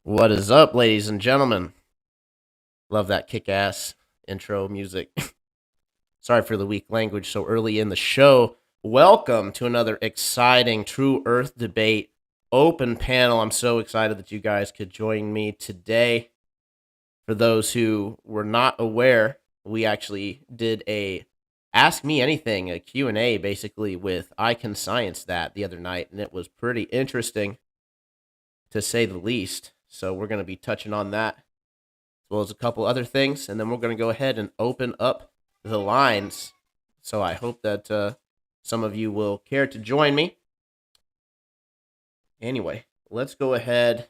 What is up, ladies and gentlemen? Love that kick-ass intro music. Sorry for the weak language so early in the show. Welcome to another exciting True Earth debate open panel. I'm so excited that you guys could join me today. For those who were not aware, we actually did a Ask Me Anything, a Q&A basically with I Can Science That the other night, and it was pretty interesting to say the least. So we're going to be touching on that as well as a couple other things, and then we're going to go ahead and open up the lines. So I hope that some of you will care to join me. Anyway, let's go ahead.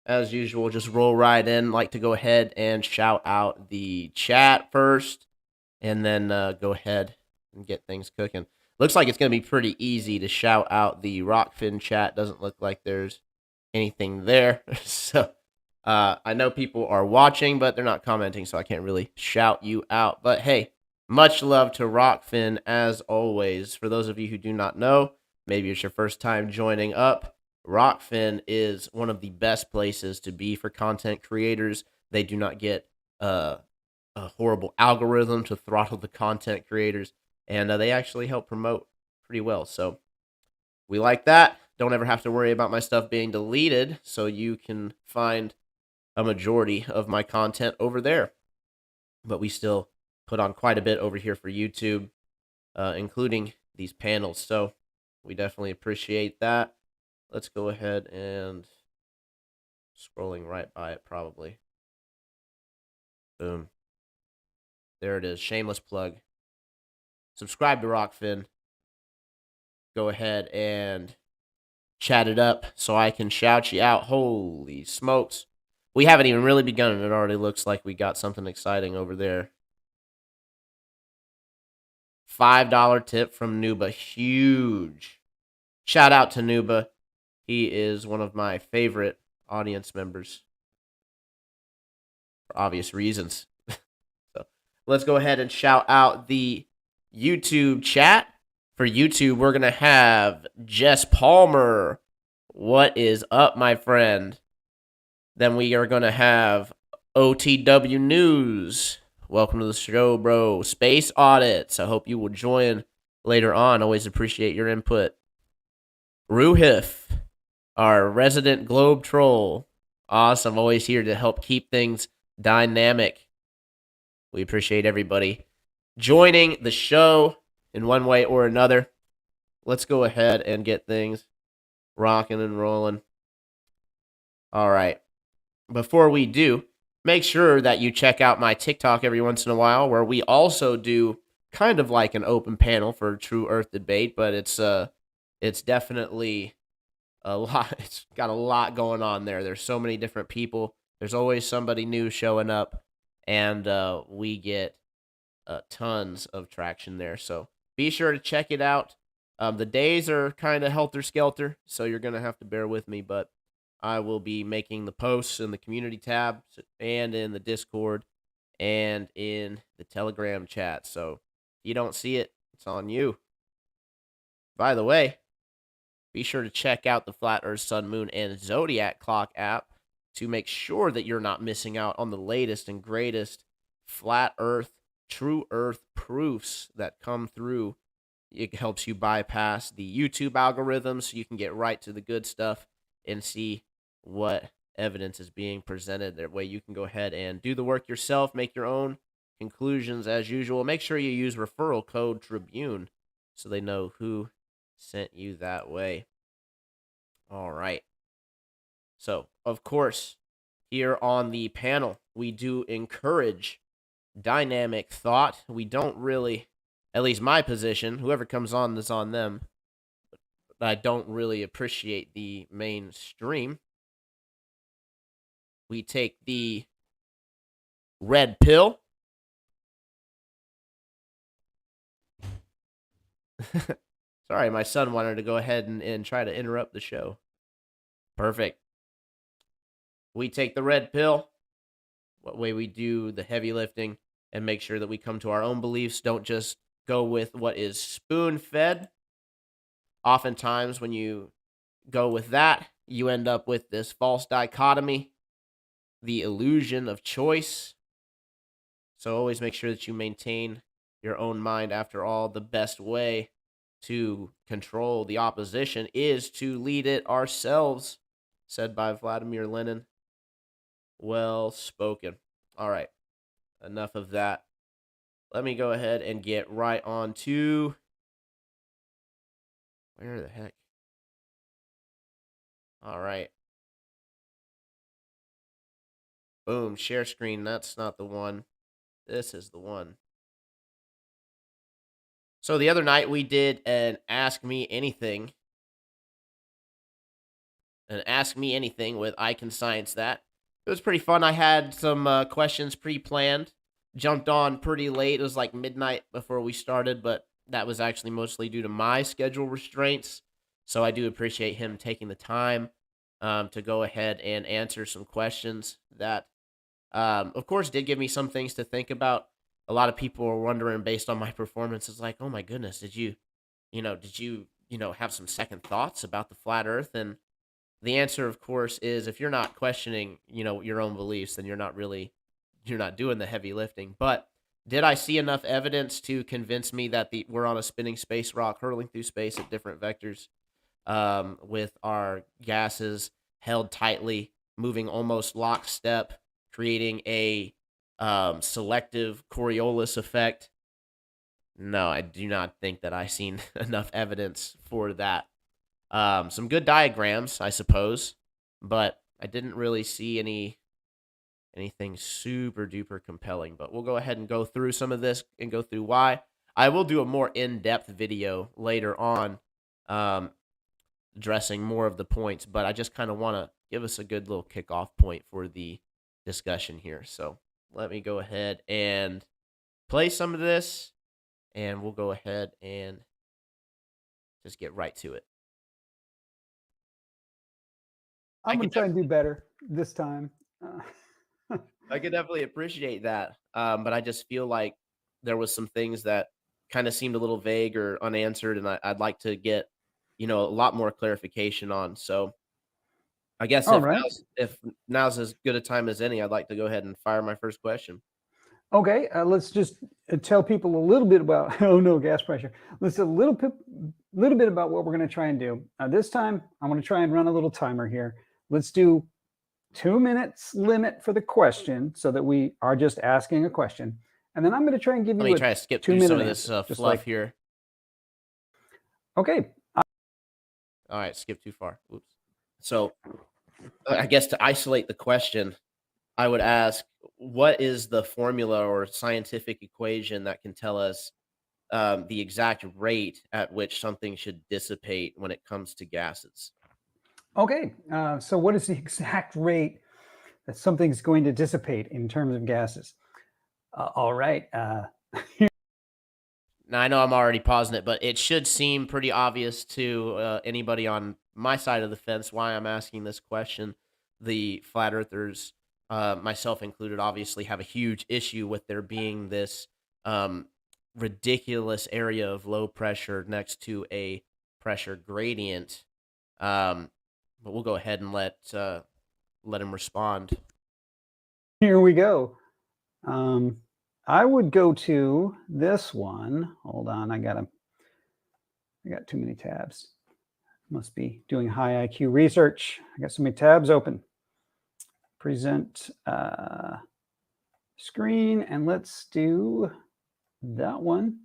As usual, just roll right in. Like to go ahead and shout out the chat first, and then go ahead and get things cooking. Looks like it's going to be pretty easy to shout out the Rokfin chat. Doesn't look like there's anything there. So I know people are watching, but they're not commenting, so I can't really shout you out. But hey, much love to Rokfin as always. For those of you who do not know, maybe it's your first time joining up, Rokfin is one of the best places to be for content creators. They do not get a horrible algorithm to throttle the content creators, and they actually help promote pretty well. So we like that. Don't ever have to worry about my stuff being deleted, so you can find a majority of my content over there. But we still put on quite a bit over here for YouTube, including these panels. So we definitely appreciate that. Let's go ahead and scrolling right by it probably. Boom. There it is. Shameless plug. Subscribe to Rokfin. Go ahead and chat it up so I can shout you out. Holy smokes. We haven't even really begun, and it already looks like we got something exciting over there. $5 tip from Nuba. Huge. Shout out to Nuba. He is one of my favorite audience members for obvious reasons. So let's go ahead and shout out the YouTube chat. For YouTube, we're going to have Jess Palmer. What is up, my friend? Then we are going to have OTW News. Welcome to the show, bro. Space Audits. I hope you will join later on. Always appreciate your input. Ruhif, our resident globe troll. Awesome. Always here to help keep things dynamic. We appreciate everybody joining the show in one way or another. Let's go ahead and get things rocking and rolling. All right. Before we do, make sure that you check out my TikTok every once in a while, where we also do kind of like an open panel for True Earth debate, but it's definitely a lot. It's got a lot going on there. There's so many different people. There's always somebody new showing up, and we get tons of traction there. So be sure to check it out. The days are kind of helter-skelter, so you're going to have to bear with me, but I will be making the posts in the community tab and in the Discord and in the Telegram chat. So if you don't see it, it's on you. By the way, be sure to check out the Flat Earth, Sun, Moon, and Zodiac Clock app to make sure that you're not missing out on the latest and greatest flat Earth, true Earth proofs that come through. It helps you bypass the YouTube algorithm so you can get right to the good stuff and see what evidence is being presented. That way you can go ahead and do the work yourself, make your own conclusions as usual. Make sure you use referral code Tribune so they know who sent you that way. All right. So, of course, here on the panel, we do encourage dynamic thought. We don't really, at least my position, whoever comes on is on them. I don't really appreciate the mainstream. We take the red pill. Sorry, my son wanted to go ahead and try to interrupt the show. Perfect. We take the red pill. What way we do the heavy lifting and make sure that we come to our own beliefs. Don't just go with what is spoon-fed. Oftentimes, when you go with that, you end up with this false dichotomy, the illusion of choice. So always make sure that you maintain your own mind. After all, the best way to control the opposition is to lead it ourselves, said by Vladimir Lenin. Well spoken. All right, enough of that. Let me go ahead and get right on to... Where the heck? All right. Boom, share screen. That's not the one. This is the one. So the other night we did an Ask Me Anything. An Ask Me Anything with I Can Science That. It was pretty fun. I had some questions pre-planned. Jumped on pretty late. It was like midnight before we started, but that was actually mostly due to my schedule restraints. So I do appreciate him taking the time to go ahead and answer some questions that, of course, did give me some things to think about. A lot of people were wondering, based on my performance, it's like, oh my goodness, did you have some second thoughts about the flat Earth? And the answer, of course, is if you're not questioning, your own beliefs, then you're not doing the heavy lifting. But did I see enough evidence to convince me that we're on a spinning space rock hurtling through space at different vectors, with our gases held tightly, moving almost lockstep, creating a selective Coriolis effect? No, I do not think that I've seen enough evidence for that. Some good diagrams, I suppose, but I didn't really see anything super duper compelling. But we'll go ahead and go through some of this and go through why. I will do a more in-depth video later on, addressing more of the points, but I just kind of want to give us a good little kickoff point for the discussion here. So let me go ahead and play some of this, and we'll go ahead and just get right to it. I'm going to try and do better this time. I could definitely appreciate that. But I just feel like there was some things that kind of seemed a little vague or unanswered, and I'd like to get, a lot more clarification on. So I guess All right. if now's as good a time as any, I'd like to go ahead and fire my first question. Okay, let's just tell people a little bit about, oh no, gas pressure. Let's a little bit about what we're going to try and do. This time, I'm going to try and run a little timer here. Let's do 2 minutes limit for the question so that we are just asking a question. And then I'm going to try and give you Let me try to skip through some of this fluff here. Okay. All right, skip too far. Oops. So I guess to isolate the question, I would ask, what is the formula or scientific equation that can tell us the exact rate at which something should dissipate when it comes to gases? Okay, so what is the exact rate that something's going to dissipate in terms of gases? All right. Now, I know I'm already pausing it, but it should seem pretty obvious to anybody on my side of the fence why I'm asking this question. The flat earthers, myself included, obviously have a huge issue with there being this ridiculous area of low pressure next to a pressure gradient. But we'll go ahead and let him respond. Here we go. I would go to this one. Hold on, I got too many tabs. Must be doing high IQ research. I got so many tabs open. Present screen, and let's do that one.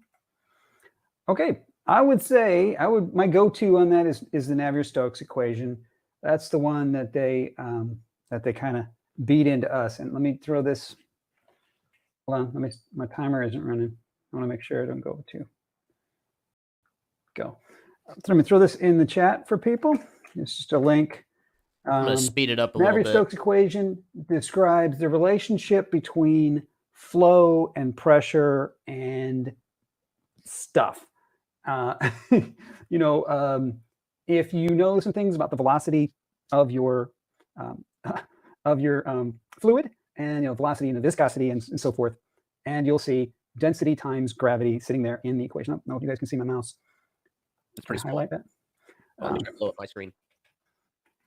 Okay, I would say my go-to on that is the Navier-Stokes equation. That's the one that they kind of beat into us. And let me throw this. Hold on, my timer isn't running. I want to make sure I don't go too. Go. So let me throw this in the chat for people. It's just a link. I'm going to speed it up a little bit. Navier-Stokes equation describes the relationship between flow and pressure and stuff. If you know some things about the velocity of your fluid, and velocity and the viscosity and so forth, and you'll see density times gravity sitting there in the equation. I don't know if you guys can see my mouse. It's pretty highlight small. that. Let me blow up my screen.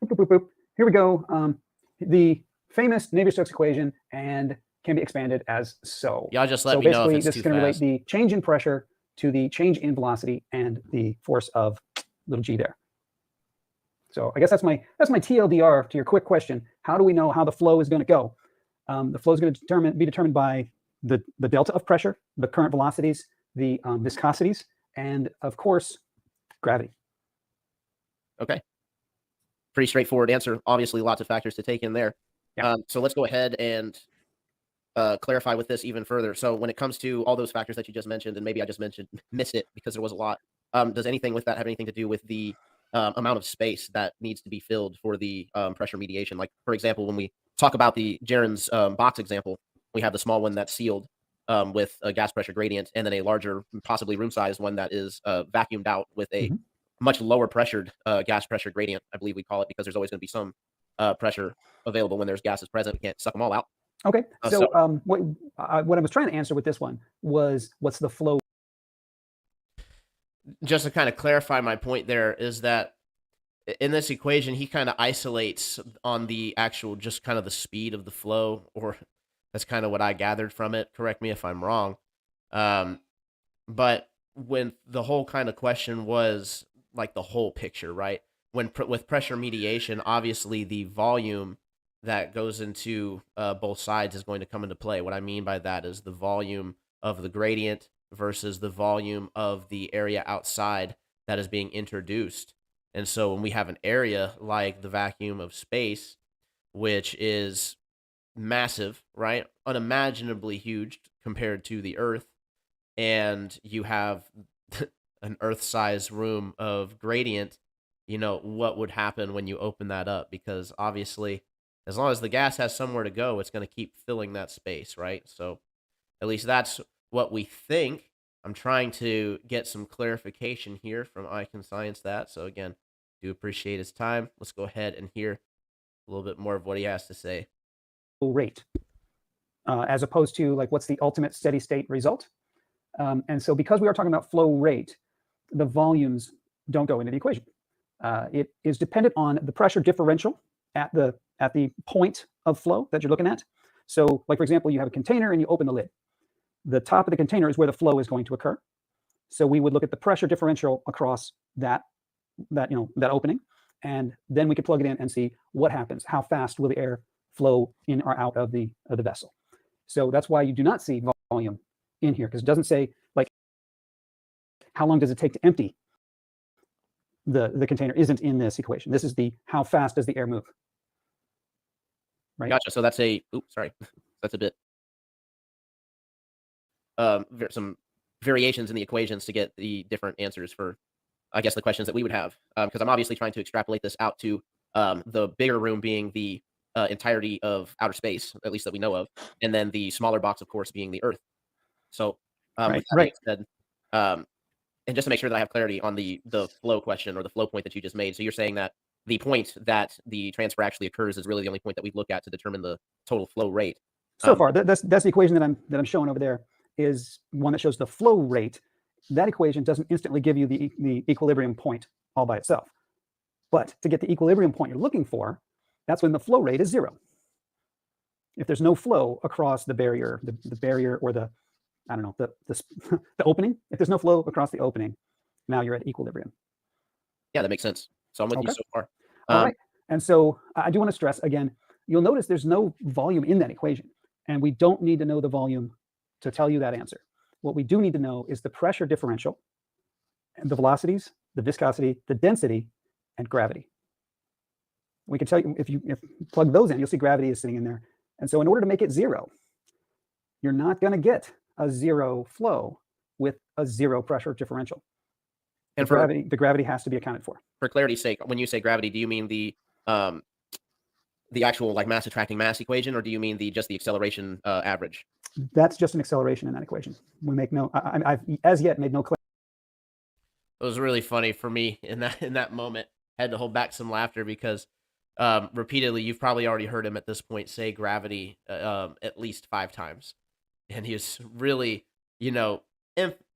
boop, boop, boop. Here we go. The famous Navier-Stokes equation and can be expanded as so. Y'all just let So me know if basically, it's this too is going to relate fast. the change in pressure to the change in velocity and the force of little g there. So I guess that's my TLDR to your quick question. How do we know how the flow is going to go? The flow is going to be determined by the delta of pressure, the current velocities, the viscosities, and of course, gravity. Okay. Pretty straightforward answer. Obviously, lots of factors to take in there. Yeah. So let's go ahead and clarify with this even further. So when it comes to all those factors that you just mentioned, and maybe I just missed it because there was a lot. Does anything with that have anything to do with the amount of space that needs to be filled for the pressure mediation? Like, for example, when we talk about the Jaren's box example, we have the small one that's sealed with a gas pressure gradient, and then a larger, possibly room-sized one that is vacuumed out with a much lower pressured gas pressure gradient, I believe we call it, because there's always going to be some pressure available when there's gases present. We can't suck them all out. Okay. So what I was trying to answer with this one was, what's the flow? Just to kind of clarify my point there is that in this equation, he kind of isolates on the actual, just kind of the speed of the flow, or that's kind of what I gathered from it. Correct me if I'm wrong. But when the whole kind of question was like the whole picture, right? With pressure mediation, obviously the volume that goes into both sides is going to come into play. What I mean by that is the volume of the gradient versus the volume of the area outside that is being introduced. And so when we have an area like the vacuum of space, which is massive, right? Unimaginably huge compared to the Earth, and you have an Earth-sized room of gradient, what would happen when you open that up? Because obviously, as long as the gas has somewhere to go, it's going to keep filling that space, right? So at least that's what we think. I'm trying to get some clarification here from I Can Science That. So again, do appreciate his time. Let's go ahead and hear a little bit more of what he has to say. Rate, as opposed to like what's the ultimate steady state result. And so because we are talking about flow rate, the volumes don't go into the equation. It is dependent on the pressure differential at the point of flow that you're looking at. So like, for example, you have a container and you open the lid. The top of the container is where the flow is going to occur. So we would look at the pressure differential across that opening, and then we could plug it in and see what happens. How fast will the air flow in or out of the vessel? So that's why you do not see volume in here, because it doesn't say like how long does it take to empty the container. Isn't in this equation. This is the how fast does the air move. Right. Gotcha. So that's that's a bit some variations in the equations to get the different answers for, I guess, the questions that we would have. Because I'm obviously trying to extrapolate this out to the bigger room being the entirety of outer space, at least that we know of, and then the smaller box, of course, being the Earth. So with that being said, and just to make sure that I have clarity on the flow question or the flow point that you just made, so you're saying that the point that the transfer actually occurs is really the only point that we look at to determine the total flow rate. So far, that's the equation that I'm showing over there, is one that shows the flow rate. That equation doesn't instantly give you the equilibrium point all by itself. But to get the equilibrium point you're looking for, that's when the flow rate is 0. If there's no flow across the barrier, the barrier or the opening, if there's no flow across the opening, now you're at equilibrium. Yeah, that makes sense. So I'm with you so far. All right. And so I do want to stress again, you'll notice there's no volume in that equation, and we don't need to know the volume to tell you that answer. What we do need to know is the pressure differential, and the velocities, the viscosity, the density, and gravity. We can tell you, if you plug those in, you'll see gravity is sitting in there. And so in order to make it 0, you're not going to get a 0 flow with a 0 pressure differential. And the gravity has to be accounted for. For clarity's sake, when you say gravity, do you mean the actual like mass attracting mass equation, or do you mean just the acceleration average? That's just an acceleration in that equation. We make no. I've as yet made no claim. It was really funny for me in that moment. I had to hold back some laughter because repeatedly, you've probably already heard him at this point say gravity at least 5 times, and he was really,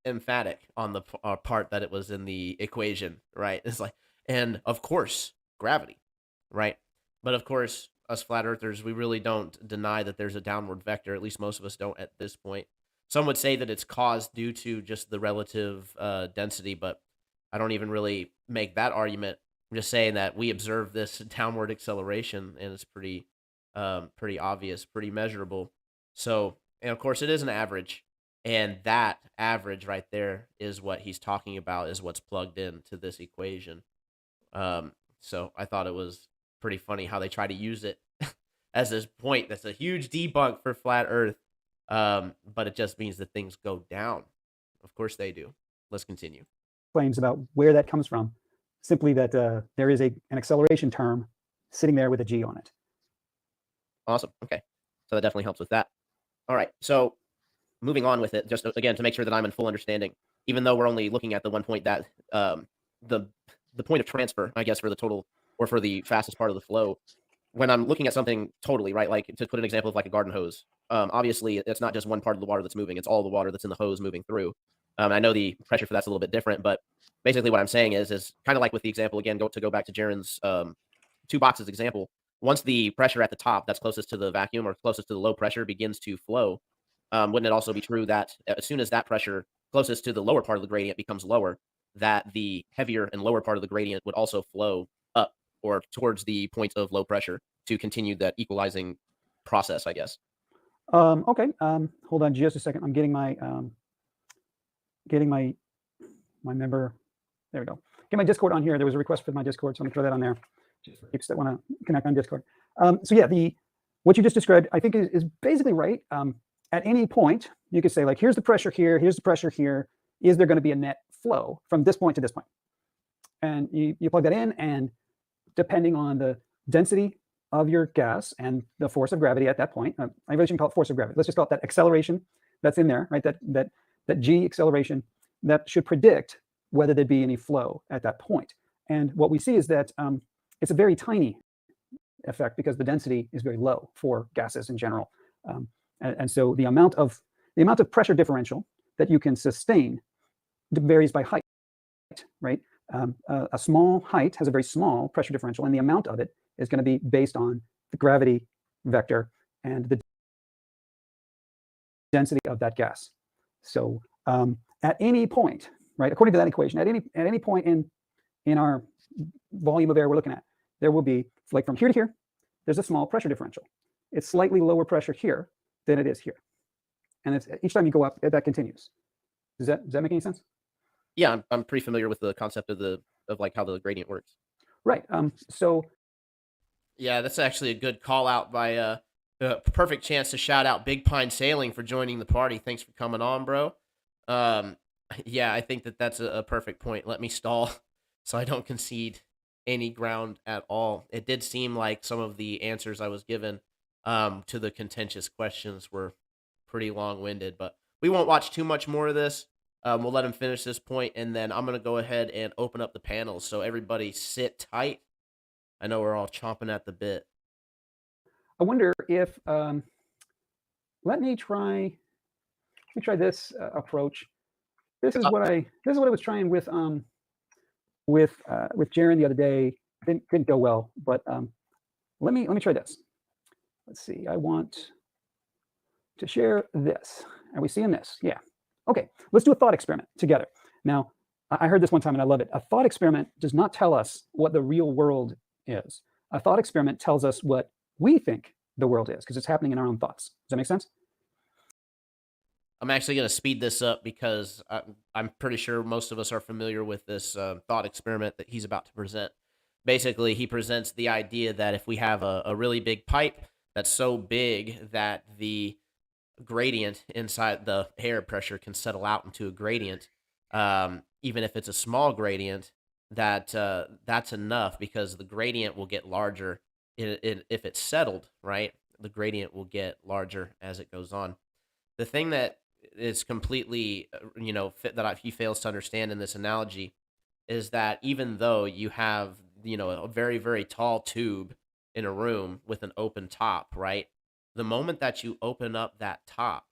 emphatic on the part that it was in the equation, right? It's like, and of course, gravity. right? But of course, us flat earthers, we really don't deny that there's a downward vector. At least most of us don't at this point. Some would say that it's caused due to just the relative density, but I don't even really make that argument. I'm just saying that we observe this downward acceleration, and it's pretty obvious, pretty measurable. So, and of course, it is an average, and that average right there is what he's talking about, is what's plugged into this equation. So I thought it was pretty funny how they try to use it as this point. That's a huge debunk for flat Earth, but it just means that things go down. Of course they do. Let's continue. Claims about where that comes from. Simply that there is an acceleration term sitting there with a G on it. Awesome. Okay. So that definitely helps with that. All right. So moving on with it, just again to make sure that I'm in full understanding, even though we're only looking at the one point that the point of transfer, I guess, for the total or for the fastest part of the flow, when I'm looking at something totally, right, like to put an example of like a garden hose, obviously it's not just one part of the water that's moving, it's all the water that's in the hose moving through. I know the pressure for that's a little bit different, but basically what I'm saying is kind of like with the example, again, go back to Jaren's two boxes example. Once the pressure at the top that's closest to the vacuum or closest to the low pressure begins to flow, wouldn't it also be true that as soon as that pressure closest to the lower part of the gradient becomes lower, that the heavier and lower part of the gradient would also flow up or towards the point of low pressure to continue that equalizing process, I guess? Okay. Hold on just a second. I'm getting my member. There we go. Get my Discord on here. There was a request for my Discord, so I'm gonna throw that on there. Just for peeps that want to connect on Discord. So yeah, what you just described, I think is basically right. At any point, you could say like, here's the pressure here, here's the pressure here. Is there going to be a net flow from this point to this point? And you plug that in, and depending on the density of your gas and the force of gravity at that point, I really shouldn't call it force of gravity. Let's just call it that acceleration that's in there, right? That G acceleration that should predict whether there'd be any flow at that point. And what we see is that it's a very tiny effect because the density is very low for gases in general. And so the amount of pressure differential that you can sustain varies by height, right? A small height has a very small pressure differential, and the amount of it is going to be based on the gravity vector and the density of that gas. So at any point, right, according to that equation, at any point in our volume of air we're looking at, there will be, like from here to here, there's a small pressure differential. It's slightly lower pressure here than it is here. And it's, each time you go up, that continues. Does that make any sense? Yeah, I'm pretty familiar with the concept of like how the gradient works. Right. So yeah, that's actually a good call out by perfect chance to shout out Big Pine Sailing for joining the party. Thanks for coming on, bro. Yeah, I think that's a perfect point. Let me stall so I don't concede any ground at all. It did seem like some of the answers I was given to the contentious questions were pretty long-winded, but we won't watch too much more of this. We'll let him finish this point, and then I'm going to go ahead and open up the panels. So everybody sit tight. I know we're all chomping at the bit. I wonder if, let me try this approach. This is what I was trying with Jaren the other day. Didn't go well, but let me try this. Let's see. I want to share this. Are we seeing this? Yeah. Okay. Let's do a thought experiment together. Now, I heard this one time and I love it. A thought experiment does not tell us what the real world is. A thought experiment tells us what we think the world is because it's happening in our own thoughts. Does that make sense? I'm actually going to speed this up because I'm pretty sure most of us are familiar with this thought experiment that he's about to present. Basically, he presents the idea that if we have a really big pipe that's so big that the gradient inside the air pressure can settle out into a gradient, even if it's a small gradient, that's enough because the gradient will get larger if it's settled, right? The gradient will get larger as it goes on. The thing that is completely, he fails to understand in this analogy is that even though you have, a very, very tall tube in a room with an open top, right? The moment that you open up that top,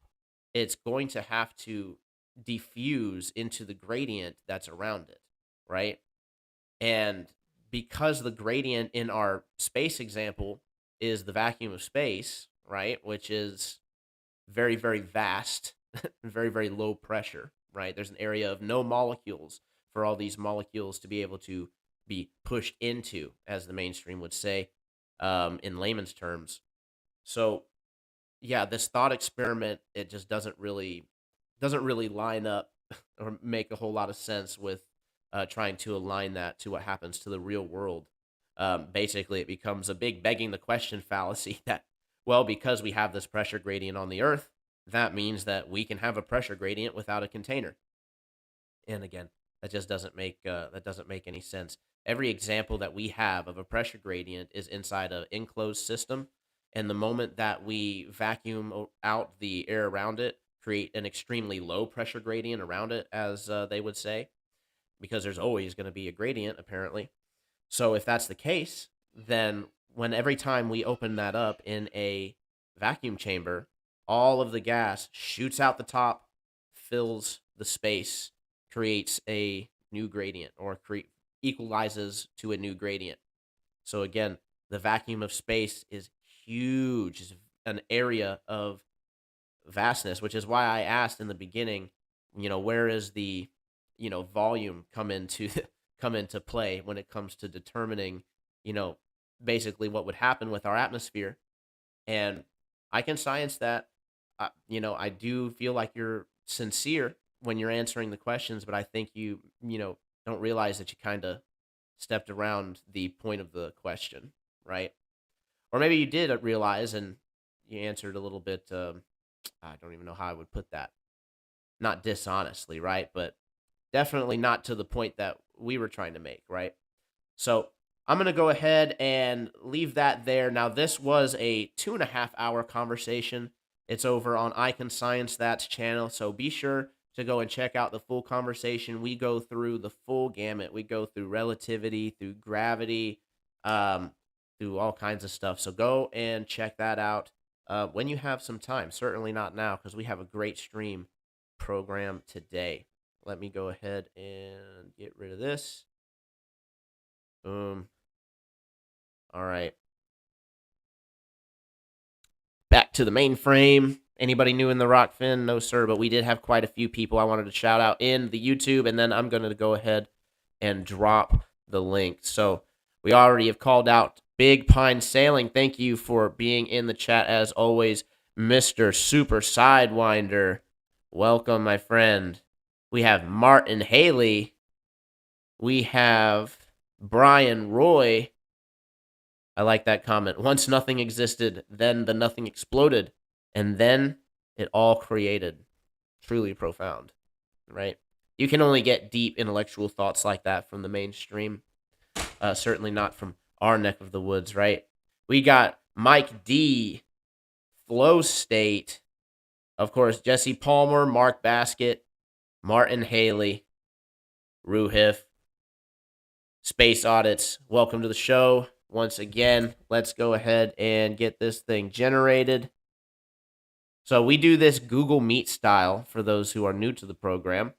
it's going to have to diffuse into the gradient that's around it, right? And because the gradient in our space example is the vacuum of space, right? Which is very, very vast, very, very low pressure, right? There's an area of no molecules for all these molecules to be able to be pushed into, as the mainstream would say, in layman's terms. So yeah, this thought experiment, it just doesn't really line up or make a whole lot of sense with trying to align that to what happens to the real world. Basically, it becomes a big begging the question fallacy that, well, because we have this pressure gradient on the Earth, that means that we can have a pressure gradient without a container. And again, that doesn't make any sense. Every example that we have of a pressure gradient is inside an enclosed system, and the moment that we vacuum out the air around it, create an extremely low pressure gradient around it, as they would say, because there's always going to be a gradient apparently. So if that's the case, then when every time we open that up in a vacuum chamber, all of the gas shoots out the top, fills the space, creates a new gradient, or equalizes to a new gradient. So again, the vacuum of space is huge, is an area of vastness, which is why I asked in the beginning, where is the, volume come into come into play when it comes to determining, you know, basically what would happen with our atmosphere. And I can science that. I do feel like you're sincere when you're answering the questions, but I think you don't realize that you kind of stepped around the point of the question, right? Or maybe you did realize and you answered a little bit. I don't even know how I would put that. Not dishonestly, right? But definitely not to the point that we were trying to make, right? So I'm going to go ahead and leave that there. Now, this was a 2.5 hour conversation. It's over on I Can Science That's channel. So be sure to go and check out the full conversation. We go through the full gamut. We go through relativity, through gravity, um, through all kinds of stuff. So go and check that out when you have some time. Certainly not now because we have a great stream program today. Let me go ahead and get rid of this. Boom. All right. Back to the mainframe. Anybody new in the Rokfin? No, sir, but we did have quite a few people I wanted to shout out in the YouTube, and then I'm going to go ahead and drop the link. So we already have called out Big Pine Sailing. Thank you for being in the chat as always, Mr. Super Sidewinder. Welcome, my friend. We have Martin Haley. We have Brian Roy. I like that comment. Once nothing existed, then the nothing exploded, and then it all created. Truly profound, right? You can only get deep intellectual thoughts like that from the mainstream. Certainly not from our neck of the woods, right? We got Mike D, Flow State, of course, Jesse Palmer, Mark Baskett, Martin Haley, Ruhif, Space Audits. Welcome to the show. Once again, let's go ahead and get this thing generated. So we do this Google Meet style for those who are new to the program.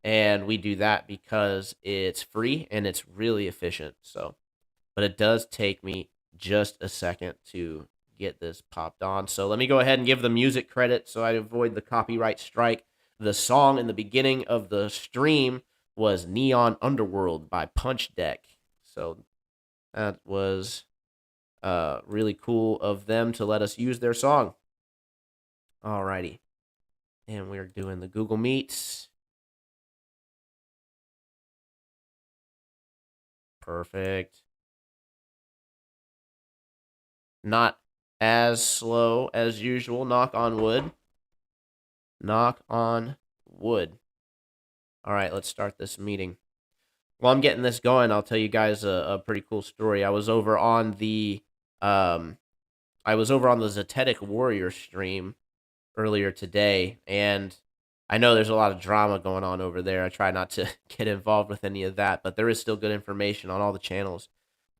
And we do that because it's free and it's really efficient. But it does take me just a second to get this popped on. So let me go ahead and give the music credit so I avoid the copyright strike. The song in the beginning of the stream was Neon Underworld by Punch Deck. So that was really cool of them to let us use their song. Alrighty. And we're doing the Google Meets. Perfect. Not as slow as usual. Knock on wood. Knock on wood. All right, let's start this meeting. While I'm getting this going, I'll tell you guys a pretty cool story. I was over on the Zetetic Warrior stream earlier today, and I know there's a lot of drama going on over there. I try not to get involved with any of that, but there is still good information on all the channels,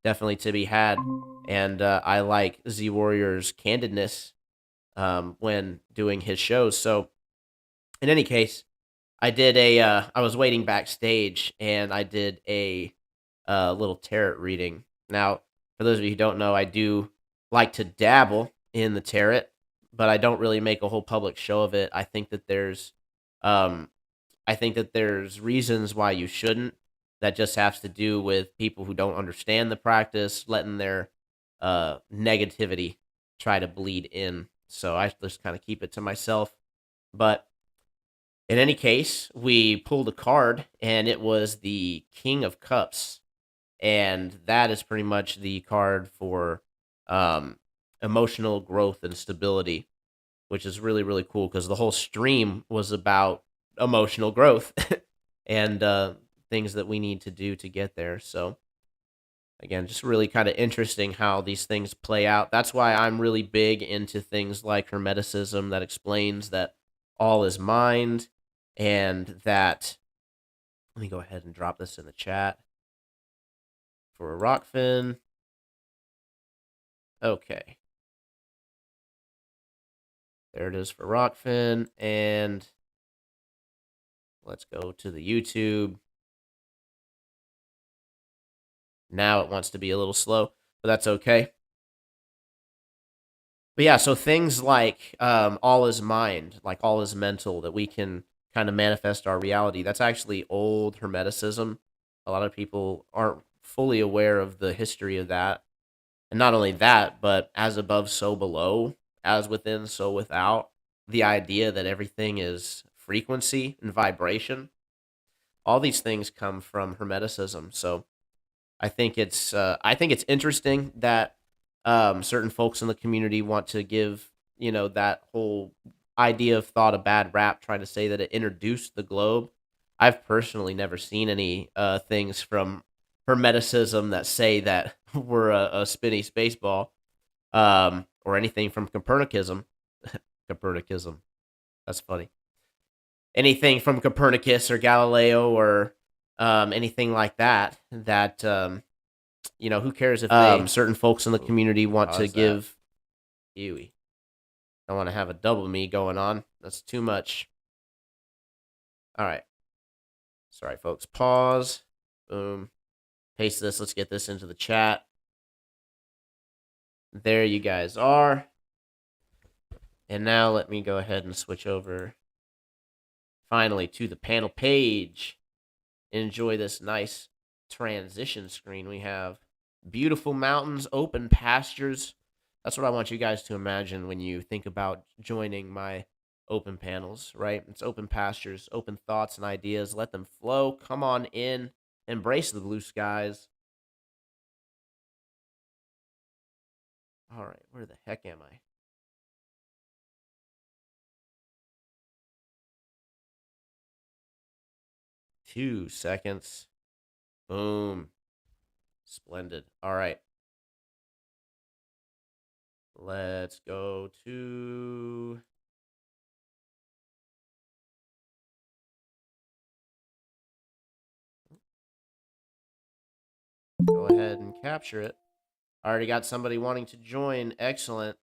definitely to be had. And I like Z Warrior's candidness when doing his shows. So, in any case, I did I was waiting backstage, and I did a little tarot reading. Now, for those of you who don't know, I do like to dabble in the tarot, but I don't really make a whole public show of it. Um, I think that there's reasons why you shouldn't. That just has to do with people who don't understand the practice, letting their negativity try to bleed in. So I just kind of keep it to myself. But in any case, we pulled a card, and it was the King of Cups, and that is pretty much the card for um, emotional growth and stability, which is really really cool because the whole stream was about emotional growth and things that we need to do to get there. So again, just really kind of interesting how these things play out. That's why I'm really big into things like Hermeticism that explains that all is mind, and that, let me go ahead and drop this in the chat for a Rokfin. Okay. There it is for Rokfin, and let's go to the YouTube. Now it wants to be a little slow, but that's okay. But yeah, so things like all is mind, like all is mental, that we can kind of manifest our reality. That's actually old Hermeticism. A lot of people aren't fully aware of the history of that. And not only that, but as above, so below, as within, so without. The idea that everything is frequency and vibration. All these things come from Hermeticism. So I think it's interesting that certain folks in the community want to give, that whole idea of thought a bad rap, trying to say that it introduced the globe. I've personally never seen any things from Hermeticism that say that we're a spinny space ball, or anything from Copernicism. Copernicism. That's funny. Anything from Copernicus or Galileo or anything like that. That who cares if certain folks in the community want to give. Ewy. Don't want to have a double me going on. That's too much. All right. Sorry, folks. Pause. Boom. Paste this. Let's get this into the chat. There you guys are. And now let me go ahead and switch over finally to the panel page. Enjoy this nice transition screen we have. Beautiful mountains, open pastures. That's what I want you guys to imagine when you think about joining my open panels, right? It's open pastures, open thoughts and ideas. Let them flow. Come on in. Embrace the blue skies. All right, where the heck am I? Two seconds. Boom. Splendid. All right. Let's go to... Go ahead and capture it. I already got somebody wanting to join. Excellent.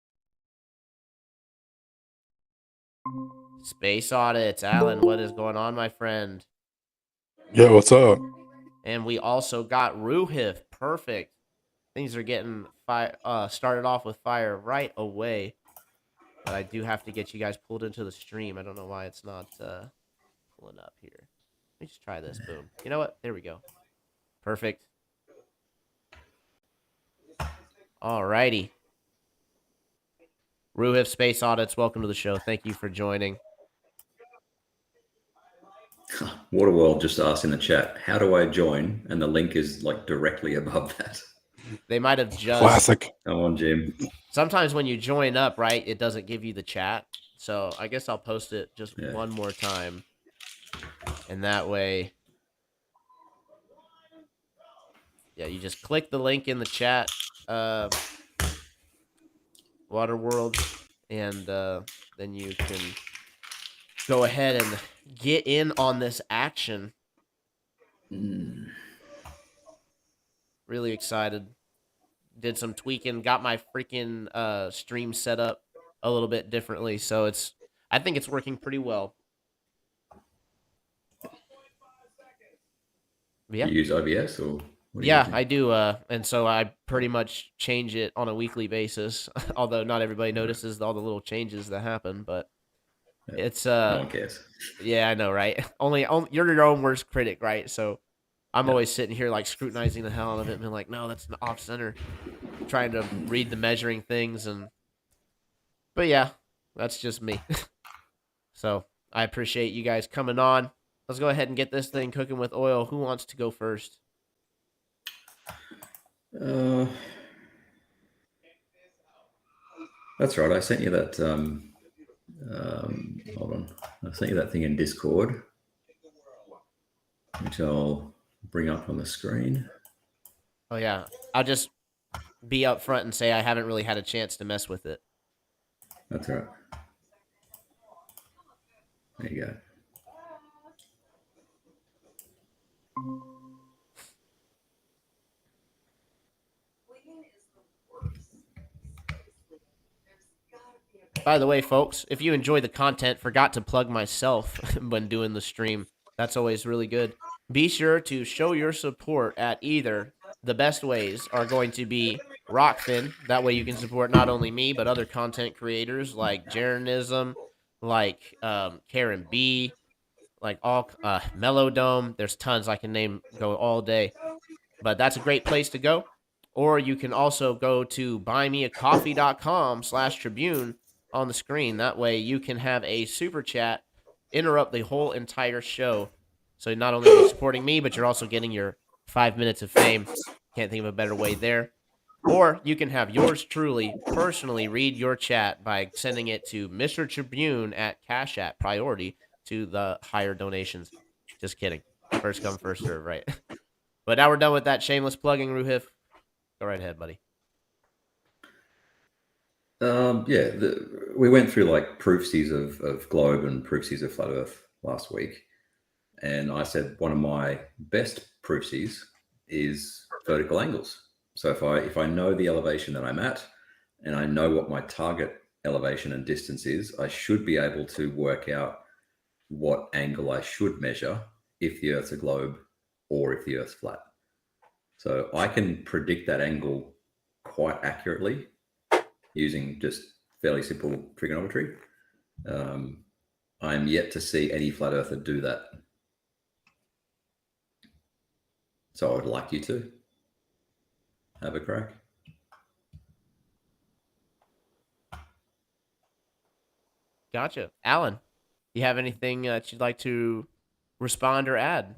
Space Audits. Alan, what is going on, my friend? Yeah, what's up? And we also got Ruhif. Perfect. Things are getting started off with fire right away. But I do have to get you guys pulled into the stream. I don't know why it's not pulling up here. Let me just try this. Boom. You know what? There we go. Perfect. Alrighty. Ruhif Space Audits, welcome to the show. Thank you for joining. Waterworld just asked in the chat, how do I join? And the link is like directly above that. They might have just... Classic. Come on, Jim. Sometimes when you join up, right, it doesn't give you the chat. So I guess I'll post it just one more time. And that way... Yeah, you just click the link in the chat, Waterworld, and then you can go ahead and get in on this action. Really excited. Did some tweaking, got my freaking stream set up a little bit differently, so I think it's working pretty well. Yeah. You use OBS or? What are you Yeah, using? I do. And so I pretty much change it on a weekly basis. Although not everybody notices all the little changes that happen, but Yeah, it's no one cares. yeah, I know, right? Only you're your own worst critic, right? So I'm Yeah. always sitting here like scrutinizing the hell out of it and being like, no, that's off center. Trying to read the measuring things but yeah, that's just me. So I appreciate you guys coming on. Let's go ahead and get this thing cooking with oil. Who wants to go first? Uh, that's right. I sent you that. Hold on. I sent you that thing in Discord, which I'll bring up on the screen. Oh yeah, I'll just be upfront and say I haven't really had a chance to mess with it. That's right. There you go. By the way, folks, if you enjoy the content, forgot to plug myself when doing the stream. That's always really good. Be sure to show your support at either. The best ways are going to be Rokfin. That way you can support not only me, but other content creators like Jaronism, like Karen B, like all Melodome. There's tons I can name, go all day. But that's a great place to go. Or you can also go to buymeacoffee.com/tribune on the screen. That way you can have a super chat interrupt the whole entire show. So not only are you supporting me, but you're also getting your 5 minutes of fame. Can't think of a better way there. Or you can have yours truly personally read your chat by sending it to MrTribune at cashapp priority to the higher donations. Just kidding. First come, first serve, right? But now we're done with that shameless plugging, Ruhif. Go right ahead, buddy. Yeah, we went through like proofsies of globe and proofsies of flat Earth last week, and I said one of my best proofsies is vertical angles. So if I know the elevation that I'm at, and I know what my target elevation and distance is, I should be able to work out what angle I should measure if the Earth's a globe or if the Earth's flat. So I can predict that angle quite accurately using just fairly simple trigonometry. I'm yet to see any flat earther do that. So I would like you to have a crack. Gotcha. Alan, you have anything that you'd like to respond or add?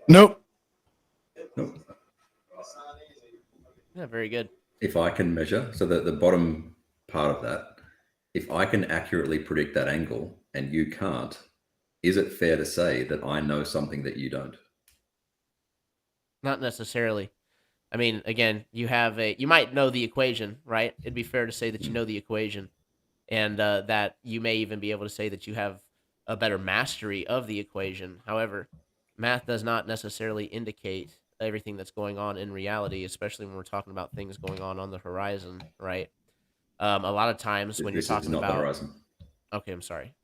Nope. Nope. Yeah, very good. If I can measure, so that the bottom part of that, if I can accurately predict that angle and you can't, is it fair to say that I know something that you don't? Not necessarily. I mean, again, you might know the equation, right? It'd be fair to say that you know the equation, and that you may even be able to say that you have a better mastery of the equation. However, math does not necessarily indicate everything that's going on in reality, especially when we're talking about things going on the horizon, right? A lot of times when you're This is talking not the about, horizon. okay, I'm sorry,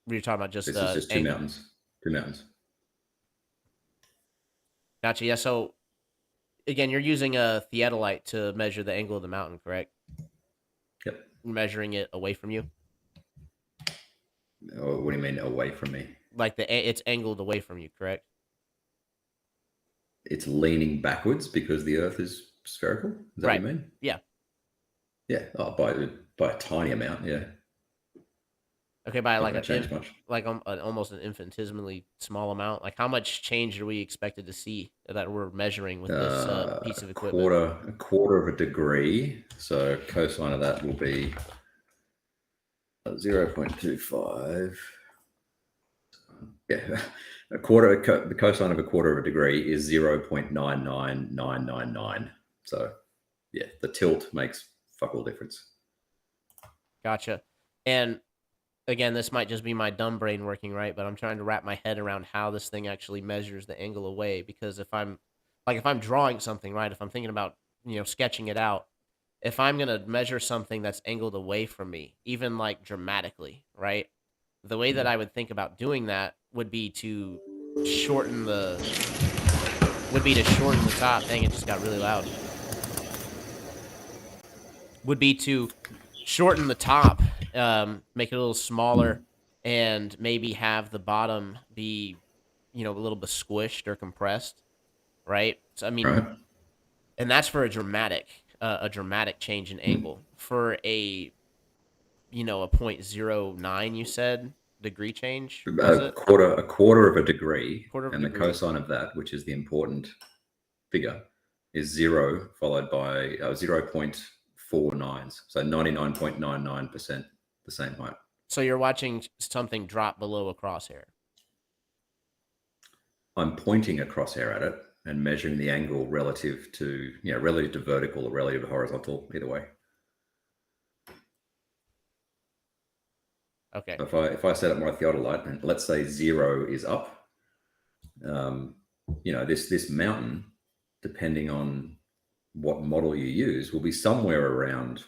you're talking about just This is just two angle. mountains. Two mountains. Gotcha. Yeah. So again, you're using a theodolite to measure the angle of the mountain, correct? Yep. You're measuring it away from you, Oh, what do you mean away from me? like it's angled away from you, correct? It's leaning backwards because the Earth is spherical. Is that Right. what you mean? Yeah. Yeah. Oh, by a tiny amount. Yeah. Okay. By Not like going to change much. like almost an infinitesimally small amount. Like how much change are we expected to see that we're measuring with this piece of equipment? A quarter of a degree. So cosine of that will be 0.25. Yeah, the cosine of a quarter of a degree is 0.99999. So yeah, the tilt makes fuck all difference. Gotcha. And again, this might just be my dumb brain working, right? But I'm trying to wrap my head around how this thing actually measures the angle away. Because if I'm drawing something, right? If I'm thinking about sketching it out, if I'm gonna measure something that's angled away from me, even like dramatically, right? The way that I would think about doing that would be to shorten the top. Dang, it just got really loud. Would be to shorten the top, make it a little smaller, and maybe have the bottom be, a little bit squished or compressed, right? So I mean, Right. and that's for a dramatic change in angle. For a a 0.09, you said, degree change, was A it? quarter of a degree, Quarter of a and the degree. cosine of that, which is the important figure, is 0 followed by 0.49. So 99.99% the same height. So you're watching something drop below a crosshair. I'm pointing a crosshair at it and measuring the angle relative to vertical or relative to horizontal, either way. Okay. If I set up my theodolite and let's say 0 is up, this mountain, depending on what model you use, will be somewhere around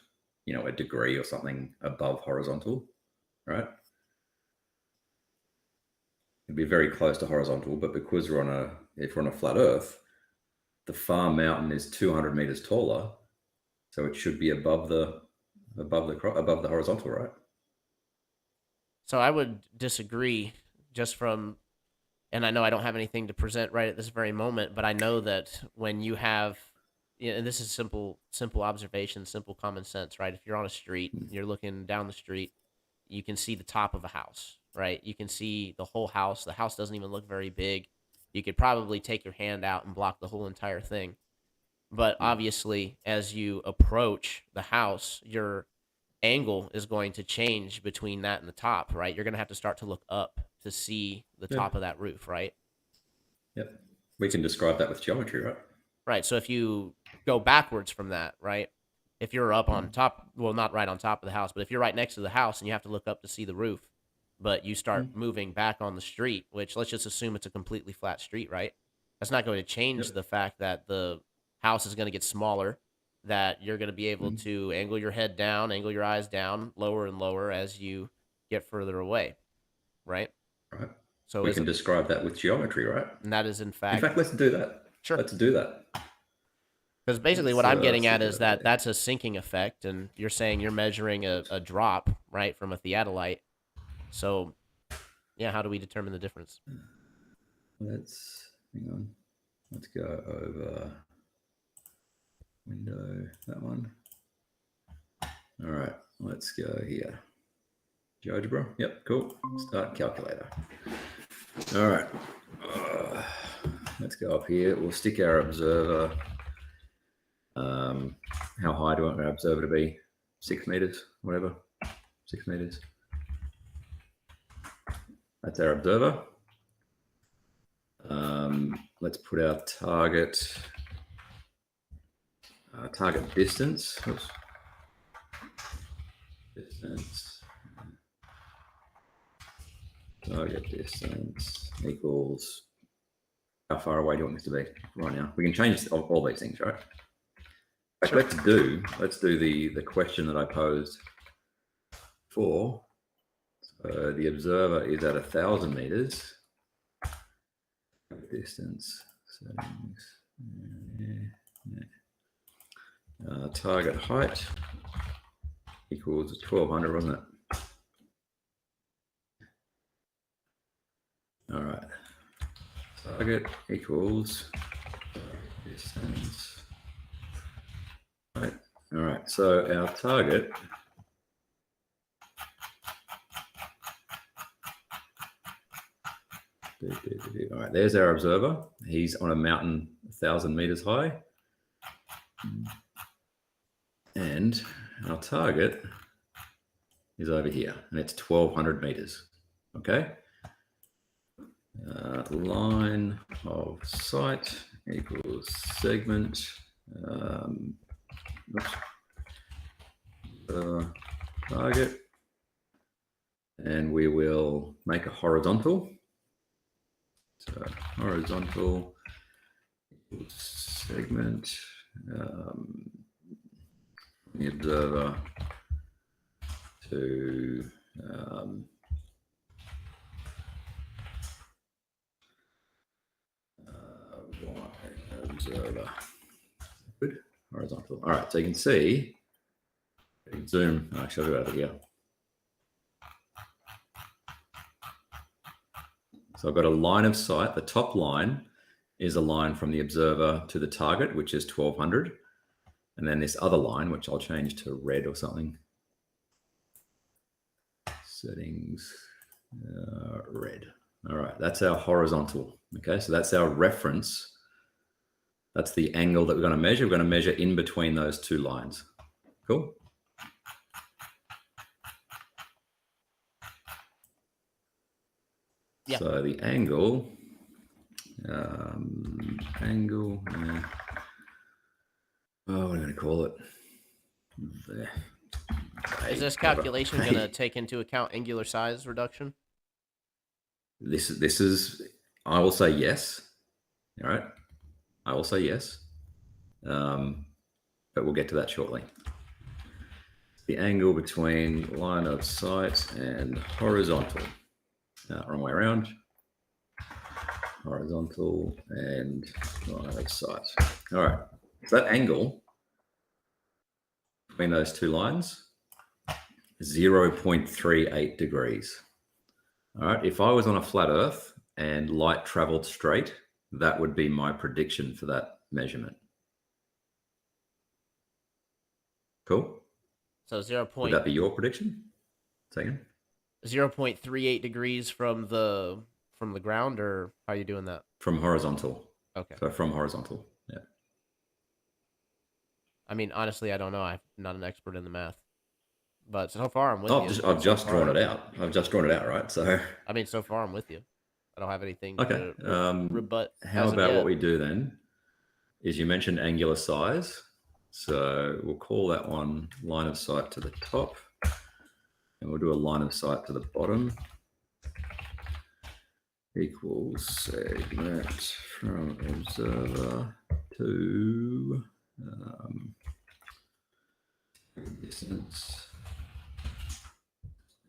a degree or something above horizontal, right? It'd be very close to horizontal, but because if we're on a flat Earth, the far mountain is 200 meters taller, so it should be above the horizontal, right? So I would disagree, just from, and I know I don't have anything to present right at this very moment, but I know that when you have, and this is simple observation, simple common sense, right? If you're on a street, you're looking down the street, you can see the top of a house, right? You can see the whole house. The house doesn't even look very big. You could probably take your hand out and block the whole entire thing. But obviously, as you approach the house, your angle is going to change between that and the top, right? You're going to have to start to look up to see the top of that roof, right? Yep. We can describe that with geometry, right? Right. So if you go backwards from that, right? If you're up on top, well, not right on top of the house, but if you're right next to the house and you have to look up to see the roof, but you start moving back on the street, which let's just assume it's a completely flat street, right? That's not going to change the fact that the house is going to get smaller, that you're going to be able to angle your head down, angle your eyes down, lower and lower as you get further away, right? Right. So we can describe that with geometry, right? and that is in fact, let's do that. Sure. Let's do that. Because basically what I'm getting at is that that's a sinking effect, and you're saying you're measuring a drop, right, from a theodolite. So, yeah, how do we determine the difference? Hang on. Let's go over window, that one. All right, let's go here. GeoGebra. Yep, cool. Start calculator. All right. Let's go up here. We'll stick our observer. How high do I want our observer to be? 6 meters, whatever. 6 meters. That's our observer. Let's put our target distance. Oops. Distance. Target distance equals how far away do you want this to be right now? We can change all these things, right? Sure. Let's do the question that I posed before. So the observer is at 1,000 meters. Distance settings. Target height equals 1,200, wasn't it? All right. Target equals distance. Right. All right. So our target all right, there's our observer. He's on a mountain 1,000 meters high. And our target is over here, and it's 1,200 meters. Okay. Line of sight equals segment. Target. And we will make a horizontal. So horizontal equals segment. The observer to observer. Good. Horizontal. All right, so you can see, zoom, actually I'll do it over here. So I've got a line of sight. The top line is a line from the observer to the target, which is 1200. And then this other line, which I'll change to red or something. Settings, red. All right, that's our horizontal. Okay, so that's our reference. That's the angle that we're going to measure. We're going to measure in between those two lines. Cool. Yeah. So the angle, what am I going to call it? There. Is this calculation going to take into account angular size reduction? This is, I will say yes. All right. I will say yes. But we'll get to that shortly. The angle between line of sight and horizontal. Wrong way around. Horizontal and line of sight. All right. So that angle between those two lines, 0.38 degrees. All right. If I was on a flat Earth and light traveled straight, that would be my prediction for that measurement. Cool. So Would that be your prediction? Second. 0.38 degrees from the ground, or how are you doing that? From horizontal. Okay. So from horizontal. Yeah. I mean, honestly, I don't know. I'm not an expert in the math, but so far I'm with you. I've just drawn it out. I've just drawn it out, right? So. I mean, so far I'm with you. I don't have anything Okay. to rebut. How about what we do then? Is you mentioned angular size, so we'll call that one line of sight to the top, and we'll do a line of sight to the bottom. Equals segment from observer to distance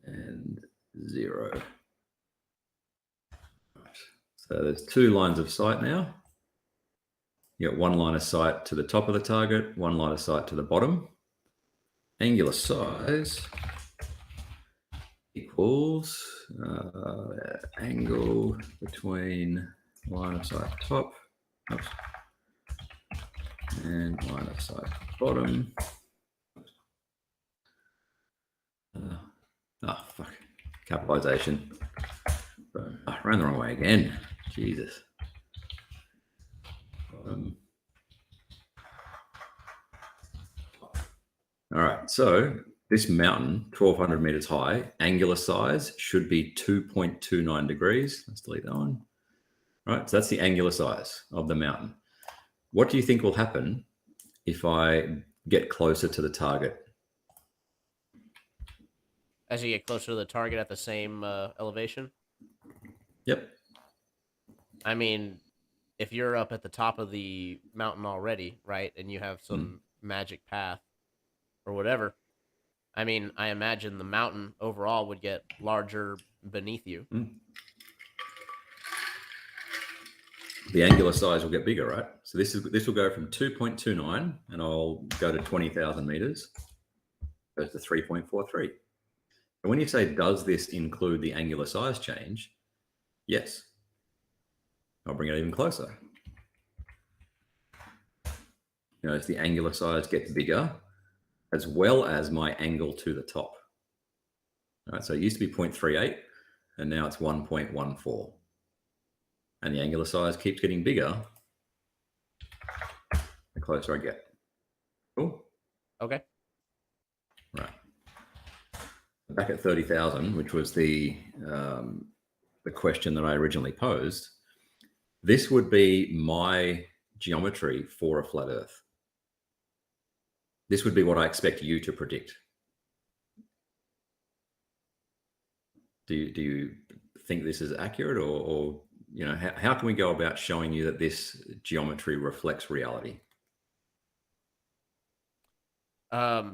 and 0. Right. So there's two lines of sight now. You got one line of sight to the top of the target, one line of sight to the bottom. Angular size equals angle between line of sight top and line of sight bottom. Fuck. Capitalization. I ran the wrong way again. Jesus. All right, so this mountain, 1,200 meters high, angular size should be 2.29 degrees. Let's delete that one. All right, so that's the angular size of the mountain. What do you think will happen if I get closer to the target? As you get closer to the target at the same elevation? Yep. I mean, if you're up at the top of the mountain already, right, and you have some magic path or whatever, I mean, I imagine the mountain overall would get larger beneath you. The angular size will get bigger, right? So this will go from 2.29, and I'll go to 20,000 meters, goes to 3.43. And when you say, does this include the angular size change? Yes. I'll bring it even closer. You know, as the angular size gets bigger, as well as my angle to the top. All right, so it used to be 0.38, and now it's 1.14. And the angular size keeps getting bigger the closer I get. Cool? Okay. Right. Back at 30,000, which was the question that I originally posed, this would be my geometry for a flat Earth. This would be what I expect you to predict. Do you think this is accurate, or you know, how can we go about showing you that this geometry reflects reality? I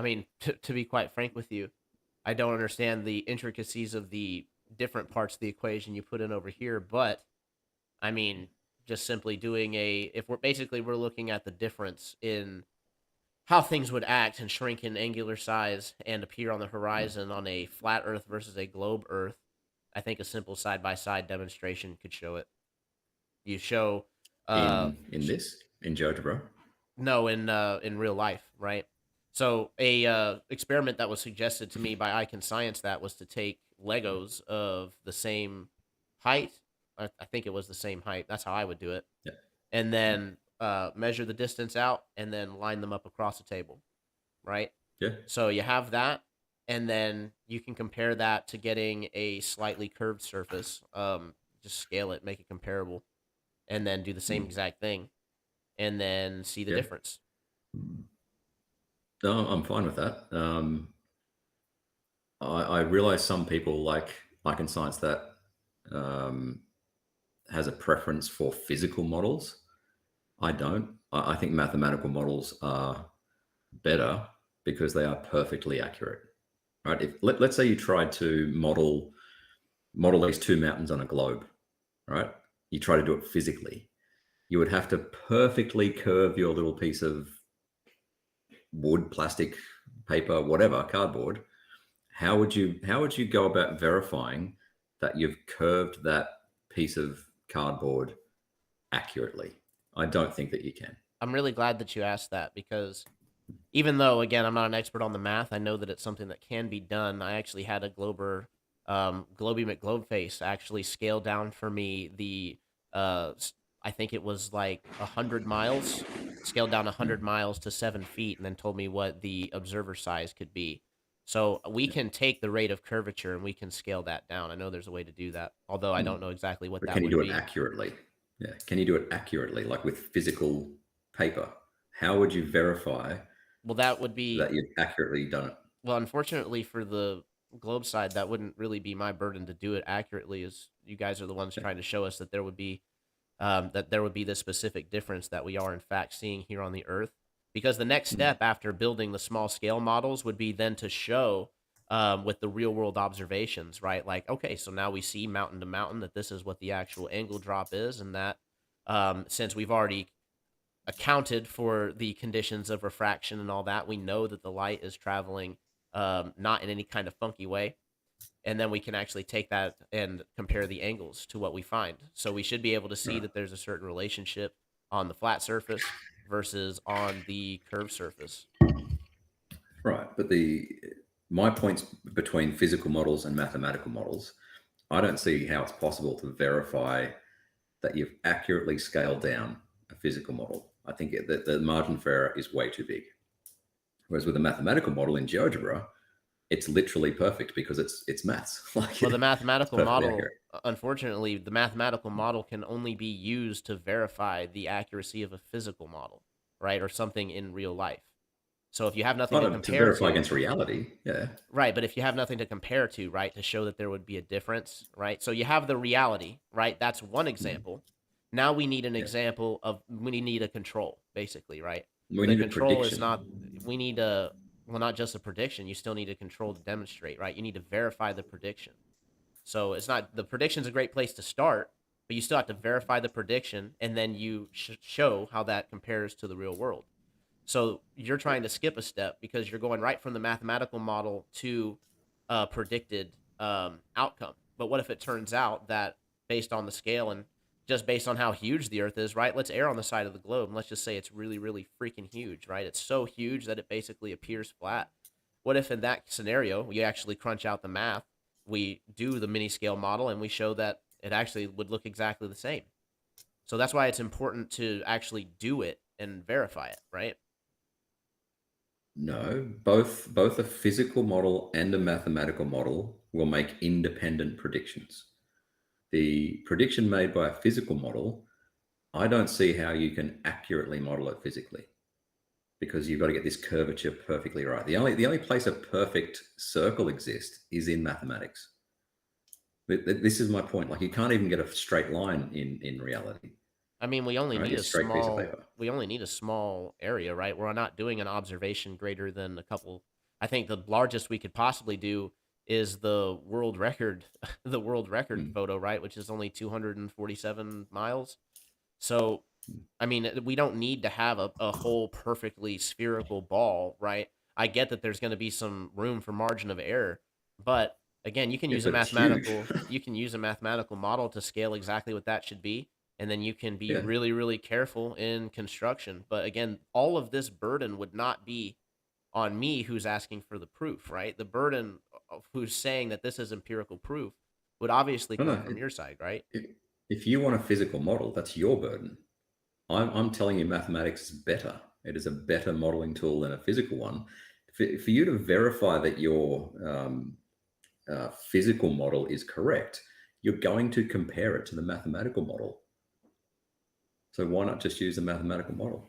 mean, to be quite frank with you, I don't understand the intricacies of the different parts of the equation you put in over here, but I mean, just simply doing if we're looking at the difference in how things would act and shrink in angular size and appear on the horizon on a flat Earth versus a globe Earth, I think a simple side by side demonstration could show it. You show in GeoGebra. no in real life, right? So a experiment that was suggested to me by I Can Science that was to take Legos of the same height. I think it was the same height. That's how I would do it. Yeah. And then measure the distance out and then line them up across a table, right? Yeah. So you have that, and then you can compare that to getting a slightly curved surface. Just scale it, make it comparable, and then do the same exact thing, and then see the difference. No, I'm fine with that. I realize some people like in science that has a preference for physical models. I don't. I think mathematical models are better because they are perfectly accurate. Right? If let's say you tried to model these two mountains on a globe, right? You try to do it physically. You would have to perfectly curve your little piece of wood, plastic, paper, whatever, cardboard. How would you go about verifying that you've curved that piece of cardboard accurately? I don't think that you can. I'm really glad that you asked that because even though, again, I'm not an expert on the math, I know that it's something that can be done. I actually had a Globy McGlobeface actually scale down for me I think it was like 100 miles, scaled down 100 miles to 7 feet, and then told me what the observer size could be. So we can take the rate of curvature and we can scale that down. I know there's a way to do that, although I don't know exactly what But that can would you do be. it accurately? Yeah. Can you do it accurately, like with physical paper? How would you verify Well, that would be that you've accurately done it? Well, unfortunately for the globe side, that wouldn't really be my burden to do it accurately, as you guys are the ones trying to show us that there would be this specific difference that we are in fact seeing here on the Earth. Because the next step after building the small scale models would be then to show with the real world observations, right? Like, okay, so now we see mountain to mountain that this is what the actual angle drop is, and that since we've already accounted for the conditions of refraction and all that, we know that the light is traveling not in any kind of funky way. And then we can actually take that and compare the angles to what we find. So we should be able to see that there's a certain relationship on the flat surface versus on the curved surface. Right. But my points between physical models and mathematical models, I don't see how it's possible to verify that you've accurately scaled down a physical model. I think that the margin for error is way too big. Whereas with a mathematical model in GeoGebra, it's literally perfect because it's maths. Well, the mathematical model, accurate. unfortunately, the mathematical model can only be used to verify the accuracy of a physical model, right? Or something in real life. So if you have nothing to compare verify against reality, yeah. Right, but if you have nothing to compare to, right, to show that there would be a difference, right? So you have the reality, right? That's one example. Now we need an example of we need a control, basically, right? We The need a control is prediction. not we need a well, not just a prediction. You still need a control to demonstrate, right? You need to verify the prediction. So it's not the prediction's a great place to start, but you still have to verify the prediction, and then you show how that compares to the real world. So you're trying to skip a step because you're going right from the mathematical model to a predicted outcome. But what if it turns out that based on the scale and just based on how huge the Earth is, right? Let's err on the side of the globe and let's just say it's really, really freaking huge, right? It's so huge that it basically appears flat. What if in that scenario we actually crunch out the math, we do the mini scale model, and we show that it actually would look exactly the same? So that's why it's important to actually do it and verify it, right? No, both a physical model and a mathematical model will make independent predictions. The prediction made by a physical model, I don't see how you can accurately model it physically, because you've got to get this curvature perfectly right. The only place a perfect circle exists is in mathematics. This is my point. Like, you can't even get a straight line in reality. I mean, we only need A straight piece of paper. we only need a small area, right? We're not doing an observation greater than a couple. I think the largest we could possibly do is the world record, the world record photo, right? Which is only 247 miles. So, I mean, we don't need to have a whole perfectly spherical ball, right? I get that there's going to be some room for margin of error, but again, you can Yeah, use a but it's huge. mathematical model to scale exactly what that should be, and then you can be Yeah. really, really careful in construction. But again, all of this burden would not be on me who's asking for the proof, right? The burden of who's saying that this is empirical proof would obviously No, come no. from your side, right? If you want a physical model, that's your burden. I'm telling you, mathematics is better. It is a better modeling tool than a physical one. For you to verify that your physical model is correct, you're going to compare it to the mathematical model. So why not just use the mathematical model?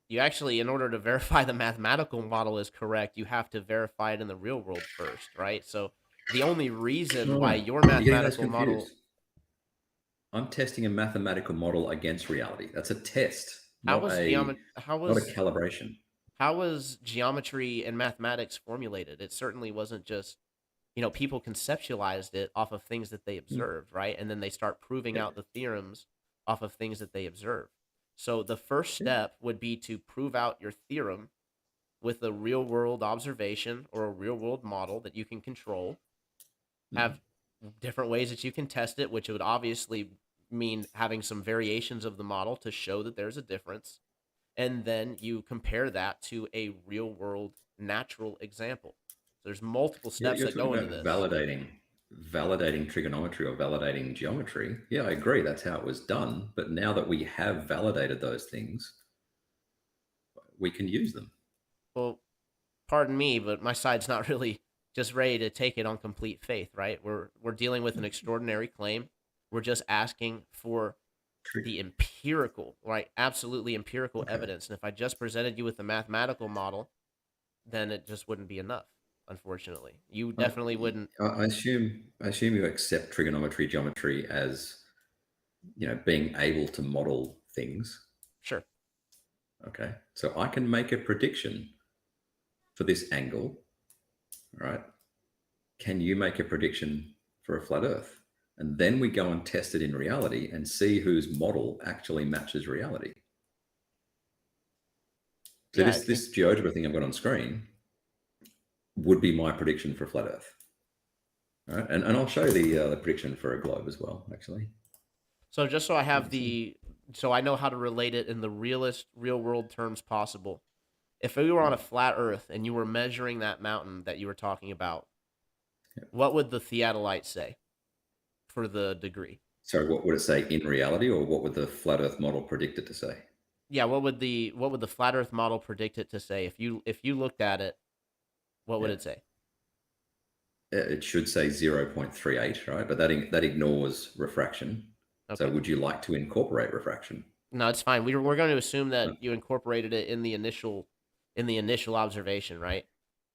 You actually, in order to verify the mathematical model is correct, you have to verify it in the real world first, right? So the only reason why No, your you're getting those mathematical model, confused. I'm testing a mathematical model against reality. That's a test, not a calibration. how was geometry and mathematics formulated? It certainly wasn't just, people conceptualized it off of things that they observed, right? And then they start proving out Yep. the theorems off of things that they observe. So the first Yep. step would be to prove out your theorem with a real world observation or a real world model that you can control. Have different ways that you can test it, which would obviously mean having some variations of the model to show that there's a difference. And then you compare that to a real world natural example. So there's multiple steps You're that talking go into about this. validating trigonometry or validating geometry. Yeah, I agree. That's how it was done. But now that we have validated those things, we can use them. Well, pardon me, but my side's not really just ready to take it on complete faith, right? We're dealing with an extraordinary claim. We're just asking for the empirical, right? Absolutely empirical evidence. And if I just presented you with a mathematical model, then it just wouldn't be enough, unfortunately. You definitely wouldn't. I assume you accept trigonometry, geometry as being able to model things. Sure. Okay, so I can make a prediction for this angle. All right. Can you make a prediction for a flat Earth? And then we go and test it in reality and see whose model actually matches reality. So Yeah, this GeoGebra thing I've got on screen would be my prediction for flat Earth. All right, and I'll show the prediction for a globe as well, actually. So just so I have so I know how to relate it in the real world terms possible. If we were on a flat Earth and you were measuring that mountain that you were talking about, what would the theodolite say for the degree? Sorry, what would it say in reality, or what would the flat Earth model predict it to say? Yeah, what would the flat Earth model predict it to say? If you looked at it, what would it say? It should say 0.38, right? But that ignores refraction. Okay. So would you like to incorporate refraction? No, it's fine. We're going to assume that you incorporated it in the initial observation, right?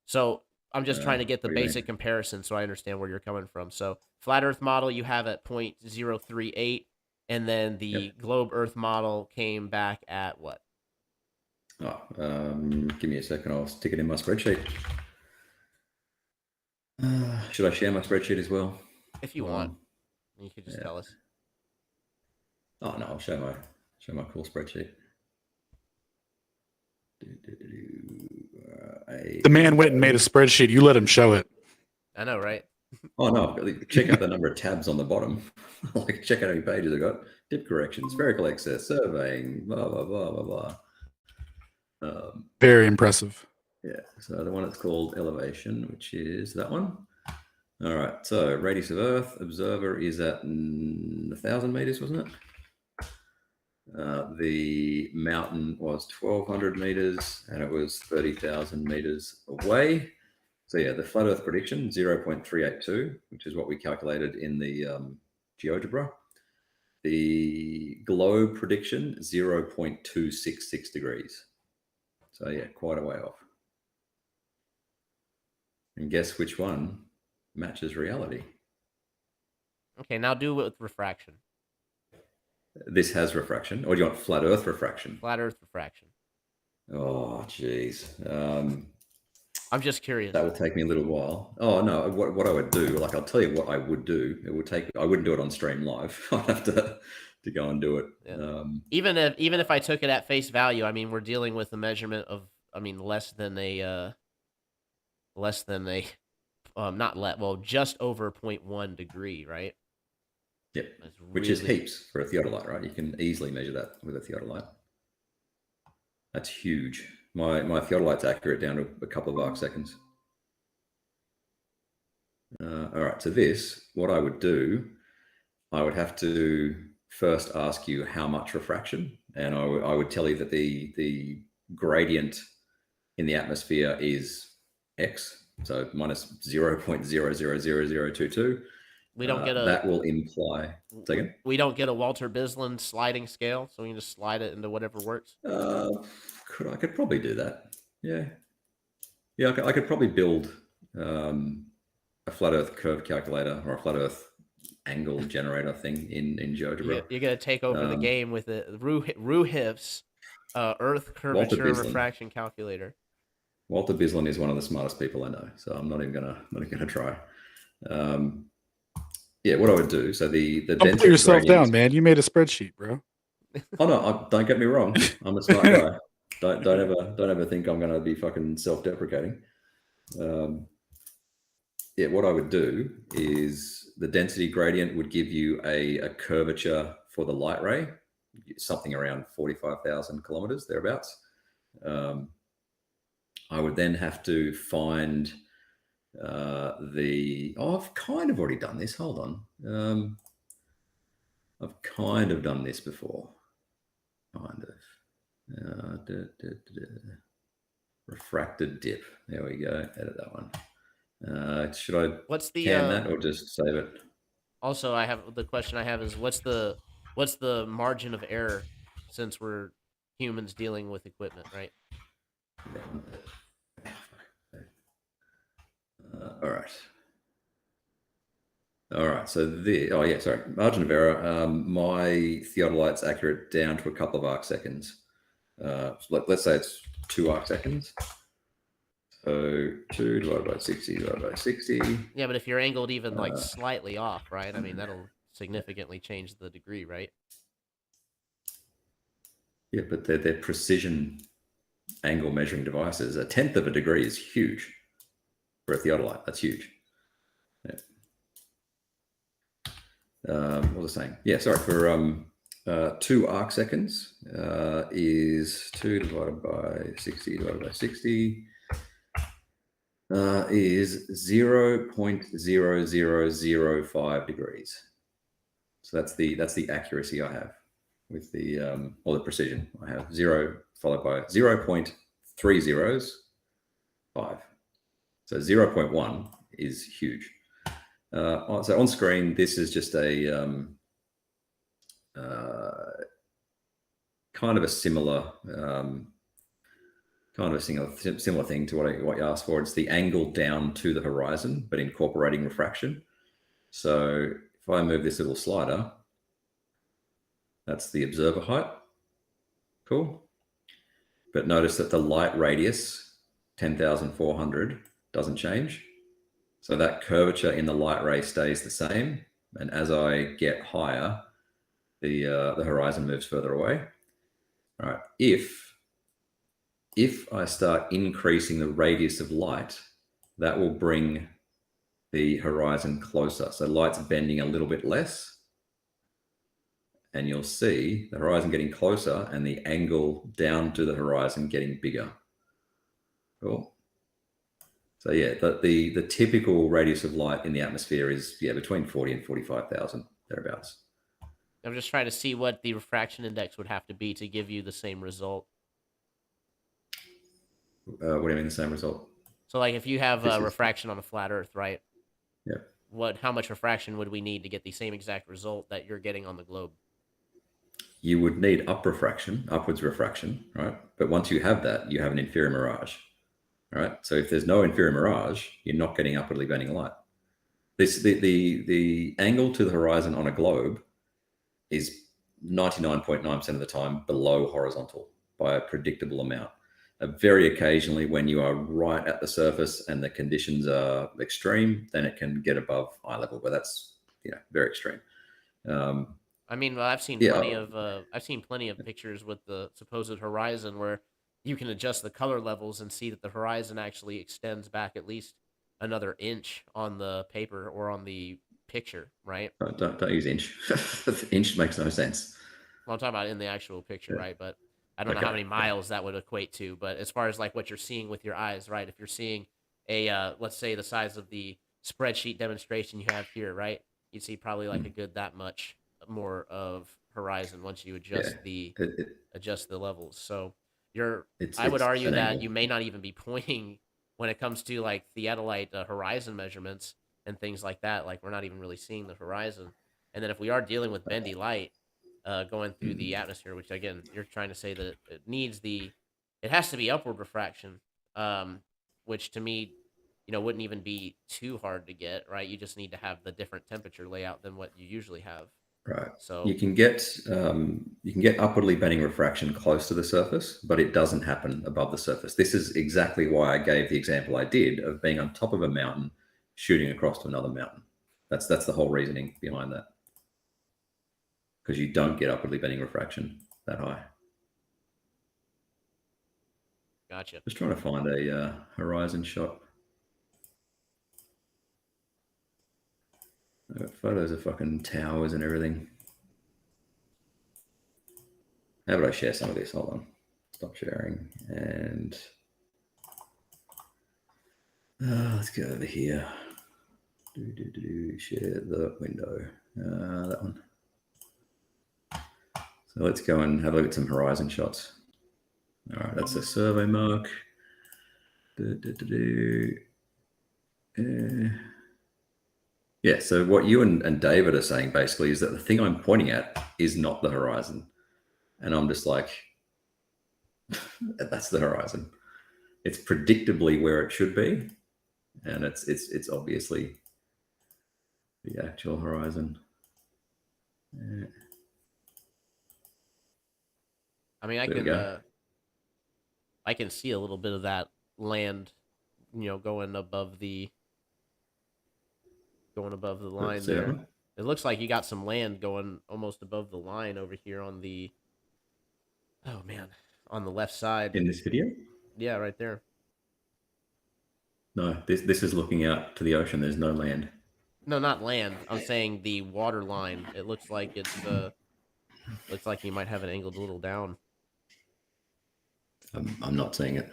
So I'm just trying to get the what do you basic comparison so I understand where you're coming from. So flat Earth model you have at 0.038, and then the globe Earth model came back at what? Give me a second. I'll stick it in my spreadsheet. Should I share my spreadsheet as well? If you want, you could just tell us. Oh no, I'll show my cool spreadsheet. The man went and made a spreadsheet. You let him show it. I know, right? Oh no! Check out the number of tabs on the bottom. Like, check out how many pages I got. Dip correction, spherical excess, surveying, blah blah blah blah blah. Very impressive. Yeah. So the one that's called elevation, which is that one. All right. So radius of Earth, observer is at 1,000 meters, wasn't it? The mountain was 1,200 meters, and it was 30,000 meters away. So yeah, the flat Earth prediction 0.382, which is what we calculated in the GeoGebra. The globe prediction 0.266 degrees. So yeah, quite a way off. And guess which one matches reality? Okay, now do it with refraction. This has refraction. Or do you want flat Earth refraction? Flat Earth refraction. Oh, geez. I'm just curious. That will take me a little while. Oh no, what I would do, like I'll tell you what I would do. I wouldn't do it on stream live. I'd have to to go and do it. Yeah. Even if I took it at face value, I mean, we're dealing with a measurement of, I mean, less than a just over 0.1 degree, right? Yep. That's Which is really- heaps for a theodolite, right? You can easily measure that with a theodolite. That's huge. My theodolite's accurate down to a couple of arc seconds. All right, so what I would do, I would have to first ask you how much refraction, and I would tell you that the gradient in the atmosphere is X, so minus 0.000022. We don't get that will imply. Second, we don't get a Walter Bislin sliding scale, so we can just slide it into whatever works. I could probably do that. Yeah. I could probably build a flat Earth curve calculator or a flat Earth angle generator thing in GeoGebra. You're gonna take over the game with the Ruhif's Earth curvature refraction calculator. Walter Bislin is one of the smartest people I know, so I'm not even gonna try. What I would do. So the don't put yourself down, man. You made a spreadsheet, bro. Oh no, don't get me wrong. I'm a smart guy. Don't ever think I'm gonna be fucking self-deprecating. What I would do is the density gradient would give you a curvature for the light ray, something around 45,000 kilometers thereabouts. I would then have to find I've kind of already done this. Hold on. I've kind of done this before. Kind of. Refracted dip. There we go. Edit that one. Should I can that or just save it? Also, the question I have is what's the margin of error since we're humans dealing with equipment, right? All right. So margin of error. My theodolite's accurate down to a couple of arc seconds. Let's say it's 2 arc seconds. So 2 divided by 60 divided by 60. Yeah, but if you're angled even slightly off, right? I mean, that'll significantly change the degree, right? Yeah, but they're precision angle measuring devices. 1/10 of a degree is huge for a theodolite. That's huge. Yeah. What was I saying? Yeah, sorry. For 2 arc seconds is 2 divided by 60 divided by 60 is 0.0005 degrees. So that's the accuracy I have with the or the precision. I have 0 followed by 0.305. So 0.1 is huge. So on screen, this is just a kind of a similar similar thing to what you asked for. It's the angle down to the horizon, but incorporating refraction. So if I move this little slider, that's the observer height. Cool. But notice that the light radius, 10,400, doesn't change. So that curvature in the light ray stays the same. And as I get higher, the horizon moves further away. All right. If I start increasing the radius of light, that will bring the horizon closer. So light's bending a little bit less. And you'll see the horizon getting closer and the angle down to the horizon getting bigger. Cool. So yeah, the typical radius of light in the atmosphere is between 40 and 45,000 thereabouts. I'm just trying to see what the refraction index would have to be to give you the same result. What do you mean the same result? So like if you have refraction on a flat Earth, right? Yeah. How much refraction would we need to get the same exact result that you're getting on the globe? You would need upwards refraction, right? But once you have that, you have an inferior mirage, right? So if there's no inferior mirage, you're not getting upwardly bending light. The angle to the horizon on a globe is 99.9% of the time below horizontal by a predictable amount. Very occasionally, when you are right at the surface and the conditions are extreme, then it can get above eye level, but that's very extreme. I mean, well, I've seen Yeah. plenty of pictures with the supposed horizon where you can adjust the color levels and see that the horizon actually extends back at least another inch on the paper or on the picture, right? Don't use inch. Inch makes no sense. Well, I'm talking about in the actual picture, Yeah. right? But I don't know how Okay. many miles that would equate to. But as far as like what you're seeing with your eyes, right? If you're seeing a let's say the size of the spreadsheet demonstration you have here, right? You'd see probably like a good that much more of horizon once you Yeah. adjust the levels. So you're It's I would argue an that angle. you may not even be pointing when it comes to like theodolite horizon measurements and things like that. Like we're not even really seeing the horizon. And then if we are dealing with bendy light going through the atmosphere, which again you're trying to say that it has to be upward refraction, which to me, wouldn't even be too hard to get, right? You just need to have the different temperature layout than what you usually have. Right. So You can get upwardly bending refraction close to the surface, but it doesn't happen above the surface. This is exactly why I gave the example I did of being on top of a mountain, shooting across to another mountain. That's the whole reasoning behind that. Because you don't get upwardly bending refraction that high. gotcha. Just trying to find a horizon shot. I've got photos of fucking towers and everything. How about I share some of this? Hold on. Stop sharing. And let's go over here. Share the window. That one. So let's go and have a look at some horizon shots. All right, that's a survey mark. Yeah, so what you and David are saying basically is that the thing I'm pointing at is not the horizon. And I'm just like, that's the horizon. It's predictably where it should be. And it's obviously the actual horizon. Yeah. I mean, I can see a little bit of that land, going above the line there. It looks like you got some land going almost above the line over here on the on the left side. In this video? Yeah, right there. No, this is looking out to the ocean. There's no land. No, not land. I'm saying the water line. It looks like looks like you might have it angled a little down. I'm not seeing it.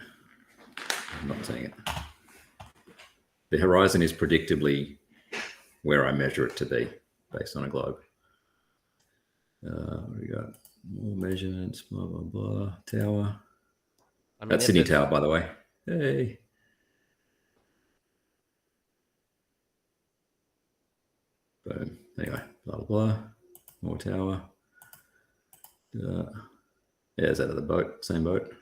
I'm not seeing it. The horizon is predictably where I measure it to be based on a globe. We got more measurements, blah, blah, blah. Tower. I mean, that's Sydney Tower, by the way. Hey. Boom. Anyway, blah, blah, blah. More tower. Yeah, is that of the boat? Same boat.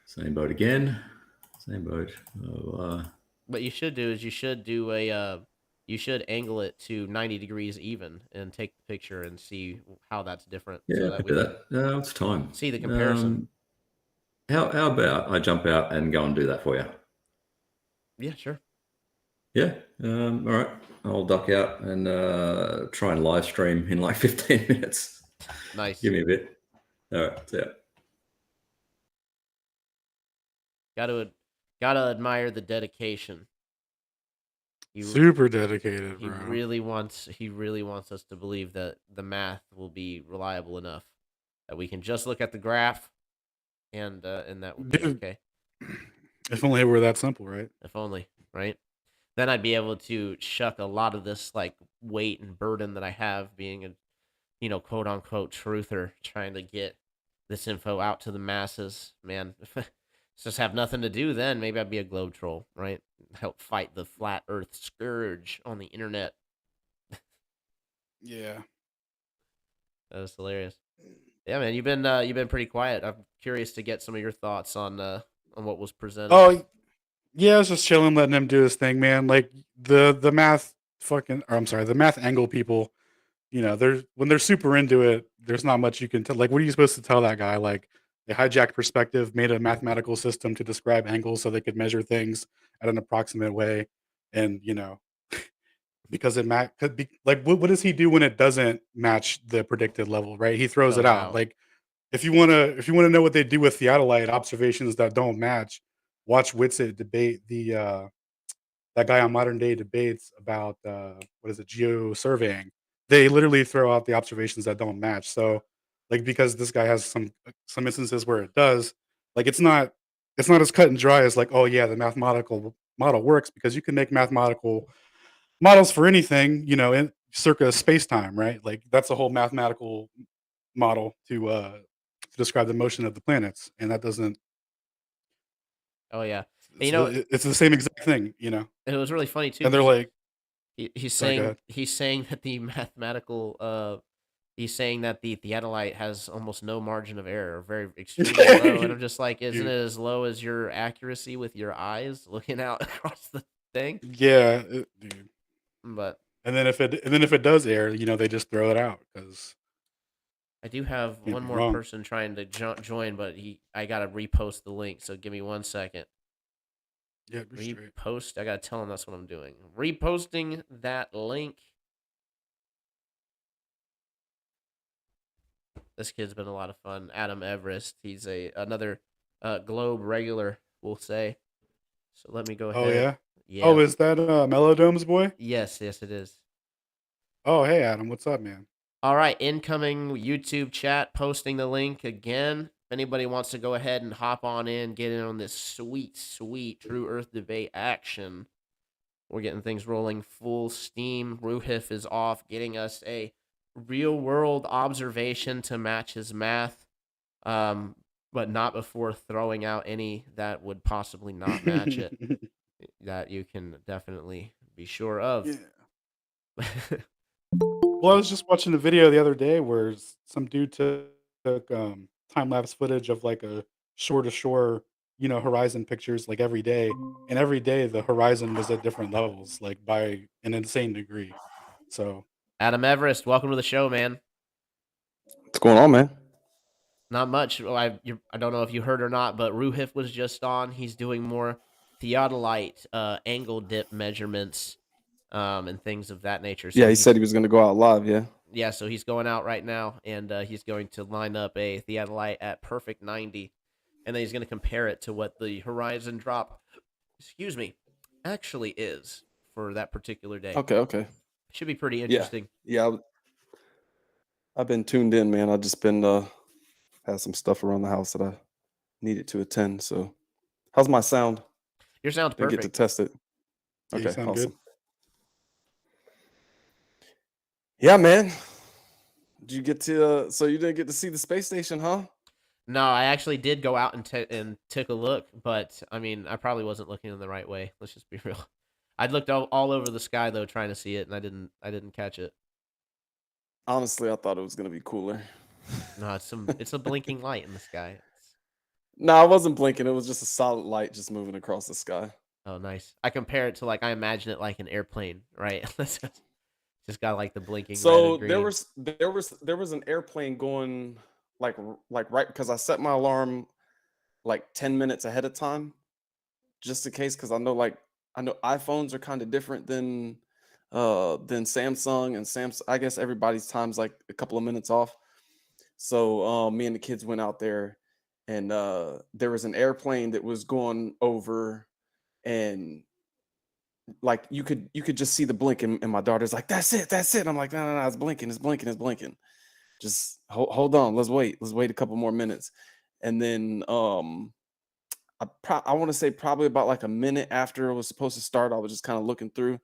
Same boat again. Same boat. What you should do is you should angle it to 90 degrees even and take the picture and see how that's different. Yeah, so I could do that. It's time. See the comparison. How about I jump out and go and do that for you? Yeah, sure. Yeah. All right. I'll duck out and try and live stream in like 15 minutes. Nice. Give me a bit. All right. See ya. Gotta admire the dedication. Super dedicated, He bro. really wants us to believe that the math will be reliable enough that we can just look at the graph and that will be okay. If only it were that simple, right? If only, right? Then I'd be able to shuck a lot of this like weight and burden that I have being a quote unquote truther trying to get this info out to the masses. Man, just have nothing to do then. Maybe I'd be a globe troll, right? Help fight the flat earth scourge on the internet. Yeah. That was hilarious. Yeah, man, you've been pretty quiet. I'm curious to get some of your thoughts on what was presented. Oh, yeah, I was just chilling, letting him do his thing, man. Like the math the math angle people, when they're super into it, there's not much you can tell. Like, what are you supposed to tell that guy? Like, they hijacked perspective, made a mathematical system to describe angles so they could measure things at an approximate way. And, because could be like what does he do when it doesn't match the predicted level, right? He throws it out. Like if you wanna know what they do with theodolite observations that don't match, watch Witsit debate the that guy on Modern Day Debates about what is it, geo surveying. They literally throw out the observations that don't match. So like because this guy has some instances where it does, like it's not as cut and dry as like, oh yeah, the mathematical model works, because you can make mathematical models for anything, in circa space time, right? Like that's a whole mathematical model to describe the motion of the planets, and that doesn't. Oh yeah. And, So it's the same exact thing, it was really funny too. And they're 'Cause like, he's sorry, go saying ahead. that the mathematical he's saying that the theodolite has almost no margin of error, very extremely low. And I'm just like, isn't it Dude, as low as your accuracy with your eyes looking out across the thing? yeah, dude. But And then if it does air, they just throw it out because I do have can't one be more wrong. person trying to join, but I gotta repost the link. So give me 1 second. Yeah, you're straight. Repost. I gotta tell him that's what I'm doing. Reposting that link. This kid's been a lot of fun. Adam Everest. He's another Globe regular, we'll say. So let me go Oh ahead. yeah. Yeah. Oh, is that Melodome's boy? Yes, it is. Oh, hey Adam, what's up, man? All right, incoming YouTube chat, posting the link again. If anybody wants to go ahead and hop on in, get in on this sweet, sweet True Earth debate action. We're getting things rolling full steam. Ruhif is off, getting us a real world observation to match his math, but not before throwing out any that would possibly not match it. That you can definitely be sure of. Yeah. Well, I was just watching a video the other day where some dude took time lapse footage of like a shore to shore, horizon pictures like every day, and every day the horizon was at different levels, like by an insane degree. So Adam Everest, welcome to the show, man. What's going on, man? Not much. I don't know if you heard or not, but Ruhif was just on. He's doing more theodolite angle dip measurements and things of that nature. So Yeah, he said he was going to go out live. Yeah. yeah, so he's going out right now, and he's going to line up a theodolite at perfect 90, and then he's going to compare it to what the horizon drop, actually is for that particular day. Okay. Should be pretty interesting. Yeah. I've been tuned in, man. I just been had some stuff around the house that I needed to attend. So, how's my sound? Your sound's Didn't perfect. get to test it. yeah, you Okay, sound awesome. good. Yeah, man. Did you get to? So you didn't get to see the space station, huh? No, I actually did go out and took a look, but I mean, I probably wasn't looking in the right way. Let's just be real. I looked all over the sky though, trying to see it, and I didn't catch it. Honestly, I thought it was gonna be cooler. No, it's a blinking light in the sky. No, I wasn't blinking. It was just a solid light just moving across the sky. Oh, nice. I compare it to I imagine it like an airplane, right? Just got like the blinking red So and green. there was an airplane going like right, because I set my alarm like 10 minutes ahead of time, just in case, because I know iPhones are kind of different than Samsung, and Samsung, I guess everybody's time's like a couple of minutes off. So me and the kids went out there, and there was an airplane that was going over, and like you could just see the blink, and my daughter's like, that's it. I'm like, no, it's blinking. Just hold on, let's wait a couple more minutes. And then I want to say probably about like a minute after it was supposed to start, I was just kind of looking through,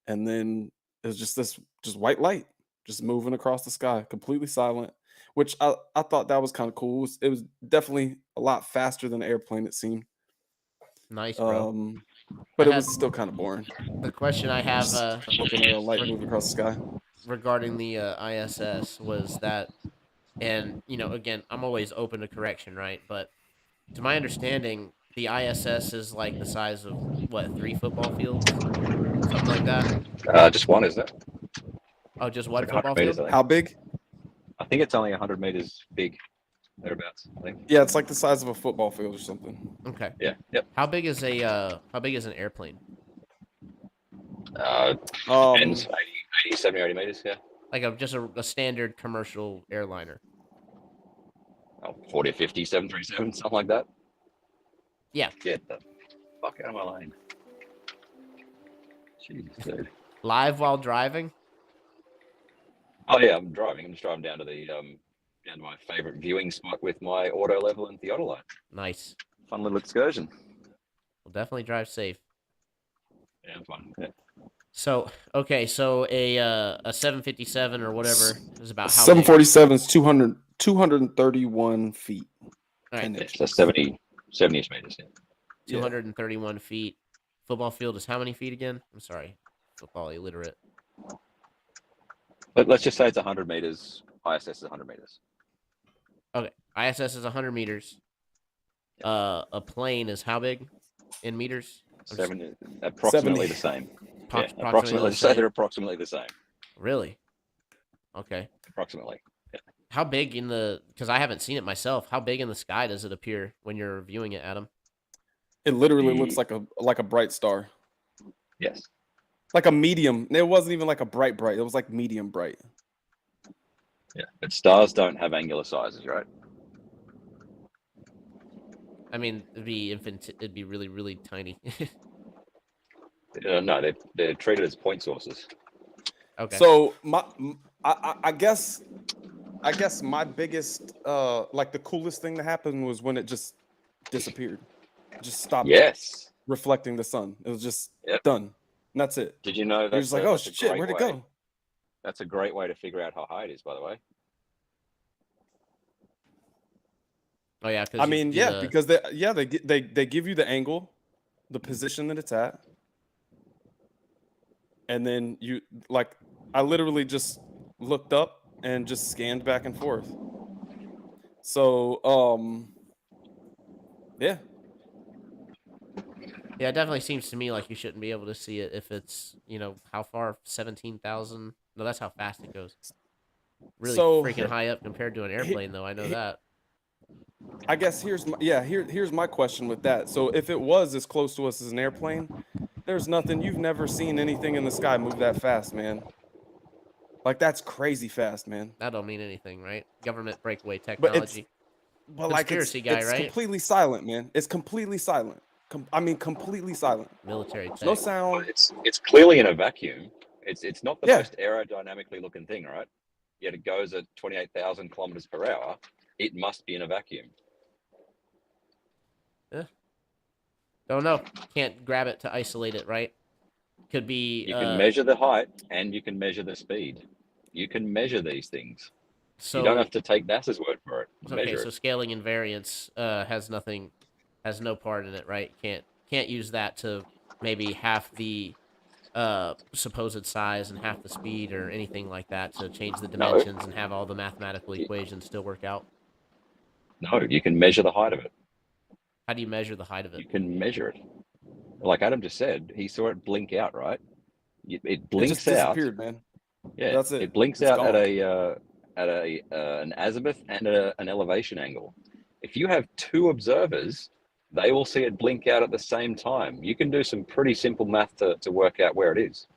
and then it was just white light just moving across the sky, completely silent, which I thought that was kind of cool. It was definitely a lot faster than an airplane, it seemed. Nice, bro. But it was still kind of boring. The question I have Just looking at a light move across the sky. regarding the ISS was that, and again, I'm always open to correction, right? But to my understanding, the ISS is like the size of what, 3 football fields, something like that. Just one, isn't it? Oh, just It's one like 100 football meters, field. I think. How big? I think it's only 100 meters big, thereabouts. I think. Yeah, it's like the size of a football field or something. Okay. Yeah. Yep. How big is an airplane? Depends. 80, 70, 80 meters. Yeah. Like just a standard commercial airliner. 40 or 50, 737, something like that. Yeah. Get the fuck out of my lane. Jeez, dude. Live while driving? Oh yeah, I'm driving. I'm just driving down to the down to my favorite viewing spot with my auto level and theodolite. Nice. Fun little excursion. We'll definitely drive safe. Yeah, fun. Yeah. So okay, so a 757 or whatever is about how big? 747 is 231 feet. All right, 10 Yeah, inches. so 70-ish meters. Yeah. 231 feet. Football field is how many feet again? I'm sorry, football illiterate. Let's just say it's 100 meters. ISS is 100 meters. Okay, ISS is 100 meters. A plane is how big in meters? Approximately the same. Yeah, approximately. Let's say they're approximately the same. Really? Okay. Approximately. Yeah. How big in the? Because I haven't seen it myself. How big in the sky does it appear when you're viewing it, Adam? It literally looks like a bright star, Yes. like a medium. It wasn't even like a bright. It was like medium bright. Yeah, but stars don't have angular sizes, right? I mean, it'd be It'd be really, really tiny. No, they're treated as point sources. Okay. So I guess my biggest like the coolest thing that happened was when it just disappeared, just stopped Yes. reflecting the sun. It was just Yep. done, and that's it. Did you know You're that? just like, oh shit, where'd it go? That's a great way to figure out how high it is, by the way. Oh yeah, I mean, yeah, because they give you the angle, the position that it's at, and then you like I literally just looked up and just scanned back and forth. So yeah. Yeah, it definitely seems to me like you shouldn't be able to see it if it's, how far? 17,000? No, that's how fast it goes. Really So- freaking high up compared to an airplane, though. I know that. I guess here's my question with that. So if it was as close to us as an airplane, there's nothing. You've never seen anything in the sky move that fast, man. Like that's crazy fast, man. That don't mean anything, right? Government breakaway But it's technology. but like Conspiracy guy, it's right? completely silent, man. It's completely silent. I mean, completely silent. Military tech. No sound. It's clearly in a vacuum. It's not the Yeah. most aerodynamically looking thing, right? Yet it goes at 28,000 kilometers per hour. It must be in a vacuum. Don't know. Can't grab it to isolate it, right? Could be. You can measure the height and you can measure the speed. You can measure these things. So, You don't have to take NASA's word for it. okay, Measure so it. scaling invariance has no part in it, right? Can't use that to maybe half the supposed size and half the speed or anything like that to change the No. dimensions and have all the mathematical equations still work out. No, you can measure the height of it. How do you measure the height of You it? can measure it. Like Adam just said, he saw it blink out, right? It It blinks just out. disappeared, man. Yeah, That's it. It blinks It's out gone. at an azimuth and an elevation angle. If you have two observers, they will see it blink out at the same time. You can do some pretty simple math to work out where it is.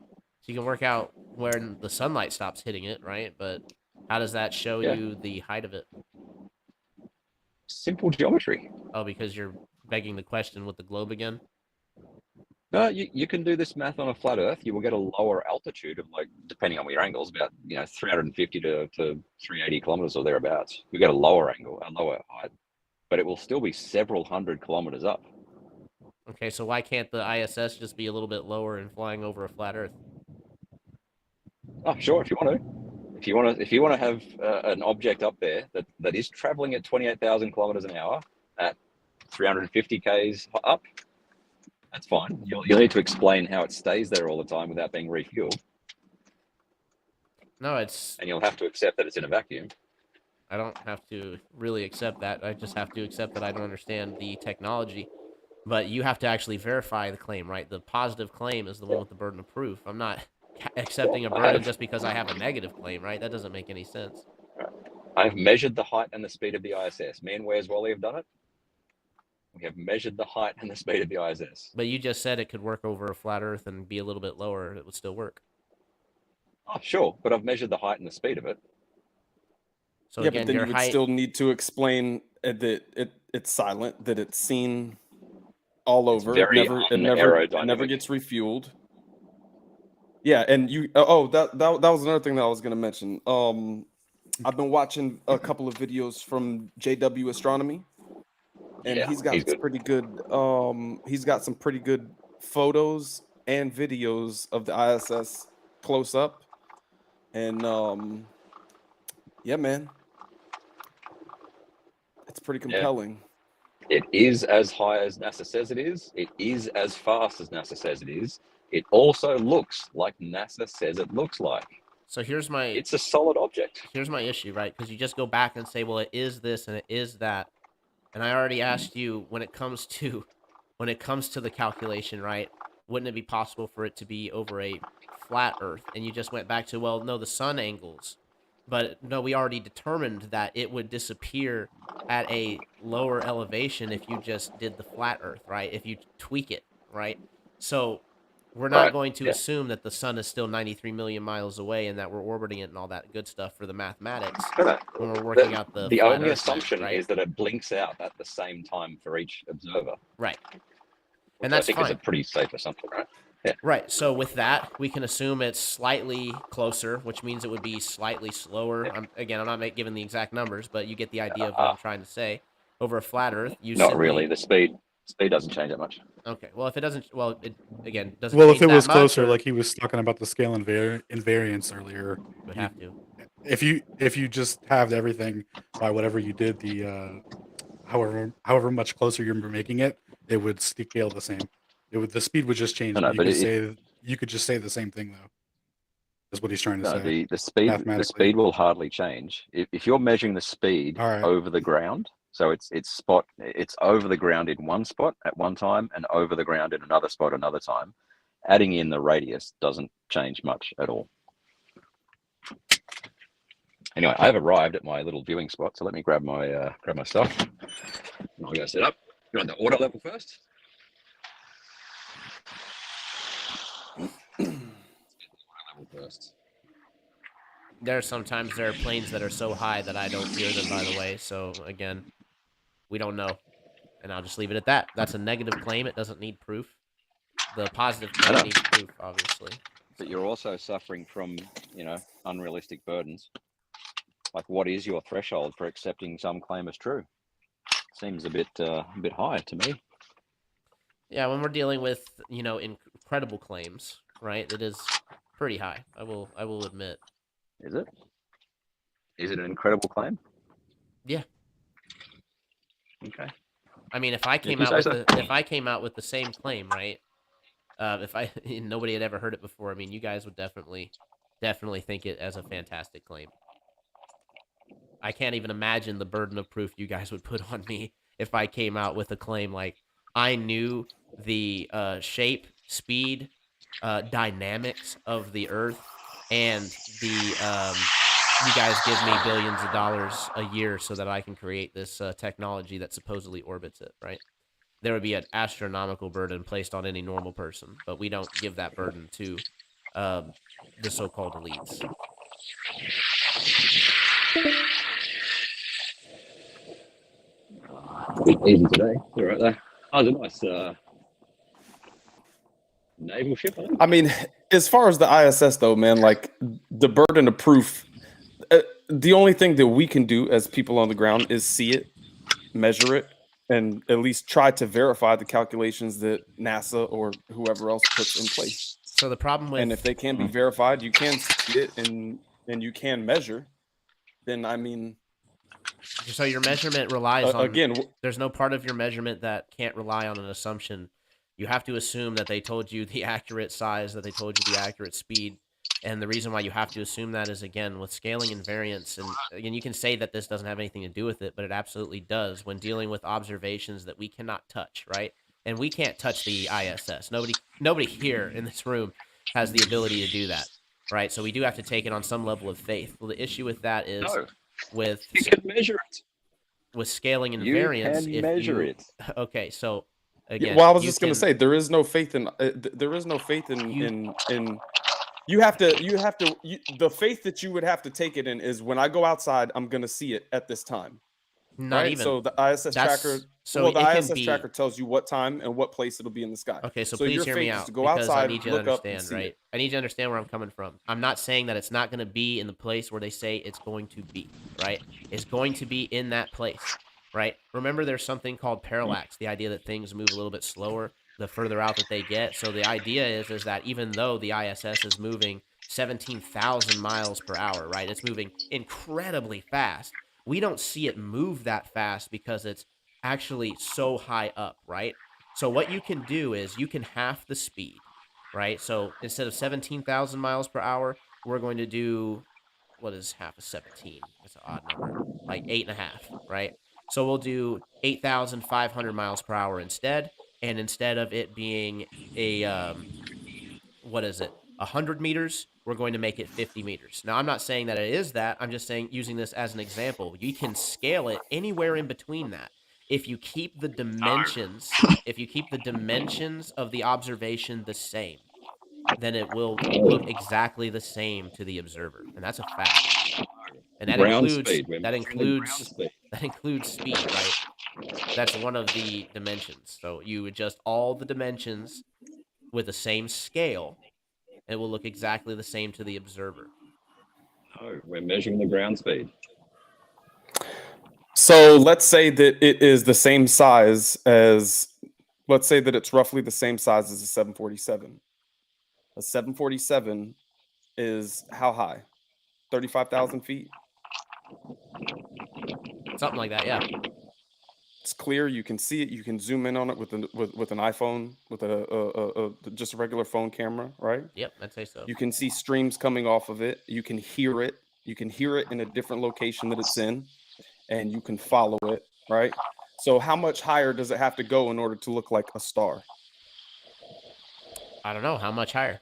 So you can work out where the sunlight stops hitting it, right? But how does that show Yeah. you the height of it? Simple geometry. Oh, because you're begging the question with the globe again? No, you can do this math on a flat Earth. You will get a lower altitude of, like, depending on your angles, about 350 to 380 kilometers or thereabouts. You get a lower angle, a lower height, but it will still be several hundred kilometers up. Okay, so why can't the ISS just be a little bit lower and flying over a flat Earth? Oh, sure, if you want to. If you want to have an object up there that is traveling at 28,000 kilometers an hour at 350 k's up, that's fine. You'll need to explain how it stays there all the time without being refueled, No, it's. and you'll have to accept that it's in a vacuum. I don't have to really accept that. I just have to accept that I don't understand the technology. But you have to actually verify the claim, right? The positive claim is the one with the burden of proof. I'm not accepting a burden just because I have a negative claim, right? That doesn't make any sense. I've measured the height and the speed of the ISS. Me and Where's Wally have done it. We have measured the height and the speed of the ISS. But you just said it could work over a flat Earth and be a little bit lower. It would still work. Oh, sure, but I've measured the height and the speed of it. So yeah, again, but then your you would height. still need to explain that it's silent, that it's seen all over. very It never unaerodynamic. gets refueled. Yeah, and you. Oh, that was another thing that I was going to mention. I've been watching a couple of videos from JW Astronomy, and Yeah, he's got he's some good. pretty good. He's got some pretty good photos and videos of the ISS close up, and yeah, man, it's pretty compelling. It is as high as NASA says it is. It is as fast as NASA says it is. It also looks like NASA says it looks like. So here's my. It's a solid object. Here's my issue, right? Because you just go back and say, well, it is this and it is that, and I already asked you when it comes to the calculation, right? Wouldn't it be possible for it to be over a flat Earth? And you just went back to, well, no, the sun angles, but no, we already determined that it would disappear at a lower elevation if you just did the flat Earth, right? If you tweak it, right? So we're not Right, going to yeah. assume that the sun is still 93 million miles away and that we're orbiting it and all that good stuff for the mathematics when we're working out the The flat only Earth assumption math, right? is that it blinks out at the same time for each observer. Right. Which And that's I think is fine. a pretty safe assumption, right? Yeah. Right. So with that, we can assume it's slightly closer, which means it would be slightly slower. I'm not giving the exact numbers, but you get the idea of what I'm trying to say. Over a flat Earth, you Not simply... really. The speed doesn't change that much. Okay. Well, if it doesn't, well, it again doesn't. Well, change if it that was much, closer, or like he was talking about the scale invariance earlier, you would have to. if you just halved everything by whatever you did, the however much closer you're making it, it would scale the same. The speed would just change. No, but you could just say the same thing though. Is what he's trying to say. The speed will hardly change. If you're measuring the speed over the ground, so it's over the ground in one spot at one time and over the ground in another spot another time. Adding in the radius doesn't change much at all. Anyway, I've arrived at my little viewing spot, so let me grab my stuff. And I'll go set up. You're on the auto level first. There are planes that are so high that I don't hear them, by the way. So again, we don't know. And I'll just leave it at that. That's a negative claim. It doesn't need proof. The positive claim needs proof, obviously. But you're also suffering from, unrealistic burdens. Like, what is your threshold for accepting some claim as true? Seems a bit high to me. Yeah, when we're dealing with, incredible claims, right? It is pretty high. I will admit. Is it? Is it an incredible claim? Yeah. Okay. I mean, if I came out with the same claim, right? If nobody had ever heard it before, I mean, you guys would definitely think it as a fantastic claim. I can't even imagine the burden of proof you guys would put on me if I came out with a claim like I knew the shape, speed, dynamics of the Earth, and you guys give me billions of dollars a year so that I can create this technology that supposedly orbits it, right? There would be an astronomical burden placed on any normal person, but we don't give that burden to the so-called elites. Easy today. You're right there. Oh, it's a nice naval ship. I mean, as far as the ISS though, man, like the burden of proof, the only thing that we can do as people on the ground is see it, measure it, and at least try to verify the calculations that NASA or whoever else puts in place. So the problem with... And if they can be verified, you can see it and you can measure, then I mean... So your measurement relies on... Again, there's no part of your measurement that can't rely on an assumption. You have to assume that they told you the accurate size, that they told you the accurate speed. And the reason why you have to assume that is, again, with scaling and variance. And again, you can say that this doesn't have anything to do with it, but it absolutely does when dealing with observations that we cannot touch, right? And we can't touch the ISS. Nobody here in this room has the ability to do that, right? So we do have to take it on some level of faith. Well, the issue with that is... You can measure it. with scaling and You variance, can if measure you it. okay, so Yeah, again, well, I was you just gonna can say there is no faith in there is no faith in you have to the faith that you would have to take it in is when I go outside, I'm gonna see it at this time. not Right. even So the ISS tracker, so well, the it can ISS be tracker tells you what time and what place it'll be in the sky. okay, so So your please hear me faith is out to go because I outside, need you to look up and understand, see right? it. I need you to understand where I'm coming from. I'm not saying that it's not going to be in the place where they say it's going to be, right? It's going to be in that place, right? Remember, there's something called parallax, the idea that things move a little bit slower the further out that they get. So the idea is that even though the ISS is moving 17,000 miles per hour, right? It's moving incredibly fast. We don't see it move that fast because it's actually so high up, right? So what you can do is you can half the speed, right? So instead of 17,000 miles per hour, we're going to do what is half of 17? It's an odd number, like 8.5, right? So we'll do 8,500 miles per hour instead. And instead of it being a what is it, 100 meters, we're going to make it 50 meters. Now, I'm not saying that it is that. I'm just saying, using this as an example, you can scale it anywhere in between that. If you keep the dimensions, of the observation the same, then it will look exactly the same to the observer. And that's a fact. And that Ground includes, speed. We're measuring the ground speed. that includes speed, right? That's one of the dimensions. So you adjust all the dimensions with the same scale, it will look exactly the same to the observer. No, we're measuring the ground speed. So let's say that it is the same size as, let's say that it's roughly the same size as a 747. A 747 is how high? 35,000 feet. Something like that, yeah. It's clear. You can see it. You can zoom in on it with an iPhone, with just a regular phone camera, right? Yep, I'd say so. You can see streams coming off of it. You can hear it. You can hear it in a different location that it's in, and you can follow it, right? So how much higher does it have to go in order to look like a star? I don't know how much higher.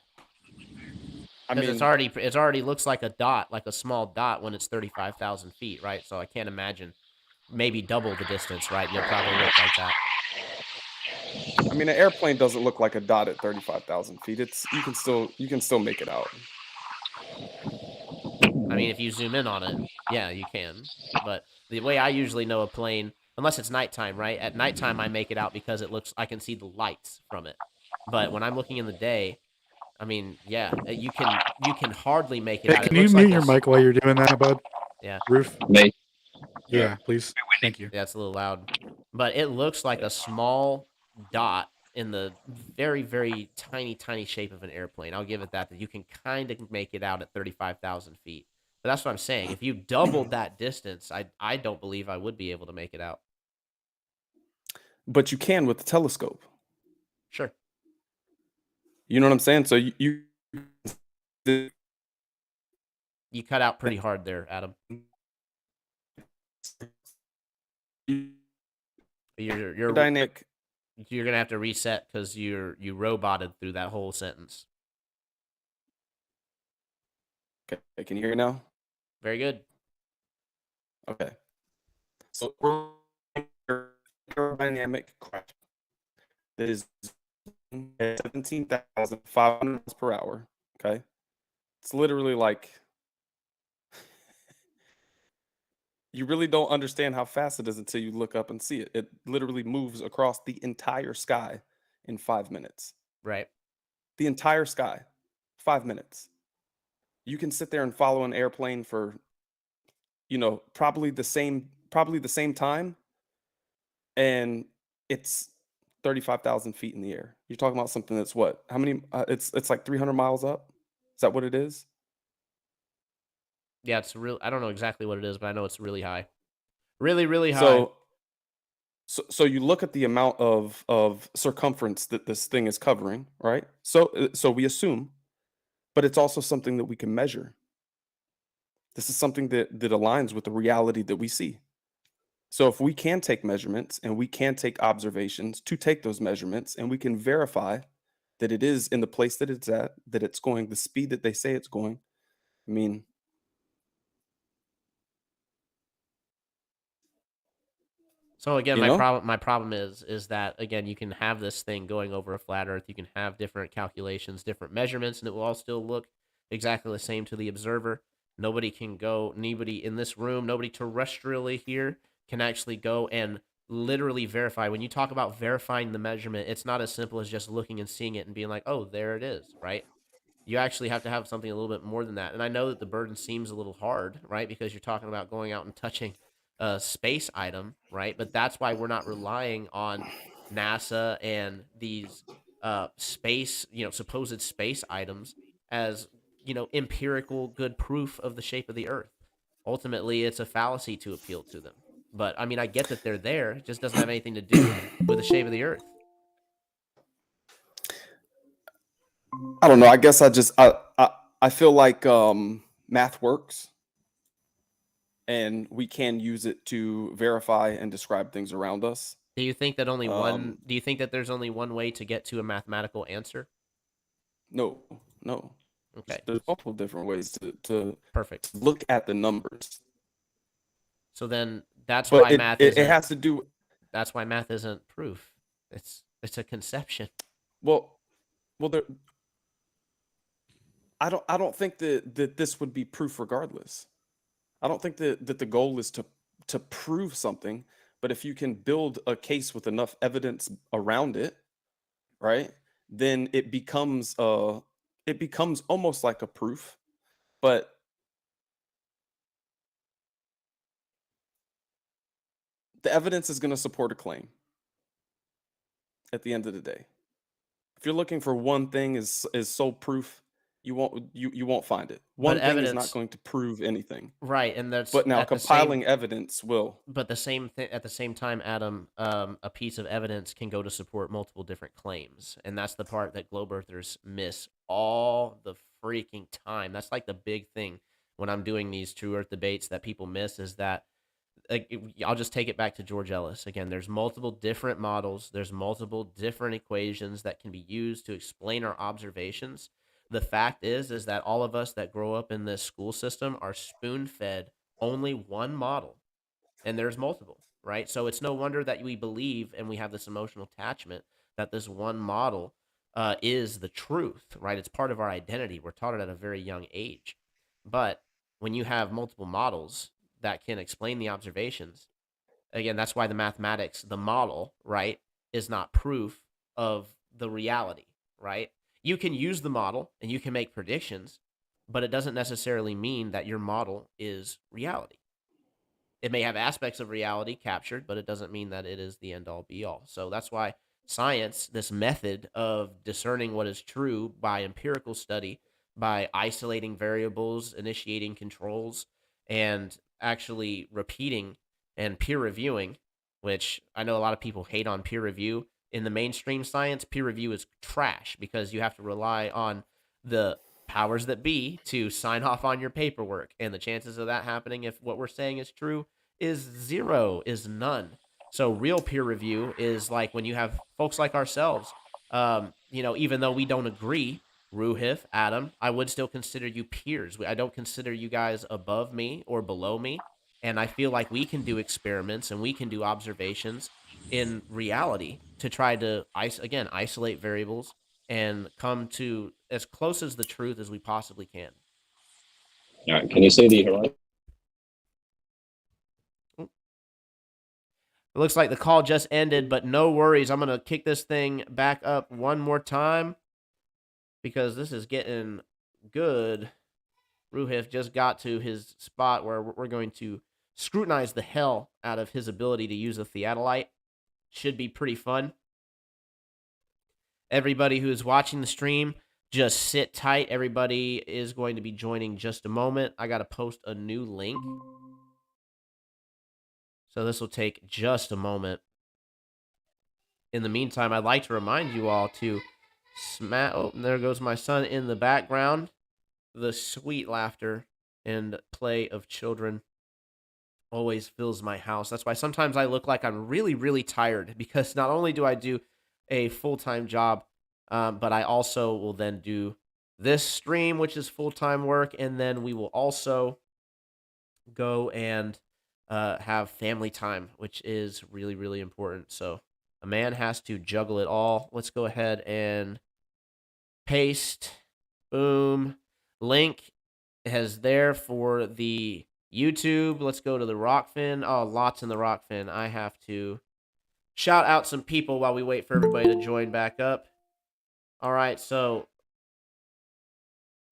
I Because mean, it's already looks like a dot, like a small dot when it's 35,000 feet, right? So I can't imagine maybe double the distance, right? You'll probably look like that. I mean, an airplane doesn't look like a dot at 35,000 feet. It's you can still make it out. I mean, if you zoom in on it, yeah, you can. But the way I usually know a plane, unless it's nighttime, right? At nighttime, I make it out because I can see the lights from it. But when I'm looking in the day, I mean, yeah, you can hardly make it Hey, out. It can you looks mute like your mic while you're doing that, bud? yeah, Roof? Me. Yeah, please. Thank you. yeah, it's a little loud. But it looks like a small dot in the very, very tiny, tiny shape of an airplane. I'll give it that you can kind of make it out at 35,000 feet. But that's what I'm saying. If you doubled that distance, I don't believe I would be able to make it out. But you can with the telescope. Sure. You know what I'm saying? So you You cut out pretty hard there, Adam. You're dynamic. You're gonna have to reset because you roboted through that whole sentence. Okay, can you hear me now? Very good. Okay. So we're aerodynamic craft that is at 17,500 miles per hour. Okay. It's literally like you really don't understand how fast it is until you look up and see it. It literally moves across the entire sky in 5 minutes. Right. The entire sky, 5 minutes. You can sit there and follow an airplane for, probably the same time, and it's 35,000 feet in the air. You're talking about something that's what? How many? It's like 300 miles up. Is that what it is? Yeah, it's real. I don't know exactly what it is, but I know it's really high. Really, really high. So you look at the amount of circumference that this thing is covering, right? So we assume, but it's also something that we can measure. This is something that aligns with the reality that we see. So if we can take measurements and we can take observations to take those measurements and we can verify that it is in the place that it's at, that it's going the speed that they say it's going. I mean, So again, You know? my problem is that again you can have this thing going over a flat Earth. You can have different calculations, different measurements, and it will all still look exactly the same to the observer. Nobody in this room, nobody terrestrially here can actually go and literally verify. When you talk about verifying the measurement, it's not as simple as just looking and seeing it and being like, oh, there it is, right? You actually have to have something a little bit more than that. And I know that the burden seems a little hard, right? Because you're talking about going out and touching a space item, right? But that's why we're not relying on NASA and these space, supposed space items as, empirical good proof of the shape of the Earth. Ultimately, it's a fallacy to appeal to them. But I mean, I get that they're there. It just doesn't have anything to do with the shape of the Earth. I don't know. I guess I feel like math works, and we can use it to verify and describe things around us. Do you think that Um, do you think that there's only one way to get to a mathematical answer? no. Okay, There's multiple different ways to perfect. look at the numbers, So then that's but why it has to do. that's why math isn't proof. It's a conception. Well, there. I don't think that this would be proof regardless. I don't think that the goal is to prove something, but if you can build a case with enough evidence around it, right? Then it becomes almost like a proof, but the evidence is going to support a claim at the end of the day. If you're looking for one thing is sole proof, you won't find it. But One thing is not evidence, going to prove anything. right? And that's But now at the same. compiling evidence will. But the same thing at the same time, Adam. A piece of evidence can go to support multiple different claims, and that's the part that globe earthers miss all the freaking time. That's like the big thing when I'm doing these true Earth debates that people miss is that I'll just take it back to George Ellis again. There's multiple different models. There's multiple different equations that can be used to explain our observations. The fact is that all of us that grow up in this school system are spoon fed only one model, and there's multiple, right? So it's no wonder that we believe and we have this emotional attachment that this one model is the truth, right? It's part of our identity. We're taught it at a very young age. But when you have multiple models that can explain the observations, again, that's why the mathematics, the model, right, is not proof of the reality, right? You can use the model and you can make predictions, but it doesn't necessarily mean that your model is reality. It may have aspects of reality captured, but it doesn't mean that it is the end all be all. So that's why science, this method of discerning what is true by empirical study, by isolating variables, initiating controls, and actually repeating and peer reviewing, which I know a lot of people hate on peer review. In the mainstream science, peer review is trash because you have to rely on the powers that be to sign off on your paperwork. And the chances of that happening, if what we're saying is true, is zero, is none. So real peer review is like when you have folks like ourselves, even though we don't agree, Ruhif, Adam, I would still consider you peers. I don't consider you guys above me or below me. And I feel like we can do experiments and we can do observations in reality to try to isolate variables and come to as close as the truth as we possibly can. All right, can you see the horizon? It looks like the call just ended, but no worries. I'm going to kick this thing back up one more time because this is getting good. Ruhif just got to his spot where we're going to scrutinize the hell out of his ability to use a theodolite. Should be pretty fun. Everybody who's watching the stream, just sit tight. Everybody is going to be joining just a moment. I got to post a new link. So this will take just a moment. In the meantime, I'd like to remind you all to smash. Oh, there goes my son in the background. The sweet laughter and play of children always fills my house. That's why sometimes I look like I'm really, really tired because not only do I do a full-time job, but I also will then do this stream, which is full-time work, and then we will also go and have family time, which is really, really important. So a man has to juggle it all. Let's go ahead and paste. Boom. Link has there for the YouTube. Let's go to the Rokfin. Oh, lots in the Rokfin. I have to shout out some people while we wait for everybody to join back up. All right, so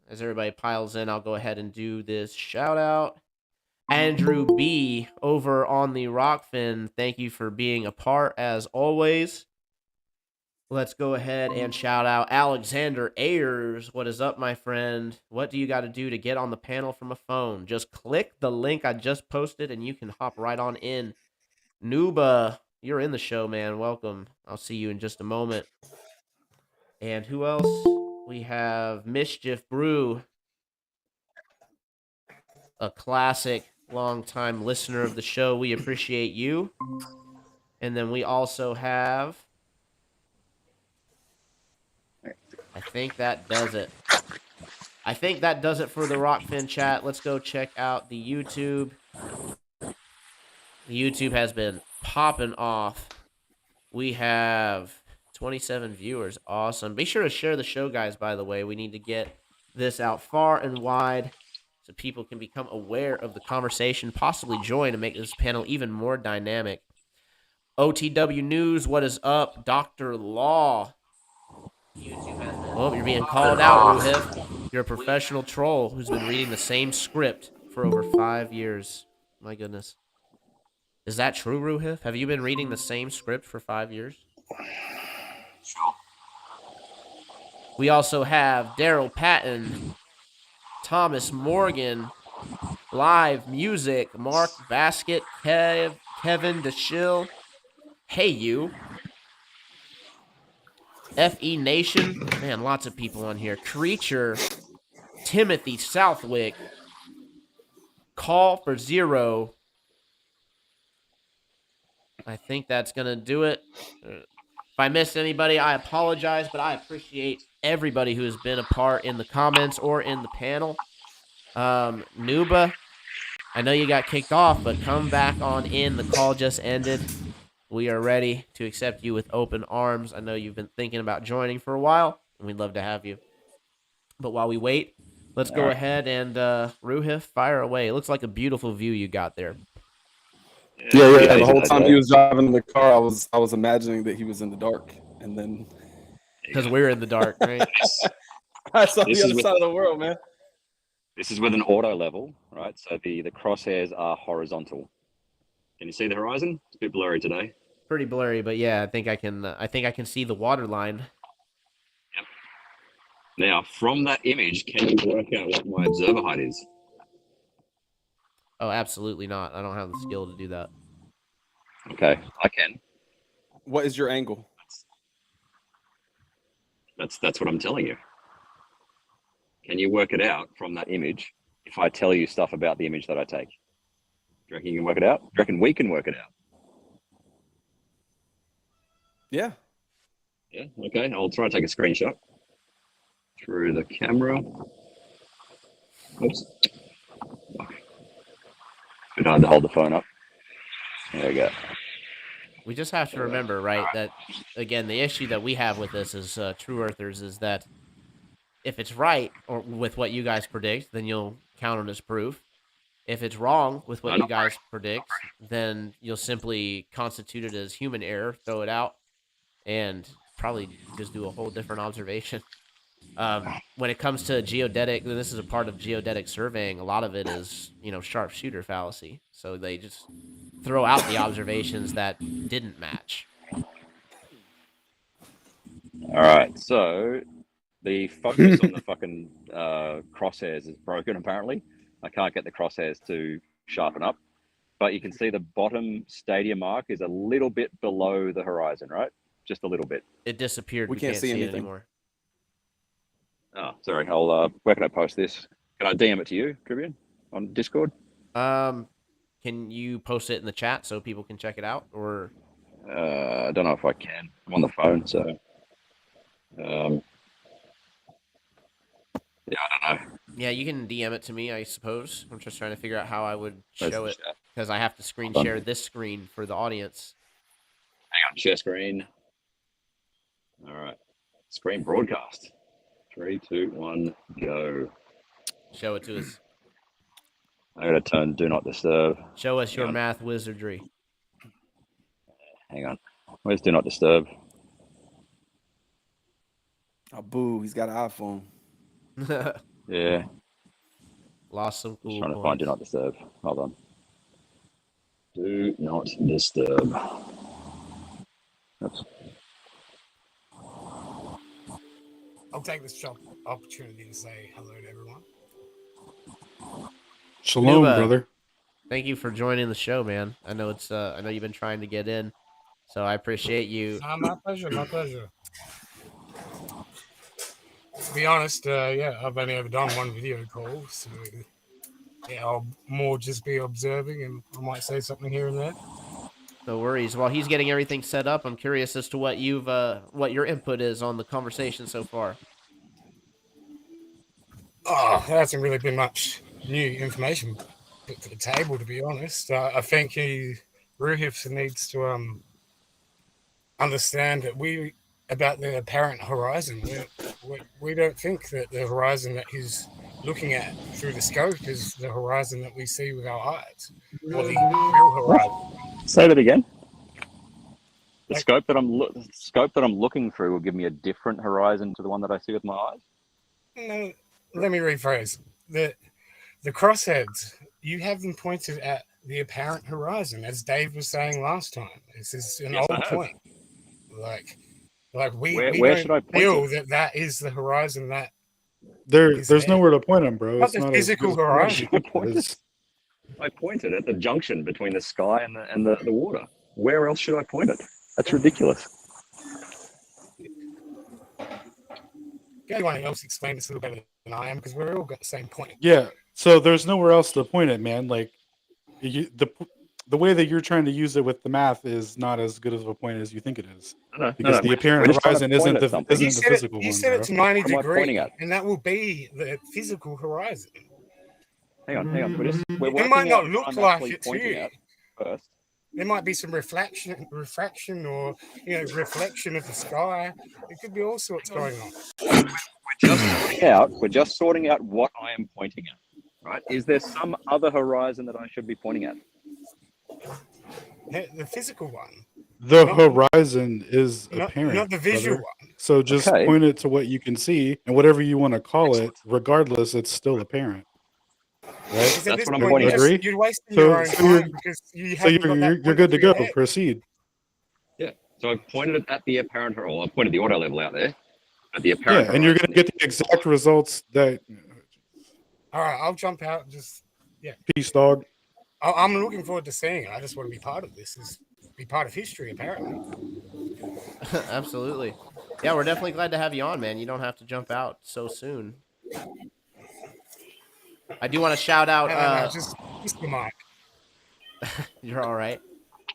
as everybody piles in, I'll go ahead and do this shout out. Andrew B over on the Rokfin, thank you for being a part as always. Let's go ahead and shout out Alexander Ayers. What is up, my friend? What do you got to do to get on the panel from a phone? Just click the link I just posted and you can hop right on in. Nuba, you're in the show, man. Welcome. I'll see you in just a moment. And who else? We have Mischief Brew, a classic, long-time listener of the show. We appreciate you. And then we also have... I think that does it. I think that does it for the Rokfin chat. Let's go check out the YouTube. The YouTube has been popping off. We have 27 viewers. Awesome. Be sure to share the show, guys, by the way. We need to get this out far and wide so people can become aware of the conversation, possibly join and make this panel even more dynamic. OTW News, what is up? Dr. Law. Oh, you're being called out, Ruhiv. You're a professional troll who's been reading the same script for over 5 years. My goodness. Is that true, Ruhiv? Have you been reading the same script for 5 years? Sure. We also have Daryl Patton, Thomas Morgan, Live Music, Mark Basket, Kevin DeShill. Hey, you. FE Nation. Man, lots of people on here. Creature, Timothy Southwick, Call for Zero. I think that's going to do it. If I missed anybody, I apologize, but I appreciate everybody who has been a part in the comments or in the panel. Nuba, I know you got kicked off, but come back on in. The call just ended. We are ready to accept you with open arms. I know you've been thinking about joining for a while, and we'd love to have you. But while we wait, let's go ahead and, Ruhif, fire away. It looks like a beautiful view you got there. Yeah. The whole time he was driving in the car, I was imagining that he was in the dark, and then Because we're in the dark, right? I saw This the is other with- side of the world, man. This is with an auto level, right? So the crosshairs are horizontal. Can you see the horizon? It's a bit blurry today. Pretty blurry, but yeah, I think I can see the water line. Yep. Now, from that image, can you work out what my observer height is? Oh, absolutely not. I don't have the skill to do that. Okay, I can. What is your angle? That's what I'm telling you. Can you work it out from that image if I tell you stuff about the image that I take? Do you reckon you can work it out? Do you reckon we can work it out? Yeah. Yeah, okay. I'll try to take a screenshot through the camera. Oops. Bit hard to hold the phone up. There we go. We just have to remember, right, that, again, the issue that we have with this as True Earthers is that if it's right or with what you guys predict, then you'll count it as proof. If it's wrong with what you guys predict, then you'll simply constitute it as human error, throw it out, and probably just do a whole different observation. When it comes to geodetic, and this is a part of geodetic surveying, a lot of it is, sharpshooter fallacy. So they just throw out the observations that didn't match. All right, so the focus on the fucking crosshairs is broken, apparently. I can't get the crosshairs to sharpen up. But you can see the bottom stadium mark is a little bit below the horizon, right? Just a little bit. It disappeared. We can't see it anything anymore. Oh, sorry. I'll where can I post this? Can I DM it to you, Tribune, on Discord? Can you post it in the chat so people can check it out? Or I don't know if I can. I'm on the phone, so yeah, I don't know. yeah, you can DM it to me, I suppose. I'm just trying to figure out how I would Where's show the it, chat? because I have to screen Hold on. share this screen for the audience. Hang on, share screen. All right, screen broadcast. 3, 2, 1, go. Show it to us. I gotta turn do not disturb. Show us your Hang on. math wizardry. Hang on. Where's do not disturb? Oh, boo! He's got an iPhone. Yeah, Lost some just cool trying to find do points. not disturb. Hold on. Do not disturb. Oops. I'll take this opportunity to say hello to everyone. Shalom, Nuba. brother. Thank you for joining the show, man. I know it's I know you've been trying to get in, so I appreciate you. My pleasure, my pleasure. To be honest, yeah, I've only ever done one video call, so yeah, I'll more just be observing, and I might say something here and there. No worries. While he's getting everything set up, I'm curious as to what what your input is on the conversation so far. Oh, there hasn't really been much new information put to the table, to be honest. I think Ruhif needs to understand that about the apparent horizon. We don't think that the horizon that he's looking at through the scope is the horizon that we see with our eyes, or the real horizon. Say that again. The Like- scope that I'm looking through will give me a different horizon to the one that I see with my eyes. No, let me rephrase. The crossheads, you have them pointed at the apparent horizon, as Dave was saying last time. This is an Yes, I old have. point. Like we Where should I don't point feel it? that is the horizon that There's there. nowhere to point him, bro. Not It's the not physical as good as horizon. I pointed. it's- I pointed at the junction between the sky and the water. Where else should I point it? That's ridiculous. Anyone else explain this a little better than I am, because we're all got the same point. Yeah. So there's nowhere else to point it, man. Like the way that you're trying to use it with the math is not as good of a point as you think it is. No, Because the apparent we're just trying to horizon point isn't at the something. isn't the physical You one, said bro. it's 90 What am I degree, pointing at? and that will be the physical horizon. Hang on. We're It working might not out look what I'm like actually it to pointing you. at first. There might be some refraction, or reflection of the sky. It could be all sorts going on. We're just sorting out what I am pointing at. Right? Is there some other horizon that I should be pointing at? The physical one, The Not- horizon is not apparent, the visual brother. one. So just Okay. point it to what you can see, and whatever you want to call it, regardless, it's still apparent. Right? Because at That's this what I'm point, pointing at. Agree? you're wasting So- your own so you're- time, because you So haven't got that you're point good to through your go. head. Proceed. Yeah. So I pointed it at the apparent horizon. I pointed the auto level out there at the apparent Yeah, and you're horizon. gonna get the exact results that All right, I'll jump out. peace, dog. I'm looking forward to seeing it. I just want to be part of this. Be part of history, apparently. Absolutely. Yeah, we're definitely glad to have you on, man. You don't have to jump out so soon. I do want to shout out. No, just the mic. You're all right.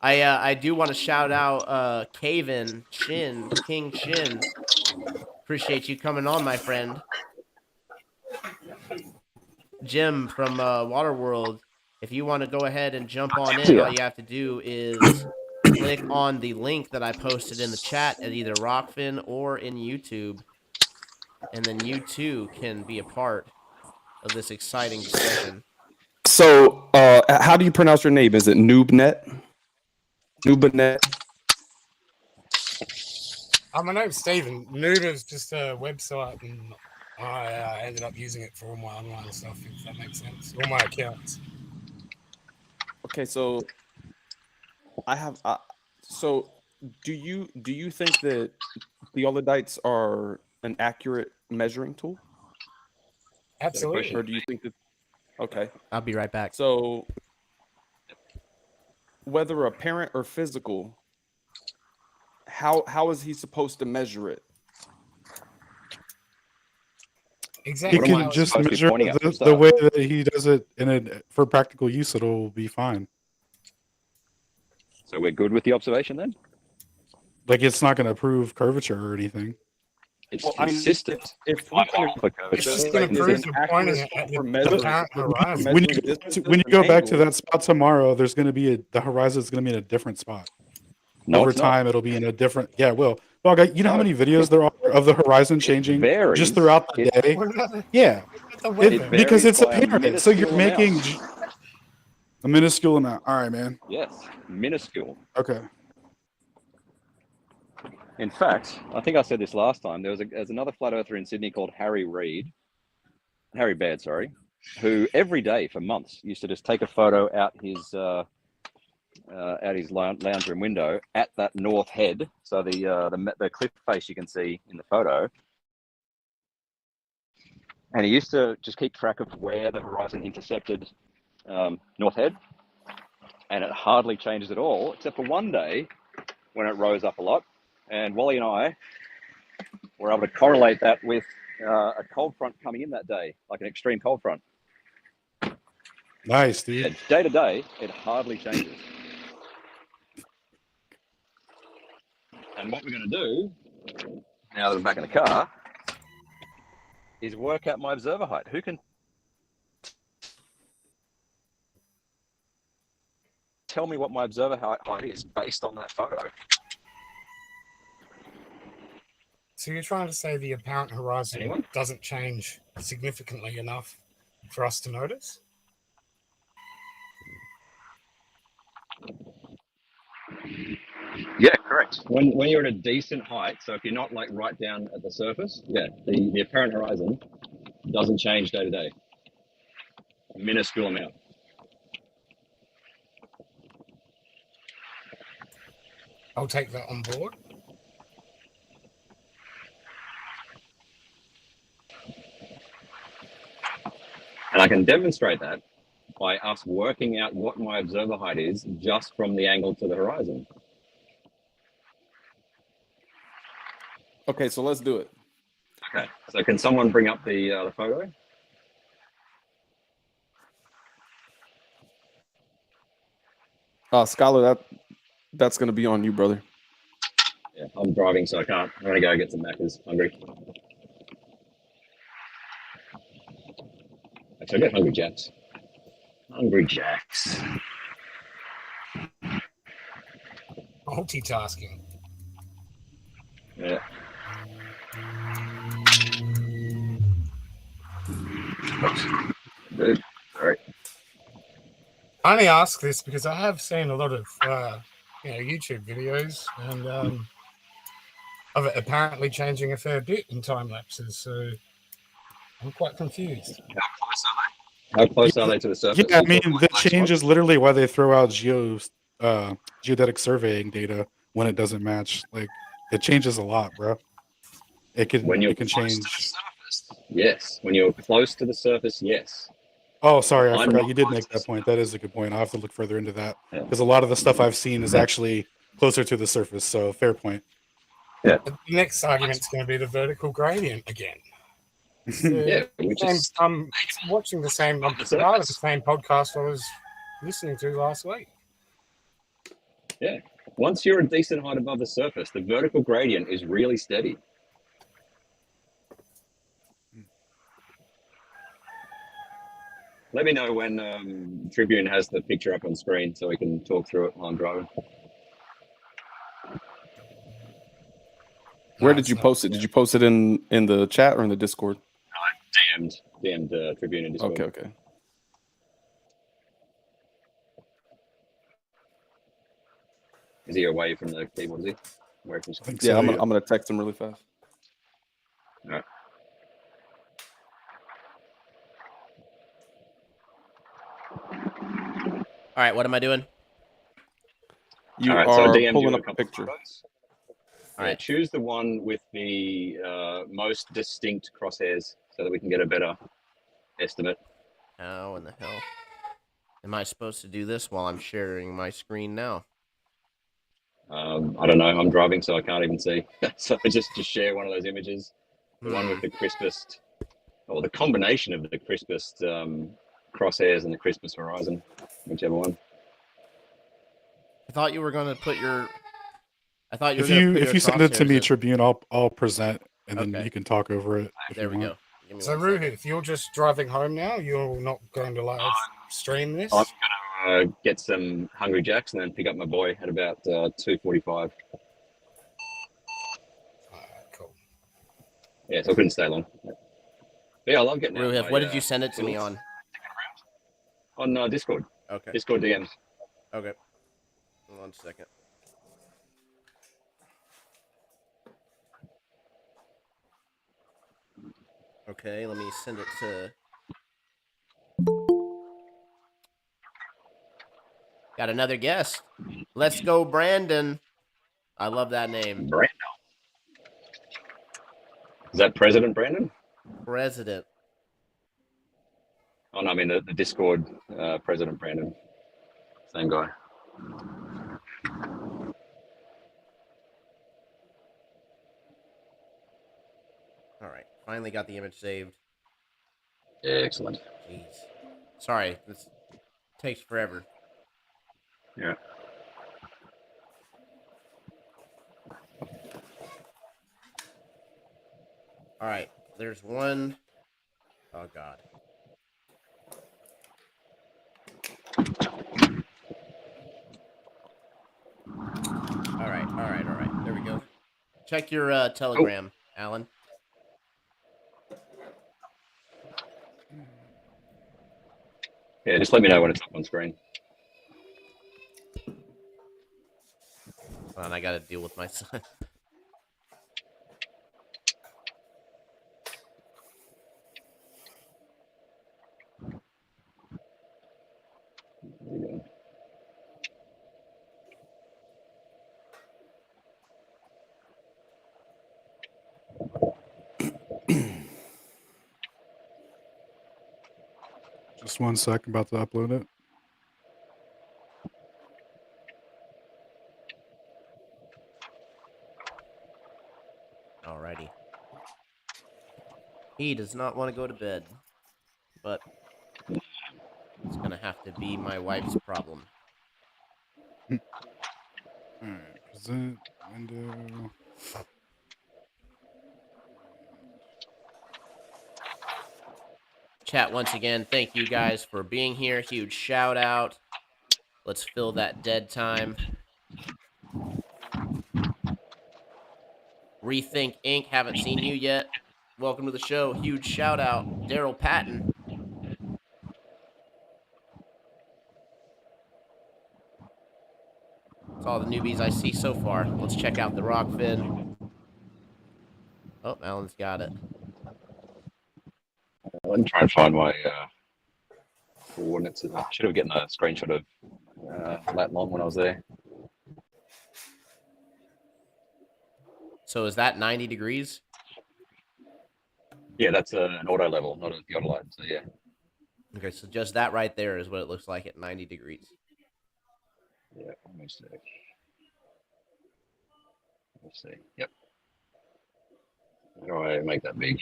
I do want to shout out King Shin. Appreciate you coming on, my friend. Jim from Waterworld. If you want to go ahead and jump on in, all you have to do is click on the link that I posted in the chat at either Rokfin or in YouTube, and then you too can be a part of this exciting discussion. So, how do you pronounce your name? Is it Noobnet? Noobnet? My name's Stephen. Nuda's just a website, and I ended up using it for all my online stuff, if that makes sense. All my accounts. Okay, so I have. So do you think that theolidites are an accurate measuring tool, Absolutely. or do you think that? Okay, I'll be right back. so whether apparent or physical, how is he supposed to measure it? He Exactly. What am I can just supposed to be measure pointing at from the start? way that he does it, and for practical use, it'll be fine. So we're good with the observation then? Like it's not going to prove curvature or anything. It's Well, I mean, consistent. if we can, It's just going to prove you're pointing it at the apparent horizon. When you go back to that spot tomorrow, there's going to be the horizon is going to be in a different spot. No, Over it's time, not. it'll be in a different. Yeah, it will. Dog, you know how No. many videos there are of the horizon changing varies. just throughout the day? What about the- Yeah, the It weather? varies because it's by a apparent. So you're minuscule making amount. a minuscule amount. All right, man. Yes, minuscule. Okay. In fact, I think I said this last time. There's another flat earther in Sydney called Harry Baird, sorry, who every day for months used to just take a photo out his lounge room window at that north head, so the cliff face you can see in the photo. And he used to just keep track of where the horizon intersected north head, and it hardly changes at all, except for one day when it rose up a lot. And Wally and I were able to correlate that with a cold front coming in that day, like an extreme cold front. Nice, dude. Yeah, day to day, it hardly changes. And what we're going to do, now that we're back in the car, is work out my observer height. Who can tell me what my observer height is based on that photo? So you're trying to say the apparent horizon Anyone? doesn't change significantly enough for us to notice? Yeah, correct. When you're at a decent height, so if you're not like right down at the surface, yeah, the apparent horizon doesn't change day to day. Minuscule amount. I'll take that on board. And I can demonstrate that by us working out what my observer height is just from the angle to the horizon. Okay, so let's do it. Okay, so can someone bring up the photo? Scholar, that's going to be on you, brother. Yeah, I'm driving, so I can't. I'm gonna go get some Maccas. Hungry. Actually, I got Hungry Jacks. Hungry Jacks. Multitasking. Yeah. Dude, sorry. I only ask this because I have seen a lot of YouTube videos and of it apparently changing a fair bit in time lapses. So I'm quite confused. How close are they to the surface? Yeah, I mean, the change is literally why they throw out geodetic surveying data when it doesn't match. Like, it changes a lot, bro. It can change. To the surface, yes. When you're close to the surface, yes. Oh, sorry, I I'm forgot. not You did close make to that point. That is a good point. I'll have to look further into that Yeah. because a lot of the stuff I've seen is actually closer to the surface. So, fair point. Yeah. The next argument's going to be the vertical gradient again. Yeah, which is I'm watching the same part of the same podcast I was listening to last week. Yeah. Once you're a decent height above the surface, the vertical gradient is really steady. Let me know when Tribune has the picture up on screen so we can talk through it while I'm driving. Where did you post it? Did you post it in the chat or in the Discord? I DM'd Tribune in Discord. Okay. Is he away from the keyboard? Is he? Away from I think Yeah, so, I'm gonna text him really fast. All right. All right, what am I doing? You All right, so I are DM'd pulling you up a couple picture. photos. All right. Choose the one with the most distinct crosshairs so that we can get a better estimate. How in the hell am I supposed to do this while I'm sharing my screen now? I don't know. I'm driving, so I can't even see. So just share one of those images. The one with the crispest, or the combination of the crispest crosshairs and the crispest horizon, whichever one. I thought you were going to put your. I thought you were If going to put you your send it to crosshairs me, in. Tribune, I'll present and then Okay. you can talk over it. If There you we want. go. Give me So, one second. Ruhith, you're just driving home now? You're not going to live stream this? I'm gonna get some Hungry Jacks and then pick up my boy at about 2:45. Cool. Yeah, so I couldn't stay long. Yeah, I love getting out. Ruhith, my, what did you send it to me tools. on? On Discord. Okay. Discord DMs. Okay. 1 second. Okay, let me send it to. Got another guest. Let's go, Brandon. I love that name. Brando. Is that President Brandon? President. Oh no, I mean the Discord President Brandon. Same guy. All right. Finally got the image saved. Yeah, excellent. Jeez. Sorry. This takes forever. Yeah. All right. There's one. Oh, God. All right. There we go. Check your Telegram, Alan. Yeah, just let me know when it's up on screen. Hold on, I got to deal with my son. Just 1 sec, about to upload it. Alrighty. He does not want to go to bed, but it's gonna have to be my wife's problem. All right, present window. Chat, once again, thank you guys for being here. Huge shout out. Let's fill that dead time. Rethink Inc. Haven't seen you yet. Welcome to the show. Huge shout out. Daryl Patton. That's all the newbies I see so far. Let's check out the Rokfin. Oh, Alan's got it. I'm trying to find my coordinates. I should have gotten a screenshot of lat long when I was there. So is that 90 degrees? Yeah, that's an auto level, not a theodolite. So yeah. Okay, so just that right there is what it looks like at 90 degrees. Yeah, let me see. Let's see. Yep. How do I make that big?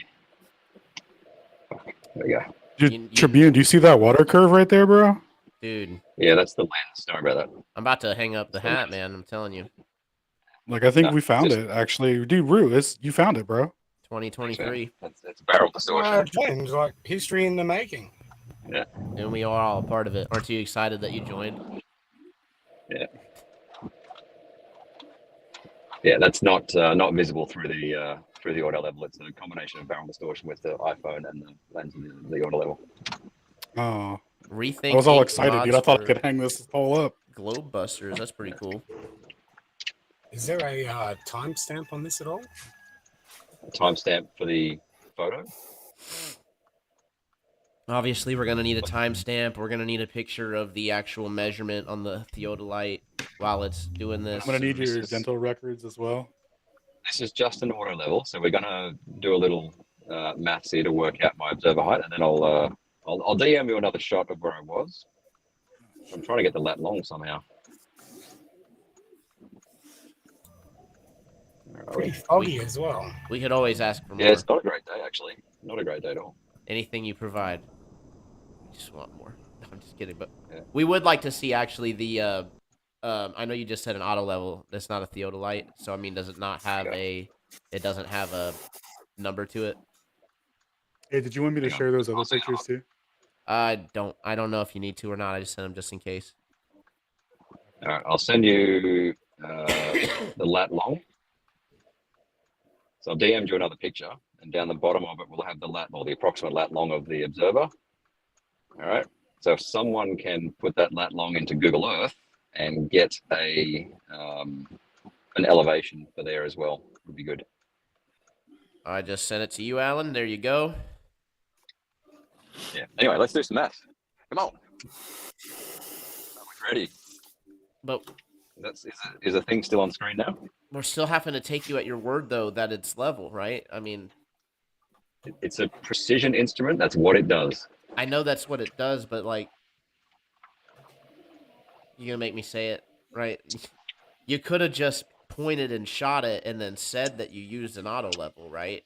There we go. Dude, Tribune, do you see that water curve right there, bro? Dude. Yeah, that's the lens. Don't worry about that. I'm about to hang up the hat, man. I'm telling you. Like, I think we found it, actually. Dude, Rue, you found it, bro. 2023. That's barrel distortion. James, like history in the making. Yeah. And we are all a part of it. Aren't you excited that you joined? Yeah. Yeah, that's not visible through the auto level. It's a combination of barrel distortion with the iPhone and the lens in the auto level. Oh. Rethink. I was all excited, dude. I thought I could hang this all up. Globe Busters. That's pretty cool. Is there a timestamp on this at all? A timestamp for the photo? Obviously, we're going to need a timestamp. We're going to need a picture of the actual measurement on the theodolite while it's doing this. I'm going to need your dental records as well. This is just an auto level, so we're going to do a little maths here to work out my observer height, and then I'll DM you another shot of where I was. I'm trying to get the lat long somehow. Pretty foggy as well. We could always ask for more. Yeah, it's not a great day, actually. Not a great day at all. Anything you provide. We just want more. No, I'm just kidding, but we would like to see actually the. I know you just said an auto level. That's not a theodolite, so I mean, does it not have a? It doesn't have a number to it. Hey, did you want me to Hang on. share those other I'll say pictures too? I don't know if you need to or not. I just sent them just in case. All right, I'll send you the lat long. So I'll DM you another picture, and down the bottom of it, we'll have the lat or the approximate lat long of the observer. All right. So if someone can put that lat long into Google Earth and get an elevation for there as well, would be good. I just sent it to you, Alan. There you go. Yeah. Anyway, let's do some math. Come on. Are we ready? But Is the thing still on screen now? we're still having to take you at your word, though, that it's level, right? I mean, It's a precision instrument. That's what it does. I know that's what it does, but like, you're gonna make me say it, right? You could have just pointed and shot it and then said that you used an auto level, right?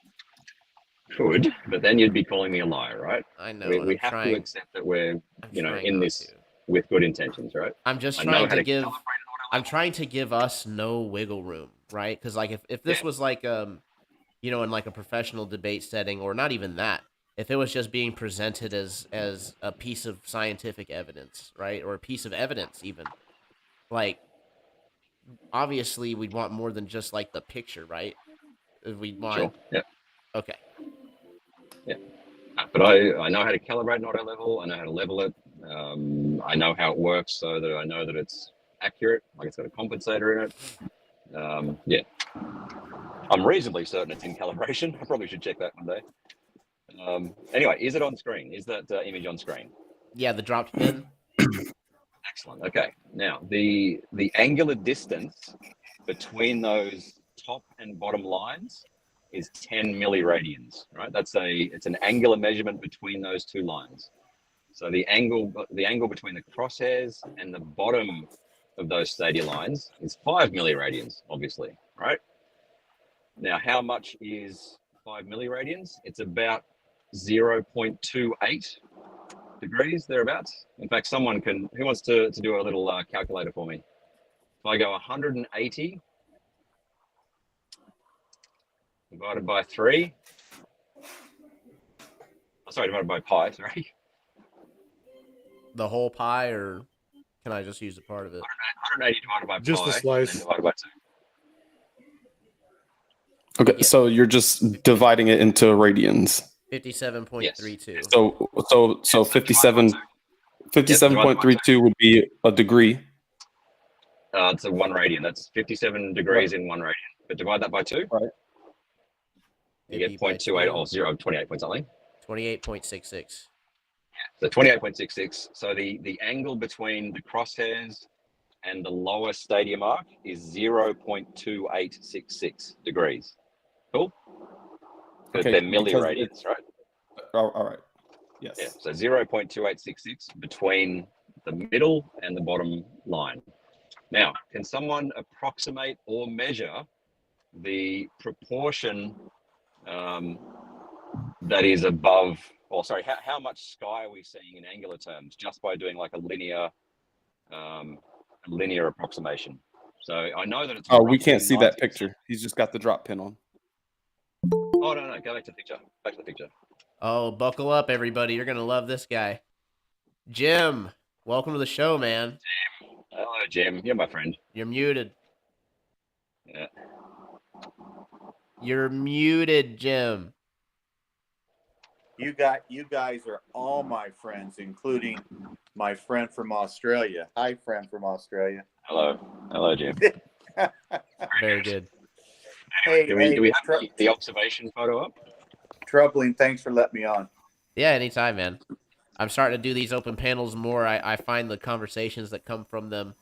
Could, but then you'd be calling me a liar, right? I know. We and have to accept that we're, in this to. with good intentions, right? I'm just I know trying how to to give. calibrate an I'm auto trying to give us no wiggle room, right? Because like if this was like in like a professional debate setting, or not even that, if it was just being presented as a piece of scientific evidence, right, or a piece of evidence, even like obviously we'd want more than just like the picture, right? We'd want Sure. Yeah. Okay. Yeah. But I know how to calibrate an auto level. I know how to level it. I know how it works so that I know that it's accurate, like it's got a compensator in it. Yeah. I'm reasonably certain it's in calibration. I probably should check that one day. Anyway, is it on screen? Is that image on screen? Yeah, the dropped pin. Excellent. Okay. Now, the angular distance between those top and bottom lines is 10 milliradians, right? It's an angular measurement between those two lines. So the angle between the crosshairs and the bottom of those stadia lines is 5 milliradians, obviously, right? Now, how much is 5 milliradians? It's about 0.28 degrees, thereabouts. In fact, who wants to do a little calculator for me? If I go 180 divided by 3, divided by pi, sorry. The whole pie, or can I just use a part of it? 180 divided by Just pi, the slice. and then divided by 2. Okay, Yeah. so you're just dividing it into radians. 57.32. So 57.32 would be a degree. It's a 1 radian. That's 57 degrees in 1 radian. But divide that by 2. Right. You get 0.28 or 28 point something. 28.66. So 28.66. So the angle between the crosshairs and the lower stadium arc is 0.2866 degrees. Cool? Because they're milliradians, right? All right. Yes. Yeah. So 0.2866 between the middle and the bottom line. Now, can someone approximate or measure the proportion that is above, how much sky are we seeing in angular terms just by doing like a linear approximation? So I know that it's. Oh, we can't see that picture. He's just got the drop pin on. Oh, no, go back to the picture. Oh, buckle up, everybody. You're going to love this guy. Jim, welcome to the show, man. Hello, Jim. You're my friend. You're muted. Yeah. You're muted, Jim. You guys are all my friends, including my friend from Australia. Hi, friend from Australia. Hello, Jim. Very good. Hey, do we have the observation photo up? Troubling, thanks for letting me on. Yeah, anytime, man. I'm starting to do these open panels more. I find the conversations that come from them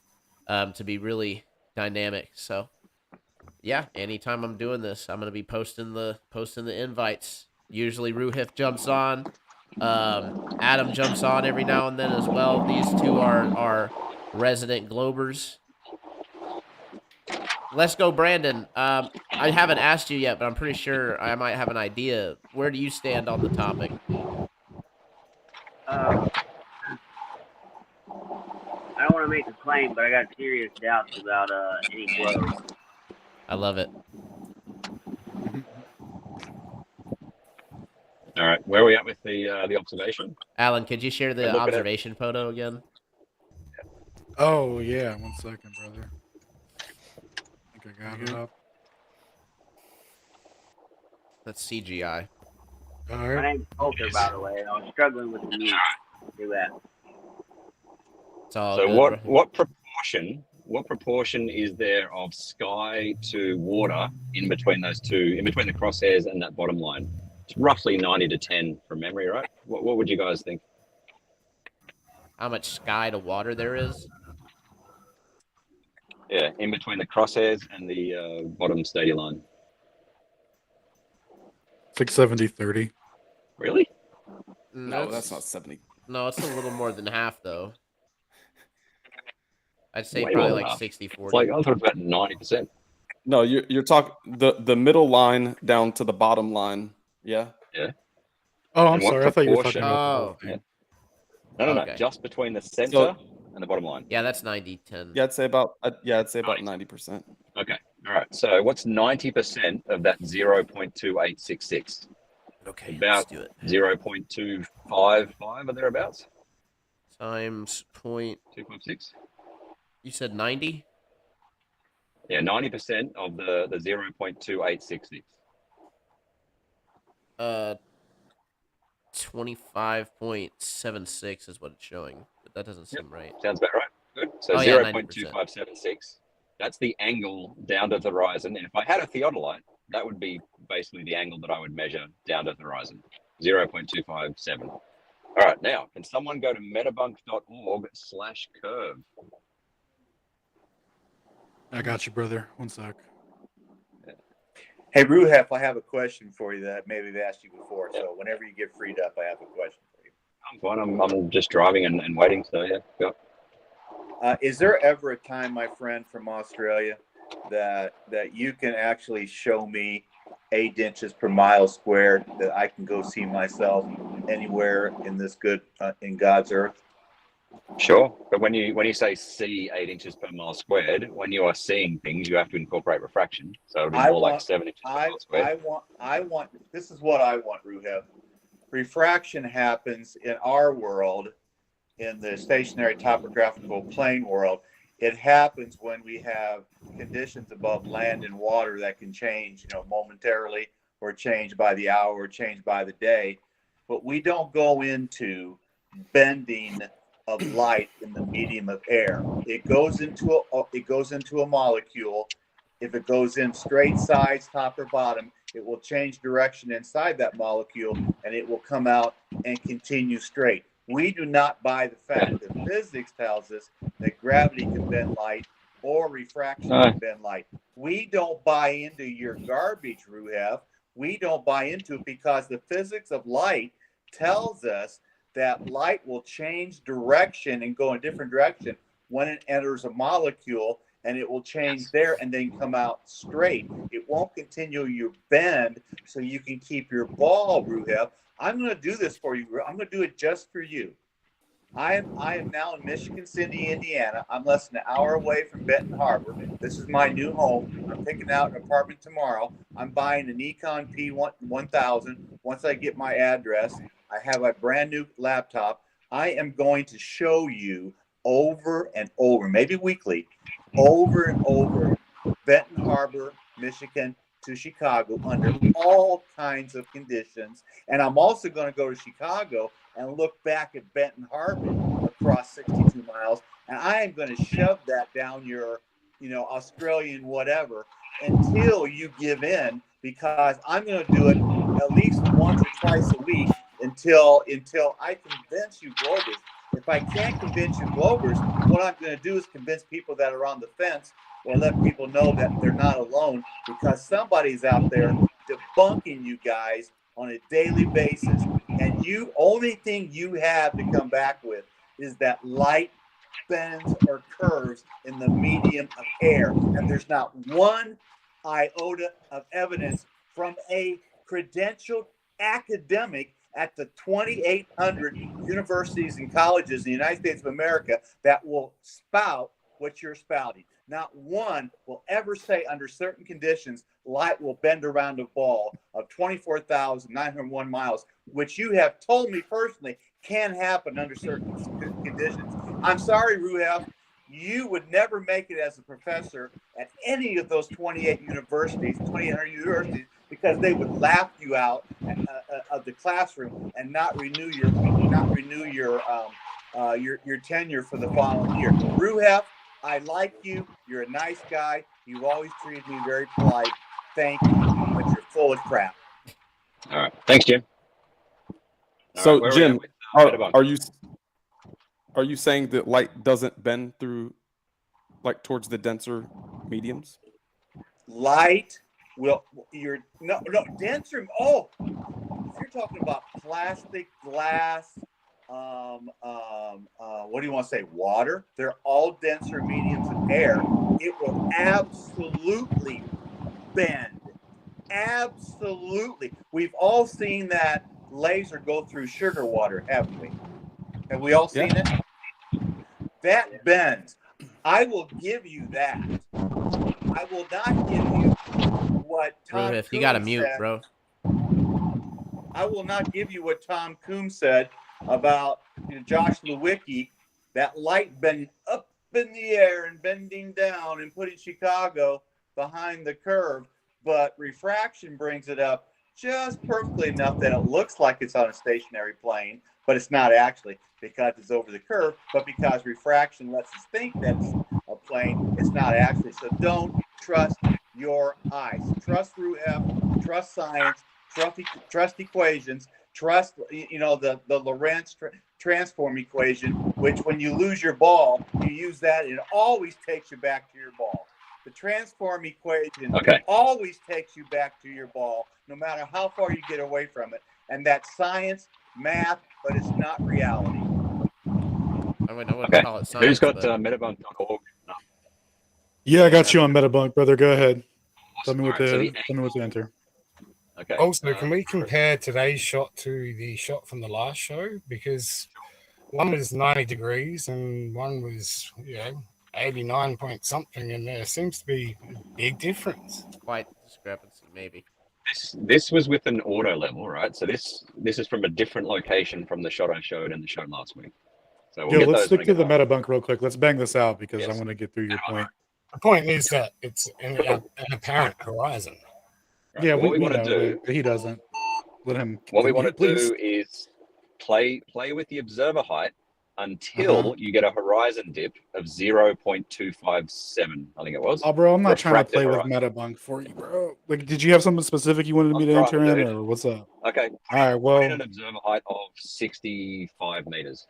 to be really dynamic. So, yeah, anytime I'm doing this, I'm gonna be posting the invites. Usually, Ruhif jumps on. Adam jumps on every now and then as well. These two are resident Globers. Let's go, Brandon. I haven't asked you yet, but I'm pretty sure I might have an idea. Where do you stand on the topic? I don't want to make a claim, but I got serious doubts about any glows. I love it. where are we at with the observation? Alan, could you share the Look at it. observation photo again? Oh yeah, 1 second, brother. I think I got it up. That's CGI. All My right. name's Poker, by the way. I was struggling with the mute. Do that. It's all So good. what proportion is there of sky to water in between those two, in between the crosshairs and that bottom line? It's roughly 90 to 10 from memory, right? What would you guys think? How much sky to water there is? Yeah, in between the crosshairs and the bottom steady line. It's like 70-30. Really? No, that's not 70. No, it's a little more than half, though. I'd say Way probably more than like half. 60-40. It's like, I thought it was about 90%. No, you're talking the middle line down to the bottom line. Yeah. Yeah. Oh, I'm And what sorry. I thought you were talking proportion? about the Oh. whole thing. No, Okay. just between the center and the bottom line. Yeah, that's 90-10. Yeah, I'd say about 90%. Okay. All right. So what's 90% of that 0.2866? Okay, About let's do it. 0.255 or thereabouts. Times point. 256. You said 90? Yeah, 90% of the 0.2866. 25.76 is what it's showing, but that doesn't seem right. Sounds about right. Good. So Oh, yeah, 0.2576. That's the angle down to the horizon. And if I had a theodolite, that would be basically the angle that I would measure down to the horizon. 0.257. All right, now, can someone go to metabunk.org/curve? I got you, brother. 1 sec. Hey, Ruhef, I have a question for you that maybe I've asked you before. So whenever you get freed up, I have a question for you. I'm fine. I'm just driving and waiting. So, yeah, go. Is there ever a time, my friend from Australia, that you can actually show me 8 inches per mile squared that I can go see myself anywhere in this good in God's earth? Sure, but when you say see 8 inches per mile squared, when you are seeing things, you have to incorporate refraction. So it'll be more like 7 inches per mile squared. I want. This is what I want, Ruhef. Refraction happens in our world, in the stationary topographical plane world. It happens when we have conditions above land and water that can change, momentarily, or change by the hour, or change by the day. But we don't go into bending of light in the medium of air. It goes into a molecule. If it goes in straight sides, top or bottom, it will change direction inside that molecule, and it will come out and continue straight. We do not buy the fact that physics tells us that gravity can bend light or refraction can bend light. We don't buy into your garbage, Ruhef. We don't buy into it because the physics of light tells us that light will change direction and go in a different direction when it enters a molecule, and it will change there and then come out straight. It won't continue your bend, so you can keep your ball, Ruhef. I'm going to do this for you. I'm going to do it just for you. I am now in Michigan City, Indiana. I'm less than an hour away from Benton Harbor. This is my new home. I'm picking out an apartment tomorrow. I'm buying a Nikon P1000. Once I get my address, I have a brand new laptop. I am going to show you over and over, maybe weekly, over and over, Benton Harbor, Michigan to Chicago under all kinds of conditions. And I'm also going to go to Chicago and look back at Benton Harbor across 62 miles. And I am going to shove that down your, Australian whatever until you give in, because I'm going to do it at least once or twice a week until I convince you Globers. If I can't convince you Globers, what I'm going to do is convince people that are on the fence, or let people know that they're not alone, because somebody's out there debunking you guys on a daily basis. And only thing you have to come back with is that light bends or curves in the medium of air. And there's not one iota of evidence from a credentialed academic at the 2,800 universities and colleges in the United States of America that will spout what you're spouting. not one will ever say under certain conditions light will bend around a ball of 24,901 miles, which you have told me personally can happen under certain conditions. I'm sorry, Ruhef, you would never make it as a professor at any of those 28 universities, 2,800 universities, because they would laugh you out of the classroom and not renew your tenure for the following year. Ruhef, I like you. You're a nice guy. You've always treated me very polite. Thank you, but you're full of crap. All right. Thanks, Jim. So, where are we Jim, at with, Metabunk? are you saying that light doesn't bend through, like, towards the denser mediums? Light will denser. Oh, if you're talking about plastic, glass, what do you want to say? Water. They're all denser mediums of air. It will absolutely bend. Absolutely. We've all seen that laser go through sugar water, haven't we? Have we all seen it? That bends. I will give you that. I will not give you what Tom Ruhef, you Coombs got to mute, said. bro. I will not give you what Tom Coombs said about Josh Lewicki, that light bending up in the air and bending down and putting Chicago behind the curve. But refraction brings it up just perfectly enough that it looks like it's on a stationary plane, but it's not actually, because it's over the curve, but because refraction lets us think that it's a plane, it's not actually. So don't trust your eyes. Trust Ruhef, trust science, trust equations, trust the Lorentz transform equation, which when you lose your ball, you use that, and it always takes you back to your ball. The transform equation always takes you back to your ball, no matter how far you get away from it. And that's science, math, but it's not reality. I wouldn't call it science. Who's got metabunk.org? No. Yeah, I got you on Metabunk, brother. Go ahead. Tell me what Right, to enter. Okay. Also, can we compare today's shot to the shot from the last show? Because one was 90 degrees and one was, 89 point something, and there seems to be a big difference. Quite discrepancy, maybe. This was with an auto level, right? So this is from a different location from the shot I showed in the show last week. So we'll Let's stick to the Metabunk real quick. Let's bang this out because I want to get through your point. The point is that it's an apparent horizon. Right. Yeah, what we want to do. He doesn't. Let him. What we want to please. do is play with the observer height until you get a horizon dip of 0.257. I think it was. Oh, bro, I'm not trying to play horizon. with Metabunk for you, bro. Like, did you have something specific you wanted me to enter in, or what's up? Okay. All right. Well, put in an observer height of 65 meters.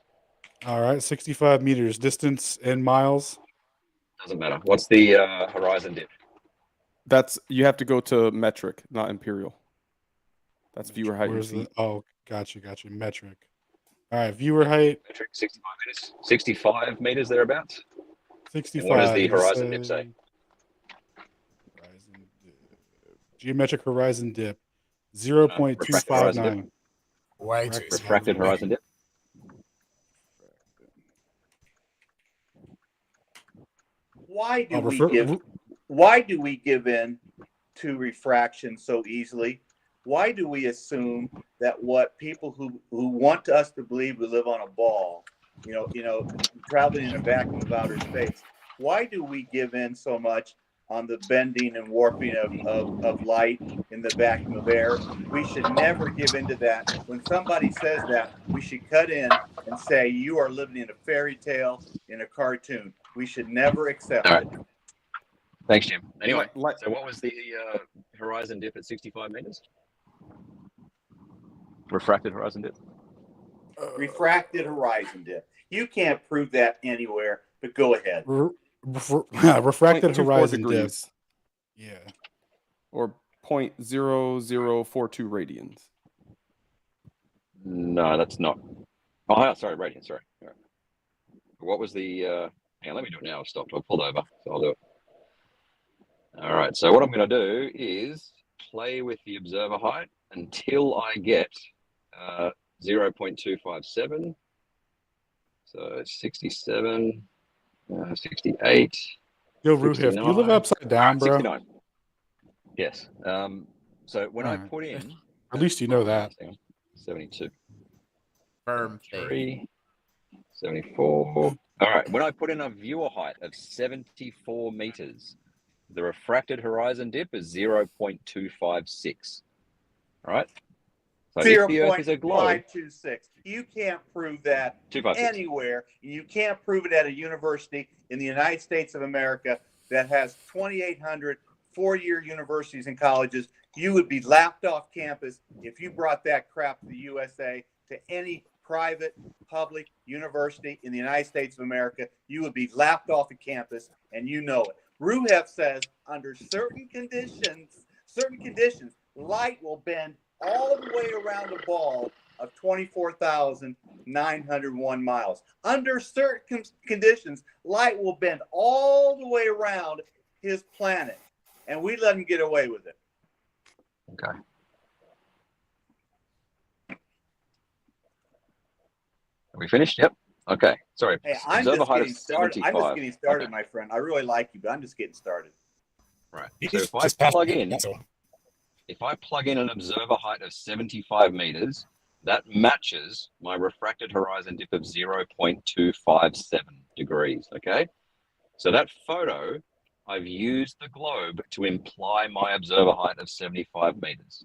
All right, 65 meters. Distance in miles. Doesn't matter. What's the horizon dip? You have to go to metric, not imperial. That's viewer height. Gotcha. Metric. All right, viewer height. Metric 65 meters. 65 meters thereabouts. 65. And what does the horizon dip say? Horizon dip. Geometric horizon dip. 0.259. Way too small. Refracted horizon dip. Why do we give in to refraction so easily? Why do we assume that what people who want us to believe we live on a ball, traveling in a vacuum of outer space, why do we give in so much on the bending and warping of light in the vacuum of air? We should never give in to that. When somebody says that, we should cut in and say, you are living in a fairy tale, in a cartoon. We should never accept it. Thanks, Jim. Anyway, so what was the horizon dip at 65 meters? Refracted horizon dip? Refracted horizon dip. You can't prove that anywhere, but go ahead. Refracted horizon dip. Yeah. Or 0.0042 radians. No, that's not. Oh, sorry, radians. Sorry. All right. What was the? Hang on, let me do it now. I've stopped. I pulled over, so I'll do it. All right. So what I'm going to do is play with the observer height until I get 0.257. So 67, 68. Yo, Ruhif, do you live 69. upside down, bro? 69. Yes. So when I Alright. put in, At least you know that. 72, Firm thing. 73, 74. All right. When I put in a viewer height of 74 meters, the refracted horizon dip is 0.256. All right. So if the Earth is a globe, 0.526. You can't prove that 256. anywhere. You can't prove it at a university in the United States of America that has 2,800 four-year universities and colleges. You would be laughed off campus if you brought that crap to the USA, to any private, public university in the United States of America. You would be laughed off the campus, and you know it. Ruhef says under certain conditions, light will bend all the way around the ball of 24,901 miles. Under certain conditions, light will bend all the way around his planet, and we let him get away with it. Okay. Are we finished? Yep. Okay. Sorry. Hey, I'm Observer just height getting of started. 75. I'm just getting started, Okay. my friend. I really like you, but I'm just getting started. Right. You So if I just passed plug me, in, that's all. if I plug in an observer height of 75 meters, that matches my refracted horizon dip of 0.257 degrees. Okay. So that photo, I've used the globe to imply my observer height of 75 meters.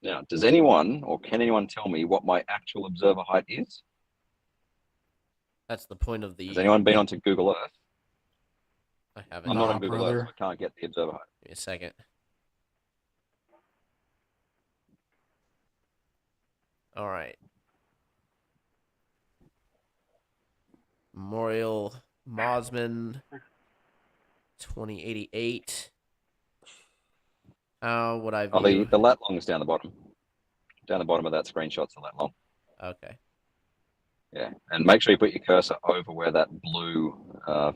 Now, does anyone or can anyone tell me what my actual observer height is? That's the point of the. Has anyone been onto Google Earth? I haven't. I'm not Nah, on Google brother. Earth, so I can't get the observer height. Give me a second. All right. Memorial Mosman 2088. How would I Oh, view? the lat long is down the bottom. Down the bottom of that screenshot's the lat long. Okay. Yeah, and make sure you put your cursor over where that blue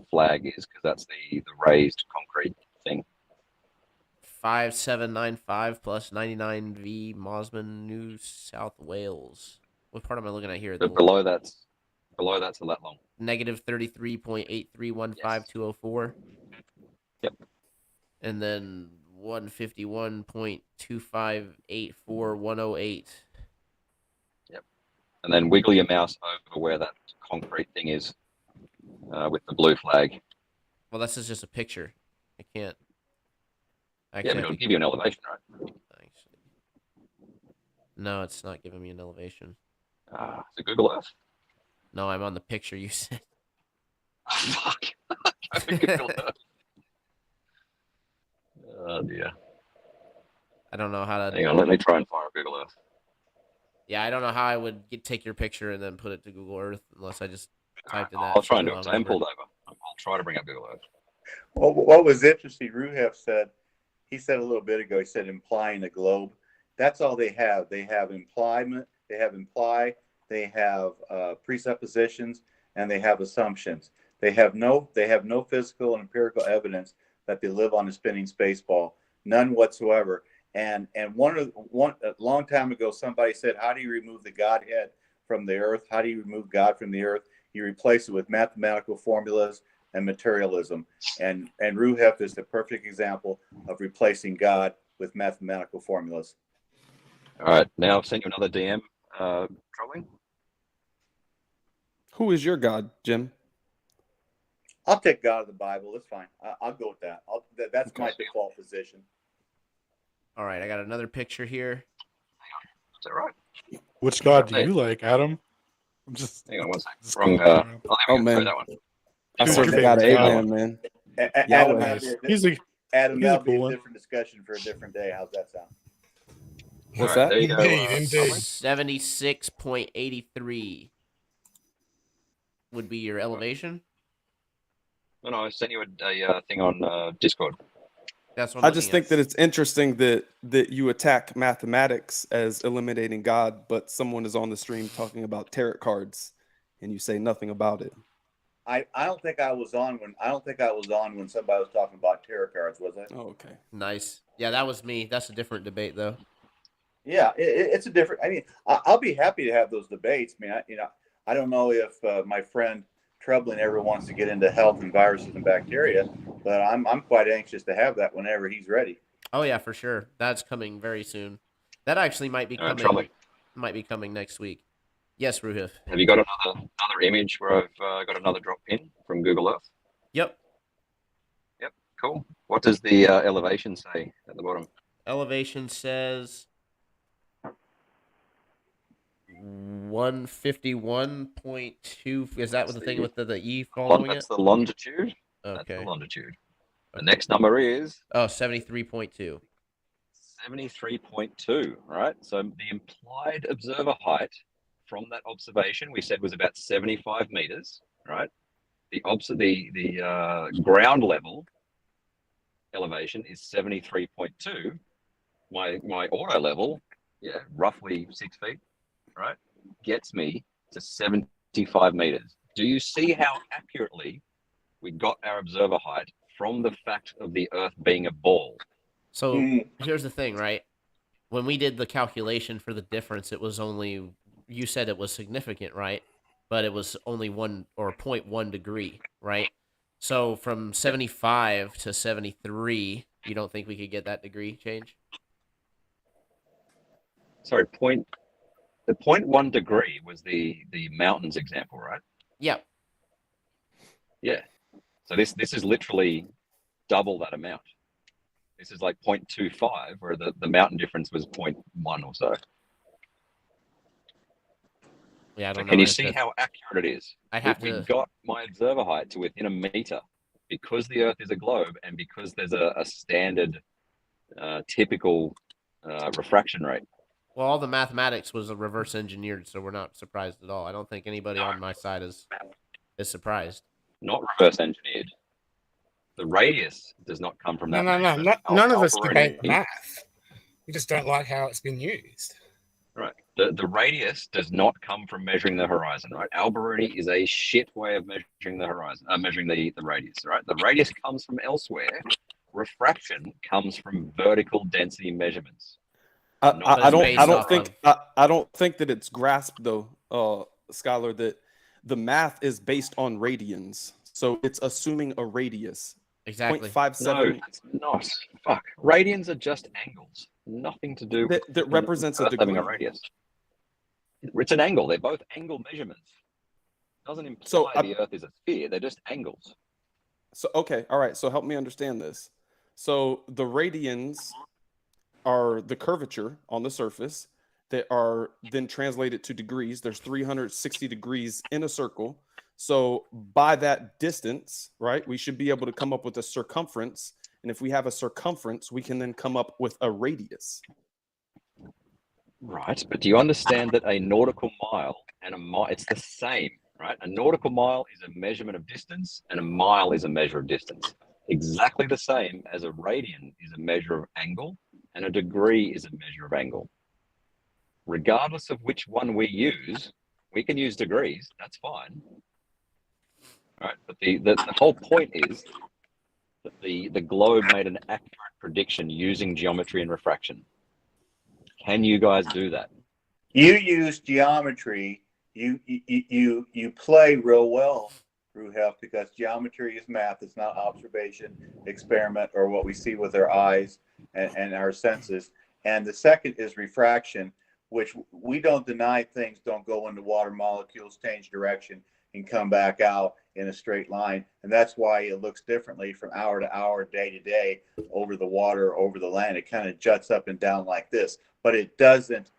flag is, because that's the raised concrete thing. 5795 plus 99V Mosman, New South Wales. What part am I looking at here? But below that's the lat long. Negative 33.8315204. Yep. And then 151.2584108. Yep. And then wiggle your mouse over where that concrete thing is with the blue flag. Well, this is just a picture. I can't. Yeah, but it'll give you an elevation, right? Actually, no, it's not giving me an elevation. Is it Google Earth? No, I'm on the picture you sent. Fuck. Google Earth. Oh dear. I don't know how to. Hang on, let me try and fire Google Earth. Yeah, I don't know how I would take your picture and then put it to Google Earth unless I just typed in that. I'll try and do it. I'm pulled over. I'll try to bring up Google Earth. Well, what was interesting, Ruhef said, he said a little bit ago, he said implying a globe. That's all they have. They have impliement, they have imply, they have presuppositions, and they have assumptions. They have no physical and empirical evidence that they live on a spinning space ball, none whatsoever. And a long time ago, somebody said, how do you remove the Godhead from the earth? How do you remove God from the earth? You replace it with mathematical formulas and materialism. And Ruhef is the perfect example of replacing God with mathematical formulas. All right, now I've sent you another DM. Trolling. Who is your God, Jim? I'll take God of the Bible. It's fine. I'll go with that. That's my default position. All right, I got another picture here. Is that right? Which God do you like, Adam? I'm just. Hang on one second. just Wrong. going Oh man, that one. I Who's serve your the God of favorite Abraham, God? man. Adam, Yahweh. He's a Adam, he's a that'll be cool a one. different discussion for a different day. How's that sound? What's All right, that? there you go. Indeed. 76.83 would be your elevation. No, I sent you a thing on Discord. That's what I I'm just looking think that it's interesting that you attack mathematics as eliminating God, but someone is on the stream talking about tarot cards, and you say nothing about it. I don't think I was on when somebody was talking about tarot cards, was I? Oh, okay. Nice. Yeah, that was me. That's a different debate, though. Yeah, it's a different. I mean, I'll be happy to have those debates. I mean, I don't know if my friend Trebling ever wants to get into health and viruses and bacteria, but I'm quite anxious to have that whenever he's ready. Oh yeah, for sure. That's coming very soon. That actually might be coming. Trolley, Might be coming next week. Yes, Ruhif. have you got another image where I've got another drop pin from Google Earth? Yep. Yep, cool. What does the elevation say at the bottom? Elevation says 151.2. Is that what the thing with the E following That's it? the longitude. Okay. That's the longitude. The next number is 73.2. 73.2, right? So the implied observer height from that observation we said was about 75 meters, right? The ground level elevation is 73.2. My auto level, roughly 6 feet, right, gets me to 75 meters. Do you see how accurately we got our observer height from the fact of the Earth being a ball? So here's the thing, right? When we did the calculation for the difference, it was only, you said it was significant, right? But it was only 0.1 degree, right? So from 75 to 73, you don't think we could get that degree change? Sorry, the 0.1 degree was the mountains example, right? Yeah. Yeah. So this is literally double that amount. This is like 0.25, where the mountain difference was 0.1 or so. Yeah, I don't know. Can you see how accurate it is? I have we to. got my observer height to within a meter because the Earth is a globe and because there's a standard, typical refraction rate. Well, all the mathematics was reverse engineered, so we're not surprised at all. I don't think anybody on my side is surprised. Not reverse engineered. The radius does not come from that. No. None of us debate the math. We just don't like how it's been used. Right. The radius does not come from measuring the horizon, right? Alberuni is a shit way of measuring the horizon, measuring the radius, right? The radius comes from elsewhere. Refraction comes from vertical density measurements. I don't think that it's grasped though, Scholar, that the math is based on radians. So it's assuming a radius. Exactly. 0.57. No, it's not. Fuck. Radians are just angles. Nothing to do with that represents a degree. having a radius. It's an angle. They're both angle measurements. It doesn't imply the Earth is a sphere. They're just angles. So okay, all right. So help me understand this. So the radians are the curvature on the surface that are then translated to degrees. There's 360 degrees in a circle. So by that distance, right, we should be able to come up with a circumference. And if we have a circumference, we can then come up with a radius. Right, but do you understand that a nautical mile and a mile, it's the same, right? A nautical mile is a measurement of distance and a mile is a measure of distance. Exactly the same as a radian is a measure of angle and a degree is a measure of angle. Regardless of which one we use, we can use degrees, that's fine. All right, but the whole point is that the globe made an accurate prediction using geometry and refraction. Can you guys do that? You use geometry. You play real well, Ruhef, because geometry is math. It's not observation, experiment, or what we see with our eyes and our senses. And the second is refraction, which we don't deny things don't go into water molecules, change direction, and come back out in a straight line. And that's why it looks differently from hour to hour, day to day, over the water, over the land. It kind of juts up and down like this, but it doesn't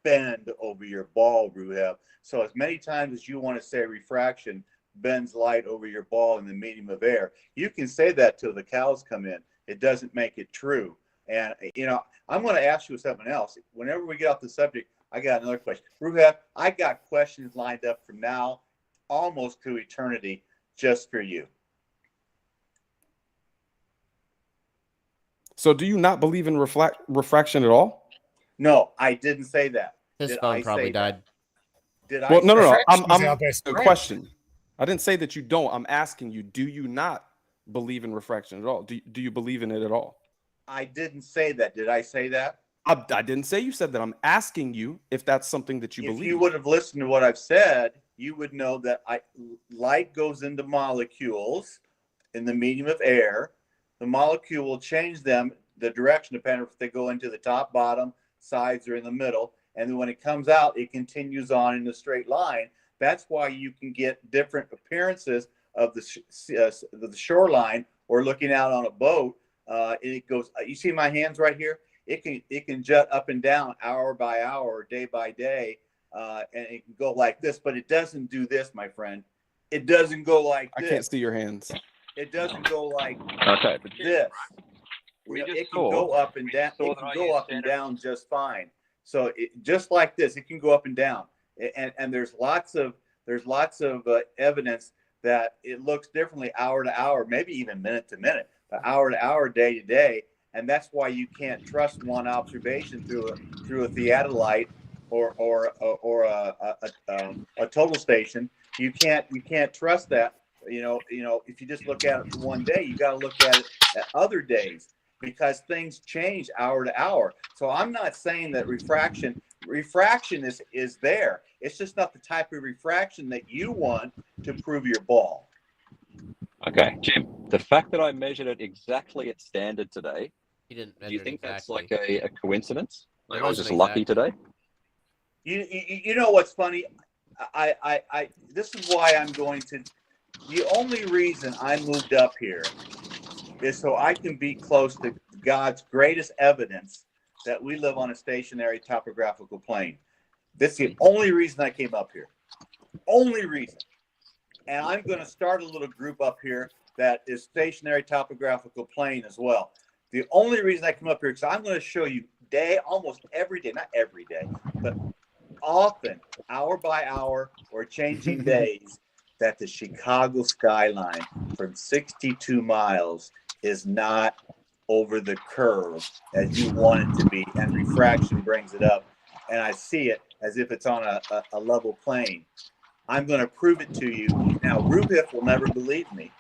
bend over your ball, Ruheb. So as many times as you want to say refraction bends light over your ball in the medium of air, you can say that till the cows come in. It doesn't make it true. And, you know, I'm going to ask you something else. Whenever we get off the subject, I got another question. Ruheb, I got questions lined up from now almost to eternity just for you. So do you not believe in refraction at all? No, I didn't say that. His phone probably died. Did I? Well, no. I'm our best a friend. question. I didn't say that you don't. I'm asking you, do you not believe in refraction at all? Do you believe in it at all? I didn't say that. Did I say that? I didn't say you said that. I'm asking you if that's something that you believe. If you would have listened to what I've said, you would know that light goes into molecules in the medium of air, the molecule will change them, the direction, depending if they go into the top, bottom, sides, or in the middle. And then when it comes out, it continues on in a straight line. That's why you can get different appearances of the shoreline or looking out on a boat. It goes, you see my hands right here? It can jut up and down hour by hour, day by day, and it can go like this, but it doesn't do this, my friend. It doesn't go like this. I can't see your hands. It doesn't go like Okay, but this. we You know, just it can go up and down. It can go up and down just fine. So just like this, it can go up and down. And there's lots of evidence that it looks differently hour to hour, maybe even minute to minute, but hour to hour, day to day. And that's why you can't trust one observation through a theodolite or a total station. You can't trust that. You know, if you just look at it for one day, you got to look at it at other days, because things change hour to hour. So I'm not saying that refraction is there. It's just not the type of refraction that you want to prove your ball. Okay, Jim, the fact that I measured it exactly at standard today, He didn't measure do you think it that's exactly. like a coincidence? Like It I was wasn't just lucky exactly. today? You know what's funny? I this is why I'm going to. The only reason I moved up here is so I can be close to God's greatest evidence that we live on a stationary topographical plane. That's the only reason I came up here. Only reason. And I'm going to start a little group up here that is stationary topographical plane as well. The only reason I come up here is I'm going to show you almost every day, not every day, but often, hour by hour or changing days, that the Chicago skyline from 62 miles is not over the curve as you want it to be, and refraction brings it up, and I see it as if it's on a level plane. I'm going to prove it to you. Now, Ruhif will never believe me.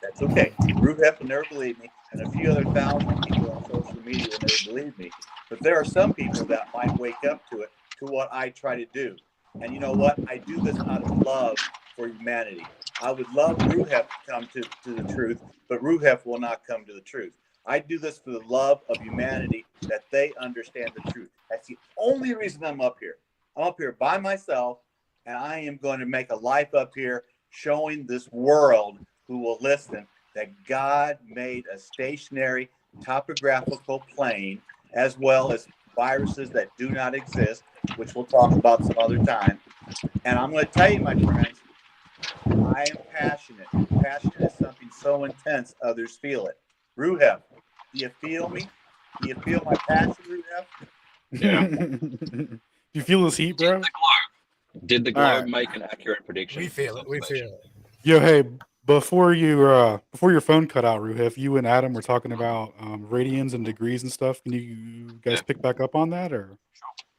That's okay. Ruhif will never believe me, and a few other thousand people on social media will never believe me. But there are some people that might wake up to it, to what I try to do. And you know what? I do this out of love for humanity. I would love Ruhef to come to the truth, but Ruhef will not come to the truth. I do this for the love of humanity, that they understand the truth. That's the only reason I'm up here. I'm up here by myself, and I am going to make a life up here showing this world who will listen that God made a stationary topographical plane, as well as viruses that do not exist, which we'll talk about some other time. And I'm going to tell you, my friends, I am passionate. Passion is something so intense, others feel it. Ruhef, do you feel me? Do you feel my passion, Ruhef? Yeah. Do you feel this heat, bro? Did the All globe right. make an accurate prediction? We feel it. We feel it. Yo, hey, before your phone cut out, Ruhif, you and Adam were talking about radians and degrees and stuff. Can you guys pick back up on that, or?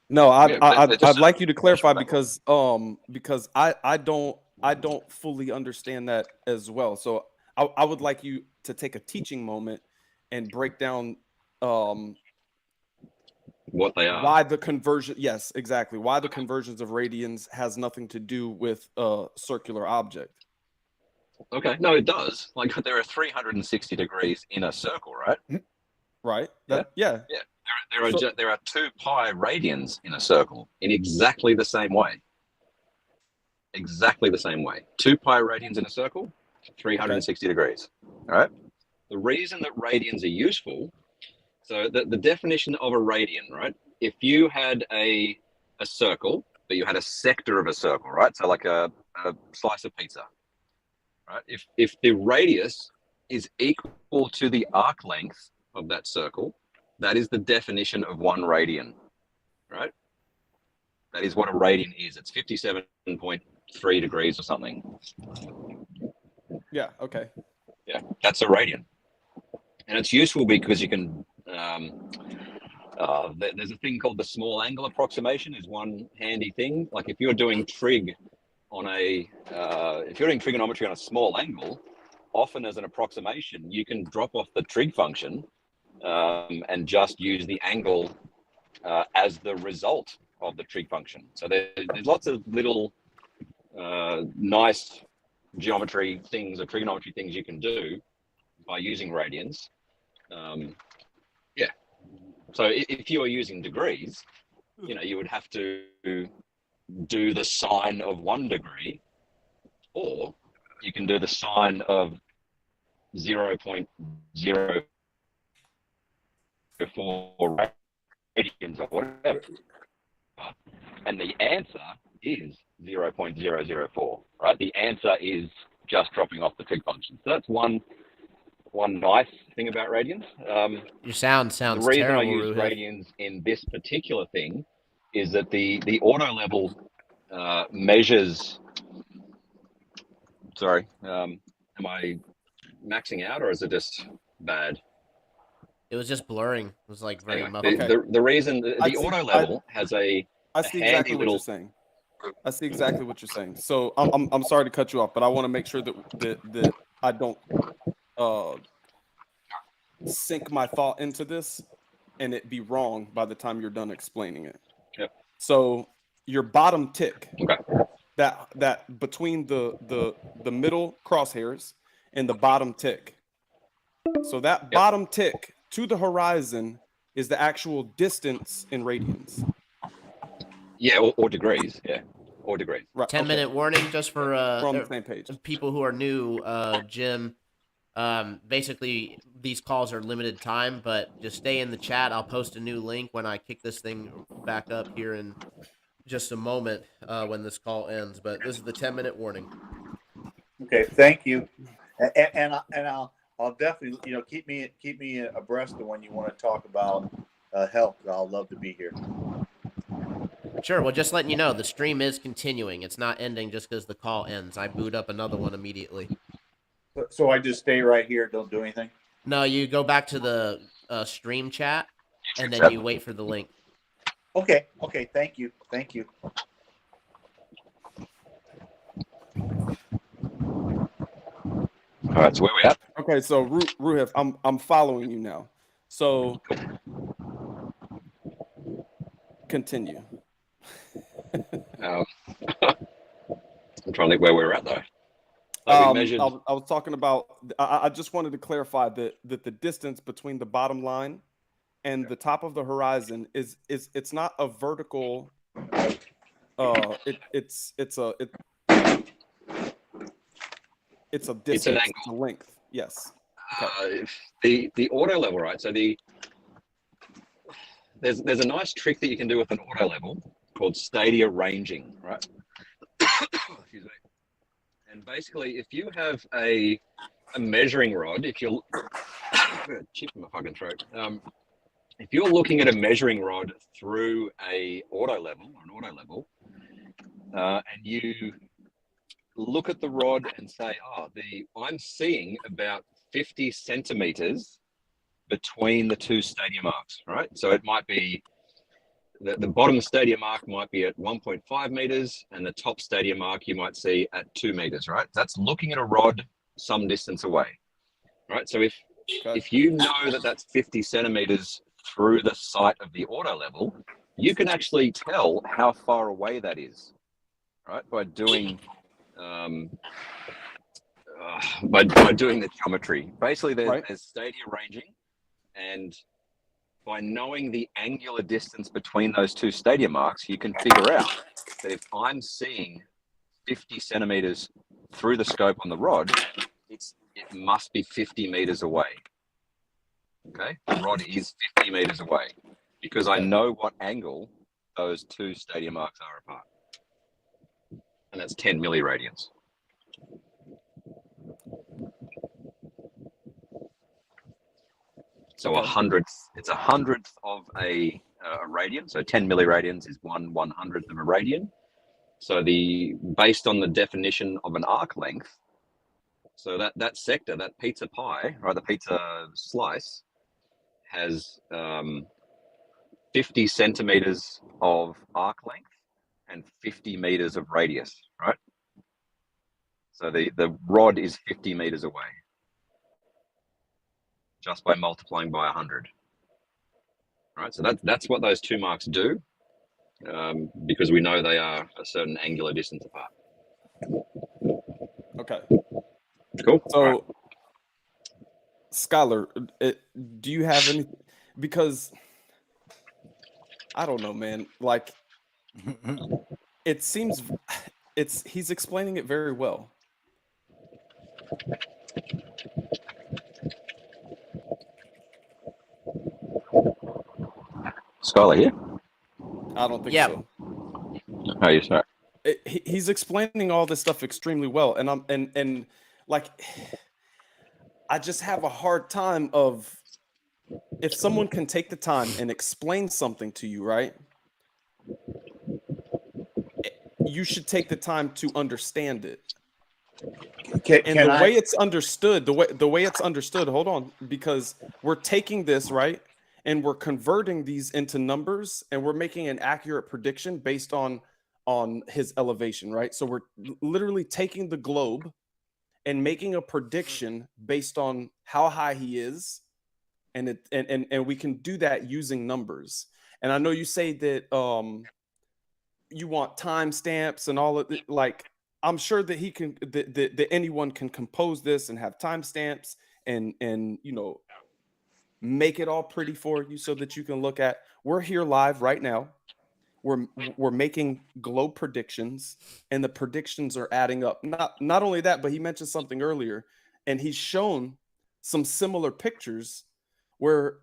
No, Yeah, but I'd like you to clarify, because I don't fully understand that as well. So I would like you to take a teaching moment and break down what they are. why the conversion. Yes, exactly. Why the conversions of radians has nothing to do with a circular object. Okay, no, it does. Like there are 360 degrees in a circle, right? Right. Yeah. There are 2 pi radians in a circle in exactly the same way. Exactly the same way. 2 pi radians in a circle, 360 degrees. All right. The reason that radians are useful, so the definition of a radian, right? If you had a circle, but you had a sector of a circle, right? So like a slice of pizza, right? If the radius is equal to the arc length of that circle, that is the definition of 1 radian, right? That is what a radian is. It's 57.3 degrees or something. Yeah. Okay. Yeah, that's a radian. And it's useful because you can, there's a thing called the small angle approximation is one handy thing. Like if you're doing trigonometry on a small angle, often as an approximation, you can drop off the trig function and just use the angle as the result of the trig function. So there's lots of little nice geometry things or trigonometry things you can do by using radians. Yeah. So if you are using degrees, you would have to do the sine of 1 degree, or you can do the sine of 0.04 radians or whatever. And the answer is 0.004, right? The answer is just dropping off the trig function. So that's one nice thing about radians. Your sound The sounds reason I terrible, use Ruhif. radians in this particular thing is that the auto level measures. Sorry, am I maxing out or is it just bad? It was just blurring. It was like very Anyway, muffled. the reason the auto level has I see exactly what you're saying. I see exactly what you're saying. So I'm sorry to cut you off, but I want to make sure that I don't sink my thought into this and it be wrong by the time you're done explaining it. Yep. So your bottom tick, okay, that between the middle crosshairs and the bottom tick. So that bottom tick to the horizon is the actual distance in radians. Yeah, or degrees. Yeah, or degrees. Right. 10-minute warning just for We're on the same page. people who are new, Jim. Basically, these calls are limited time, but just stay in the chat. I'll post a new link when I kick this thing back up here in just a moment when this call ends. But this is the 10-minute warning. Okay, thank you, and I'll definitely keep me abreast of when you want to talk about health. I'll love to be here. Sure. Well, just letting you know, the stream is continuing. It's not ending just because the call ends. I boot up another one immediately. So I just stay right here, don't do anything? No, you go back to the stream chat, and then you wait for the link. Okay, thank you. All right, so where we at? Okay, so Ruhif, I'm following you now. So continue. I'm trying to think where we're at though. So we measured. I was talking about. I just wanted to clarify that the distance between the bottom line and the top of the horizon is it's not a vertical. It's a distance. It's an angle. It's a length. Yes. Okay. The auto level, right? So there's a nice trick that you can do with an auto level called stadia ranging, right? Excuse me. And basically, if you have a measuring rod, if you're chip in my fucking throat, if you're looking at a measuring rod through an auto level, and you look at the rod and say, I'm seeing about 50 centimeters between the two stadia marks, right? So it might be the bottom stadia mark might be at 1.5 meters and the top stadia mark you might see at 2 meters, right? That's looking at a rod some distance away, right? So if you know that that's 50 centimeters through the sight of the auto level, you can actually tell how far away that is, right? By doing the geometry. Basically, there's stadia ranging, and by knowing the angular distance between those two stadia marks, you can figure out that if I'm seeing 50 centimeters through the scope on the rod, it must be 50 meters away. Okay, the rod is 50 meters away because I know what angle those two stadia marks are apart, and that's 10 milliradians. So it's a hundredth of a radian. So 10 milliradians is 1/100th of a radian. So based on the definition of an arc length, so that sector, that pizza pie, right, the pizza slice, has 50 centimeters of arc length and 50 meters of radius, right? So the rod is 50 meters away, just by multiplying by 100. Right, so that's what those two marks do, because we know they are a certain angular distance apart. Okay. Cool. So, Skylar, do you have any? Because I don't know, man. Like, it seems he's explaining it very well. Skylar here? I don't think Yeah. so. Oh, you sorry. He's explaining all this stuff extremely well, and I'm like, I just have a hard time of, if someone can take the time and explain something to you, right? You should take the time to understand it. And the way it's understood, the way it's understood, hold on, because we're taking this, right, and we're converting these into numbers, and we're making an accurate prediction based on his elevation, right? So we're literally taking the globe and making a prediction based on how high he is, and we can do that using numbers. And I know you say that you want timestamps and all of it. Like, I'm sure that he can, that anyone can compose this and have timestamps and you know, make it all pretty for you so that you can look at. We're here live right now. We're making globe predictions, and the predictions are adding up. Not only that, but he mentioned something earlier, and he's shown some similar pictures where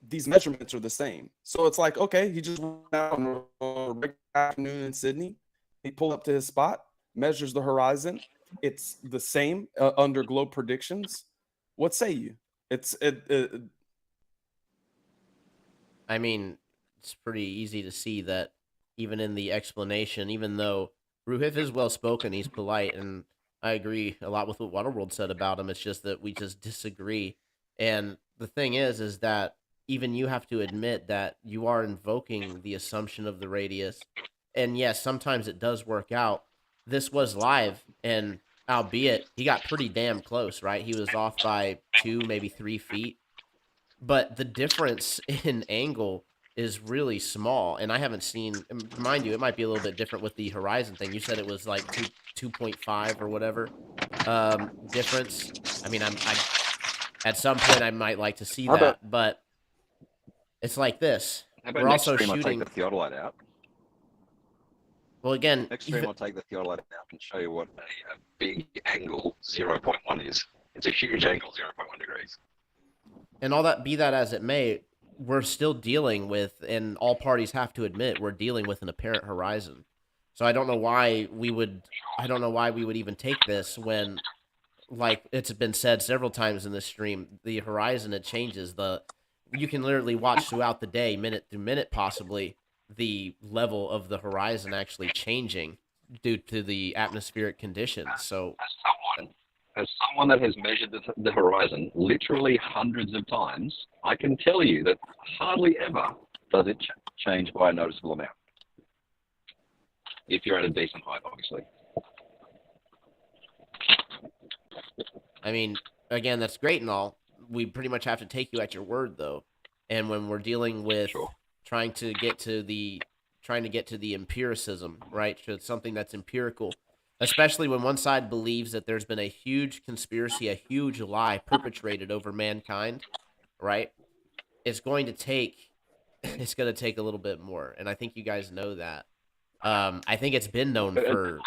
these measurements are the same. So it's like, okay, he just went out on a regular afternoon in Sydney. He pulled up to his spot, measures the horizon. It's the same under globe predictions. What say you? I mean, it's pretty easy to see that even in the explanation, even though Ruhif is well spoken, he's polite, and I agree a lot with what Waterworld said about him. It's just that we just disagree. And the thing is that even you have to admit that you are invoking the assumption of the radius. And yes, sometimes it does work out. This was live, and albeit he got pretty damn close, right? He was off by 2, maybe 3 feet. But the difference in angle is really small, and I haven't seen. Mind you, it might be a little bit different with the horizon thing. You said it was like 2.5 or whatever difference. I mean, I at some point I might like to see that, but it's like this. How about We're next also stream shooting. I'll take the theodolite out. Well, again, Next stream I'll take the theodolite out and show you what a big angle 0.1 is. It's a huge angle, 0.1 degrees. And all that, be that as it may, we're still dealing with, and all parties have to admit, we're dealing with an apparent horizon. So I don't know why we would even take this when, like it's been said several times in this stream, the horizon, it changes. You can literally watch throughout the day, minute through minute, possibly the level of the horizon actually changing due to the atmospheric conditions. So As someone that has measured the horizon literally hundreds of times, I can tell you that hardly ever does it change by a noticeable amount. If you're at a decent height, obviously. I mean, again, that's great and all. We pretty much have to take you at your word, though. And when we're dealing with trying to get to the empiricism, right? So it's something that's empirical, especially when one side believes that there's been a huge conspiracy, a huge lie perpetrated over mankind, right? It's going to take a little bit more, and I think you guys know that. I think it's been known for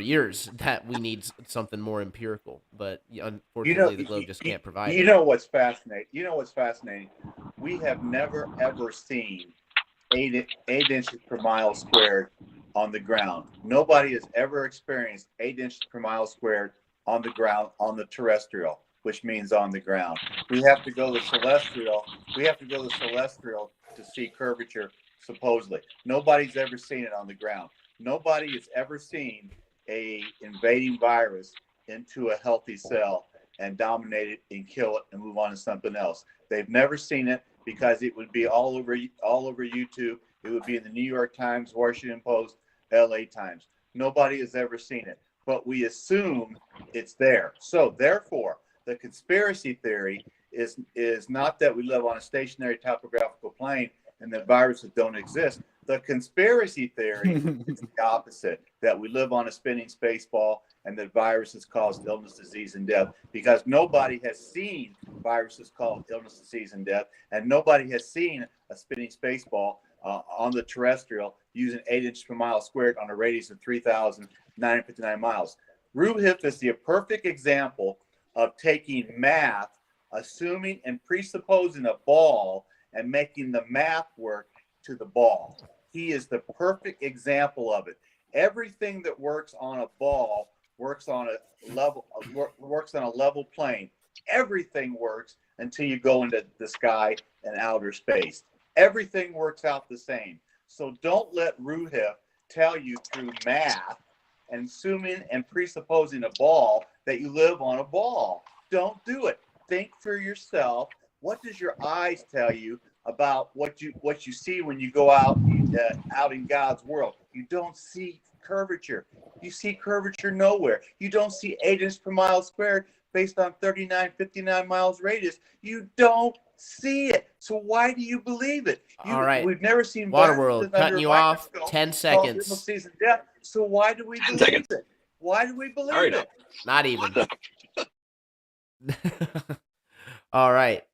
years that we need something more empirical, but unfortunately the globe just can't provide it. You know what's fascinating? We have never ever seen 8 inches per mile squared on the ground. Nobody has ever experienced 8 inches per mile squared on the ground, on the terrestrial, which means on the ground. We have to go to celestial. To see curvature, supposedly. Nobody's ever seen it on the ground. Nobody has ever seen a invading virus into a healthy cell and dominate it and kill it and move on to something else. They've never seen it because it would be all over YouTube. It would be in the New York Times, Washington Post, LA Times. Nobody has ever seen it, but we assume it's there. So therefore, the conspiracy theory is not that we live on a stationary topographical plane and that viruses don't exist. The conspiracy theory is the opposite, that we live on a spinning space ball and that viruses cause illness, disease, and death, because nobody has seen viruses cause illness, disease, and death, and nobody has seen a spinning space ball on the terrestrial using 8 inches per mile squared on a radius of 3,959 miles. Ruhif is the perfect example of taking math, assuming and presupposing a ball, and making the math work to the ball. He is the perfect example of it. Everything that works on a ball works on a level plane. Everything works until you go into the sky and outer space. Everything works out the same. So don't let Ruhif tell you through math and assuming and presupposing a ball that you live on a ball. Don't do it. Think for yourself. What does your eyes tell you about what you see when you go out in God's world? You don't see curvature. You see curvature nowhere. You don't see 8 inches per mile squared based on 59 miles radius. You don't see it. So why do you believe it? All right. We've never seen Waterworld, cutting you off. 10 seconds. So why do we believe it? Why do we believe it? Not even. All right.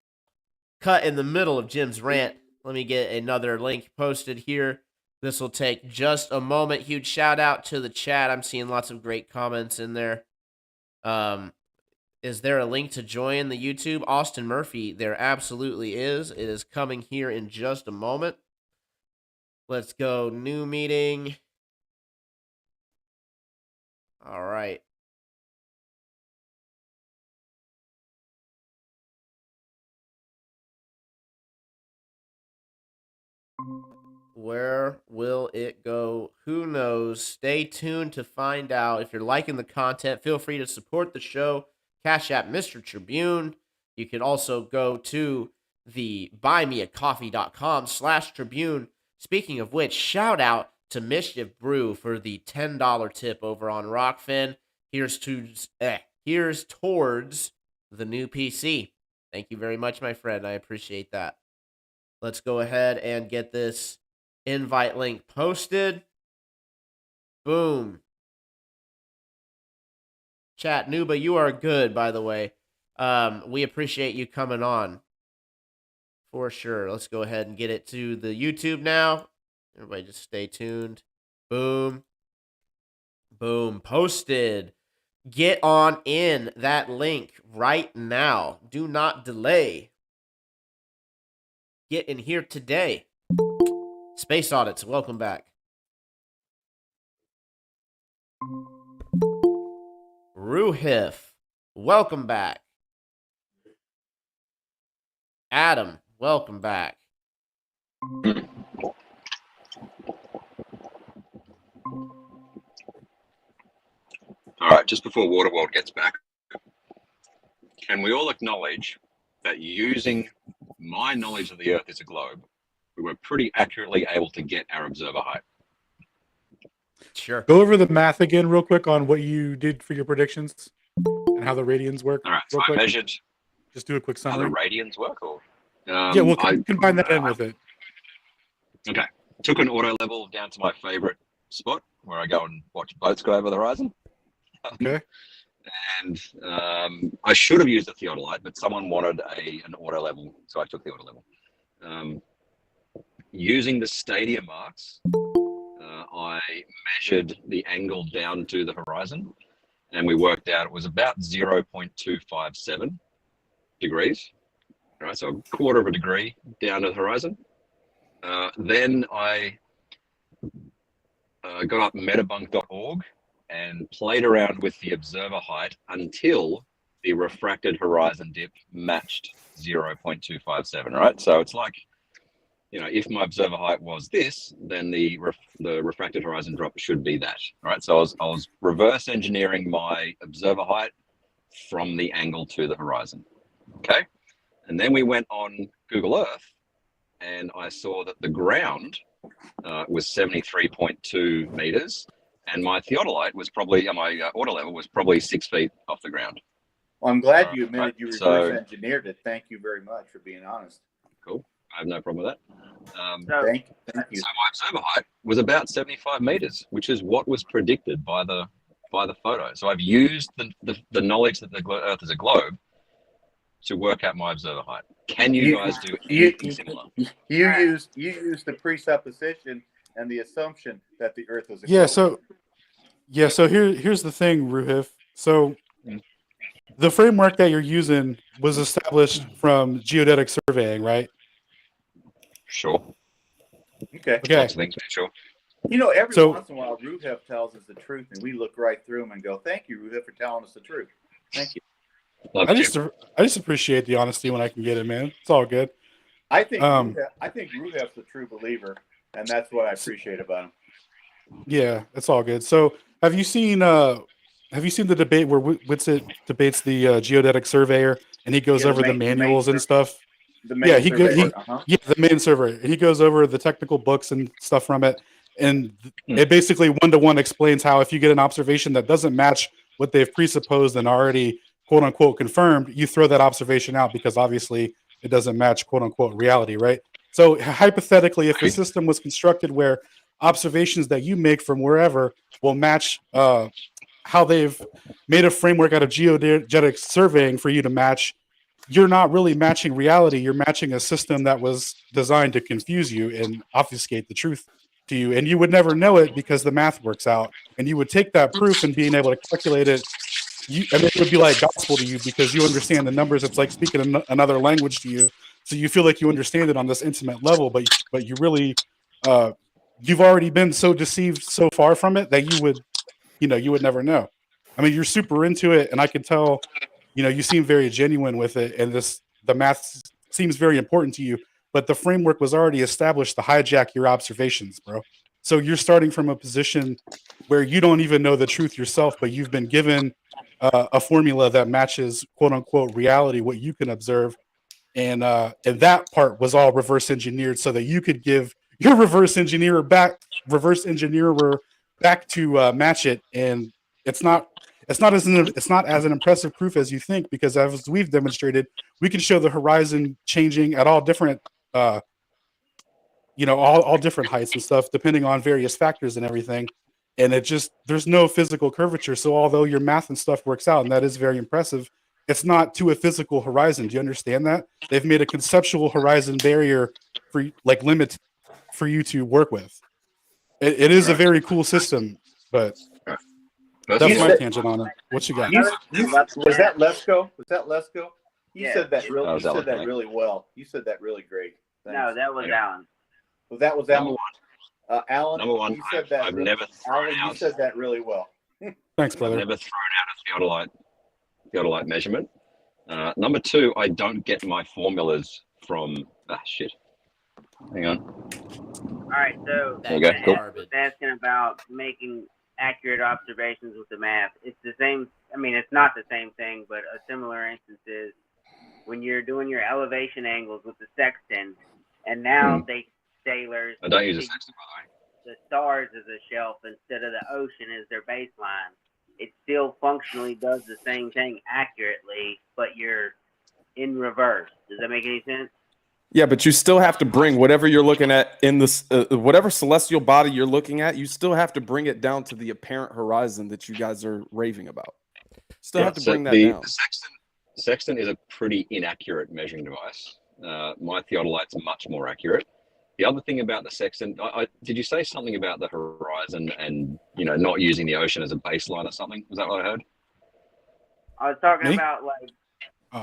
Cut in the middle of Jim's rant. Let me get another link posted here. This will take just a moment. Huge shout out to the chat. I'm seeing lots of great comments in there. Is there a link to join the YouTube? Austin Murphy, there absolutely is. It is coming here in just a moment. Let's go. New meeting. All right. Where will it go? Who knows? Stay tuned to find out. If you're liking the content, feel free to support the show. Cash App Mr. Tribune. You can also go to the buymeacoffee.com/Tribune. Speaking of which, shout out to Mischief Brew for the $10 tip over on Rokfin. Here's towards the new PC. Thank you very much, my friend. I appreciate that. Let's go ahead and get this invite link posted. Boom. Chat, Nuba, you are good, by the way. We appreciate you coming on. For sure. Let's go ahead and get it to the YouTube now. Everybody just stay tuned. Boom. Boom. Posted. Get on in that link right now. Do not delay. Get in here today. Space Audits, welcome back. Ruhif, welcome back. Adam, welcome back. All right, just before Waterworld gets back, can we all acknowledge that using my knowledge of the Earth as a globe, we were pretty accurately able to get our observer height? Sure. Go over the math again real quick on what you did for your predictions and how the radians work. All right, so I measured. Just do a quick How summary. the radians work, or yeah, we'll combine that in with it. Okay. Took an auto level down to my favorite spot where I go and watch boats go over the horizon. Okay. And I should have used a theodolite, but someone wanted an auto level, so I took the auto level. Using the stadium marks, I measured the angle down to the horizon, and we worked out it was about 0.257 degrees. All right, so a quarter of a degree down to the horizon. Then I got up metabunk.org and played around with the observer height until the refracted horizon dip matched 0.257, right? So it's like, you know, if my observer height was this, then the refracted horizon drop should be that, right? So I was reverse engineering my observer height from the angle to the horizon, okay? And then we went on Google Earth, and I saw that the ground was 73.2 meters, and my theodolite was probably, my auto level was probably 6 feet off the ground. Well, I'm glad you admitted right. you reverse So, engineered it. Thank you very much for being honest. Cool. I have no problem with that. So, Thank you. So my observer height was about 75 meters, which is what was predicted by the photo. So I've used the knowledge that the Earth is a globe to work out my observer height. Can you guys do anything similar? You use the presupposition and the assumption that the Earth is a Yeah. globe. So here's the thing, Ruhif. So the framework that you're using was established from geodetic surveying, right? Sure. Okay. Okay. Lots of things, sure. You know, every So- once in a while, Ruhef tells us the truth, and we look right through him and go, "Thank you, Ruhef, for telling us the truth." Thank you. Love I you. just appreciate the honesty when I can get it, man. It's all good. I think Um, Ruhef's a true believer, and that's what I appreciate about him. Yeah, it's all good. So have you seen the debate where Whitsitt debates the geodetic surveyor and he goes Yeah, over the manuals and stuff? The Yeah, main surveyor, yeah, the main surveyor. And he goes over the technical books and stuff from it. And it basically one-to-one explains how if you get an observation that doesn't match what they've presupposed and already quote unquote confirmed, you throw that observation out because obviously it doesn't match quote unquote reality, right? So hypothetically, if a system was constructed where observations that you make from wherever will match how they've made a framework out of geodetic surveying for you to match, you're not really matching reality. You're matching a system that was designed to confuse you and obfuscate the truth to you. And you would never know it because the math works out. And you would take that proof and being able to calculate it. And it would be like gospel to you because you understand the numbers. It's like speaking another language to you. So you feel like you understand it on this intimate level, but you really, you've already been so deceived so far from it that you would never know. I mean, you're super into it, and I can tell, you seem very genuine with it, and the math seems very important to you. But the framework was already established to hijack your observations, bro. So you're starting from a position where you don't even know the truth yourself, but you've been given a formula that matches "quote unquote" reality, what you can observe, and that part was all reverse engineered so that you could give your reverse engineer back to match it. And it's not as an impressive proof as you think, because as we've demonstrated, we can show the horizon changing at all different all different heights and stuff depending on various factors and everything. And there's no physical curvature. So although your math and stuff works out, and that is very impressive, it's not to a physical horizon. Do you understand that? They've made a conceptual horizon barrier for limit for you to work with. It is a very cool system, but that's my tangent on it. What you got? Was that Lesko? You Yeah. said that That was Alan, right? really well. You said that really great. Thanks. no, that was Alan. Well, that was Number Alan. Alan, Number one, you said that. I've never thrown Alan, you out. said that really well. Thanks, I've brother. never thrown out a theodolite measurement. Number two, I don't get my formulas from shit. Hang on. All right, so There you go. Cool. was asking about making accurate observations with the math. It's the same. I mean, it's not the same thing, but a similar instance is when you're doing your elevation angles with the sextant, and now they sailors. I don't use a sextant, by the way. The stars as a shelf instead of the ocean as their baseline. It still functionally does the same thing accurately, but you're in reverse. Does that make any sense? Yeah, but you still have to bring whatever you're looking at in this, whatever celestial body you're looking at, you still have to bring it down to the apparent horizon that you guys are raving about. Still have to bring that down. The sextant is a pretty inaccurate measuring device. My theodolite's much more accurate. The other thing about the sextant, did you say something about the horizon and not using the ocean as a baseline or something? Was that what I heard? I was talking Me? about like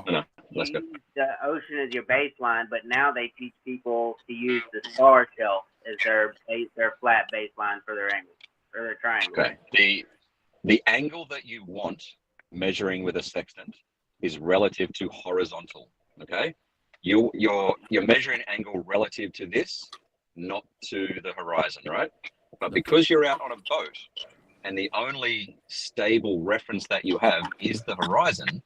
No, let's go. use the ocean as your baseline, but now they teach people to use the star shelf as their flat baseline for their angle or their triangle. Okay. The angle that you want measuring with a sextant is relative to horizontal. Okay. You're measuring angle relative to this, not to the horizon, right? But because you're out on a boat and the only stable reference that you have is the horizon,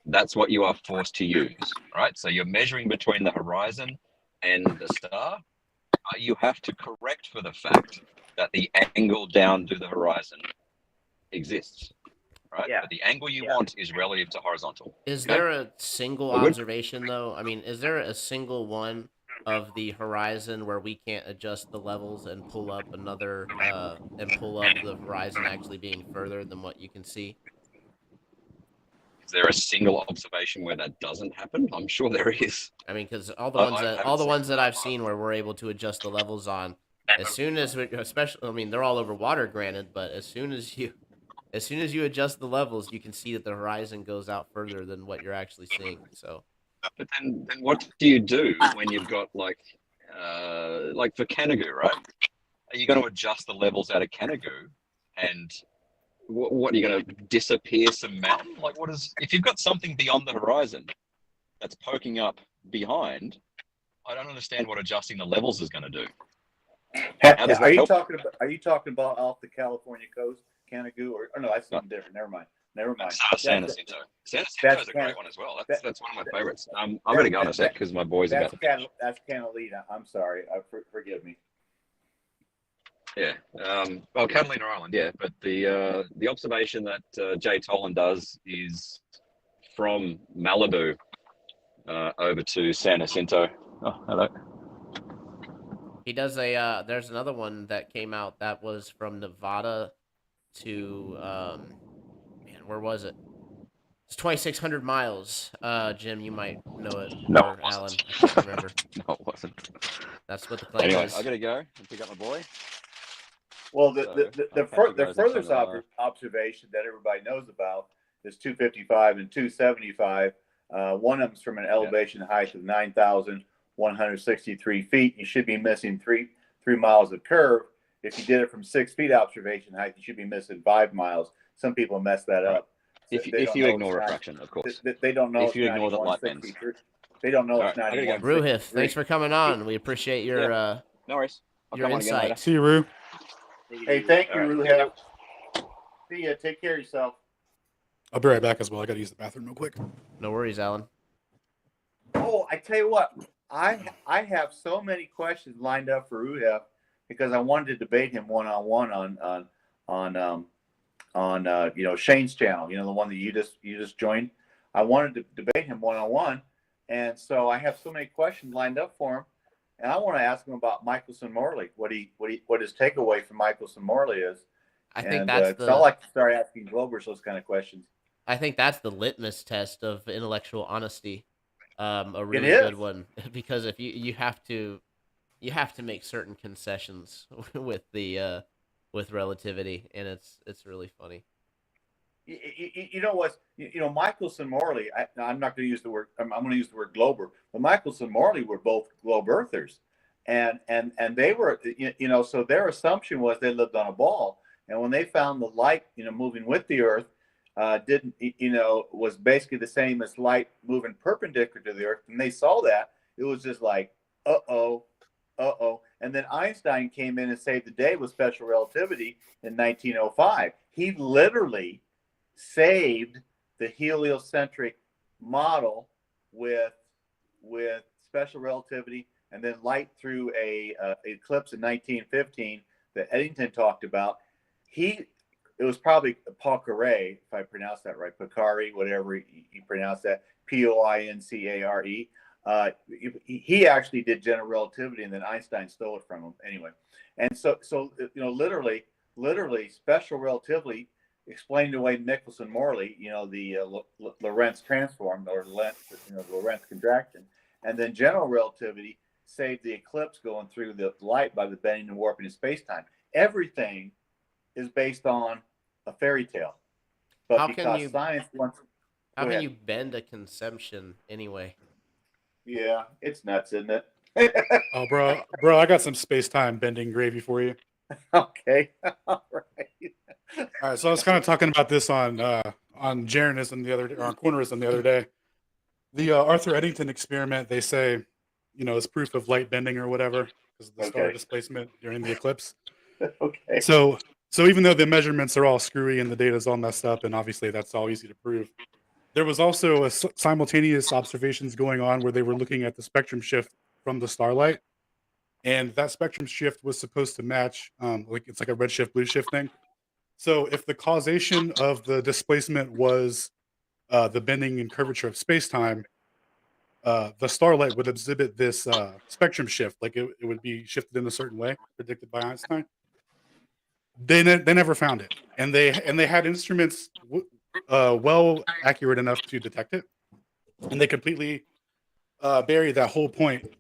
that's what you are forced to use, right? So you're measuring between the horizon and the star, but you have to correct for the fact that the angle down to the horizon exists, right? Yeah. But the angle you want is relative to horizontal. Is Okay. there a single We're good. observation though? I mean, is there a single one of the horizon where we can't adjust the levels and pull up the horizon actually being further than what you can see? Is there a single observation where that doesn't happen? I'm sure there is. I mean, because all the I ones haven't seen that I've seen where we're able to adjust the levels on, as soon as especially, I mean, they're all over water, granted, but as soon as you adjust the levels, you can see that the horizon goes out further than what you're actually seeing. So, But then what do you do when you've got like for Canigou, right? Are you going to adjust the levels out of Canigou, and what are you going to disappear some mountain? Like, what is if you've got something beyond the horizon that's poking up behind? I don't understand what adjusting the levels is going to do. How does that help? Are you talking about off the California coast, Canigou, or no? That's something different. Never mind. San Jacinto. San Jacinto is a great one as well. That's one of my favorites. I'm going to go in a sec because my boys are about to finish. That's Catalina. I'm sorry. Forgive me. Yeah. Well, Catalina Island, yeah. But the observation that Jay Tolan does is from Malibu over to San Jacinto. Oh, hello. he does a there's another one that came out that was from Nevada to man, where was it? It's 2,600 miles. Jim, you might know it. No, or it wasn't. Alan, I can't remember. No, it wasn't. That's what the claim Anyway, is. I gotta go and pick up my boy. Well, So, the I'll catch you guys furthest next time. observation that everybody knows about is 255 and 275. One of them's from an elevation height of 9,163 feet. You should be missing three miles of curve. If you did it from 6 feet observation height, you should be missing 5 miles. Some people mess that up. If you ignore refraction, of course. They don't know. If you ignore that light bends. They don't know All it's right, I gotta 91. go. Ruhif, thanks for coming on. We appreciate your No worries. I'll your come on again later. insight. See you, Rue. Hey, thank you, All right. Ruhel. See ya. Take care of yourself. I'll be right back as well. I got to use the bathroom real quick. No worries, Alan. Oh, I tell you what, I have so many questions lined up for Ruhel because I wanted to debate him one-on-one on Shane's channel, the one that you just joined. I wanted to debate him one-on-one, and so I have so many questions lined up for him, and I want to ask him about Michelson Morley, what his takeaway from Michelson Morley is. I think that's I like to start asking Globers those kind of questions. I think that's the litmus test of intellectual honesty. A really is. good one because if you have to make certain concessions with the with relativity, and it's really funny. You know what? Michelson Morley. I'm not going to use the word. I'm going to use the word Glober. But Michelson Morley were both globe earthers, and they were. So their assumption was they lived on a ball, and when they found the light, moving with the Earth, was basically the same as light moving perpendicular to the Earth, and they saw that, it was just like, uh-oh. And then Einstein came in and saved the day with special relativity in 1905. He literally saved the heliocentric model with special relativity, and then light through a eclipse in 1915 that Eddington talked about. It was probably Poincare, if I pronounce that right, Poincare, whatever you pronounce that, Poincare. He actually did general relativity, and then Einstein stole it from him anyway. And so literally, special relativity explained away Michelson Morley, the Lorentz transform or the Lorentz contraction, and then general relativity saved the eclipse going through the light by the bending and warping of space-time. Everything is based on a fairy tale, but How because can science wants. How can you bend a conception anyway? Yeah, it's nuts, isn't it? Oh, bro, I got some space-time bending gravy for you. Okay, all right. All right, so I was kind of talking about this on Jeranism on Cornerism the other day. The Arthur Eddington experiment, they say, is proof of light bending or whatever because of the star displacement during the eclipse. Okay. So even though the measurements are all screwy and the data is all messed up, and obviously that's all easy to prove, there was also a simultaneous observations going on where they were looking at the spectrum shift from the starlight, and that spectrum shift was supposed to match, it's like a redshift blue shift thing. So if the causation of the displacement was the bending and curvature of space-time, the starlight would exhibit this spectrum shift, like it would be shifted in a certain way, predicted by Einstein. They never found it, and they had instruments well accurate enough to detect it, and they completely buried that whole point.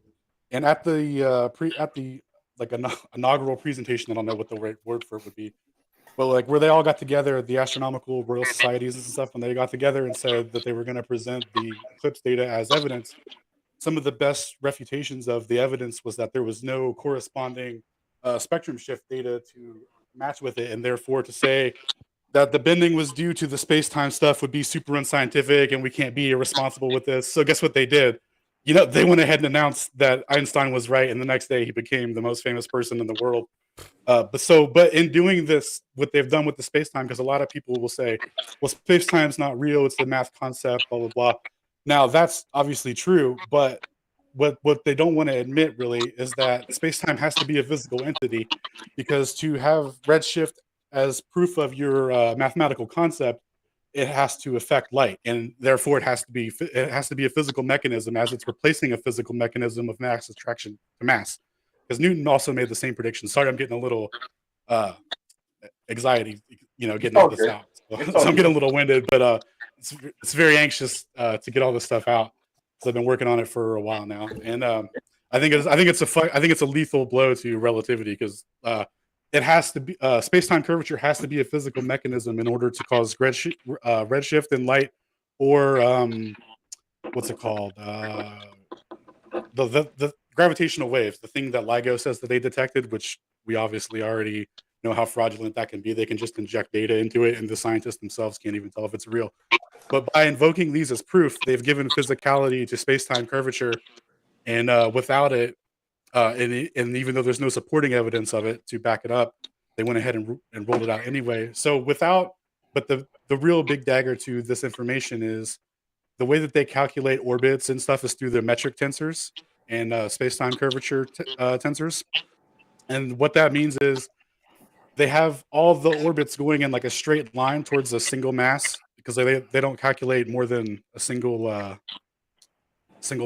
And at the like inaugural presentation, I don't know what the right word for it would be, but like where they all got together, the astronomical royal societies and stuff, and they got together and said that they were going to present the eclipse data as evidence. Some of the best refutations of the evidence was that there was no corresponding spectrum shift data to match with it, and therefore to say that the bending was due to the space-time stuff would be super unscientific and we can't be irresponsible with this. So guess what they did? They went ahead and announced that Einstein was right, and the next day he became the most famous person in the world. But in doing this, what they've done with the space-time, because a lot of people will say, well, space-time's not real, it's a math concept, blah, blah, blah. Now that's obviously true, but what they don't want to admit really is that space-time has to be a physical entity, because to have redshift as proof of your mathematical concept, it has to affect light, and therefore it has to be a physical mechanism, as it's replacing a physical mechanism of mass attraction to mass. Because Newton also made the same prediction. Sorry, I'm getting a little anxiety, getting all this out. So I'm getting a little winded, but it's very anxious to get all this stuff out. So I've been working on it for a while now, and I think it's a lethal blow to relativity, because it has to be space-time curvature has to be a physical mechanism in order to cause redshift in light, or what's it called? The gravitational waves, the thing that LIGO says that they detected, which we obviously already know how fraudulent that can be. They can just inject data into it, and the scientists themselves can't even tell if it's real. But by invoking these as proof, they've given physicality to space-time curvature, and without it, and even though there's no supporting evidence of it to back it up, they went ahead and rolled it out anyway. So but the real big dagger to this information is the way that they calculate orbits and stuff is through the metric tensors and space-time curvature tensors. And what that means is they have all the orbits going in like a straight line towards a single mass, because they don't calculate more than a single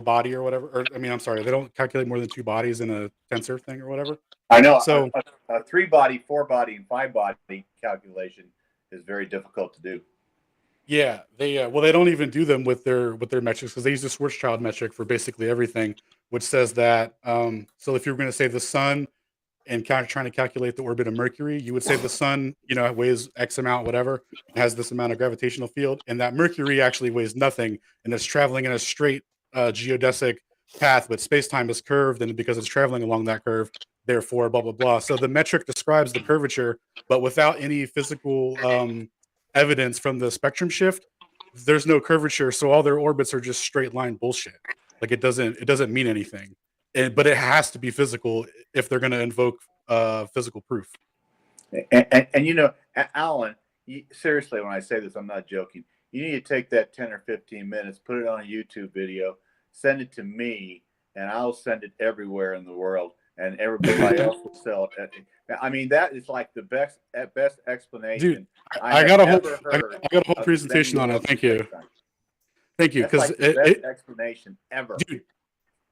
body or whatever. Or I'm sorry, they don't calculate more than two bodies in a tensor thing or whatever. I know. So A 3-body, 4-body, and 5-body calculation is very difficult to do. yeah, they don't even do them with their metrics, because they use the Schwarzschild metric for basically everything, which says that so if you're going to say the sun and trying to calculate the orbit of Mercury, you would say the sun, weighs X amount, whatever, has this amount of gravitational field, and that Mercury actually weighs nothing, and it's traveling in a straight geodesic path, but space-time is curved, and because it's traveling along that curve, therefore, blah, blah, blah. So the metric describes the curvature, but without any physical evidence from the spectrum shift, there's no curvature, so all their orbits are just straight line bullshit. Like it doesn't mean anything. But it has to be physical if they're going to invoke physical proof. And Alan, seriously, when I say this, I'm not joking. You need to take that 10 or 15 minutes, put it on a YouTube video, send it to me, and I'll send it everywhere in the world, and everybody else will sell it. That is like the best explanation. Dude, I got a whole of presentation on it. Thank you. That's Because like the best explanation ever. Dude,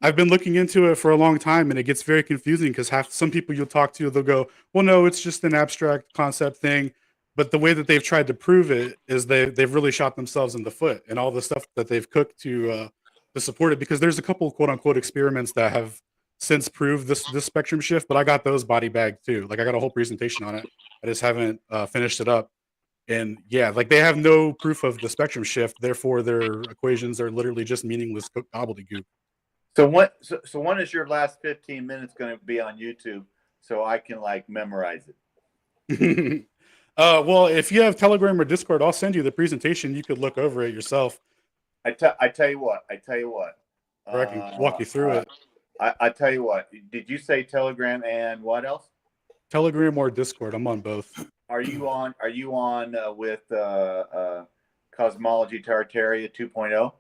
I've been looking into it for a long time, and it gets very confusing, because some people you'll talk to, they'll go, well, no, it's just an abstract concept thing. But the way that they've tried to prove it is they've really shot themselves in the foot, and all the stuff that they've cooked to support it, because there's a couple quote unquote experiments that have since proved this spectrum shift, but I got those body bagged too. Like I got a whole presentation on it. I just haven't finished it up. And yeah, like they have no proof of the spectrum shift, therefore their equations are literally just meaningless gobbledygook. So when is your last 15 minutes going to be on YouTube so I can memorize it? Well, if you have Telegram or Discord, I'll send you the presentation. You could look over it yourself. I tell you what. Or I can walk you through it. I tell you what. Did you say Telegram and what else? Telegram or Discord. I'm on both. Are you on with Cosmology Tartaria 2.0?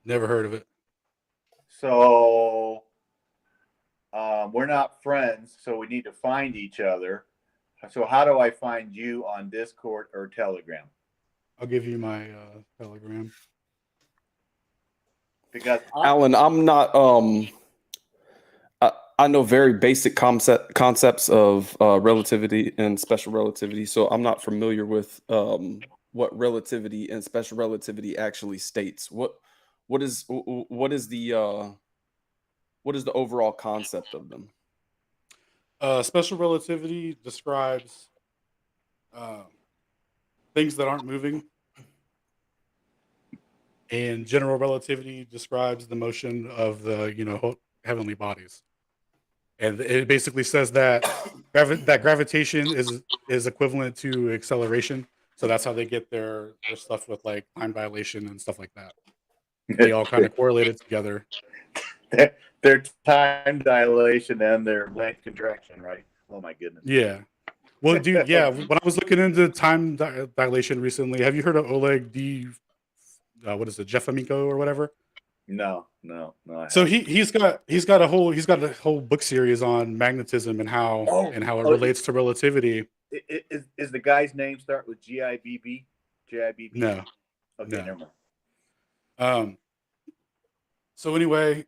Never heard of it. So we're not friends, so we need to find each other. So how do I find you on Discord or Telegram? I'll give you my Telegram. Because Alan, I'm not. I know very basic concepts of relativity and special relativity, so I'm not familiar with what relativity and special relativity actually states. What is the overall concept of them? Special relativity describes things that aren't moving, and general relativity describes the motion of the heavenly bodies. And it basically says that that gravitation is equivalent to acceleration. So that's how they get their stuff with like time dilation and stuff like that. They all kind of correlated together. their time dilation and their length contraction, right? Oh my goodness. Yeah. Well, dude, yeah. When I was looking into time dilation recently, have you heard of Oleg D? What is it, Jefamenko or whatever? No. So he's got a whole book series on magnetism and how it relates to relativity. Is the guy's name start with GIBB? GIBB? No. Okay, No. never mind. So anyway,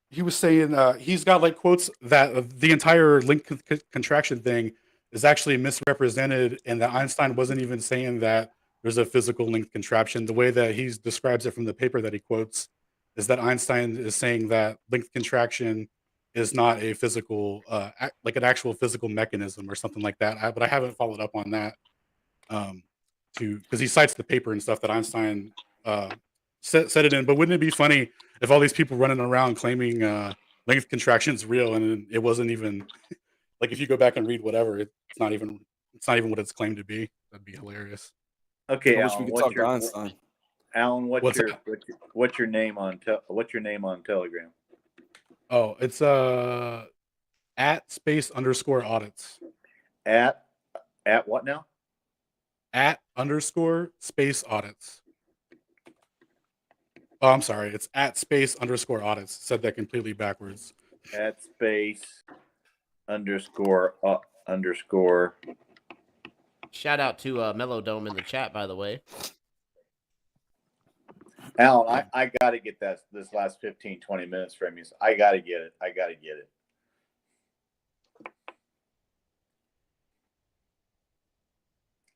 he was saying he's got like quotes that the entire link contraction thing is actually misrepresented, and that Einstein wasn't even saying that there's a physical length contraction. The way that he describes it from the paper that he quotes is that Einstein is saying that length contraction is not a physical, like an actual physical mechanism or something like that. But I haven't followed up on that because he cites the paper and stuff that Einstein said it in. But wouldn't it be funny if all these people running around claiming length contraction is real and it wasn't even like, if you go back and read whatever, it's not even what it's claimed to be. That'd be hilarious. Okay, I wish Alan, we could talk to Einstein. Alan, What's your name on Telegram? Oh, it's at @space_audits. At what now? @_space_audits. Oh, I'm sorry. It's @space_audits. Said that completely backwards. @space__. Shout out to Melodome in the chat, by the way. Alan, I got to get this last 15, 20 minutes from you. I got to get it.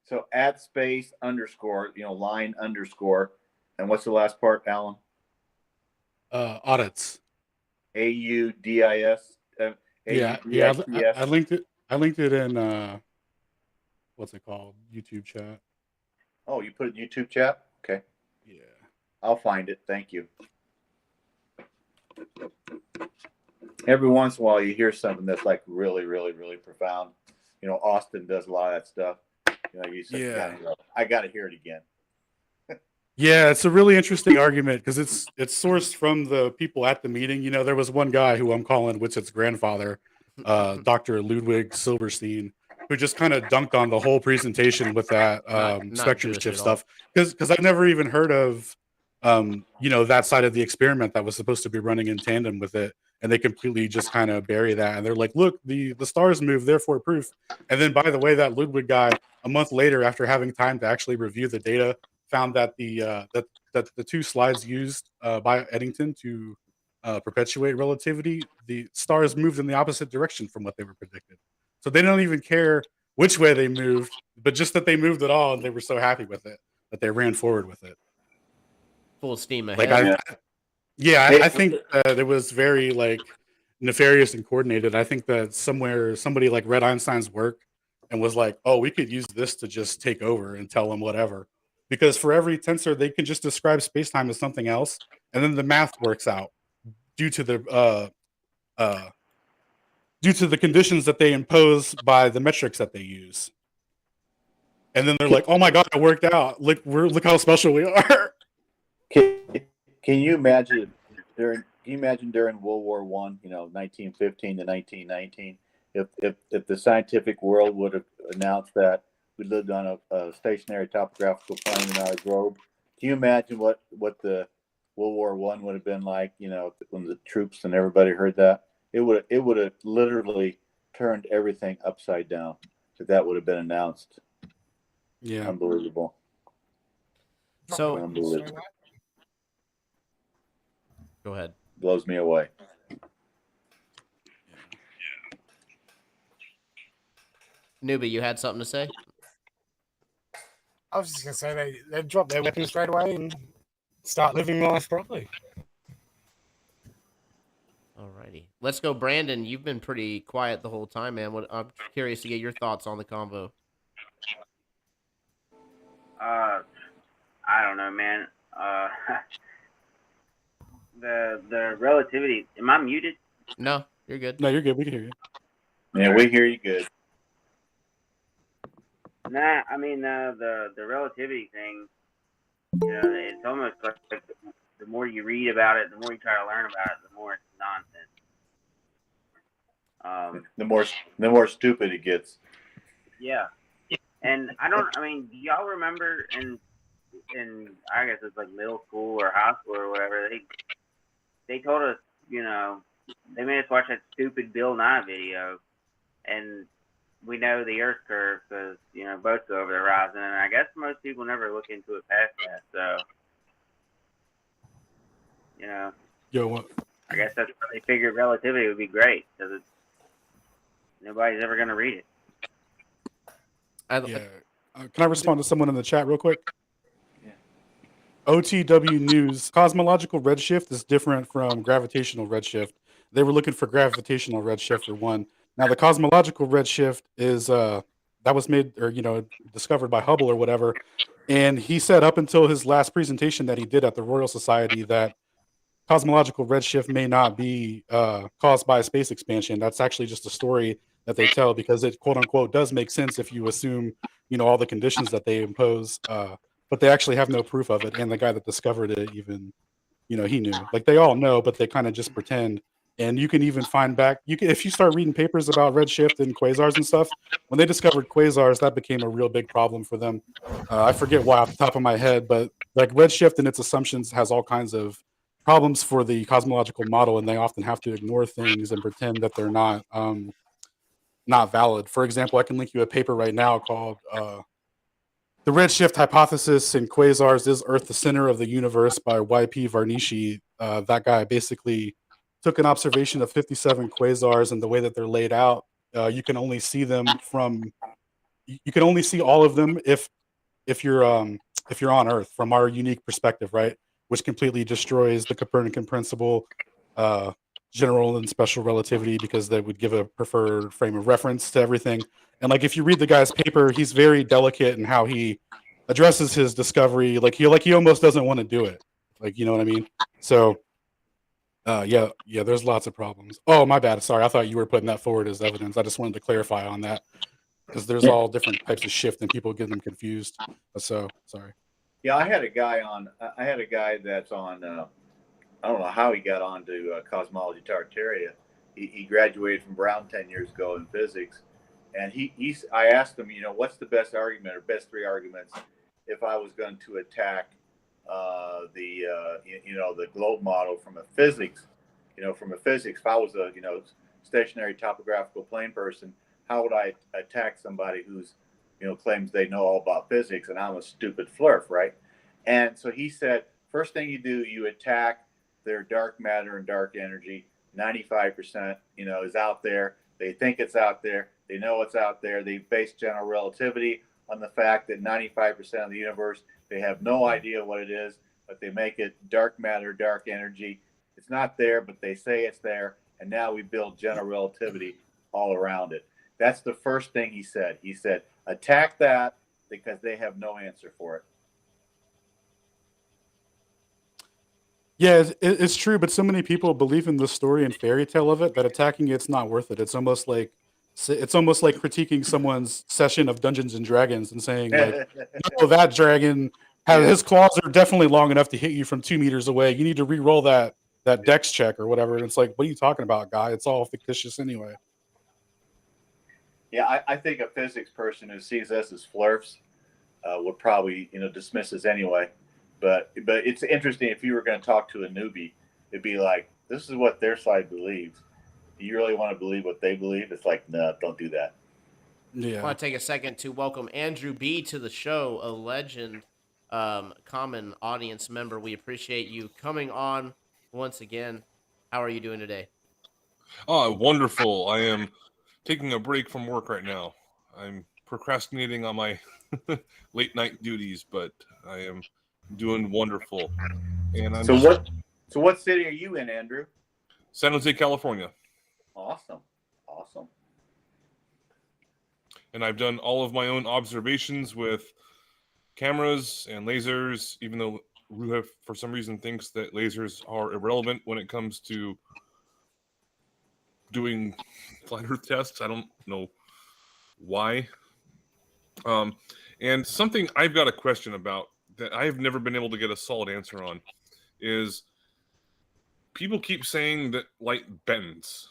So @space_, line _, and what's the last part, Alan? Audits. AUDIS. Yeah. I linked it. I linked it in what's it called? YouTube chat. Oh, you put it in YouTube chat? Okay. Yeah. I'll find it. Thank you. Every once in a while you hear something that's like really, really, really profound. Austin does a lot of that stuff. You say, I got to hear it again. Yeah, it's a really interesting argument because it's sourced from the people at the meeting. There was one guy who I'm calling Witset's grandfather, Dr. Ludwig Silverstein, who just kind of dunked on the whole presentation with that Not spectrum Jewish shift at all. stuff. Because I've never even heard of that side of the experiment that was supposed to be running in tandem with it, and they completely just kind of bury that. And they're like, "Look, the stars move, therefore proof." And then, by the way, that Ludwig guy, a month later, after having time to actually review the data, found that the two slides used by Eddington to perpetuate relativity, the stars moved in the opposite direction from what they were predicted. So they don't even care which way they moved, but just that they moved at all, and they were so happy with it that they ran forward with it. Full steam ahead. Like I think that it was very like nefarious and coordinated. I think that somebody like read Einstein's work and was like, "Oh, we could use this to just take over and tell them whatever." Because for every tensor, they can just describe spacetime as something else, and then the math works out due to the conditions that they impose by the metrics that they use. And then they're like, "Oh my god, it worked out! Look how special we are." Can you imagine during World War I, 1915 to 1919, if the scientific world would have announced that we lived on a stationary topographical plane in our globe? Can you imagine what the World War I would have been like? When the troops and everybody heard that, it would have literally turned everything upside down. If that would have been announced. Yeah, unbelievable. So Unbelievable. Go ahead. Blows me away. Newbie, you had something to say? I was just going to say they drop their weapons straight away and start living life properly. Alrighty. Let's go, Brandon. You've been pretty quiet the whole time, man. I'm curious to get your thoughts on the convo. I don't know, man. The relativity. Am I muted? No, you're good. No, you're good. We can hear you. Yeah, we hear you good. Nah, I mean the relativity thing. You know, it's almost like the more you read about it, the more you try to learn about it, the more it's nonsense. The more stupid it gets. Yeah, and I mean, do y'all remember in I guess it's like middle school or high school or whatever, they told us, you know, they made us watch that stupid Bill Nye video, and we know the Earth curve because, you know, boats go over the horizon, and I guess most people never look into it past that. So, you know, What? I guess that's why they figured relativity would be great because nobody's ever going to read it. Can I respond to someone in the chat real quick? OTW News, cosmological redshift is different from gravitational redshift. They were looking for gravitational redshift for one. Now the cosmological redshift is that was made, or discovered by Hubble or whatever. And he said up until his last presentation that he did at the Royal Society that cosmological redshift may not be caused by space expansion. That's actually just a story that they tell because it quote unquote does make sense if you assume all the conditions that they impose. But they actually have no proof of it. And the guy that discovered it even, he knew. Like they all know, but they kind of just pretend. And you can even find back, if you start reading papers about redshift and quasars and stuff, when they discovered quasars, that became a real big problem for them. I forget why off the top of my head, but like redshift and its assumptions has all kinds of problems for the cosmological model, and they often have to ignore things and pretend that they're not valid. For example, I can link you a paper right now called The Redshift Hypothesis in Quasars, Is Earth the Center of the Universe by Y.P. Varnishi. That guy basically took an observation of 57 quasars, and the way that they're laid out, you can only see them you can only see all of them if you're on Earth from our unique perspective, right? Which completely destroys the Copernican principle, general and special relativity, because that would give a preferred frame of reference to everything. And like, if you read the guy's paper, he's very delicate in how he addresses his discovery. Like he almost doesn't want to do it. Like, you know what I mean? So, yeah, there's lots of problems. Oh, my bad. Sorry, I thought you were putting that forward as evidence. I just wanted to clarify on that because there's all different types of shift and people get them confused. So, sorry. Yeah, I had a guy that's on. I don't know how he got onto Cosmology Tartaria. He graduated from Brown 10 years ago in physics, and I asked him, what's the best argument or best three arguments if I was going to attack the globe model from a physics, if I was a stationary topographical plane person, how would I attack somebody who's claims they know all about physics, and I'm a stupid flurf, right? And so he said, first thing you do, you attack their dark matter and dark energy. 95%, is out there. They think it's out there. They know it's out there. They base general relativity on the fact that 95% of the universe, they have no idea what it is, but they make it dark matter, dark energy. It's not there, but they say it's there. And now we build general relativity all around it. That's the first thing he said. He said, attack that because they have no answer for it. Yeah, it's true, but so many people believe in the story and fairy tale of it that attacking it's not worth it. It's almost like critiquing someone's session of Dungeons and Dragons and saying like, "No, that dragon his claws are definitely long enough to hit you from 2 meters away. You need to re-roll that dex check or whatever." And it's like, what are you talking about, guy? It's all fictitious anyway. Yeah, I think a physics person who sees us as flirfs would probably dismiss us anyway. But it's interesting, if you were going to talk to a newbie, it'd be like, this is what their side believes. Do you really want to believe what they believe? It's like, no, don't do that. I want to take a second to welcome Andrew B. to the show, a legend, common audience member. We appreciate you coming on once again. How are you doing today? Oh, wonderful. I am taking a break from work right now. I'm procrastinating on my late night duties, but I am doing wonderful. And I'm So what city are you in, Andrew? San Jose, California. Awesome. And I've done all of my own observations with cameras and lasers, even though Ruhef, for some reason, thinks that lasers are irrelevant when it comes to doing flat Earth tests. I don't know why. And something I've got a question about that I've never been able to get a solid answer on is people keep saying that light bends,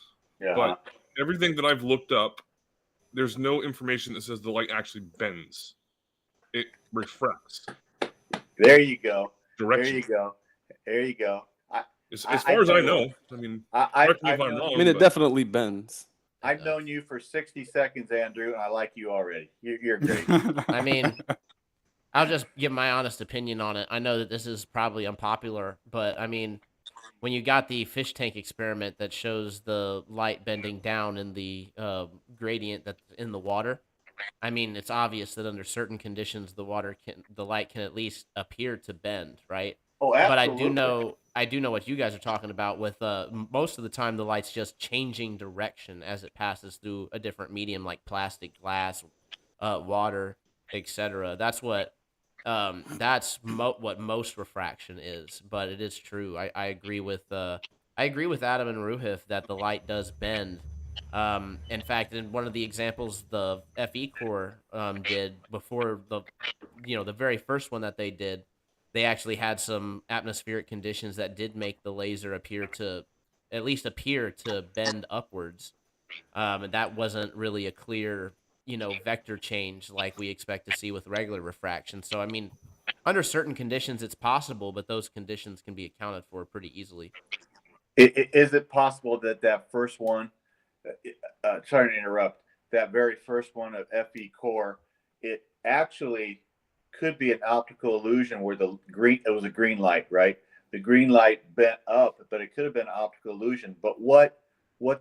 but everything that I've looked up, there's no information that says the light actually bends. It refracts. There you go. Direction. There you go. As far as I know, I mean, correct me if I'm wrong. I mean, it definitely bends. I've known you for 60 seconds, Andrew, and I like you already. You're great. I mean, I'll just give my honest opinion on it. I know that this is probably unpopular, but I mean, when you got the fish tank experiment that shows the light bending down in the gradient that's in the water, I mean, it's obvious that under certain conditions, the light can at least appear to bend, right? Oh, absolutely. But I do know what you guys are talking about with most of the time the light's just changing direction as it passes through a different medium like plastic, glass, water, etc. That's what what most refraction is. But it is true. I agree with Adam and Ruhif that the light does bend. In fact, in one of the examples the FE Corps did before the very first one that they did, they actually had some atmospheric conditions that did make the laser appear to bend upwards. And that wasn't really a clear, vector change like we expect to see with regular refraction. So, I mean, under certain conditions, it's possible, but those conditions can be accounted for pretty easily. Is it possible that first one, sorry to interrupt, that very first one of FE Core, it actually could be an optical illusion where it was a green light, right? The green light bent up, but it could have been an optical illusion. But what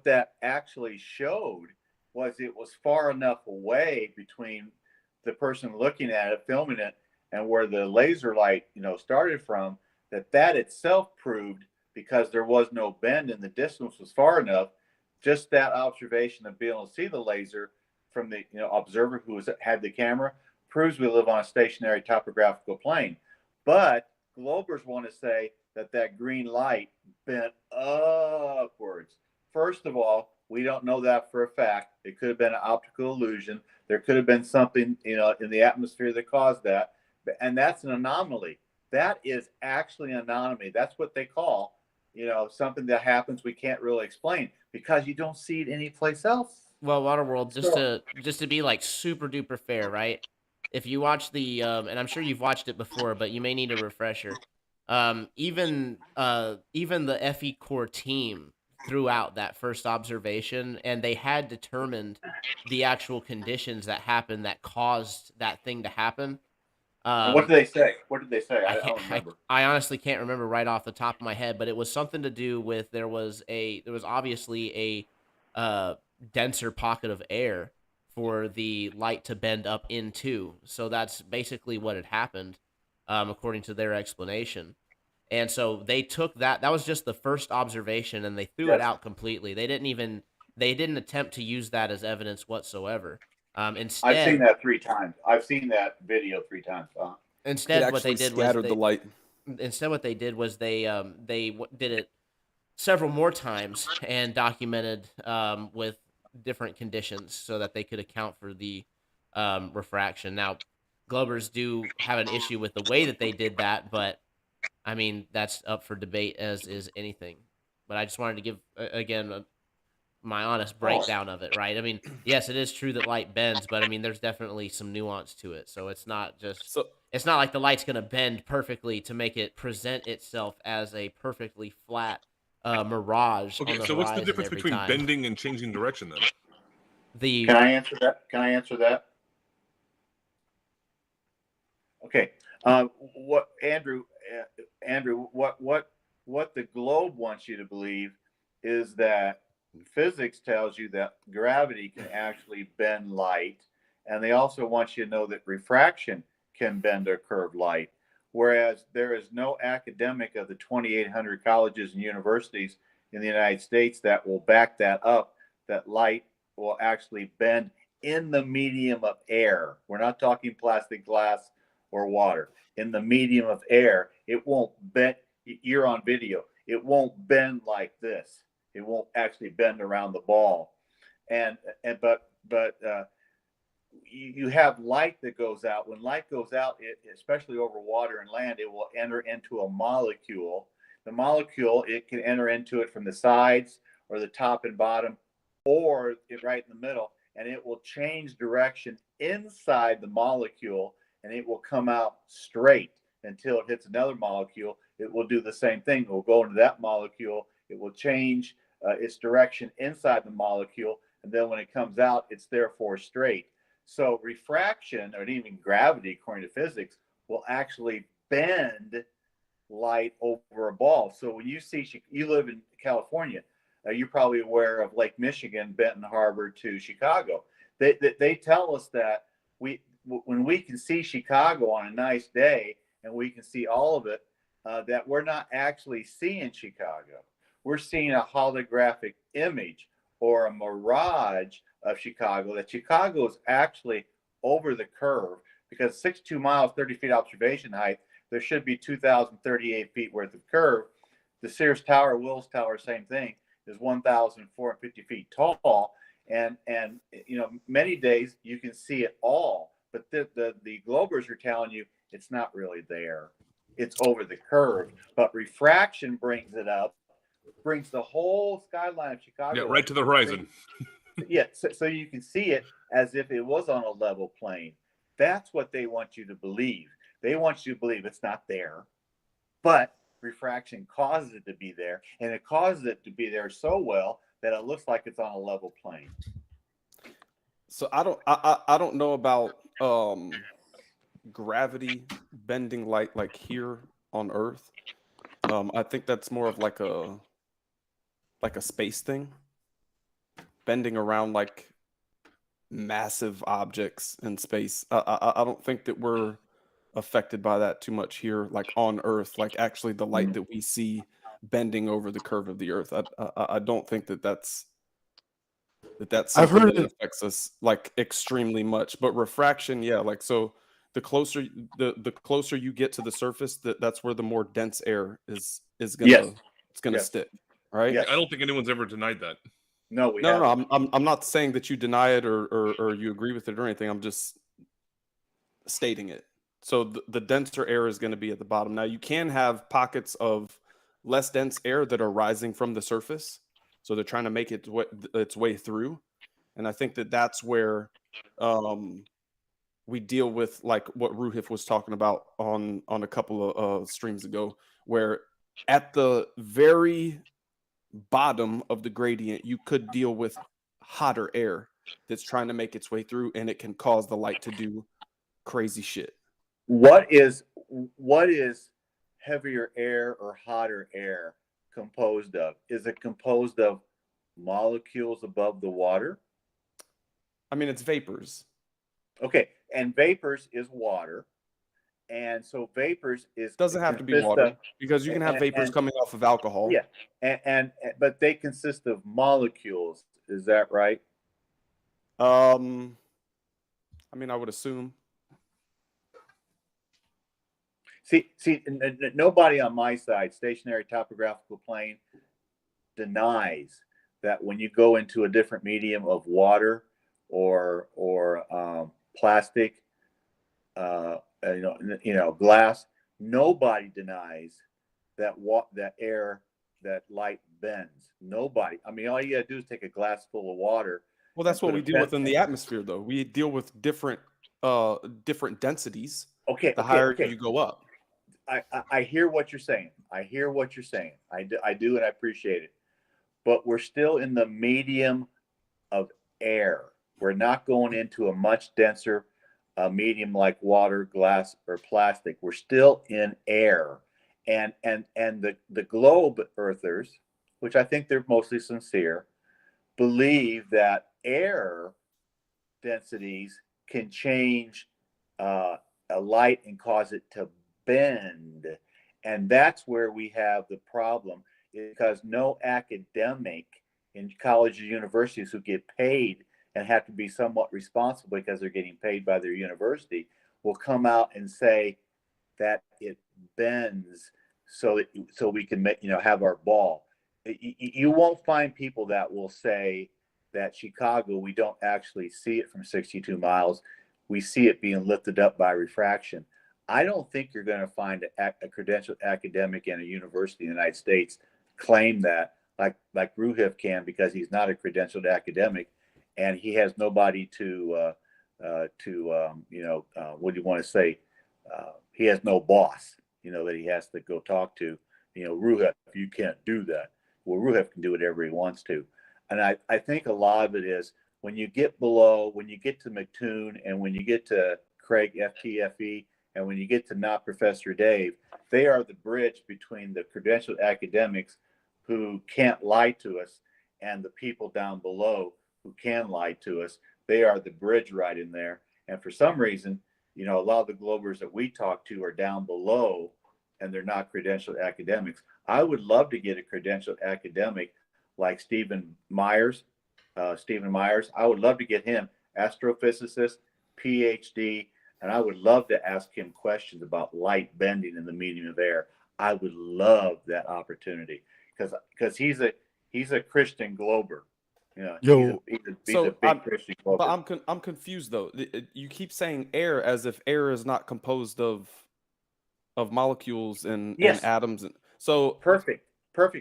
that actually showed was it was far enough away between the person looking at it, filming it, and where the laser light, started from, that itself proved, because there was no bend and the distance was far enough, just that observation of being able to see the laser from the observer who had the camera proves we live on a stationary topographical plane. But Globers want to say that green light bent upwards. First of all, we don't know that for a fact. It could have been an optical illusion. There could have been something, in the atmosphere that caused that. And that's an anomaly. That is actually an anomaly. That's what they call, something that happens we can't really explain because you don't see it anyplace else. Well, Waterworld, just to be like super duper fair, right? If you watch the and I'm sure you've watched it before, but you may need a refresher. Even the FE Core team threw out that first observation, and they had determined the actual conditions that happened that caused that thing to happen. And what did they say? I don't remember. I honestly can't remember right off the top of my head, but it was something to do with there was obviously a denser pocket of air for the light to bend up into. So that's basically what had happened, according to their explanation. And so they took that was just the first observation, and they threw it out completely. They didn't attempt to use that as evidence whatsoever. Instead, I've seen that 3 times. I've seen that video 3 times. Instead, what they did was the light. Instead, what they did was they did it several more times and documented with different conditions so that they could account for the refraction. Now, Globers do have an issue with the way that they did that, but I mean that's up for debate, as is anything. But I just wanted to give again my honest breakdown of it, right? I mean, yes, it is true that light bends, but I mean, there's definitely some nuance to it. So it's not just it's not like the light's going to bend perfectly to make it present itself as a perfectly flat mirage. Okay, on the so what's the horizon difference every between time. bending and changing direction then? Can I answer that? Okay. What Andrew, what the globe wants you to believe is that physics tells you that gravity can actually bend light, and they also want you to know that refraction can bend or curve light. Whereas there is no academic of the 2,800 colleges and universities in the United States that will back that up, that light will actually bend in the medium of air. We're not talking plastic, glass, or water. In the medium of air, it won't bend. You're on video. It won't bend like this. It won't actually bend around the ball. But you have light that goes out. When light goes out, especially over water and land, it will enter into a molecule. The molecule, it can enter into it from the sides or the top and bottom, or right in the middle, and it will change direction inside the molecule, and it will come out straight until it hits another molecule. It will do the same thing. It will go into that molecule. It will change its direction inside the molecule, and then when it comes out, it's therefore straight. So refraction, or even gravity, according to physics, will actually bend light over a ball. So when you live in California, you're probably aware of Lake Michigan, Benton Harbor to Chicago. They tell us that when we can see Chicago on a nice day and we can see all of it, that we're not actually seeing Chicago. We're seeing a holographic image or a mirage of Chicago, that Chicago is actually over the curve, because 62 miles, 30 feet observation height, there should be 2,038 feet worth of curve. The Sears Tower, Wills Tower, same thing, is 1,450 feet tall. And many days you can see it all, but the Globers are telling you it's not really there. It's over the curve. But refraction brings it up, brings the whole skyline of Chicago. Yeah, right to the horizon. Yeah, so you can see it as if it was on a level plane. That's what they want you to believe. They want you to believe it's not there, but refraction causes it to be there, and it causes it to be there so well that it looks like it's on a level plane. So I don't know about gravity bending light like here on Earth. I think that's more of like a space thing, bending around like massive objects in space. I don't think that we're affected by that too much here, like on Earth, like actually the light that we see bending over the curve of the Earth. I don't think that's I've something heard that it. affects us like extremely much. But refraction, yeah, like so the closer you get to the surface, that's where the more dense air is gonna Yes. it's gonna Yes. stick, right? Yes. I don't think anyone's ever denied that. No, we No, haven't. I'm not saying that you deny it or you agree with it or anything. I'm just stating it. So the denser air is going to be at the bottom. Now you can have pockets of less dense air that are rising from the surface, so they're trying to make its way through. And I think that's where we deal with like what Ruhif was talking about on a couple of streams ago, where at the very bottom of the gradient, you could deal with hotter air that's trying to make its way through, and it can cause the light to do crazy shit. What is heavier air or hotter air composed of? Is it composed of molecules above the water? I mean, it's vapors. Okay, and vapors is water, and so vapors doesn't have to be water, because you can have vapors coming off of alcohol. Yeah, but they consist of molecules. Is that right? I mean, I would assume. See, nobody on my side, stationary topographical plane, denies that when you go into a different medium of water or plastic, glass, nobody denies that that light bends. Nobody. I mean, all you gotta do is take a glass full of water. Well, that's what we deal with in the atmosphere, though. We deal with different densities. Okay. The higher you go up. I hear what you're saying. I do, and I appreciate it. But we're still in the medium of air. We're not going into a much denser medium like water, glass, or plastic. We're still in air. and the globe earthers, which I think they're mostly sincere, believe that air densities can change a light and cause it to bend. And that's where we have the problem, because no academic in colleges and universities who get paid and have to be somewhat responsible because they're getting paid by their university will come out and say that it bends so we can make, have our ball. You won't find people that will say that Chicago, we don't actually see it from 62 miles. We see it being lifted up by refraction. I don't think you're going to find a credentialed academic in a university in the United States claim that like Ruhiff can, because he's not a credentialed academic and he has nobody to what do you want to say? He has no boss, that he has to go talk to. Ruhiff, you can't do that. Well, Ruhiff can do whatever he wants to. And I think a lot of it is when you get to McToon and when you get to Craig FTFE and when you get to not Professor Dave, they are the bridge between the credentialed academics who can't lie to us and the people down below who can lie to us. They are the bridge right in there. And for some reason, a lot of the Globers that we talk to are down below and they're not credentialed academics. I would love to get a credentialed academic like Stephen Myers. I would love to get him, astrophysicist, PhD, and I would love to ask him questions about light bending in the medium of air. I would love that opportunity because he's a Christian Glober. He's a big Christian Glober. But I'm confused though. You keep saying air as if air is not composed of molecules and atoms. So perfect.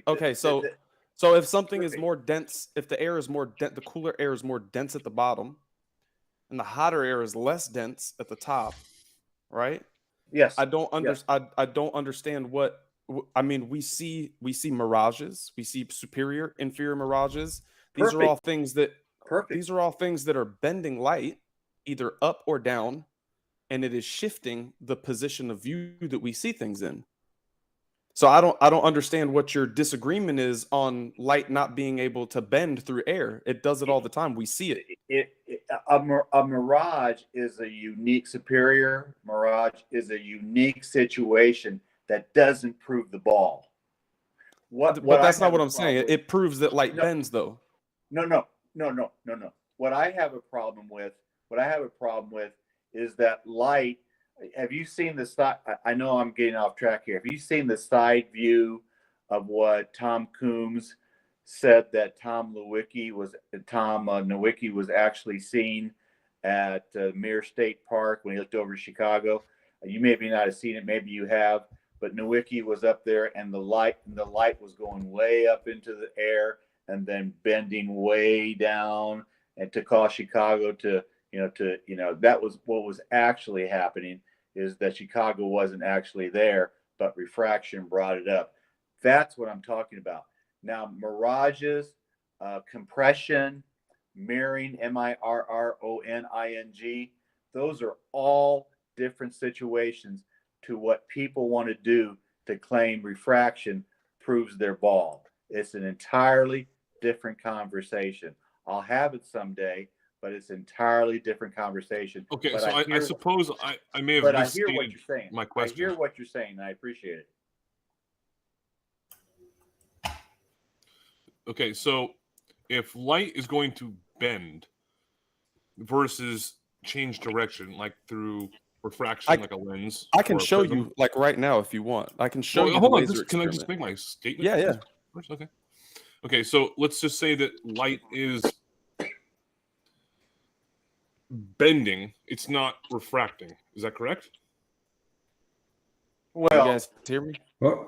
Okay, so if something is more dense, if the air is more dense, the cooler air is more dense at the bottom, and the hotter air is less dense at the top, right? Yes. I don't understand what I mean. We see mirages. We see superior, inferior mirages. These are all things that are bending light either up or down, and it is shifting the position of view that we see things in. So I don't understand what your disagreement is on light not being able to bend through air. It does it all the time. We see it. A mirage is a unique superior. Mirage is a unique situation that doesn't prove the ball. But that's not what I'm saying. It proves that light bends, though. No. What I have a problem with is that light. Have you seen the side? I know I'm getting off track here. Have you seen the side view of what Tom Coombs said that Tom Nowicki was actually seen at Mirror State Park when he looked over Chicago? You maybe not have seen it, maybe you have, but Nowicki was up there and the light was going way up into the air and then bending way down, and to cause Chicago to that was what was actually happening, is that Chicago wasn't actually there, but refraction brought it up. That's what I'm talking about. Now, mirages, compression, mirroring, mirroning, those are all different situations to what people want to do to claim refraction proves their ball. It's an entirely different conversation. I'll have it someday, but it's entirely different conversation. Okay, but so I suppose I may have but I hear what misstated you're saying. my question. I hear what you're saying, and I appreciate it. Okay, so if light is going to bend versus change direction, like through refraction, like a lens, I can show you, like right now, if you want. I can show you. Hold on, can I just make my statement? Yeah. First? Okay, so let's just say that light is bending, it's not refracting. Is that correct? Well, you guys hear me?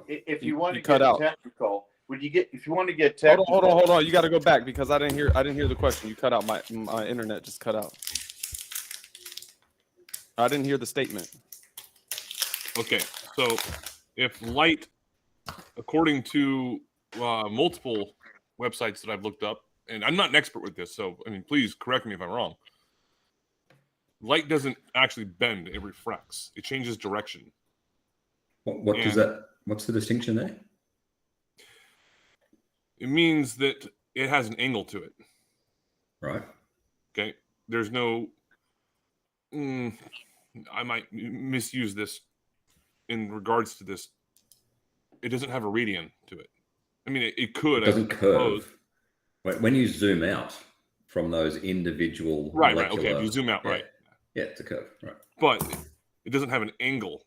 If you want to cut get out. technical, if you want to get technical, hold on. You got to go back because I didn't hear the question. You cut out. My internet just cut out. I didn't hear the statement. Okay, so if light, according to multiple websites that I've looked up, and I'm not an expert with this, so I mean, please correct me if I'm wrong. Light doesn't actually bend; it refracts. It changes direction. What does that What's the distinction there? It means that it has an angle to it. Right. Okay. There's no. I might misuse this in regards to this. It doesn't have a radian to it. I mean, it could. It doesn't I suppose. curve. When you zoom out from those individual Right. molecular, Okay. If you zoom out, right. Yeah, it's a curve. Right. But it doesn't have an angle.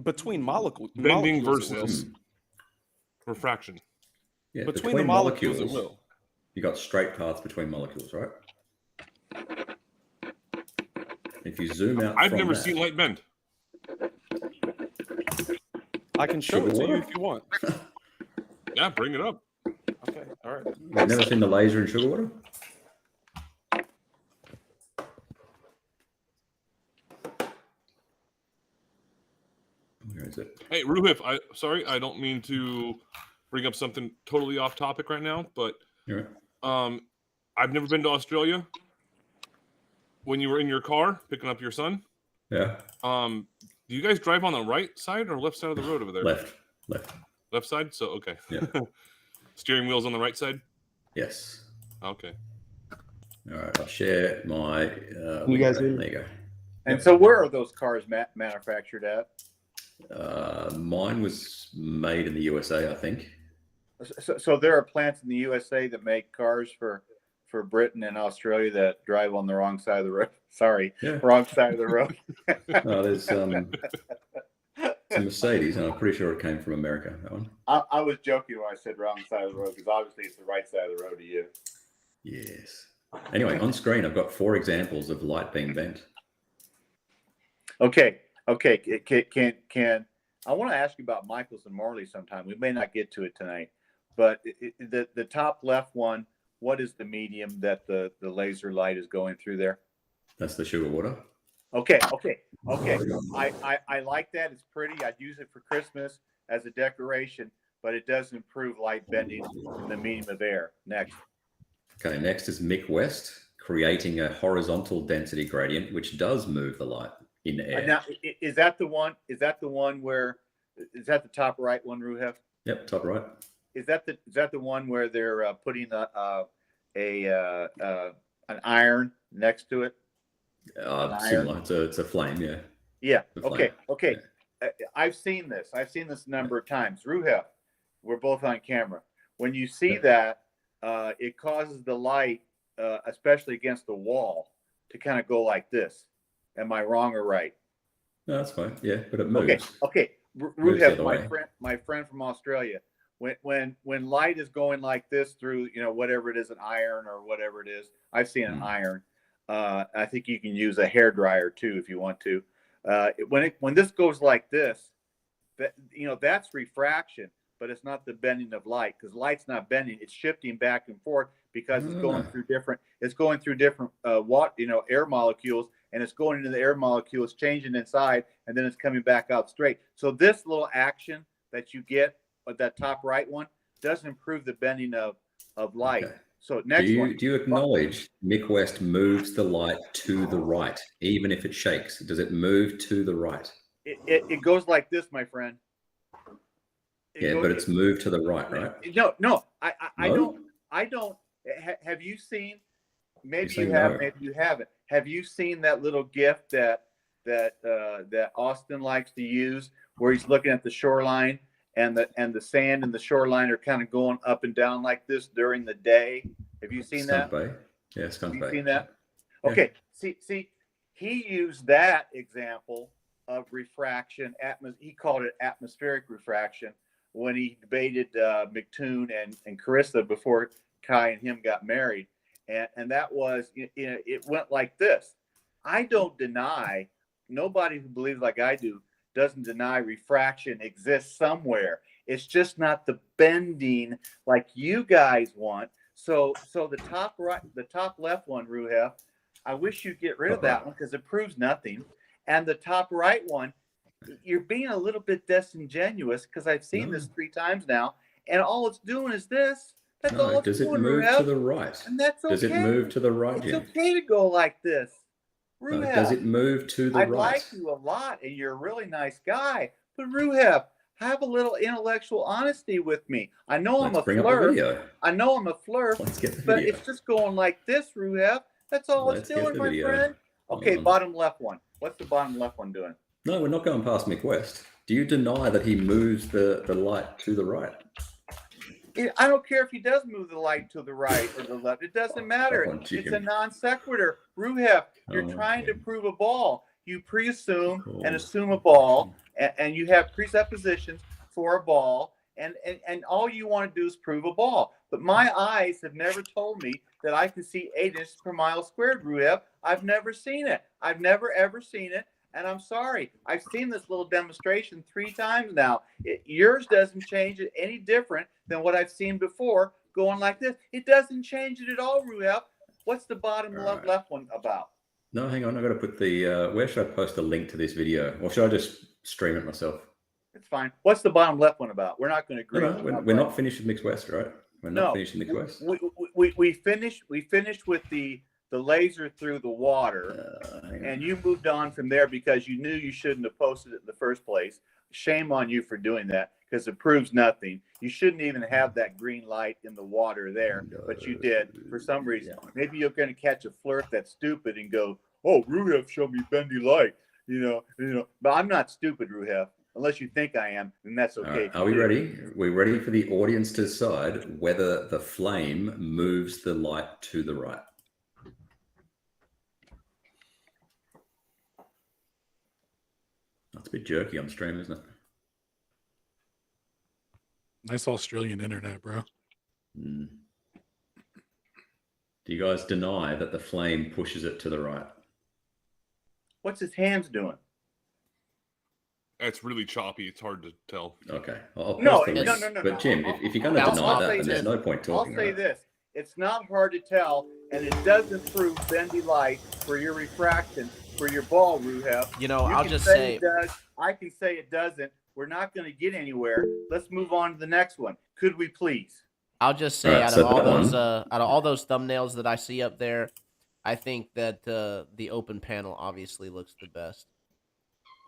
Between Bending molecules, it will. versus refraction. Yeah, Between the molecules, it will. You got straight paths between molecules, right? If you zoom out, I've never seen light bend. I can show it to you if you want. Yeah, bring it up. Okay, all right. You've never seen the laser in sugar water? Where is it? Hey, Ruhif, sorry, I don't mean to bring up something totally off topic right now, but You're right. I've never been to Australia. When you were in your car picking up your son, Yeah. do you guys drive on the right side or left side of the road over there? Left side. So okay. Yeah. Steering wheel's on the right side. Yes. Okay. All right. I'll share my. You guys there you go. And so, where are those cars manufactured at? Mine was made in the USA, I think. So there are plants in the USA that make cars for Britain and Australia that drive on the wrong side of the road. Sorry, wrong side of the road. No, there's it's a Mercedes, and I'm pretty sure it came from America. That one. I was joking when I said wrong side of the road because obviously it's the right side of the road to you. Yes. Anyway, on screen, I've got 4 examples of light being bent. Okay. Can I want to ask you about Michaels and Morley sometime? We may not get to it tonight, but the top left one, what is the medium that the laser light is going through there? That's the sugar water. Okay. I like that. It's pretty. I'd use it for Christmas as a decoration, but it does improve light bending in the medium of air. Next. Okay, next is Mick West, creating a horizontal density gradient, which does move the light in air. Now, is that the one? Is that the one where? Is that the top right one, Ruhef? Yep, top right. Is that the one where they're putting an iron next to it? Similar. It's a flame, yeah. Yeah. The Okay. flame. I've seen this. I've seen this a number of times. Ruhef, we're both on camera. When you see that, it causes the light, especially against the wall, to kind of go like this. Am I wrong or right? No, that's fine. Yeah, but it moves. Okay. Moves the Ruhef, other way. my friend from Australia, when light is going like this through, whatever it is, an iron or whatever it is, I've seen an iron. I think you can use a hairdryer too if you want to. When this goes like this, that's refraction, but it's not the bending of light because light's not bending; it's shifting back and forth because it's going through different. It's going through different air molecules, and it's going into the air molecules, changing inside, and then it's coming back out straight. So this little action that you get with that top right one does improve the bending of light. Okay. So next do you acknowledge Mick West moves the light to the right, even if it shakes? Does it move to the right? It goes like this, my friend. But it's moved to the right, right? No. I don't. Have you seen? Maybe you have. Maybe you haven't. Have you seen that little GIF that Austin likes to use, where he's looking at the shoreline? And the sand and the shoreline are kind of going up and down like this during the day. Have you seen that? Bay. Yeah, Skunk Bay. Have you seen that? Okay. Yeah. See, he used that example of refraction. He called it atmospheric refraction when he debated McToon and Carissa before Kai and him got married. And that was, it went like this. I don't deny, nobody who believes like I do doesn't deny refraction exists somewhere. It's just not the bending like you guys want. So the top right, the top left one, Ruhef, I wish you'd get rid of that one because it proves nothing. And the top right one, you're being a little bit disingenuous because I've seen this 3 times now, and all it's doing is this. That's all it's does doing, it move Ruhef. to the right? And that's okay. Does it move to the right? It's okay to go like this. Does it move to the right? I like you a lot, and you're a really nice guy. But Ruhev, have a little intellectual honesty with me. I know I'm Let's a bring up the flirt. video. I know I'm a flirt. Let's get the But video. it's just going like this, Ruhev. That's all Let's it's get doing, the my video. friend. Hold Okay, on. bottom left one. What's the bottom left one doing? No, we're not going past Mick West. Do you deny that he moves the light to the right? I don't care if he does move the light to the right or the left. It doesn't matter. Come on, It's a Jim. non sequitur. Ruhev, you're Oh, trying to Jim. prove a ball. You pre-assume Cool. and assume a ball, and you have presuppositions for a ball, and all you want to do is prove a ball. But my eyes have never told me that I can see 8 inches per mile squared, Ruhev. I've never seen it. I've never, ever seen it. And I'm sorry. I've seen this little demonstration 3 times now. Yours doesn't change it any different than what I've seen before going like this. It doesn't change it at all, Ruhev. What's the bottom left one about? No, hang on. I've got to put the... where should I post a link to this video? Or should I just stream it myself? It's fine. What's the bottom left one about? We're not going to agree. No, we're not finished with Mixed West, right? We're not finished with Mixed West. We finished with the laser through the water, and you moved on from there because you knew you shouldn't have posted it in the first place. Shame on you for doing that because it proves nothing. You shouldn't even have that green light in the water there, but you did for some reason. Maybe you're going to catch a flirt that's stupid and go, "Oh, Ruhev showed me bendy light," you know. But I'm not stupid, Ruhev. Unless you think I am, then that's okay. Are we ready? We're ready for the audience to decide whether the flame moves the light to the right. That's a bit jerky on stream, isn't it? Nice Australian internet, bro. Mm. Do you guys deny that the flame pushes it to the right? What's his hands doing? It's really choppy. It's hard to tell. Okay. I'll No, post the no, link. no. But Jim, if you're going to I'll deny that, say then there's this. no point talking. I'll say right? this. It's not hard to tell, and it doesn't prove bendy light for your refraction for your ball, Ruhev. You know, You I'll can just say say it does. I can say it doesn't. We're not going to get anywhere. Let's move on to the next one. Could we please? I'll just say All right, out so of all those thumbnails that I see up there, I think that the open panel obviously looks the best.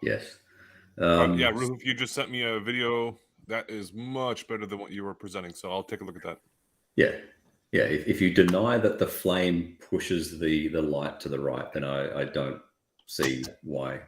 Yes. Yeah, Ruth, you just sent me a video that is much better than what you were presenting, so I'll take a look at that. Yeah. Yeah. If you deny that the flame pushes the light to the right, then I don't see why.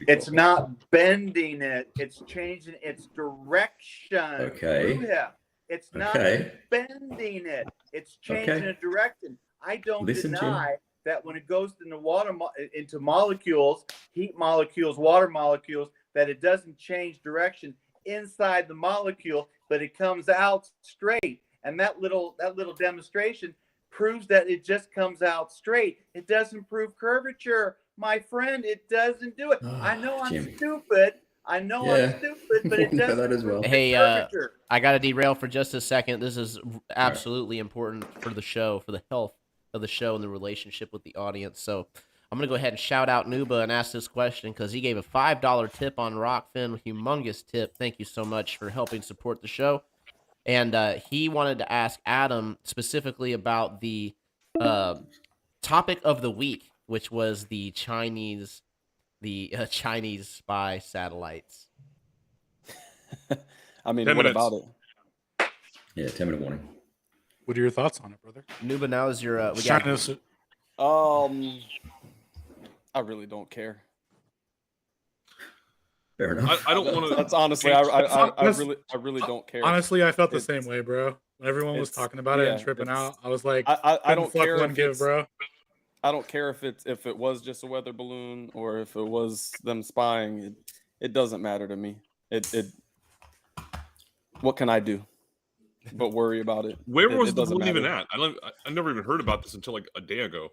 It's not bending it. It's changing its direction. Okay. Ruhev. It's not Okay. bending it. It's changing the direction. I don't Listen, deny that when it goes into water, into molecules, heat molecules, water molecules, that it doesn't change direction inside the molecule, but it comes out straight. And that little demonstration proves that it just comes out straight. It doesn't prove curvature, my friend. It doesn't do it. I know I'm Jimmy. stupid. I know I'm stupid, but it know doesn't that as well. prove Hey, curvature. I got to derail for just a second. This is absolutely important for the show, for the health of the show and the relationship with the audience. So I'm going to go ahead and shout out Nuba and ask this question because he gave a $5 tip on Rokfin. Humongous tip. Thank you so much for helping support the show. And he wanted to ask Adam specifically about the topic of the week, which was the Chinese spy satellites. I mean, 10 what minutes. about it? Yeah, 10-minute warning. What are your thoughts on it, brother? Nuba, now is your I really don't care. Fair enough. I don't want to. That's honestly, I really don't care. Honestly, I felt the same way, bro. When everyone was talking about it and tripping out, I was like, I don't care one if give, it's, bro. I don't care if it was just a weather balloon or if it was them spying. It doesn't matter to me. What can I do but worry about it? Where was the doesn't balloon even matter. at? I never even heard about this until like a day ago.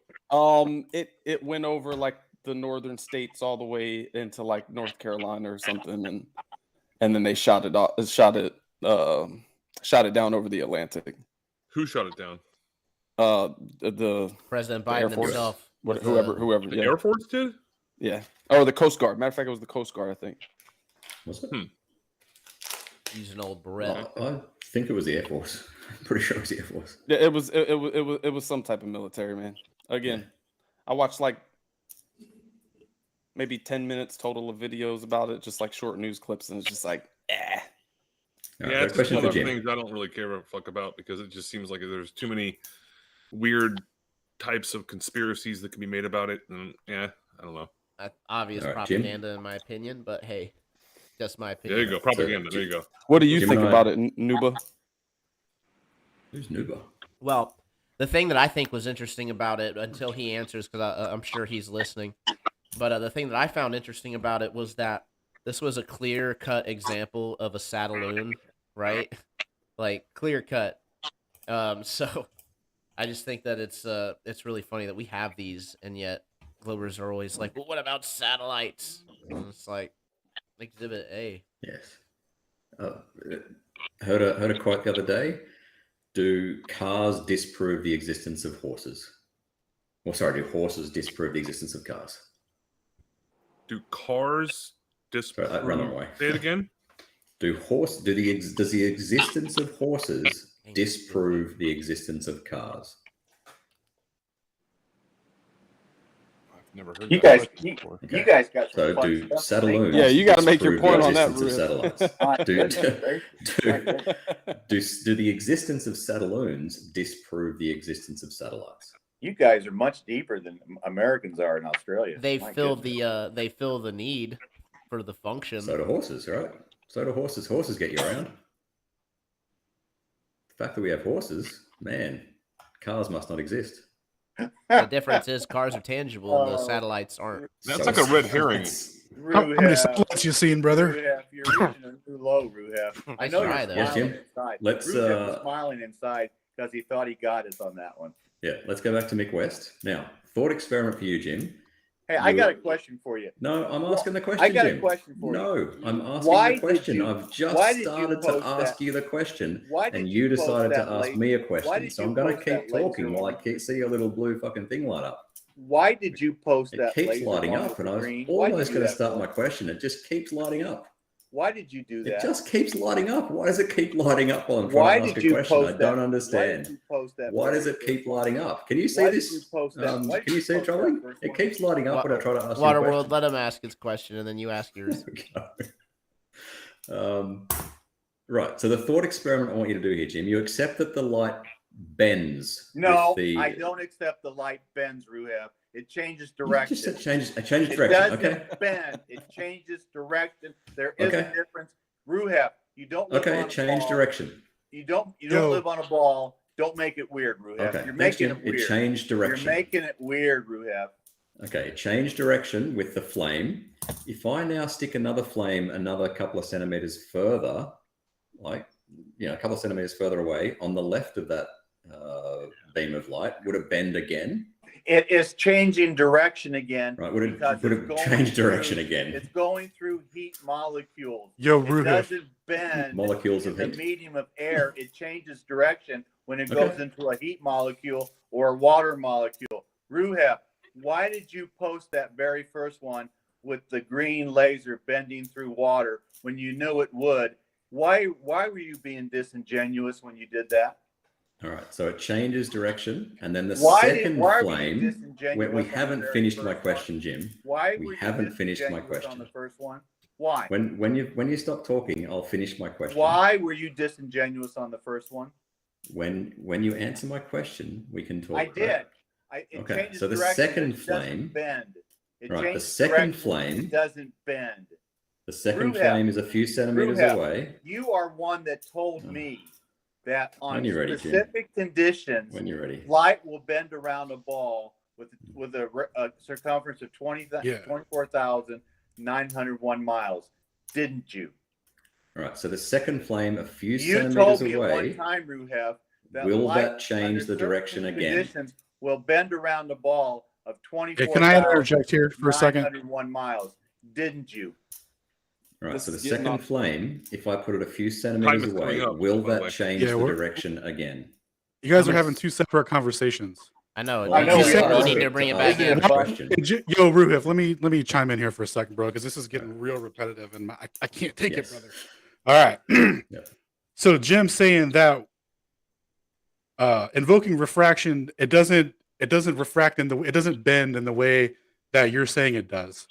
It went over like the northern states all the way into like North Carolina or something, and then they shot it down over the Atlantic. Who shot it down? The President the Air Biden Force. himself. Whoever. The Air Force did? Yeah. Or the Coast Guard. Matter of fact, it was the Coast Guard, I think. Was it? Use an old Beretta. I think it was the Air Force. I'm pretty sure it was the Air Force. Yeah, it was some type of military, man. Again, I watched like maybe 10 minutes total of videos about it, just like short news clips, and it's just like, eh. All Yeah, right, it's just question one for of those Jim. things I don't really care a fuck about because it just seems like there's too many weird types of conspiracies that can be made about it. And yeah, I don't know. Obvious All right, Jim? propaganda, in my opinion, but hey, just my There opinion. you go. Propaganda. There you go. What do you Jim think and I- about it, Nuba? Who's Nuba? Well, the thing that I think was interesting about it, until he answers, because I'm sure he's listening, but the thing that I found interesting about it was that this was a clear-cut example of a Saddaloon, right? Like, clear-cut. So I just think that it's really funny that we have these, and yet Globers are always like, well, what about satellites? And it's like, Exhibit A. Yes. Heard a quote the other day. Do cars disprove the existence of horses? Or sorry, do horses disprove the existence of cars? Do cars disprove? Sorry, run the wrong way. Say it again. Does the existence of horses disprove the existence of cars? I've never heard You that guys, before. you guys got some So fun do stuff. Saddaloons? Yeah, you gotta make your disprove point the on that, existence of satellites? Do the existence of Saddaloons disprove the existence of satellites? You guys are much deeper than Americans are in Australia. They My fill goodness. the need for the function. So do horses, right? So do horses. Horses get you around. The fact that we have horses, man, cars must not exist. The difference is cars are tangible and the satellites aren't. That's like a red herring. How many satellites you seen, brother? Ruhef, you're reaching a new low, Ruhef. I know try, you're though. Yes, smiling Jim? inside. Let's, Ruhef was smiling inside because he thought he got us on that one. Yeah, let's go back to Mick West. Now, thought experiment for you, Jim. Hey, I got a question for you. No, I'm asking the question, I got Jim. a question for you. No, I'm asking Why the did question. you- I've just why did you started to post ask that- you the question, Why did and you you post decided to that ask late- me a why question. did So you I'm going to post that keep laser talking while I on- see a little blue fucking thing light up. Why did you post It that keeps laser lighting on up, the and I was screen? Why did almost you do going to that start for? my question. It just keeps lighting up. Why did you do that? It just keeps lighting up. Why does it keep lighting up while I'm Why trying to ask did a you question? I post don't that? understand. Why did you post that? Why does very it keep first one? lighting up? Can you see Why did this? you post that? Why did Can you you see it, post that Charlie? first It one? keeps lighting up when I try to ask you a Waterworld, question. let him ask his question and then you ask yours. Right. So the thought experiment I want you to do here, Jim, you accept that the light bends. No, with the... I don't accept the light bends, Ruhef. It changes You direction. just said changes It direction. doesn't Okay. bend. It changes direction. There is Okay. a difference. Ruhef, you don't live Okay. on a Change ball. direction. You don't Yo. live on a ball. Don't make it weird, Ruhef. Okay. You're Thanks, making Jim. it weird. It changed direction. You're making it weird, Ruhef. Okay, change direction with the flame. If I now stick another flame another couple of centimeters further, like, a couple of centimeters further away on the left of that beam of light, would it bend again? It is changing direction again. Right, would because it it's going change direction through- again? It's going through heat molecules. Yo, It Ruhef. doesn't bend Molecules in of the heat. medium of air. It changes direction when it Okay. goes into a heat molecule or a water molecule. Ruhef, why did you post that very first one with the green laser bending through water when you knew it would? Why were you being disingenuous when you did that? All right, so it changes direction, and then the Why second were you flame. disingenuous We on the haven't very finished my first question, one? Jim. Why We were you haven't finished my disingenuous on question. the first one? Why? When you stop talking, I'll finish my question. Why were you disingenuous on the first one? When you answer my question, we can talk. I right? did. It Okay, changes so the direction, second but it doesn't flame- bend. It Right, the changes second direction, but flame- it doesn't bend. The second Ruhef. flame is a few centimeters Ruhef, away. You are one that told me that on When you're ready, Jim. specific conditions, When you're ready. light will bend around a ball with a circumference of 24,901 miles. Didn't you? All right, so the second flame, a few You centimeters told me at one away. time, Ruhef, that Will light that change under the direction certain again? conditions will bend around a ball of Hey, can I interject here for a second? 24,901 miles. Didn't you? All right, This so the is getting second off- flame, if I put it a few centimeters is coming away, up, will by the way. that change Yeah, the we're- direction again? You guys are How having much- two separate conversations. I know. Well, I know you, we need- are. you need to bring it back Isn't in. it fun? Question. Hey, Yo, Ruhef, let me chime in here for a second, bro, because this is getting real repetitive, and I can't take Yes. it, brother. All right. Yep. So Jim saying that invoking refraction, it doesn't refract it doesn't bend in the way that you're saying it does.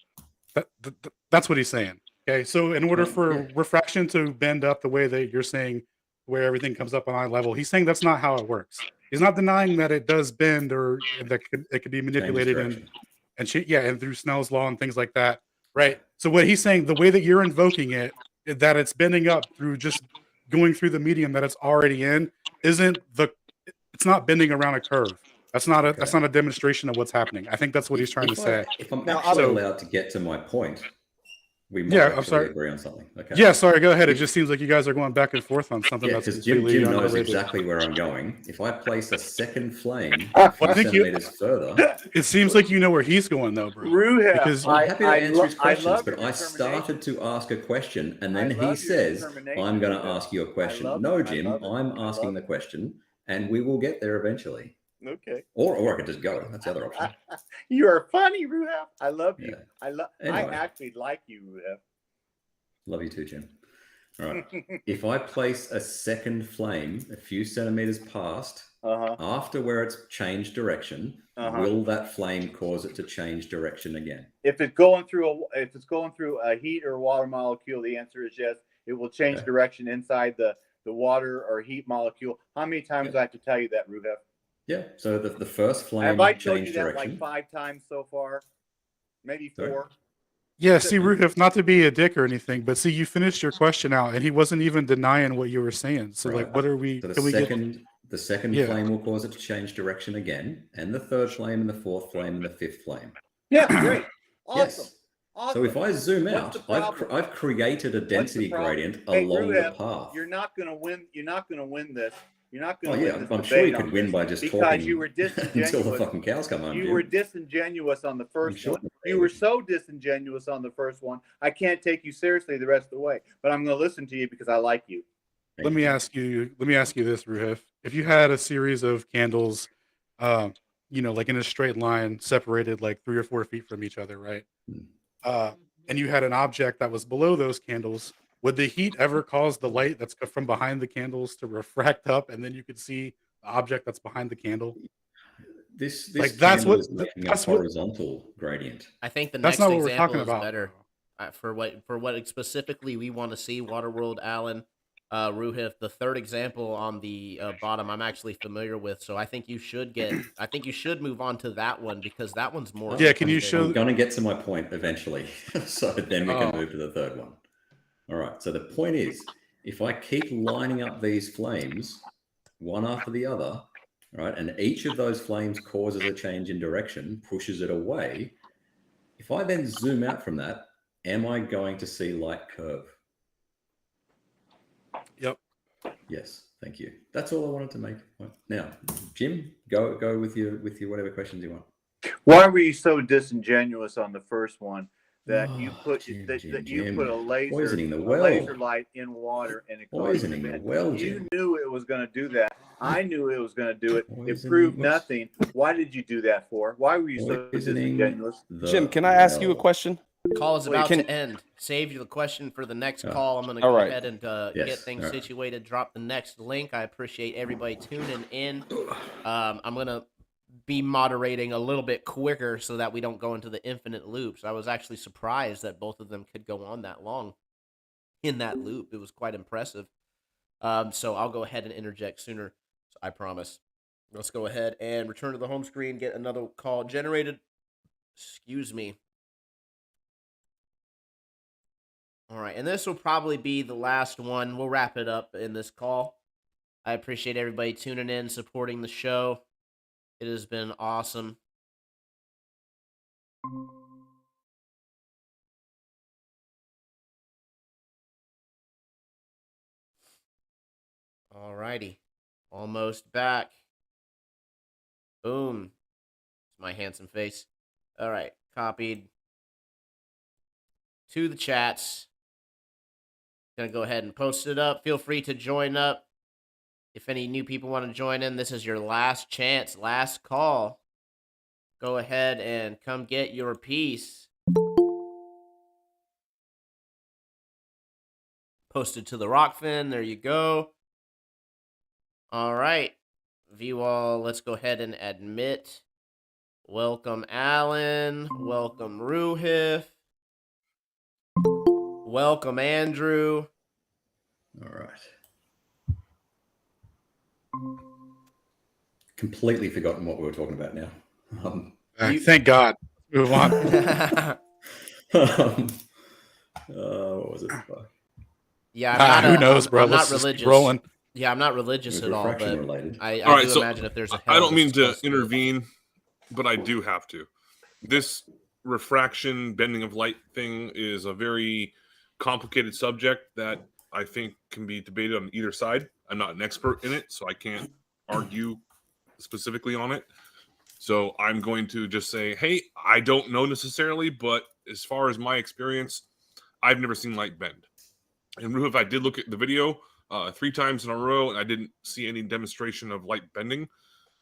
That's what he's saying. Okay, so in order for refraction to bend up the way that you're saying, where everything comes up on eye level, he's saying that's not how it works. He's not denying that it does bend or that it could be manipulated and through Snell's law and things like that, right? So what he's saying, the way that you're invoking it, that it's bending up through just going through the medium that it's already in, it's not bending around a curve. That's not a demonstration of what's happening. I think that's what he's trying to say. If I'm actually allowed to get to my point, we might actually agree on something. Okay. Yeah, sorry, go ahead. It just seems like you guys are going back and forth on something that's because completely Jim knows unrelated. exactly where I'm going. If I place a second flame I a few think centimeters further, it seems like you know where he's going though, bro. Ruhev, Because I'm happy to answer his I questions, love but your I started to ask a question, and then I he love your says, determination, "I'm going to Ruhev. ask you a question." I love No, it. Jim, I love it. I'm I asking love the it. question, and we will get there eventually. Okay. Or I could just go. That's the other option. You are funny, Ruhev. I love you. Yeah. I Anyway. actually like you, Ruhev. Love you too, Jim. All right. If I place a second flame a few centimeters past, after where it's changed direction, will that flame cause it to change direction again? If it's going through a heat or water molecule, the answer is yes. It will change direction inside the water or heat molecule. How many times do I have to tell you that, Ruhev? Yeah. So the first flame Have I told changed you that direction. like 5 times so far? Maybe 4. Sorry? Yeah, see, Ruhev, not to be a dick or anything, but see, you finished your question out, and he wasn't even denying what you were saying. So, like, what are we? So the second Yeah. flame will cause it to change direction again, and the third flame, and the fourth flame, and the fifth flame. Yeah, great, awesome. Yes. Awesome. So if I zoom What's out, the problem? I've created a density gradient along the path. You're not going to win. You're not going to win this. You're not Oh going to yeah, win this I'm debate sure you on could win this by just because talking you were disingenuous until the fucking cows come home. You Jim. were disingenuous on the first sure one. you You were so disingenuous on the first one. I can't take you seriously the rest of the way. But I'm going to listen to you because I like you. Let me ask you this, Ruhev. If you had a series of candles, like in a straight line, separated like 3 or 4 feet from each other, right? And you had an object that was below those candles, would the heat ever cause the light that's from behind the candles to refract up, and then you could see the object that's behind the candle? This like that's candle what is making a that's what horizontal gradient. I think the That's next not what we're example talking is about. better. For what specifically we want to see, Waterworld, Alan, Ruhif. The third example on the bottom, I'm actually familiar with, so I think you should move on to that one because that one's more. Yeah, can you interesting. show? I'm going to get to my point eventually, so then we can move to the third one. All right. So the point is, if I keep lining up these flames, one after the other, right, and each of those flames causes a change in direction, pushes it away. If I then zoom out from that, am I going to see light curve? Yep. Yes. Thank you. That's all I wanted to make. Now, Jim, go with your whatever questions you want. Why were you so disingenuous on the first one that you put Jim, you put a laser light in water and it poisoning the well, You Jim. knew it was going to do that. I knew it was going to do it. It proved nothing. Why did you do that for? Why were you so disingenuous? Jim, can I ask you a question? Call is about to end. Save you the question for the next call. I'm going to go ahead and get things situated. Drop the next link. I appreciate everybody tuning in. I'm going to be moderating a little bit quicker so that we don't go into the infinite loops. I was actually surprised that both of them could go on that long in that loop. It was quite impressive. So I'll go ahead and interject sooner. So I promise. Let's go ahead and return to the home screen, get another call generated. Excuse me. All right, and this will probably be the last one. We'll wrap it up in this call. I appreciate everybody tuning in, supporting the show. It has been awesome. All righty. Almost back. Boom. It's my handsome face. All right, copied to the chats. Gonna go ahead and post it up. Feel free to join up. If any new people want to join in, this is your last chance, last call. Go ahead and come get your piece. Posted to the Rokfin. There you go. All right. View all. Let's go ahead and admit. Welcome, Alan. Welcome, Ruhif. Welcome, Andrew. All right. Completely forgotten what we were talking about now. Thank God. Move on. What was it? Fuck. Yeah, who knows, bro? I'm Let's not just keep religious. rolling. Yeah, I'm not religious It was at all, refraction but related. I All right, do so imagine if there's a I hell, don't mean it's to supposed be. intervene, but I do have to. This refraction, bending of light thing is a very complicated subject that I think can be debated on either side. I'm not an expert in it, so I can't argue specifically on it. So I'm going to just say, hey, I don't know necessarily, but as far as my experience, I've never seen light bend. And Ruhif, I did look at the video 3 times in a row, and I didn't see any demonstration of light bending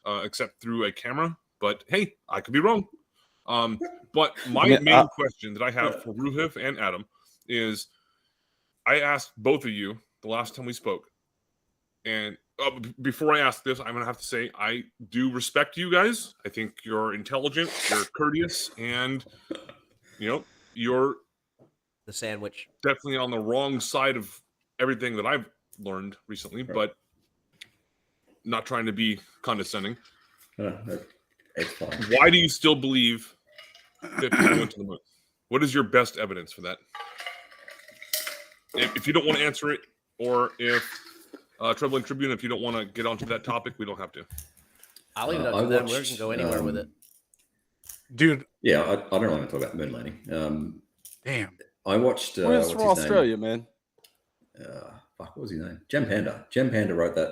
except through a camera. But hey, I could be wrong. But my main question that I have for Ruhif and Adam is, I asked both of you the last time we spoke, and before I ask this, I'm going to have to say I do respect you guys. I think you're intelligent, you're courteous, and you're The sandwich. definitely on the wrong side of everything that I've learned recently, but not trying to be condescending. It's fine. Why do you still believe that people went to the moon? What is your best evidence for that? If you don't want to answer it, or if Trouble and Tribune, if you don't want to get onto that topic, we don't have to. I'll leave it up to them. We can go anywhere with it. Dude. Yeah, I don't really want to talk about moon landing. Damn. I watched. Where's from Australia, man? What was his name? Gem Panda. Gem Panda wrote that,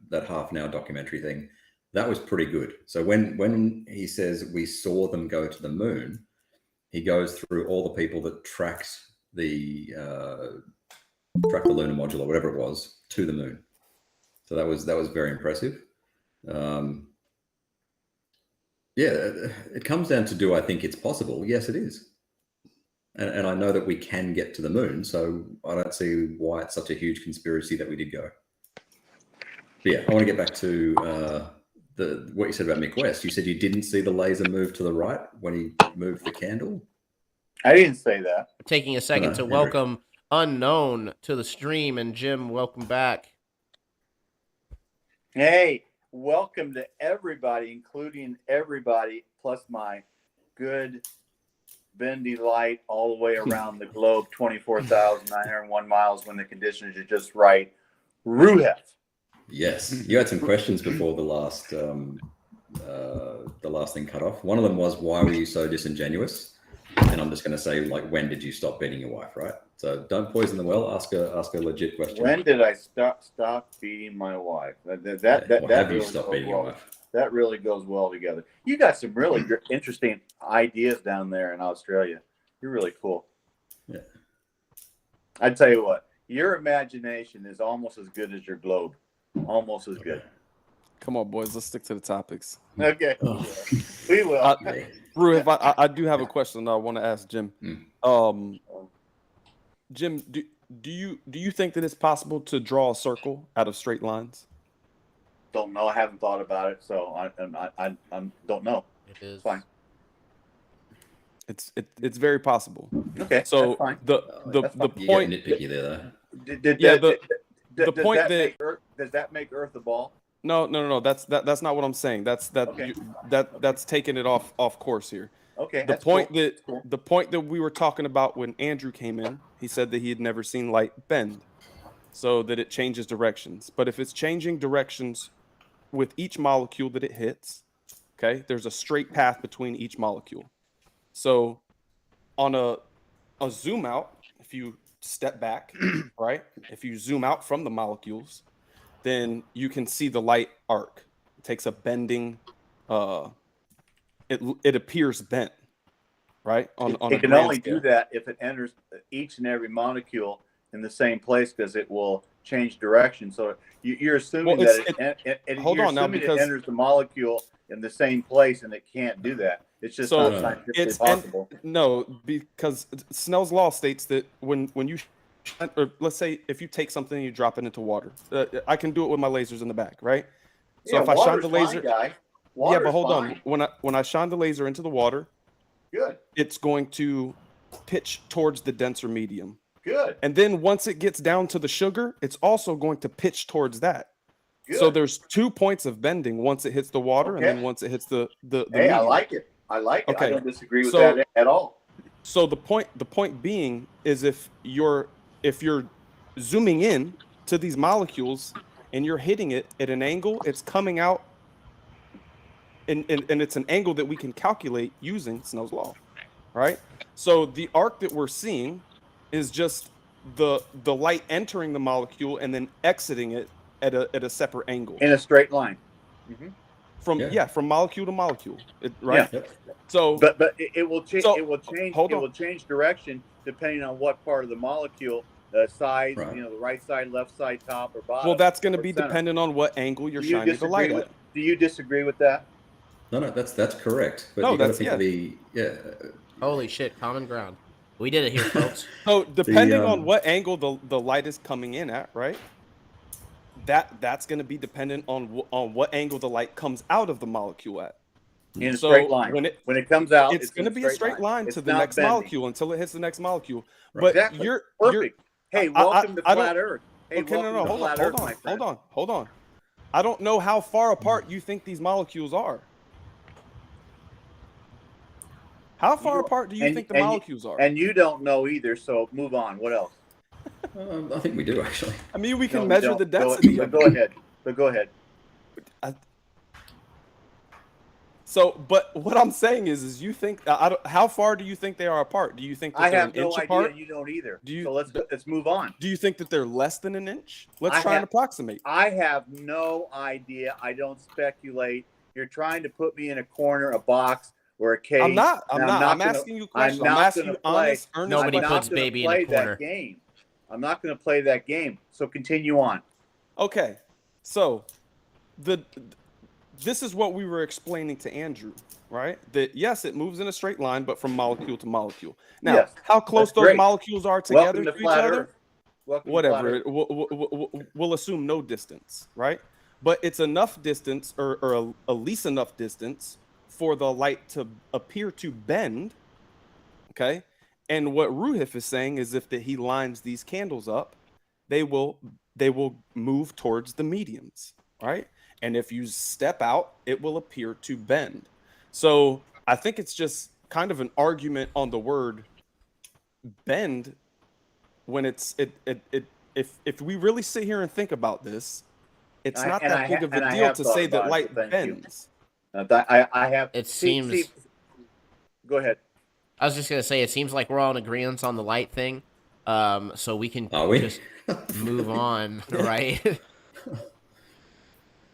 that half-an-hour documentary thing. That was pretty good. So when he says we saw them go to the moon, he goes through all the people that tracked the lunar module or whatever it was to the moon. So that was very impressive. It comes down to, do I think it's possible? Yes, it is. And I know that we can get to the moon, so I don't see why it's such a huge conspiracy that we did go. But yeah, I want to get back to what you said about Mick West. You said you didn't see the laser move to the right when he moved the candle? I didn't say that. Taking a second to welcome Unknown to the stream, and Jim, welcome back. Hey, welcome to everybody, including everybody, plus my good bendy light all the way around the globe, 24,901 miles when the conditions are just right. Ruhef. Yes, you had some questions before the last thing cut off. One of them was, why were you so disingenuous? And I'm just going to say, when did you stop beating your wife, right? So don't poison the well. Ask a legit question. When did I stop beating my wife? Have Really you stopped beating your wife? That really goes well together. You got some really interesting ideas down there in Australia. You're really cool. Yeah. I tell you what, your imagination is almost as good as your globe. Almost as good. Come on, boys. Let's stick to the topics. Okay. We will. Ruhif, I do have a question I want to ask Jim. Jim, do you think that it's possible to draw a circle out of straight lines? Don't know. I haven't thought about it, so I don't know. It is fine. It's very possible. Okay. So the point. Nitpicky there, though. The point that does that make Earth a ball? No. That's not what I'm saying. That's taking it off course here. Okay. The point that we were talking about when Andrew came in, he said that he had never seen light bend, so that it changes directions. But if it's changing directions with each molecule that it hits, okay, there's a straight path between each molecule. So on a zoom out, if you step back, right, if you zoom out from the molecules, then you can see the light arc. It takes a bending, it appears bent, right? It can only do that if it enters each and every molecule in the same place, because it will change direction. So you're assuming it enters the molecule in the same place, and it can't do that. It's just not scientifically possible. Because Snell's law states that when you, or let's say if you take something and you drop it into water, I can do it with my lasers in the back, right? So if I shine the laser, but hold on. When I shine the laser into the water, good, it's going to pitch towards the denser medium. Good. And then once it gets down to the sugar, it's also going to pitch towards that. Good. So there's 2 points of bending once it hits the water, and then once it hits the Hey, medium. I like it. I like it. I Okay. don't disagree with So- that at all. So the point being is if you're zooming in to these molecules and you're hitting it at an angle, it's coming out and it's an angle that we can calculate using Snell's law, right? So the arc that we're seeing is just the light entering the molecule and then exiting it at a separate angle In a straight line. from molecule to molecule, right? Yeah. So But it will change. So, It will change. hold It on. will change direction depending on what part of the molecule, the side, Right. the right side, left side, top or bottom. well, that's going to or be center. dependent on what angle you're Do you shining the light disagree at. Do you disagree with that? No, that's correct. But No, you got to that's- think of the Holy shit, common ground. We did it here, folks. So depending on um, what angle the light is coming in at, right? That's going to be dependent on what angle the light comes out of the molecule at. In a So straight line. when it comes out, it's going to be a straight line It's to the not next bending. molecule until it hits the next molecule. Right. But Exactly. you're Perfect. Hey, welcome to I don't- flat Earth. Hey, okay, no, welcome to hold on, flat hold Earth, on, my friend. hold on. I don't know how far apart you think these molecules are. How far apart do you think the molecules are? And you don't know either, so move on. What else? I think we do actually. I mean, we No, can we measure don't. the density. Go ahead. But go ahead. So, but what I'm saying is you think how far do you think they are apart? Do you think that I they're have an no inch idea, apart? and you don't either. Do you- So let's move on. Do you think that they're less than an inch? Let's I try and have- approximate. I have no idea. I don't speculate. You're trying to put me in a corner, a box, or a cage. I'm not. and I'm gonna- asking you a question. I'm not asking gonna you play- honest, earnest Nobody I'm not puts gonna baby in a play corner. that game. I'm not going to play that game. So continue on. Okay, so this is what we were explaining to Andrew, right? That yes, it moves in a straight line, but from molecule to molecule. Now, Yes, how close that's those great. molecules are together Welcome to to each flat other? Earth. Welcome to flat Whatever. Earth. We'll assume no distance, right? But it's enough distance, or at least enough distance for the light to appear to bend. Okay. And what Ruhif is saying is if he lines these candles up, they will move towards the mediums, right? And if you step out, it will appear to bend. So I think it's just kind of an argument on the word bend when if we really sit here and think about this, it's not that big of a deal to say that light bends. I have. It seems. Go ahead. I was just gonna say, it seems like we're all in agreement on the light thing, so we can Are we? just move on, right?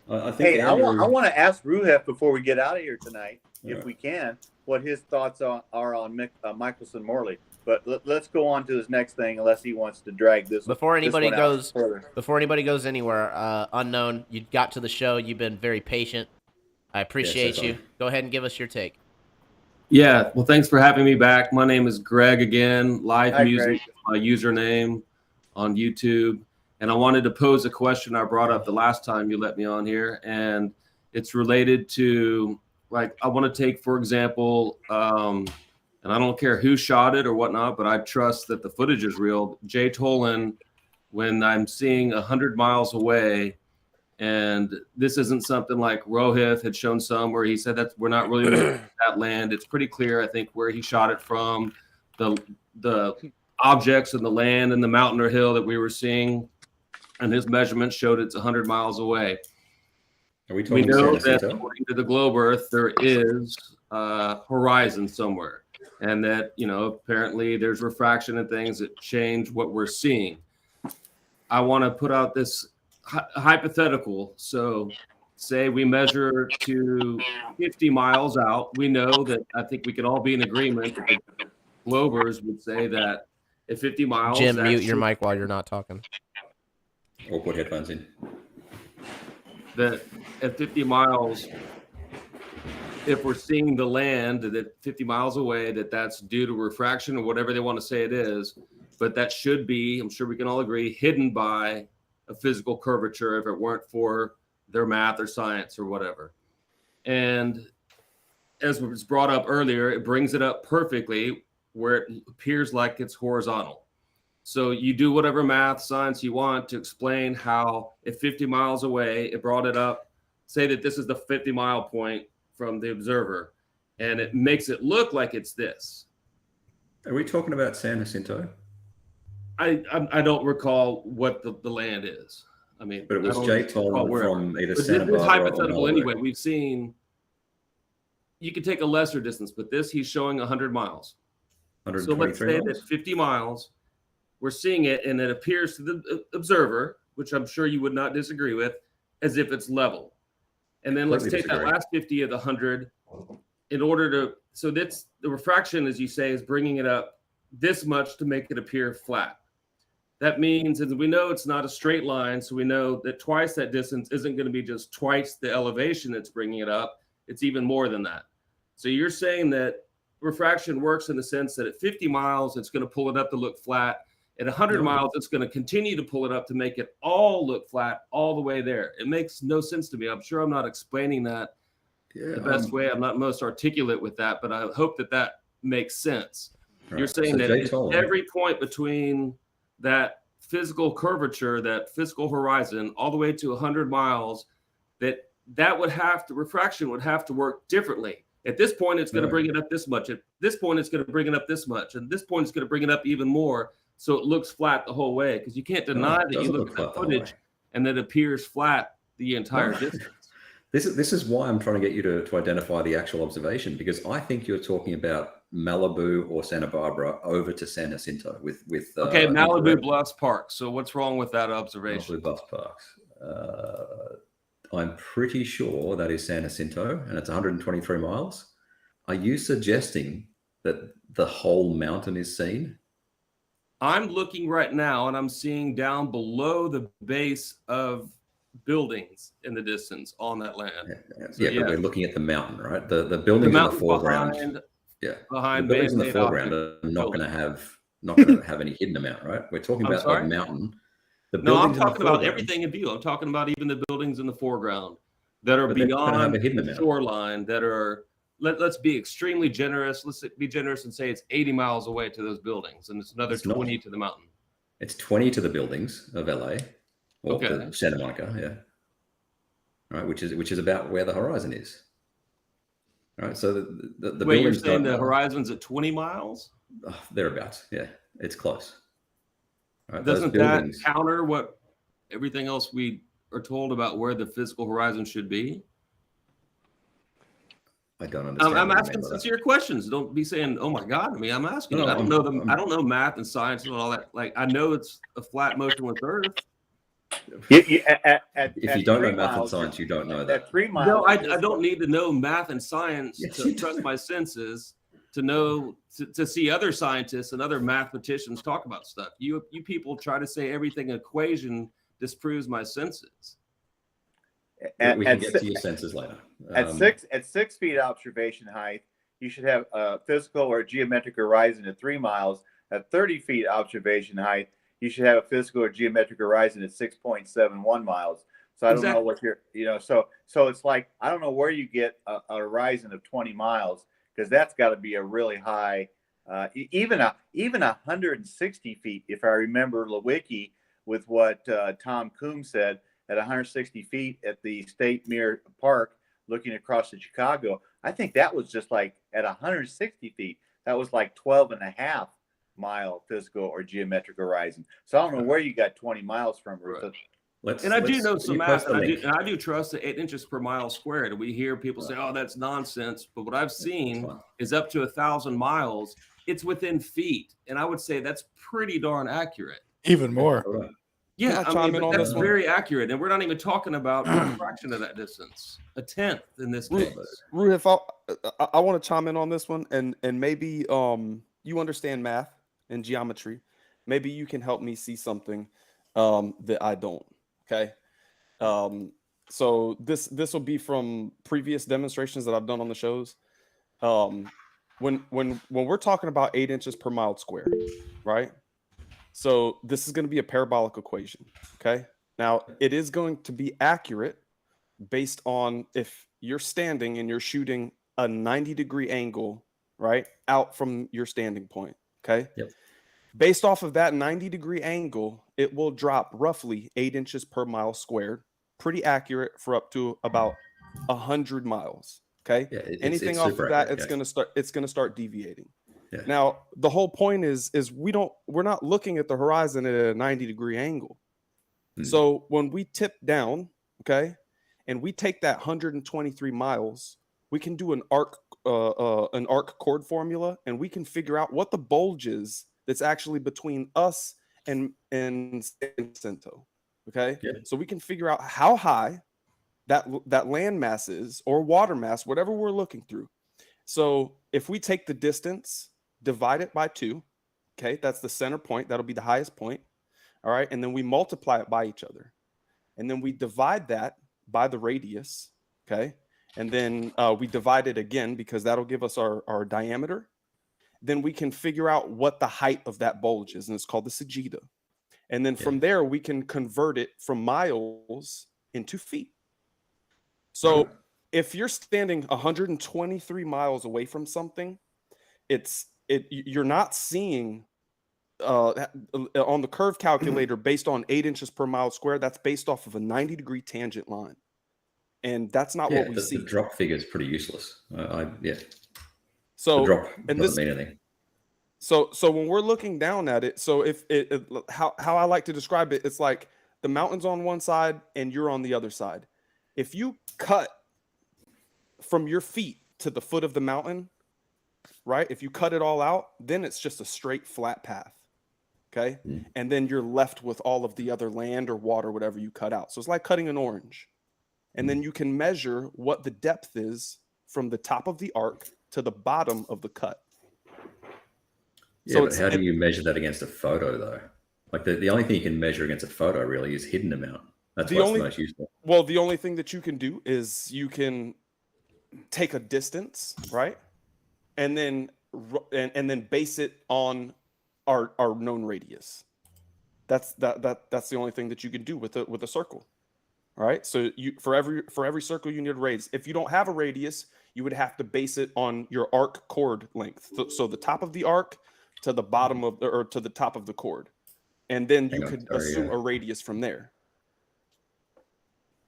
I think Hey, I Andrew, want to ask Ruhef before we get out of here tonight, if Yeah. we can, what his thoughts are on Michelson Morley. But let's go on to his next thing, unless he wants to drag this. Before anybody this one out goes, further. anywhere, unknown, you got to the show. You've been very patient. I appreciate you. certainly. Go ahead and give us your take. Yeah, well, thanks for having me back. My name is Greg again, Live Hi, Music, Greg. my username on YouTube. And I wanted to pose a question I brought up the last time you let me on here. And it's related to, like, I want to take, for example, and I don't care who shot it or whatnot, but I trust that the footage is real. Jay Tolan, when I'm seeing 100 miles away, and this isn't something like Rohith had shown some where he said that we're not really looking at that land. It's pretty clear, I think, where he shot it from, the objects and the land and the mountain or hill that we were seeing, and his measurements showed it's 100 miles away. Are we We talking know San that Jacinto? according to the globe Earth, there is a horizon somewhere, and that, you know, apparently there's refraction and things that change what we're seeing. I want to put out this hypothetical. So say we measure to 50 miles out. We know that, I think we can all be in agreement that the globers would say that at 50 miles. Jim, that mute your should- mic while you're not talking. Or put headphones in. That at 50 miles, if we're seeing the land that 50 miles away, that's due to refraction or whatever they want to say it is, but that should be, I'm sure we can all agree, hidden by a physical curvature if it weren't for their math or science or whatever. And as was brought up earlier, it brings it up perfectly where it appears like it's horizontal. So you do whatever math, science you want to explain how at 50 miles away, it brought it up. Say that this is the 50-mile point from the observer, and it makes it look like it's this. Are we talking about San Jacinto? I don't recall what the land is. I mean, but it was Jay Tolan from either Santa Barbara. It's hypothetical or anyway. We've seen. You could take a lesser distance, but this he's showing 100 miles. So let's say that 50 miles, we're seeing it, and it appears to the observer, which I'm sure you would not disagree with, as if it's level. And then let's take that last 50 of the 100 in order to. So that's the refraction, as you say, is bringing it up this much to make it appear flat. That means, as we know, it's not a straight line. So we know that twice that distance isn't going to be just twice the elevation that's bringing it up. It's even more than that. So you're saying that refraction works in the sense that at 50 miles, it's going to pull it up to look flat. At 100 miles, it's going to continue to pull it up to make it all look flat all the way there. It makes no sense to me. I'm sure I'm not explaining that the best way. I'm not most articulate with that, but I hope that that makes sense. Right. You're saying that at every point between that physical curvature, that physical horizon, all the way to 100 miles, that would have to, refraction would have to work differently. At this point, it's going to bring it up this much. At this point, it's going to bring it up this much. And at this point, it's going to bring it up even more. So it looks flat the whole way, because you can't deny that you look at that footage and that it appears flat the entire distance. This is why I'm trying to get you to identify the actual observation, because I think you're talking about Malibu or Santa Barbara over to San Jacinto with okay, Malibu Bluffs Park. So what's wrong with that observation? Malibu Bluffs Parks. I'm pretty sure that is San Jacinto, and it's 123 miles. Are you suggesting that the whole mountain is seen? I'm looking right now, and I'm seeing down below the base of buildings in the distance on that land. But we're looking at the mountain, right? The buildings in the foreground. Behind the buildings in the foreground are not going to have any hidden amount, right? We're talking about the mountain. No, I'm talking about everything in view. I'm talking about even the buildings in the foreground that are beyond the shoreline, that are, let's be extremely generous. Let's be generous and say it's 80 miles away to those buildings, and it's another 20 to the mountain. It's 20 to the buildings of LA, or to Santa Monica, right, which is about where the horizon is. All right, so the wait, you're saying the horizon's at 20 miles? Thereabouts, yeah, it's close. Right, doesn't that counter what everything else we are told about where the physical horizon should be? I don't understand. I'm asking sincere questions. Don't be saying, "Oh my God." I mean, I'm asking. I don't know I don't know math and science and all that. Like, I know it's a flat motionless Earth. If you don't know math and science, you don't know that. 3 miles. No, I don't need to know math and science to trust my senses. To know, to see other scientists and other mathematicians talk about stuff. You people try to say everything equation disproves my senses. We can get to your senses later. At 6 feet observation height, you should have a physical or geometric horizon at 3 miles. At 30 feet observation height, you should have a physical or geometric horizon at 6.71 miles. So I don't know what you're, so it's like, I don't know where you get a horizon of 20 miles. Because that's got to be a really high, even 160 feet. If I remember Lewicki with what Tom Coombs said, at 160 feet at the State Mirror Park, looking across at Chicago, I think that was just like at 160 feet. That was like 12.5 mile physical or geometric horizon. So I don't know where you got 20 miles from, Ruth. I do know some math, and I do trust the 8 inches per mile squared. We hear people say, "Oh, that's nonsense." But what I've seen is up to 1,000 miles. It's within feet, and I would say that's pretty darn accurate. Even more. Yeah, I mean, that's very accurate, and we're not even talking about a fraction of that distance, a tenth in this case. Ruth, I want to chime in on this one, and maybe you understand math and geometry. Maybe you can help me see something that I don't. Okay. So this will be from previous demonstrations that I've done on the shows. When we're talking about 8 inches per mile squared, right? So this is going to be a parabolic equation. Okay. Now it is going to be accurate based on if you're standing and you're shooting a 90-degree angle, right, out from your standing point. Okay. Yep. Based off of that 90-degree angle, it will drop roughly 8 inches per mile squared. Pretty accurate for up to about 100 miles. Okay. Yeah, Anything it's off super of that, accurate, it's gonna start deviating. Yeah. Now, the whole point is we're not looking at the horizon at a 90-degree angle. So when we tip down, okay, and we take that 123 miles, we can do an arc chord formula, and we can figure out what the bulge is that's actually between us and San Jacinto. Okay, Yeah. so we can figure out how high that land mass is, or water mass, whatever we're looking through. So if we take the distance, divide it by 2, okay, that's the center point. That'll be the highest point. All right, and then we multiply it by each other, and then we divide that by the radius. Okay, and then we divide it again because that'll give us our diameter. Then we can figure out what the height of that bulge is, and it's called the sagitta. And then from there, we can convert it from miles into feet. So if you're standing 123 miles away from something, you're not seeing on the curve calculator based on 8 inches per mile square. That's based off of a 90-degree tangent line, and that's not what we see. The drop figure is pretty useless. So the drop doesn't mean anything. So when we're looking down at it, so if how I like to describe it, it's like the mountain's on one side and you're on the other side. If you cut from your feet to the foot of the mountain, right? If you cut it all out, then it's just a straight flat path. Okay. And then you're left with all of the other land or water, whatever you cut out. So it's like cutting an orange. And then you can measure what the depth is from the top of the arc to the bottom of the cut. Yeah, so but how do you measure that against a photo, though? Like the only thing you can measure against a photo really is hidden amount. That's what's the most useful. Well, the only thing that you can do is you can take a distance, right? And then base it on our known radius. That's the only thing that you can do with a circle. All right. So for every circle you need a radius. If you don't have a radius, you would have to base it on your arc chord length. So the top of the arc to the bottom of or to the top of the chord, and then you could assume a radius from there.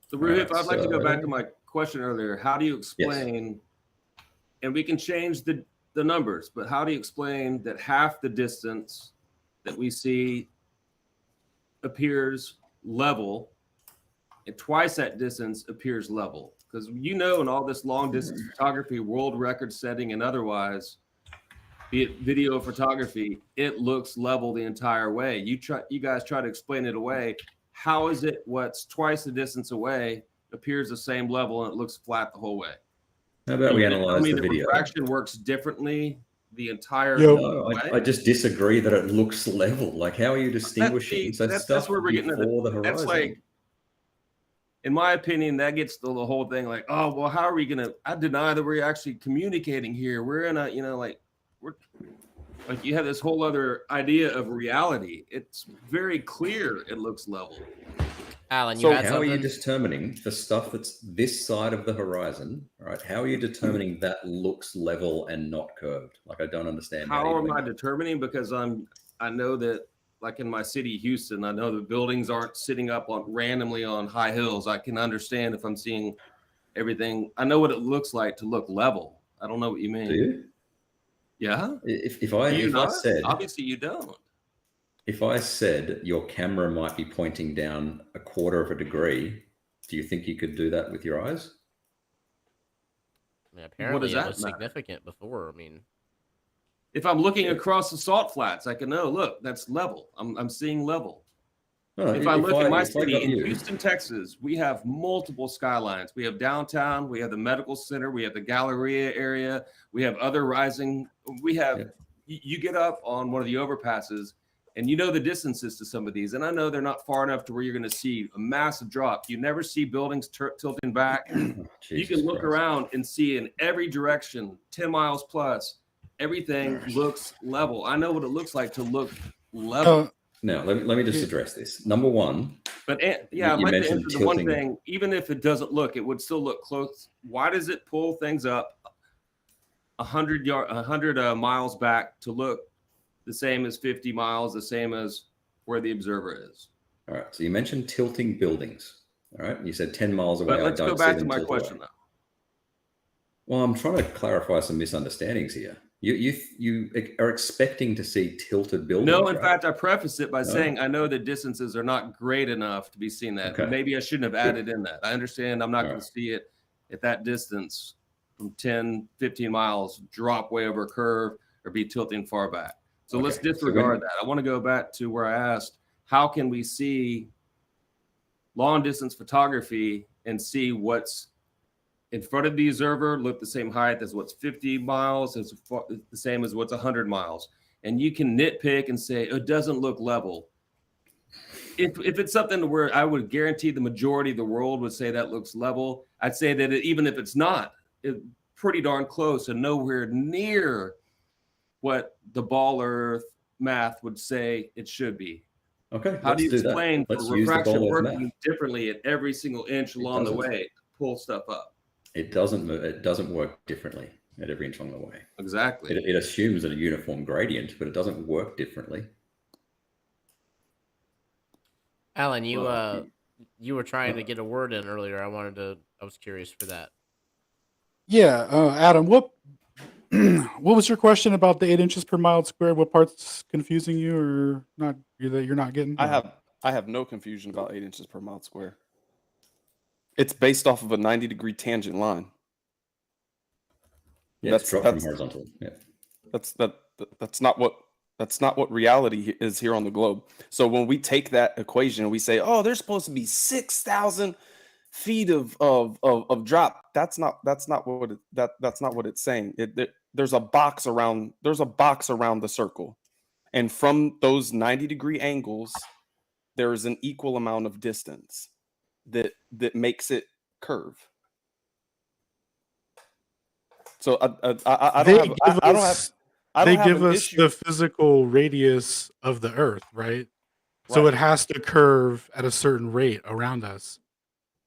So, Ruhif, I'd like to go back to my question earlier. How do you explain? And we can change the numbers, but how do you explain that half the distance that we see appears level and twice that distance appears level? Because in all this long distance photography, world record setting and otherwise, be it video photography, it looks level the entire way. You guys try to explain it away. How is it what's twice the distance away appears the same level and it looks flat the whole way? How about we analyze the video? Refraction works differently the entire way? I just disagree that it looks level. Like, how are you distinguishing that's where we're getting into the horizon? That's like, in my opinion, that gets the whole thing like, oh, well, how are we going to, I deny that we're actually communicating here. We're in a, like you have this whole other idea of reality. It's very clear it looks level. Alan, so how are you determining the stuff that's this side of the horizon, right? How are you determining that looks level and not curved? Like, I don't understand. How am I determining? Because I know that, like in my city, Houston, I know the buildings aren't sitting up randomly on high hills. I can understand if I'm seeing everything. I know what it looks like to look level. I don't know what you mean. Do you? Yeah. If I said, obviously you don't. If I said your camera might be pointing down 1/4 of a degree, do you think you could do that with your eyes? I mean, apparently it was significant before. I mean, if I'm looking across the salt flats, I can know, look, that's level. I'm seeing level. No, if I look at my city in Houston, Texas, we have multiple skylines. We have downtown, we have the medical center, we have the Galleria area, we have other rising. We have, you get up on one of the overpasses and you know the distances to some of these. And I know they're not far enough to where you're going to see a massive drop. You never see buildings tilting back. You can look around and see in every direction, 10 miles plus, everything looks level. I know what it looks like to look level. Now, let me just address this. Number one. But yeah, I'd like to answer the one thing. Even if it doesn't look, it would still look close. Why does it pull things up 100 miles back to look the same as 50 miles, the same as where the observer is. All right. So you mentioned tilting buildings. All right. You said 10 miles away. But let's I don't go back see to them my tilt question, away. though. Well, I'm trying to clarify some misunderstandings here. You are expecting to see tilted buildings. No, in right? fact, I preface it by saying I know the distances are not great enough to be seen that. Okay. Maybe I shouldn't have added in that. I understand I'm not All going to right. see it at that distance from 10, 15 miles, drop way over a curve or be tilting far back. So let's Okay. disregard that. I want to go back to where I asked, how can we see long distance photography and see what's in front of the observer, look the same height as what's 50 miles, is the same as what's 100 miles. And you can nitpick and say, it doesn't look level. If it's something where I would guarantee the majority of the world would say that looks level, I'd say that even if it's not, it's pretty darn close and nowhere near what the ball earth math would say it should be. Okay. How do you do that. explain Let's for use the refraction ball earth working math. differently at every single inch along the doesn't. way to pull stuff up? It doesn't work differently at every inch along the way. Exactly. It assumes a uniform gradient, but it doesn't work differently. Alan, you were trying to get a word in earlier. I was curious for that. Yeah, Adam, what was your question about the 8 inches per mile squared? What part's confusing you or not? That you're not getting? I have no confusion about 8 inches per mile square. It's based off of a 90-degree tangent line. Yeah, it's dropped from horizontal. Yeah. That's not what reality is here on the globe. So when we take that equation and we say, oh, there's supposed to be 6,000 feet of drop, that's not what it's saying. There's a box around the circle, and from those 90-degree angles, there is an equal amount of distance that makes it curve. So They give us the physical radius of the Earth, right? So it has to curve at a certain rate around us.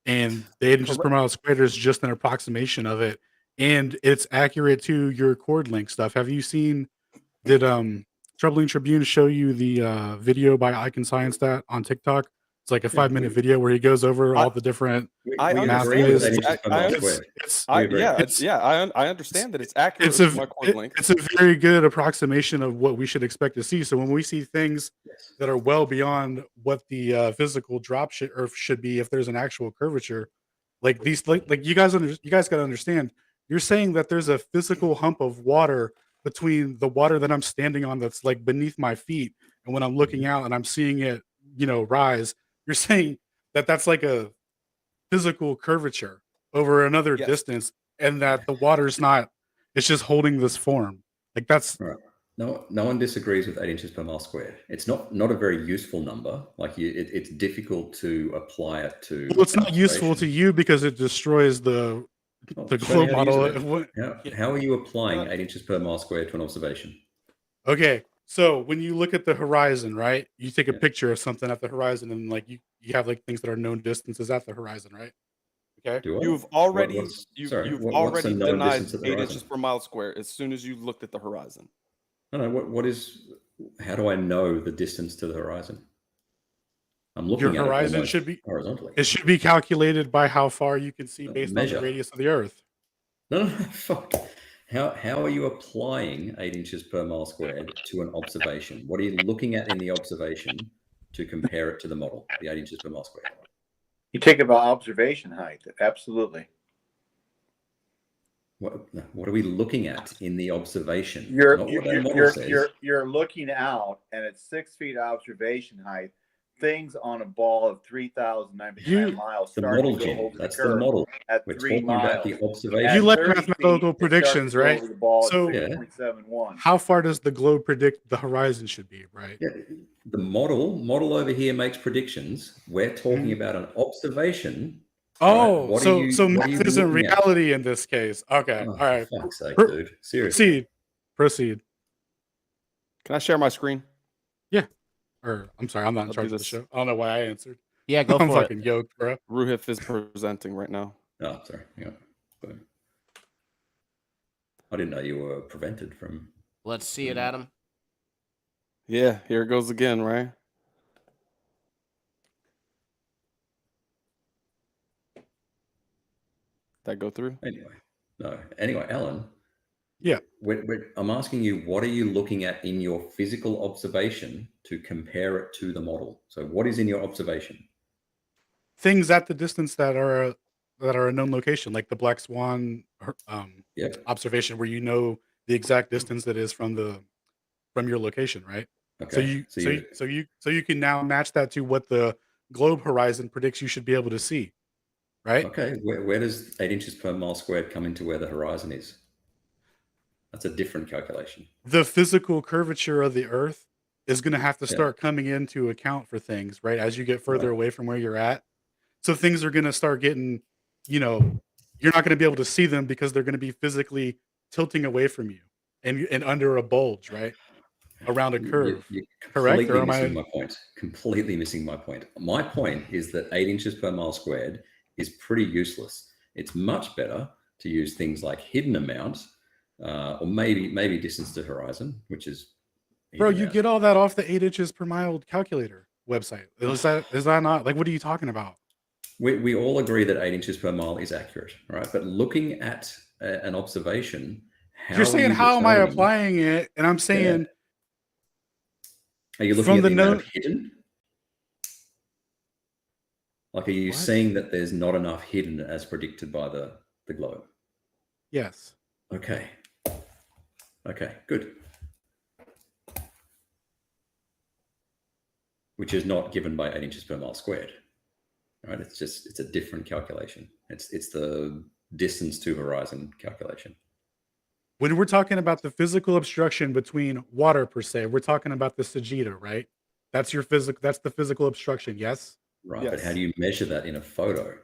And the 8 inches per mile squared is just an approximation of it. And it's accurate to your chord length stuff. Have you seen, did Troubling Tribune show you the video by I Can Science That on TikTok? It's like a 5-minute video where he goes over all the different I understand that it's accurate to my chord length. It's a very good approximation of what we should expect to see. So when we see things that are well beyond what the physical drop should be, if there's an actual curvature, like these, like you guys got to understand. You're saying that there's a physical hump of water between the water that I'm standing on that's like beneath my feet, and when I'm looking out and I'm seeing it, rise. You're saying that that's like a physical curvature over another distance, and that the water's not, it's just holding this form. Like that's right. No one disagrees with 8 inches per mile squared. It's not a very useful number. Like it's difficult to apply it to. Well, it's not useful to you because it destroys the globe model. How are you applying 8 inches per mile squared to an observation? Okay. So when you look at the horizon, right, you take a picture of something at the horizon, and like you have like things that are known distances at the horizon, right? Okay. You've already denied 8 inches per mile square as soon as you looked at the horizon. No. How do I know the distance to the horizon? I'm looking Your horizon should be horizontally. It should be calculated by how far you can see based on the radius of the Earth. No, fuck. How are you applying 8 inches per mile squared to an observation? What are you looking at in the observation to compare it to the model, the 8 inches per mile squared? You take about observation height. Absolutely. What are we looking at in the observation? You're looking out, and at 6 feet observation height, things on a ball of 3,099 miles. The model, Jim. That's the model. We're talking about the observation. You like mathematical predictions, right? So, how far does the globe predict the horizon should be, right? Yeah, the model over here makes predictions. We're talking about an observation. Oh, right? So math isn't reality in this case. Okay, all right. For fuck's sake, dude. Seriously. Proceed. Can I share my screen? Yeah. Or I'm sorry, I'm not in charge of the show. I don't know why I answered. Yeah, go for I'm fucking yoked, bro. Ruhif is presenting right now. Oh, sorry. Yeah. I didn't know you were prevented from. Let's see it, Adam. Yeah, here it goes again, right? That go through? Anyway, Alan. Yeah. I'm asking you, what are you looking at in your physical observation to compare it to the model? So what is in your observation? Things at the distance that are a known location, like the Black Swan observation, where you know the exact distance that is from your location, right? Okay. So you can now match that to what the globe horizon predicts you should be able to see, right? Okay. Where does 8 inches per mile squared come into where the horizon is? That's a different calculation. The physical curvature of the Earth is going to have to start coming into account for things, right? As you get further away from where you're at. So things are going to start getting, you're not going to be able to see them because they're going to be physically tilting away from you and under a bulge, right? Around a curve. You're Correct? completely Or am missing I? my point. Completely missing my point. My point is that 8 inches per mile squared is pretty useless. It's much better to use things like hidden amount, or maybe distance to horizon, which is Bro, you get all that off the 8 inches per mile calculator website. Is that not, like, what are you talking about? We all agree that 8 inches per mile is accurate, right? But looking at an observation, You're saying, how am I applying it? And I'm saying, are you looking at the amount of hidden? Like, are you seeing that there's not enough hidden as predicted by the globe? Yes. Okay. Okay, good. Which is not given by 8 inches per mile squared. Right? It's a different calculation. It's the distance to horizon calculation. When we're talking about the physical obstruction between water per se, we're talking about the Sagitta, right? That's the physical obstruction, yes? Right, yes. But how do you measure that in a photo?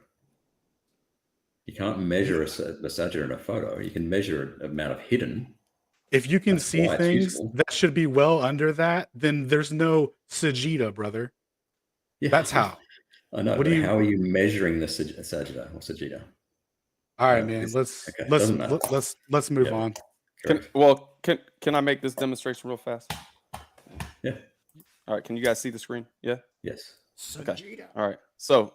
You can't measure a sagitta in a photo. You can measure an amount of hidden. If you can see things that should be well under that, then there's no Sagitta, brother. Yeah, that's how. I know. But how are you measuring the sagitta or sagitta? All right, man. Let's move on. Can I make this demonstration real fast? Yeah. All right. Can you guys see the screen? Yeah. Yes. Okay. All right. So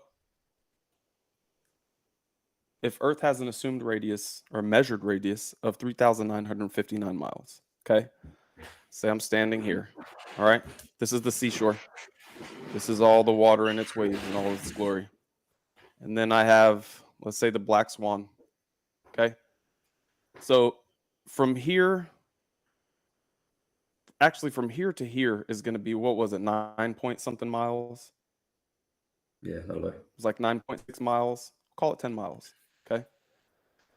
if Earth has an assumed radius or measured radius of 3,959 miles, okay? Say I'm standing here. All right. This is the seashore. This is all the water in its waves and all its glory. And then I have, let's say, the Black Swan. Okay. So from here, actually from here to here is going to be, what was it, 9 point something miles? Yeah, that'll do. It's like 9.6 miles. Call it 10 miles. Okay.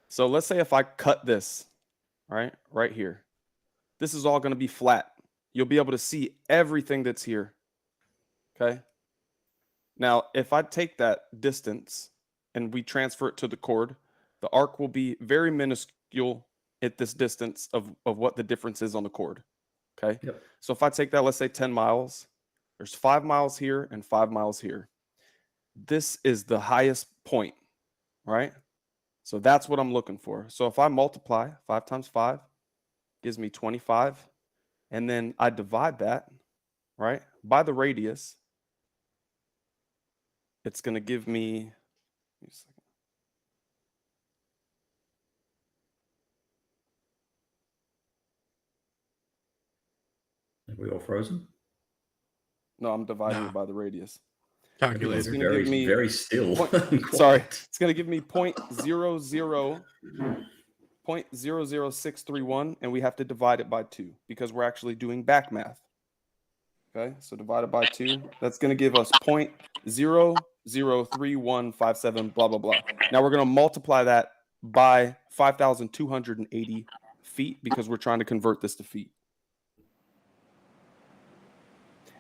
So let's say if I cut this, right here, this is all going to be flat. You'll be able to see everything that's here. Okay. Now, if I take that distance and we transfer it to the chord, the arc will be very minuscule at this distance of what the difference is on the chord. Okay. Yep. So if I take that, let's say 10 miles, there's 5 miles here and 5 miles here. This is the highest point, right? So that's what I'm looking for. So if I multiply 5 times 5, gives me 25. And then I divide that, right, by the radius. It's going to give me, Are we all frozen? No, I'm dividing it by the radius. Calculator. It's going to give me very still. Sorry, it's going to give me 0.00631, and we have to divide it by 2 because we're actually doing back math. Okay, so divided by 2, that's going to give us 0.003157, blah, blah, blah. Now we're going to multiply that by 5,280 feet because we're trying to convert this to feet.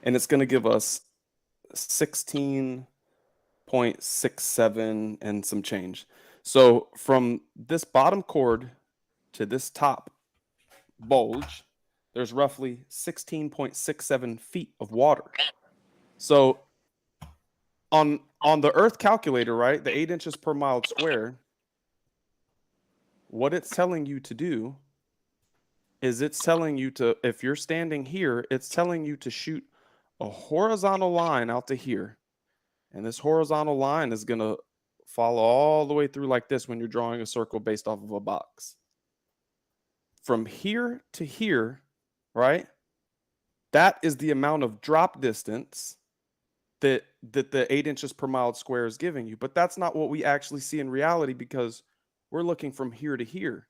And it's going to give us 16.67 and some change. So from this bottom chord to this top bulge, there's roughly 16.67 feet of water. So on the Earth calculator, right, the 8 inches per mile squared, what it's telling you to do is it's telling you to, if you're standing here, it's telling you to shoot a horizontal line out to here. And this horizontal line is going to follow all the way through like this when you're drawing a circle based off of a box. From here to here, right? That is the amount of drop distance that the 8 inches per mile square is giving you. But that's not what we actually see in reality, because we're looking from here to here.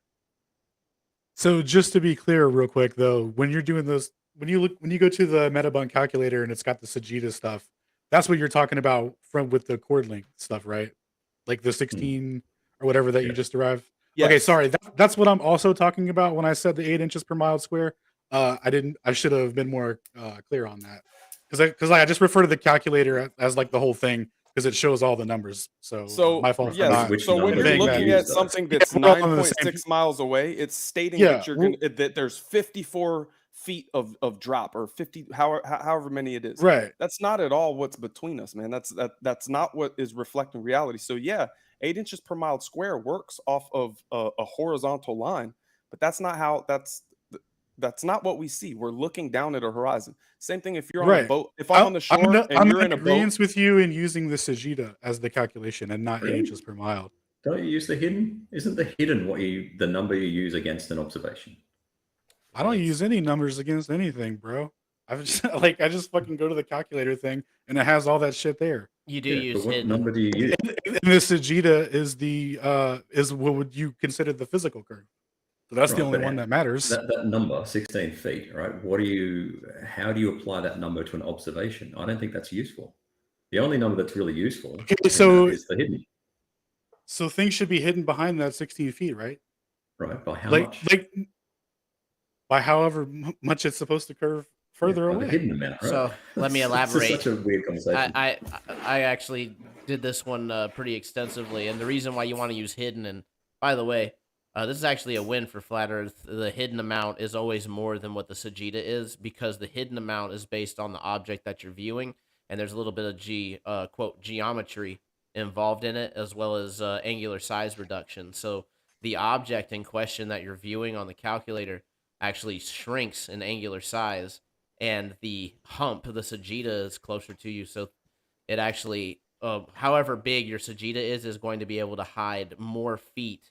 So just to be clear real quick though, when you're doing those, when you go to the Metabunk calculator and it's got the Sagitta stuff, that's what you're talking about with the chord length stuff, right? Like the 16 or whatever that you just derived. Yes. Okay, sorry. That's what I'm also talking about when I said the 8 inches per mile square. I should have been more clear on that. Because I just refer to the calculator as like the whole thing, because it shows all the numbers. So my fault. Yes. So when you're looking at something that's 9.6 miles away, it's stating that you're that there's 54 feet of drop, or 50, however many it is. Right. That's not at all what's between us, man. That's not what is reflecting reality. So yeah, 8 inches per mile square works off of a horizontal line, but that's not how that's not what we see. We're looking down at a horizon. Same thing if you're on a boat. If I'm on the shore and you're in a boat, with you in using the Sagitta as the calculation and not 8 inches per mile. Don't you use the hidden? Isn't the hidden the number you use against an observation? I don't use any numbers against anything, bro. I just fucking go to the calculator thing and it has all that shit there. You do use what hidden. number do you use? And the Sagitta is what would you consider the physical curve? So that's the only one that matters. That number, 16 feet, right? How do you apply that number to an observation? I don't think that's useful. The only number that's really useful is the hidden. So things should be hidden behind that 16 feet, right? Right. By how much? By however much it's supposed to curve further away. The hidden amount, right? So let me elaborate. This is such a weird conversation. I actually did this one pretty extensively, and the reason why you want to use hidden, and by the way, this is actually a win for Flat Earth. The hidden amount is always more than what the Sagitta is, because the hidden amount is based on the object that you're viewing, and there's a little bit of quote geometry involved in it, as well as angular size reduction. So the object in question that you're viewing on the calculator actually shrinks in angular size, and the hump, the Sagitta, is closer to you. So it actually, however big your Sagitta is going to be able to hide more feet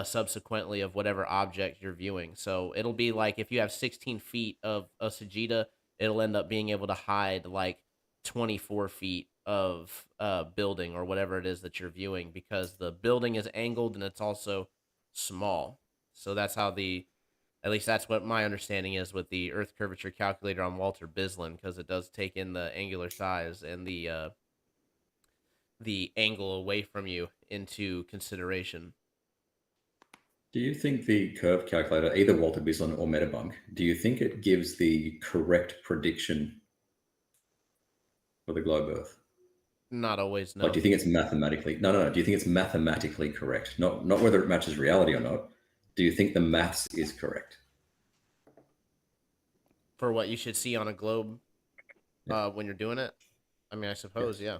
subsequently of whatever object you're viewing. So it'll be like if you have 16 feet of a Sagitta, it'll end up being able to hide like 24 feet of building or whatever it is that you're viewing, because the building is angled and it's also small. So that's how at least that's what my understanding is with the Earth curvature calculator on Walter Bislin, because it does take in the angular size and the angle away from you into consideration. Do you think the curve calculator, either Walter Bislin or Metabunk, do you think it gives the correct prediction for the globe Earth? Not always, no. Like, do you think it's mathematically? No. Do you think it's mathematically correct? Not whether it matches reality or not. Do you think the maths is correct? For what you should see on a globe when you're doing it? I mean, I suppose, yeah.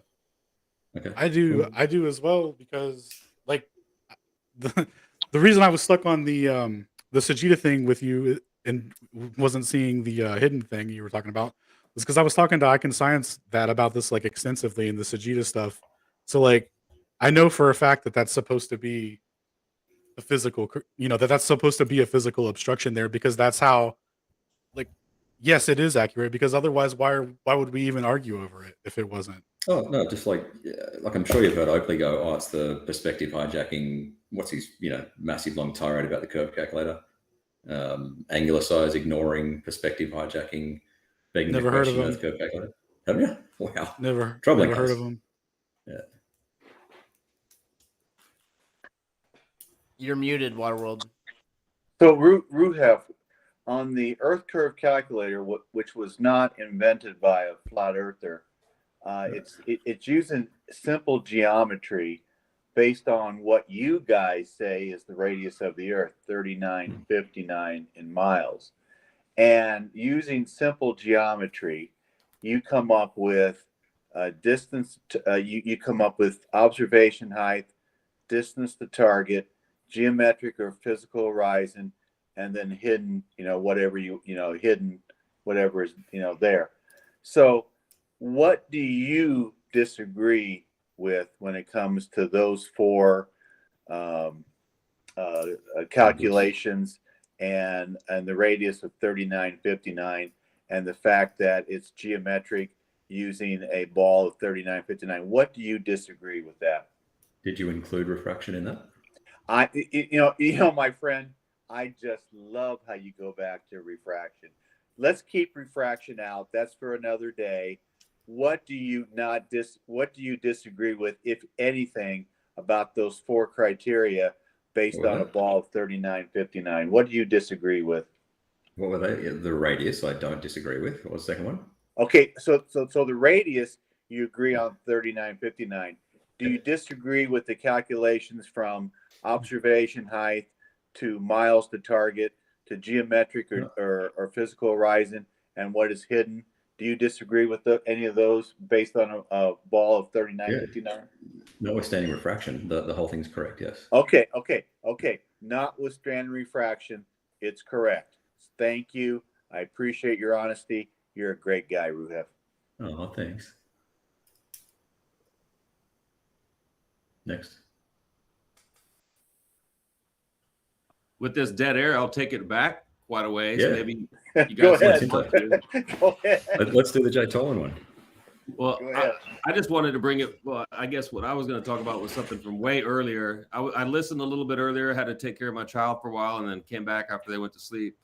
Okay. I do as well, because like the reason I was stuck on the Sagitta thing with you and wasn't seeing the hidden thing you were talking about was because I was talking to Icon Science about this like extensively in the Sagitta stuff. So like I know for a fact that that's supposed to be a physical, that's supposed to be a physical obstruction there, because that's how, like, yes, it is accurate, because otherwise why would we even argue over it if it wasn't? Oh no, just like I'm sure you've heard Oakley go, oh, it's the perspective hijacking. What's his massive long tirade about the curve calculator? Angular size ignoring, perspective hijacking, begging Never the heard of question him. curve calculator. Have you? Wow. Never Troubling heard case. of him. Yeah. You're muted, Waterworld. So Ruhef, on the Earth curve calculator, which was not invented by a flat earther, it's using simple geometry based on what you guys say is the radius of the Earth, 3959 in miles. And using simple geometry, you come up with distance. You come up with observation height, distance to target, geometric or physical horizon, and then hidden, whatever hidden, whatever is, there. So what do you disagree with when it comes to those four calculations and the radius of 3959 and the fact that it's geometric using a ball of 3959? What do you disagree with that? Did you include refraction in that? My friend, I just love how you go back to refraction. Let's keep refraction out. That's for another day. What do you disagree with, if anything, about those four criteria based on a ball of 3959? What do you disagree with? What were they? The radius I don't disagree with. What was the second one? Okay, so the radius you agree on 3959. Do you disagree with the calculations from observation height to miles to target to geometric or physical horizon and what is hidden? Do you disagree with any of those based on a ball of 3959? Yeah. Notwithstanding refraction, the whole thing's correct, yes. Okay. Notwithstanding refraction, it's correct. Thank you. I appreciate your honesty. You're a great guy, Ruhev. Oh, thanks. Next. With this dead air, I'll take it back quite a ways. Yeah. Maybe you guys Go ahead. Let's do the Jay Tolan one. Well, I just wanted to bring it. Well, I guess what I was going to talk about was something from way earlier. I listened a little bit earlier, had to take care of my child for a while, and then came back after they went to sleep.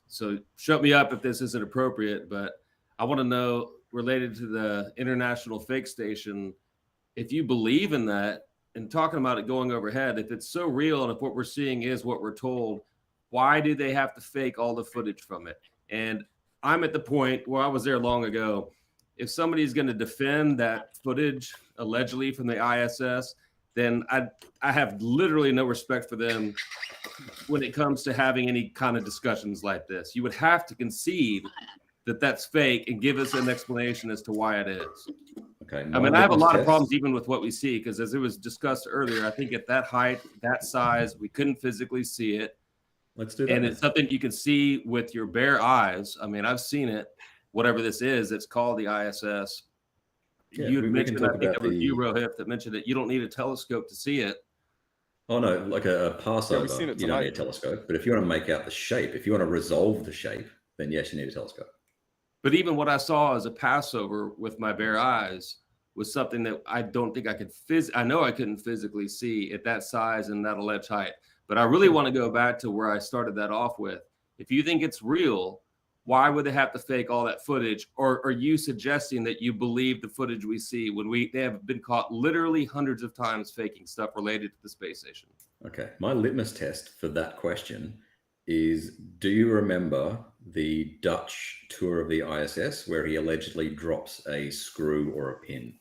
So shut me up if this isn't appropriate, but I want to know, related to the International Fake Station, if you believe in that and talking about it going overhead, if it's so real and if what we're seeing is what we're told, why do they have to fake all the footage from it? And I'm at the point where I was there long ago. If somebody's going to defend that footage allegedly from the ISS, then I have literally no respect for them when it comes to having any kind of discussions like this. You would have to concede that that's fake and give us an explanation as to why it is. Okay. I mean, I have a lot of problems even with what we see, because as it was discussed earlier, I think at that height, that size, we couldn't physically see it. Let's do that. And it's something you can see with your bare eyes. I mean, I've seen it, whatever this is, it's called the ISS. Yeah, You'd mentioned, I think it was you, the... Rohit, that mentioned that you don't need a telescope to see it. Oh, no, like a Passover, seen it you don't tonight. need a telescope. But if you want to make out the shape, if you want to resolve the shape, then yes, you need a telescope. But even what I saw as a Passover with my bare eyes was something that I don't think I could I know I couldn't physically see at that size and that alleged height. But I really want to go back to where I started that off with. If you think it's real, why would they have to fake all that footage? Or are you suggesting that you believe the footage we see when they have been caught literally hundreds of times faking stuff related to the space station? Okay. My litmus test for that question is, do you remember the Dutch tour of the ISS where he allegedly drops a screw or a pin?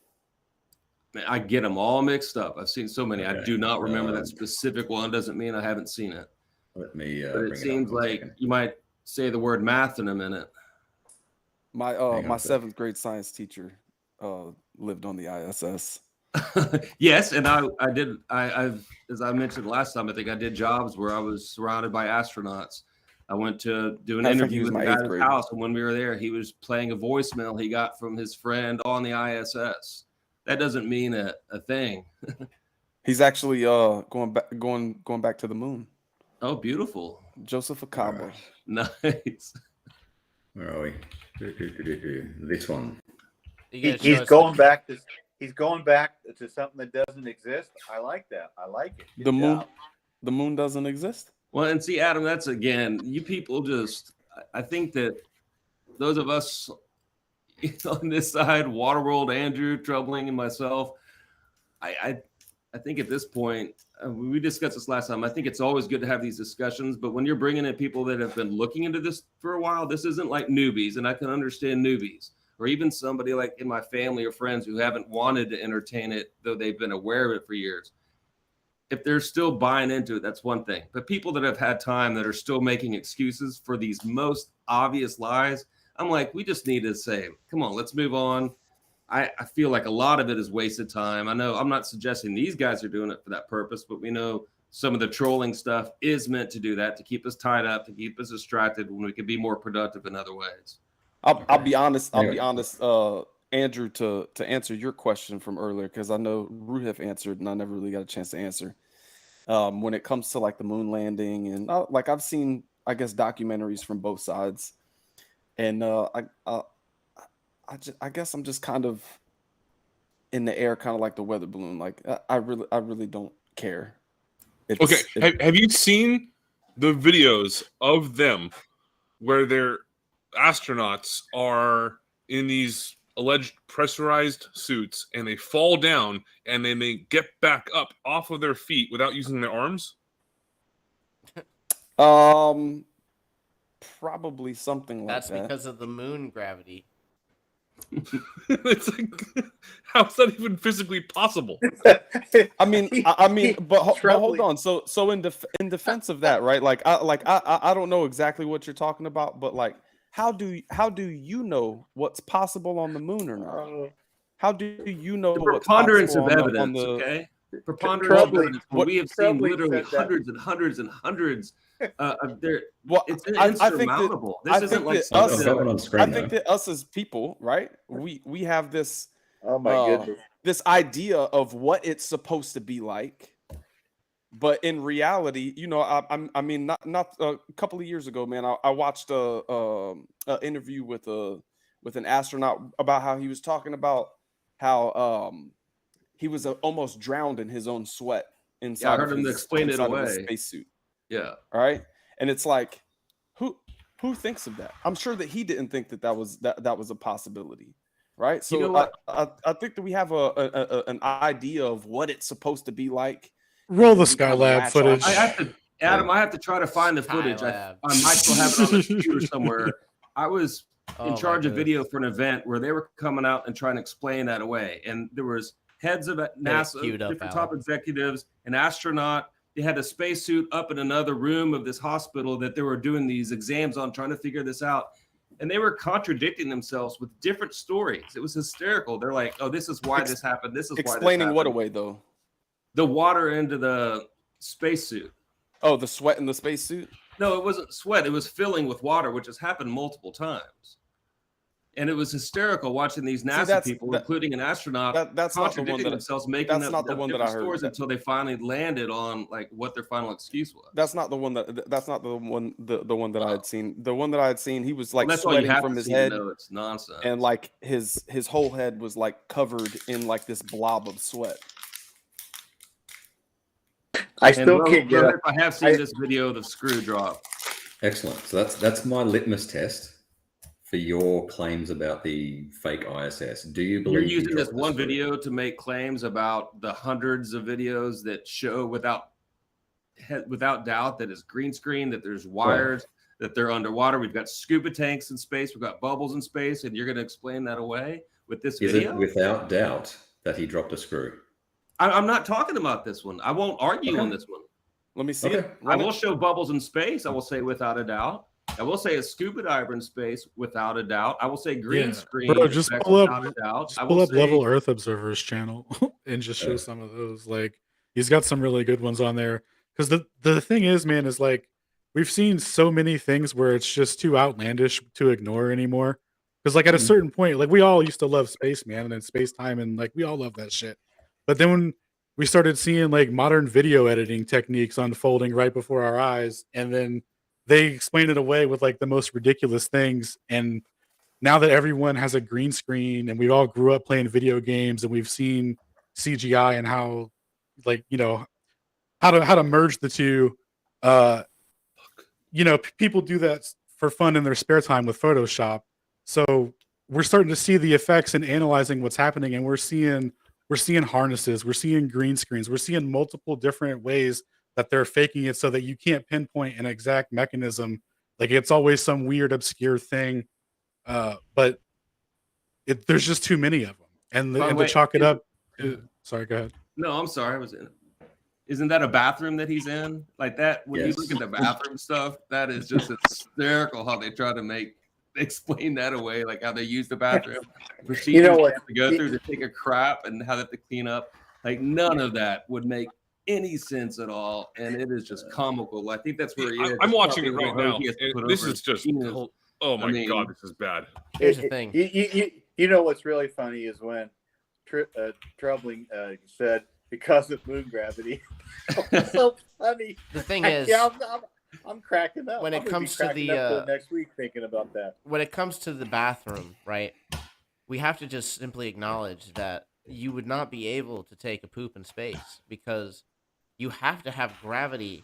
I get them all mixed up. I've seen so many. Okay. I do not remember that specific one. Doesn't mean I haven't seen it. Let me but it seems like you might say the word math in a minute. My my 7th grade science teacher lived on the ISS. Yes, and I've as I mentioned last time, I think I did jobs where I was surrounded by astronauts. I went to do an interview with the guy at his house, and when we were there, he was playing a voicemail he got from his friend on the ISS. That doesn't mean a thing. He's actually going back to the moon. Oh, beautiful. Joseph Akaba. Nice. Where are we? This one. He's going back to something that doesn't exist. I like that. I like it. The moon doesn't exist. Well, and see, Adam, that's again, you people just, I think that those of us on this side, Waterworld, Andrew, Troubling, and myself, I think at this point, we discussed this last time, I think it's always good to have these discussions, but when you're bringing in people that have been looking into this for a while, this isn't like newbies, and I can understand newbies, or even somebody like in my family or friends who haven't wanted to entertain it, though they've been aware of it for years. If they're still buying into it, that's one thing. But people that have had time that are still making excuses for these most obvious lies, I'm like, we just need to say, come on, let's move on. I feel like a lot of it is wasted time. I know I'm not suggesting these guys are doing it for that purpose, but we know some of the trolling stuff is meant to do that, to keep us tied up, to keep us distracted when we could be more productive in other ways. I'll be honest. I'll be honest, Andrew, to answer your question from earlier, because I know Ruhef answered and I never really got a chance to answer. When it comes to like the moon landing and like I've seen, I guess, documentaries from both sides, and I guess I'm just kind of in the air, kind of like the weather balloon. Like I really don't care. Have you seen the videos of them where their astronauts are in these alleged pressurized suits and they fall down and then they get back up off of their feet without using their arms? Probably something like That's that. because of the moon gravity. It's like, how is that even physically possible? I mean, but hold on. So in defense of that, right? Like I don't know exactly what you're talking about, but like, how do you know what's possible on the moon or not? How do you know The what's preponderance possible of on evidence, the okay? Preponderance of evidence. We have seen literally hundreds and hundreds and hundreds of there. Well, it's I think insurmountable. that, This isn't like I've got one on screen. I think that us as people, right? We have this goodness. this idea of what it's supposed to be like. But in reality, you know, I mean, not a couple of years ago, man, I watched a interview with an astronaut about how he was talking about how he was almost drowned in his own sweat inside. I heard him explain it away. Spacesuit. Yeah. All right. And it's like, who thinks of that? I'm sure that he didn't think that was a possibility. Right. So You know I think that we have an idea of what it's supposed to be like. Roll the Skylab footage. I have to try to find the footage. I might still have it on the computer somewhere. I was in charge of video for an event where they were coming out and trying to explain that away. And there was heads of NASA, different top executives, an astronaut. They had a spacesuit up in another room of this hospital that they were doing these exams on, trying to figure this out. And they were contradicting themselves with different stories. It was hysterical. They're like, "Oh, this is why this happened. This is explaining why this what away though." The water into the spacesuit. Oh, the sweat in the spacesuit? No, it wasn't sweat. It was filling with water, which has happened multiple times. And it was hysterical watching these NASA people, including an astronaut, that's not the one that themselves, making that's not the one that I heard stories until they finally landed on like what their final excuse was. That's not the one that I had seen. The one that I had seen, he was like that's why you sweating have from to his see head. to know it's nonsense. And like his whole head was like covered in like this blob of sweat. I still can't get it. I have seen this video of the screw drop. Excellent. So that's my litmus test for your claims about the fake ISS. Do you believe you're using this one screw? video to make claims about the hundreds of videos that show without doubt that it's green screen, that there's wires, that they're underwater. We've got scuba tanks in space. We've got bubbles in space, and you're going to explain that away with this video? Is it without doubt that he dropped a screw? I'm not talking about this one. I won't argue on this one. Let me see it. I will show bubbles in space. I will say without a doubt. I will say a scuba diver in space without a doubt. I will say green screen. Bro, just pull up, say, Level Earth Observer's channel and just show some of those. Like, he's got some really good ones on there. Because the thing is, man, is like we've seen so many things where it's just too outlandish to ignore anymore. Because like at a certain point, like we all used to love space, man, and space time, and like we all love that shit. But then when we started seeing like modern video editing techniques unfolding right before our eyes, and then they explain it away with like the most ridiculous things. And now that everyone has a green screen and we all grew up playing video games and we've seen CGI and how, like, you know, how to merge the two, you know, people do that for fun in their spare time with Photoshop. So we're starting to see the effects and analyzing what's happening, and we're seeing harnesses, we're seeing green screens, we're seeing multiple different ways that they're faking it so that you can't pinpoint an exact mechanism. Like it's always some weird, obscure thing. But there's just too many of them. And to chalk it up. Sorry, go ahead. No, I'm sorry. Isn't that a bathroom that he's in? Like that, when you look at the bathroom stuff, that is just hysterical how they try to explain that away, like how they use the bathroom, procedures to go through to take a crap and how they have to clean up. Like none of that would make any sense at all, and it is just comical. I think that's where he is. I'm It's watching it probably right the hose now. he has to put This over is his just penis. oh my I mean, god, this is bad. Here's the thing. You know what's really funny is when Troubling said because of moon gravity. It's so funny. The thing is, yeah, I'm cracking up. When it I'm gonna comes be to cracking the up till next week thinking about that. when it comes to the bathroom, right? We have to just simply acknowledge that you would not be able to take a poop in space because you have to have gravity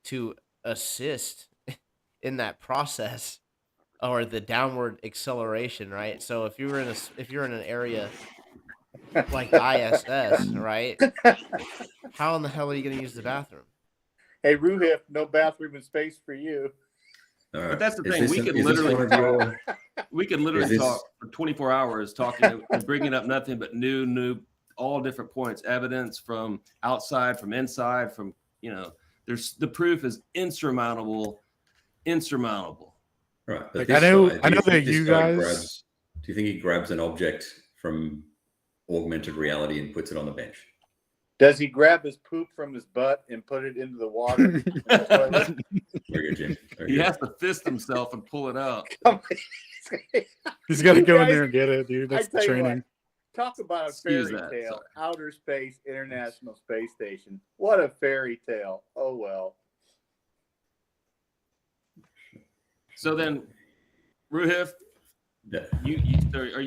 to assist in that process or the downward acceleration, right? So if you're in an area like the ISS, right? How in the hell are you going to use the bathroom? Hey, Ruhif, no bathroom in space for you. But that's the thing. We could literally talk for 24 hours talking and bringing up nothing but new, all different points, evidence from outside, from inside, from there's the proof is insurmountable. Right. But Like, I know that you guys. Do you think he grabs an object from augmented reality and puts it on the bench? Does he grab his poop from his butt and put it into the water? Very good, Jim. He has to fist himself and pull it out. He's got to go in there and get it, dude. That's the training. Talk about a fairy tale. Outer Space International Space Station. What a fairy tale. Oh, well. So then, Ruhif, are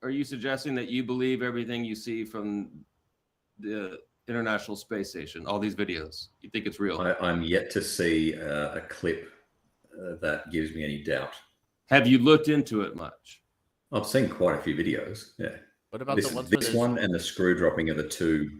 you suggesting that you believe everything you see from the International Space Station, all these videos? You think it's real? I'm yet to see a clip that gives me any doubt. Have you looked into it much? I've seen quite a few videos. Yeah. What about this one and the screw dropping are the two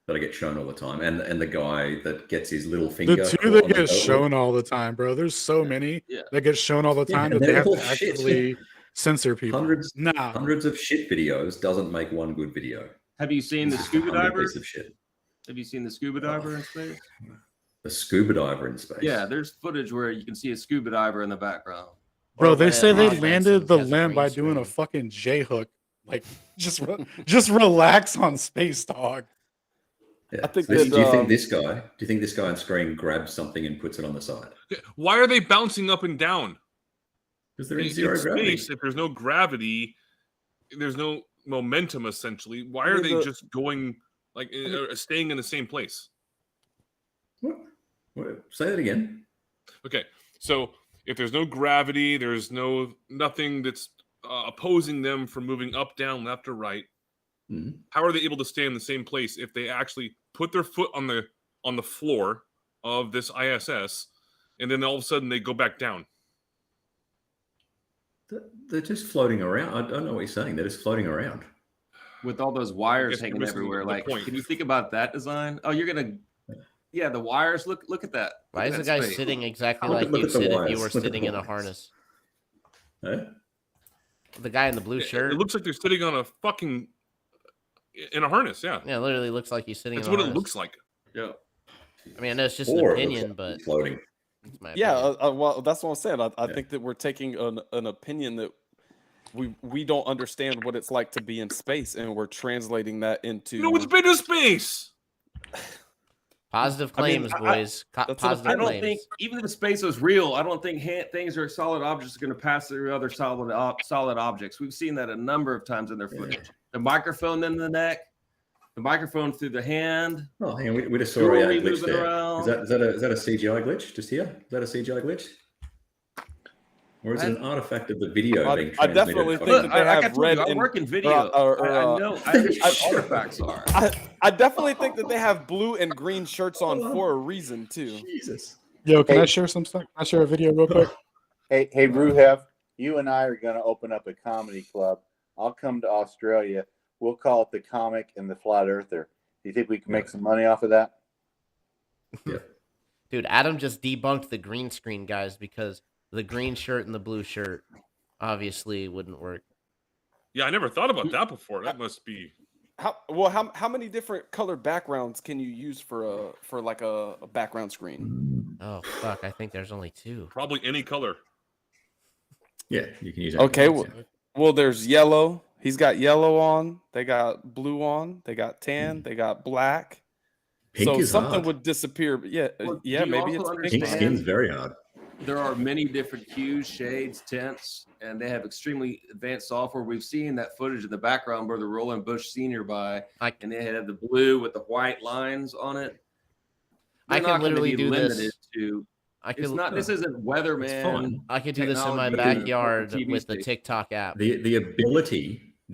that I get shown all the time, and the guy that gets his little finger. The two that get shown all the time, bro. There's so many that get shown all the time that they have to actually censor people. Hundreds of shit videos doesn't make one good video. Have you seen the scuba diver? Piece of shit. Have you seen the scuba diver in space? The scuba diver in space. Yeah, there's footage where you can see a scuba diver in the background. Bro, they say they landed the limb by doing a fucking J hook. Like, just relax on space, dog. Yeah. I think do you think this guy on screen grabs something and puts it on the side? Why are they bouncing up and down? Because they're in zero gravity. Space, if there's no gravity, there's no momentum. Essentially, why are they just going like staying in the same place? What? Say that again. Okay, so if there's no gravity, there's nothing that's opposing them from moving up, down, left, or right. Mm-hmm. How are they able to stay in the same place if they actually put their foot on the floor of this ISS, and then all of a sudden they go back down? They're just floating around. I don't know what you're saying. They're just floating around with all those wires hanging everywhere. Like, can you think about that design? Oh, you're gonna. Yeah, the wires. Look at that. Why is the guy sitting exactly like you'd sit if you were sitting in a harness? The guy in the blue shirt. It looks like they're sitting on a fucking in a harness. Yeah. Yeah, it literally looks like he's sitting. That's in a what harness. it looks like. Yeah. I mean, I know it's just an opinion, but floating. Yeah, well, that's what I'm saying. I think that we're taking an opinion that we don't understand what it's like to be in space, and we're translating that into. No, it's been to space. Positive claims, boys. Positive I don't claims. think even if space was real, I don't think things are solid objects are going to pass through other solid objects. We've seen that a number of times in their footage. The microphone in the neck, the microphone through the hand. Oh, hang on, we just saw a glitch there. Is that a CGI glitch just here? Is that a CGI glitch? Or is it an artifact of the video being transmitted? I definitely think that they have red. I work in video. I know artifacts are. I definitely think that they have blue and green shirts on for a reason too. Jesus. Yo, can I share some stuff? Can I share a video real quick? Hey, Ruhef, you and I are going to open up a comedy club. I'll come to Australia. We'll call it the Comic and the Flat Earther. Do you think we can make some money off of that? Yeah. Dude, Adam just debunked the green screen guys because the green shirt and the blue shirt obviously wouldn't work. Yeah, I never thought about that before. That must be how many different colored backgrounds can you use for a background screen? Oh fuck, I think there's only two. Probably any color. Yeah, you can use it. Okay, well there's yellow. He's got yellow on. They got blue on. They got tan. They got black. Pink so is something hard. would disappear. But yeah, Well, yeah, do you maybe also it's pink. Pink understand- skin's very hard. There are many different hues, shades, tints, and they have extremely advanced software. We've seen that footage in the background where the Roland Bush Senior by, and they have the blue with the white lines on it. I They're can not gonna literally be do limited this. to. I It's can. not. This isn't weatherman. I could do this in my technology or backyard TV with the station. TikTok app. The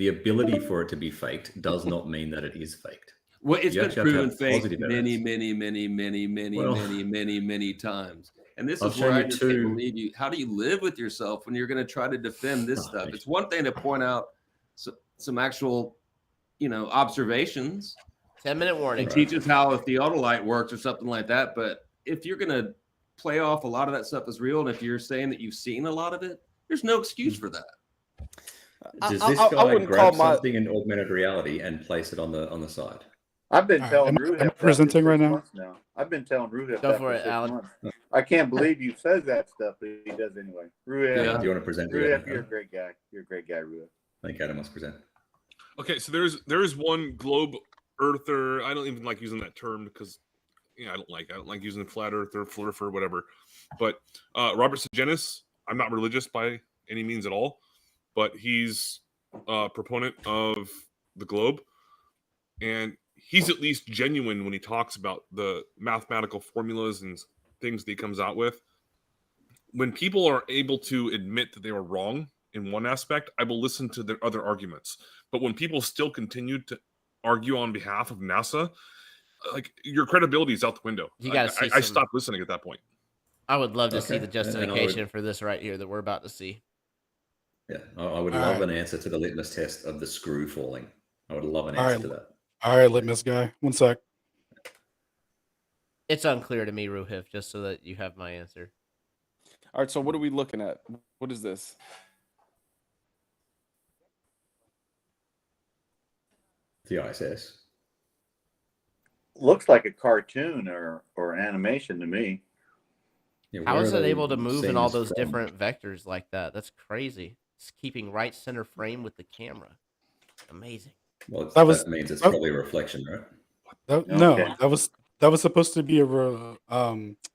ability for it to be faked does not mean that it is faked. Well, it's You been actually have to proven have fake positive many, evidence. Well, many times. And this I'll is where show I you just can't two- believe you. How do you live with yourself when you're going to try to defend this stuff? It's one thing to point out some actual, observations. 10-minute warning. And teach us how a theodolite works or something like that. But if you're going to play off a lot of that stuff as real, and if you're saying that you've seen a lot of it, there's no excuse for that. Does this guy grab something in augmented reality and place it on the side? I've been telling am I Ruhef that for presenting right 6 now? months now. I've been telling Ruhef Go that for for it, 6 Alan. months. I can't believe you says that stuff, but he does anyway. Ruhef, Yeah. Do you want to present to Ruhef, Adam? you're a great guy. You're a great guy, Ruhef. I think Adam must present. Okay, so there is one globe earther. I don't even like using that term because I don't like using flat earther, flurfer, whatever. But Robert Sejenis, I'm not religious by any means at all, but he's a proponent of the globe, and he's at least genuine when he talks about the mathematical formulas and things that he comes out with. When people are able to admit that they were wrong in one aspect, I will listen to their other arguments. But when people still continue to argue on behalf of NASA, like, your credibility is out the window. You gotta see I some- stopped listening at that point. I would love to see Okay. the justification for this right here that we're about to see. Yeah, I would All love right. an answer to the litmus test of the screw falling. I would love an All answer right. to that. All right, litmus guy. One sec. It's unclear to me, Ruhif, just so that you have my answer. All right, so what are we looking at? What is this? The ISS. Looks like a cartoon or animation to me. Yeah, How where is are it they able to move in seeing all this those from? different vectors like that? That's crazy. It's keeping right center frame with the camera. Amazing. Well, That means it's oh. probably a reflection, right? No, Okay. that was supposed to be the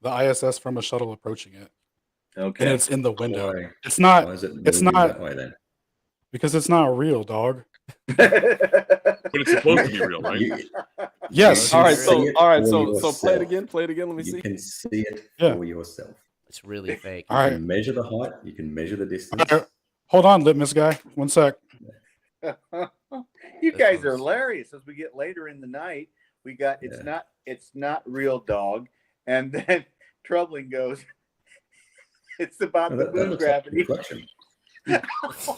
ISS from a shuttle approaching it, Okay. and it's in the window. Why? It's not. Why is it It's moving not that way then? because it's not real, dog. But it's supposed to be real, right? Yes. All right, see so it all right, for so play it yourself. again. Play it again. Let me You see. can see it Yeah. for yourself. It's really fake. All You right. can measure the height. You can measure the distance. All right. Hold on, litmus guy. One sec. You guys are hilarious. As we get later in the night, we got it's not real, dog, and then Troubling goes. It's about the That moon looks like a gravity. reflection.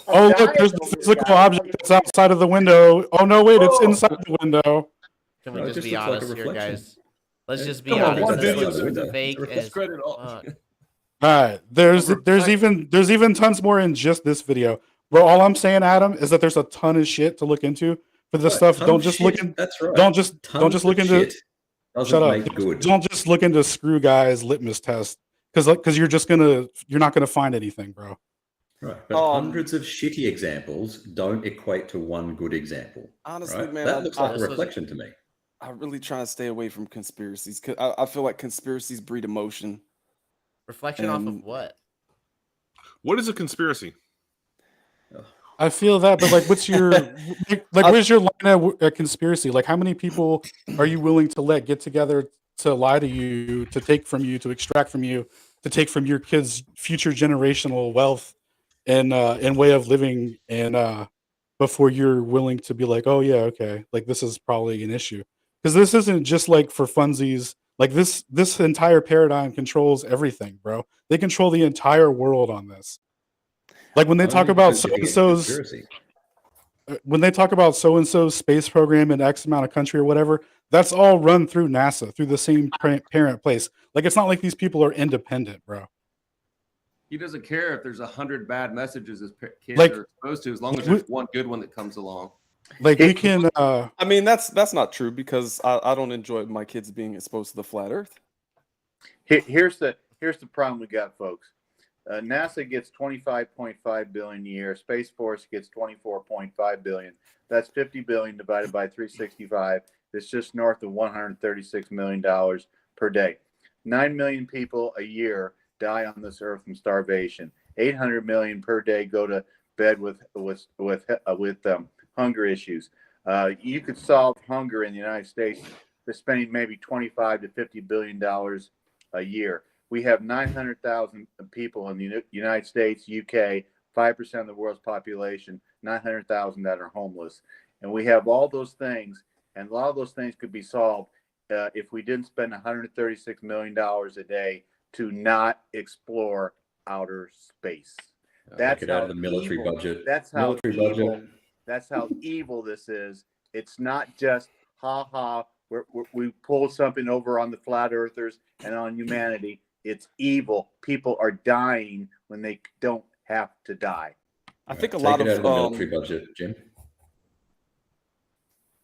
Oh, look, there's the physical object that's outside of the window. Oh no, wait, it's inside the window. Can we No, it just just be looks like a honest here, reflection. guys? Let's Yeah. just be Come on, honest. one This video looks is window. fake It's a as Discredit all. fuck. All right, there's even tons more in just this video. Bro, all I'm saying, Adam, is that there's a ton of shit to look into for this Right, stuff. ton Don't of just look shit. in. That's right. Don't just Tons look of into. shit doesn't Shut up. make good. Don't just look into Screw Guy's litmus test because you're not gonna find anything, bro. Right, but hundreds of shitty examples don't equate to one good example. Honestly, right? man, That looks like a this was- reflection to me. I really try to stay away from conspiracies because I feel like conspiracies breed emotion. Reflection off of what? What is a conspiracy? I feel that, but like, what's your like? Where's your line at conspiracy? Like, how many people are you willing to let get together to lie to you, to take from you, to extract from you, to take from your kids' future generational wealth and way of living, and before you're willing to be like, oh yeah, okay, like this is probably an issue, because this isn't just like for funsies. Like this entire paradigm controls everything, bro. They control the entire world on this. Like when they talk Only about because you're against so-and-so's conspiracy. when they talk about so-and-so's space program in X amount of country or whatever, that's all run through NASA, through the same parent place. Like, it's not like these people are independent, bro. He doesn't care if there's 100 bad messages his kids Like- are exposed to, as long as there's one good one that comes along. Like, we can I mean, that's not true because I don't enjoy my kids being exposed to the flat Earth. Here's the problem we got, folks. NASA gets 25.5 billion a year. Space Force gets 24.5 billion. That's 50 billion divided by 365. that's just north of $136 million per day. 9 million people a year die on this earth from starvation. 800 million per day go to bed with hunger issues. You could solve hunger in the United States for spending maybe 25 to $50 billion a year. We have 900,000 people in the United States, UK, 5% of the world's population, 900,000 that are homeless. And we have all those things, and a lot of those things could be solved if we didn't spend $136 million a day to not explore outer space. That's out of the military evil. budget. That's how military evil. budget. That's how evil this is. It's not just we pulled something over on the flat earthers and on humanity. It's evil. People are dying when they don't have to die. I think a Take lot it of out of the military budget, Jim.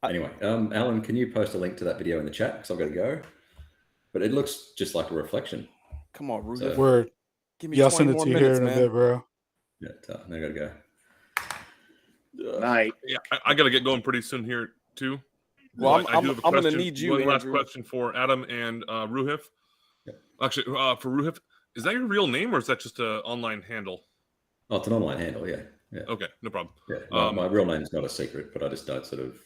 Anyway, Alan, can you post a link to that video in the chat? Because I've got to go. But it looks just like a reflection. Come on, Ruth. Word. Give me I'll 20 send it more to you minutes, here in a man. bit, bro. Yeah, I got to go. Night. Yeah, I got to get going pretty soon here too. Well, I do have a I'm going to question. need you, One last Andrew. question for Adam and Ruhif. Yeah. Actually, for Ruhif, is that your real name or is that just an online handle? Oh, it's an online handle, yeah. Okay, no problem. Yeah, my real name is not a secret, but I just don't sort of.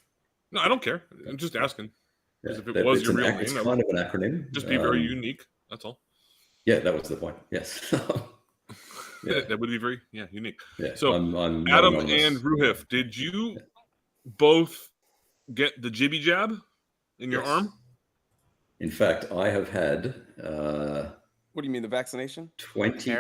No, I don't care. I'm just asking. Yeah, Because if it was your real name, it's that kind would of an acronym. just be very unique. That's all. Yeah, that was the point. Yes. Yeah. That would be very unique. Yeah. So I'm Adam anonymous. and Ruhif, did you both get the jibby jab in your arm? In fact, I have had What do you mean, the vaccination? 22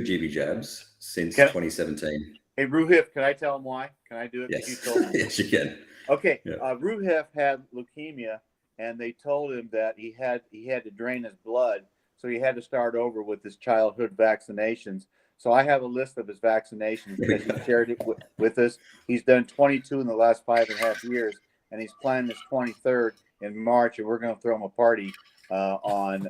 GB jabs since Can I- 2017. Hey, Ruhif, can I tell him why? Can I do it? Yes. You told me. Yes, you can. Okay. Yeah. Ruhif had leukemia, and they told him that he had to drain his blood, so he had to start over with his childhood vaccinations. So I have a list of his vaccinations because he shared it with us. He's done 22 in the last 5.5 years, and he's planning his 23rd in March, and we're going to throw him a party on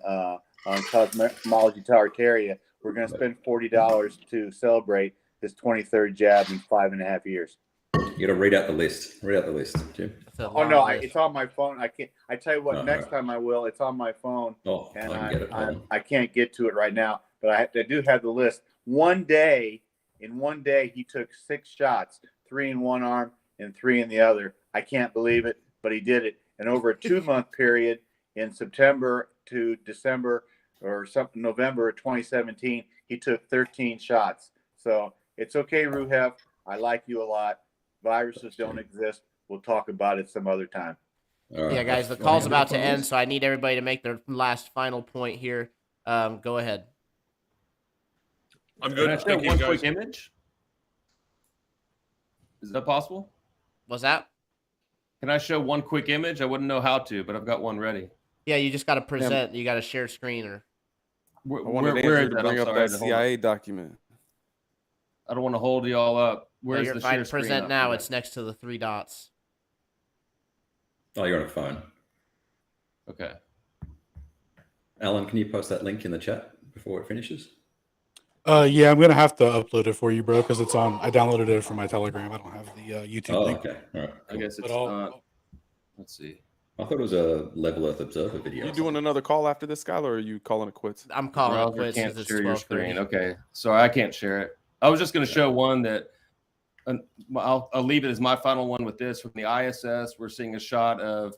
Cosmology Tartaria. We're going to spend $40 to celebrate his 23rd jab in 5.5 years. You got to read out the list. Read out the list, Jim. Oh no, it's on my phone. I can't. I tell you what, next time I will. It's on my phone, and I can get it. I can't get to it right now. But I do have the list. In one day, he took 6 shots, 3 in one arm and 3 in the other. I can't believe it, but he did it. And over a 2-month period, in September to December or something, November of 2017, he took 13 shots. So it's okay, Ruhef. I like you a lot. Viruses don't exist. We'll talk about it some other time. Yeah, guys, the call's about to end, so I need everybody to make their last final point here. Go ahead. I'm good. Can I show Thank you, one guys. quick image? Is that possible? What's that? Can I show one quick image? I wouldn't know how to, but I've got one ready. Yeah, you just got to present. You got to share screen or. I wanted where Andrew is to that? bring I'm up sorry, that hold on. CIA document. I don't want to hold you all up. Where's you're the fine. share screen? Present up now. for It's next to the 3 dots. Oh, you're on a phone. that? Okay. Alan, can you post that link in the chat before it finishes? Yeah, I'm gonna have to upload it for you, bro, because it's on. I downloaded it from my Telegram. I don't have the YouTube Oh, link. okay. All right. I guess it's But I'll- not. Let's see. I thought it was a Level Earth Observer video. You doing another call after this, Skylar, or are you calling it quits? I'm calling it Browser quits can't because it's share your 12:30. screen. Okay, sorry, I can't share it. I was just going to show one that I'll leave it as my final one with this. From the ISS, we're seeing a shot of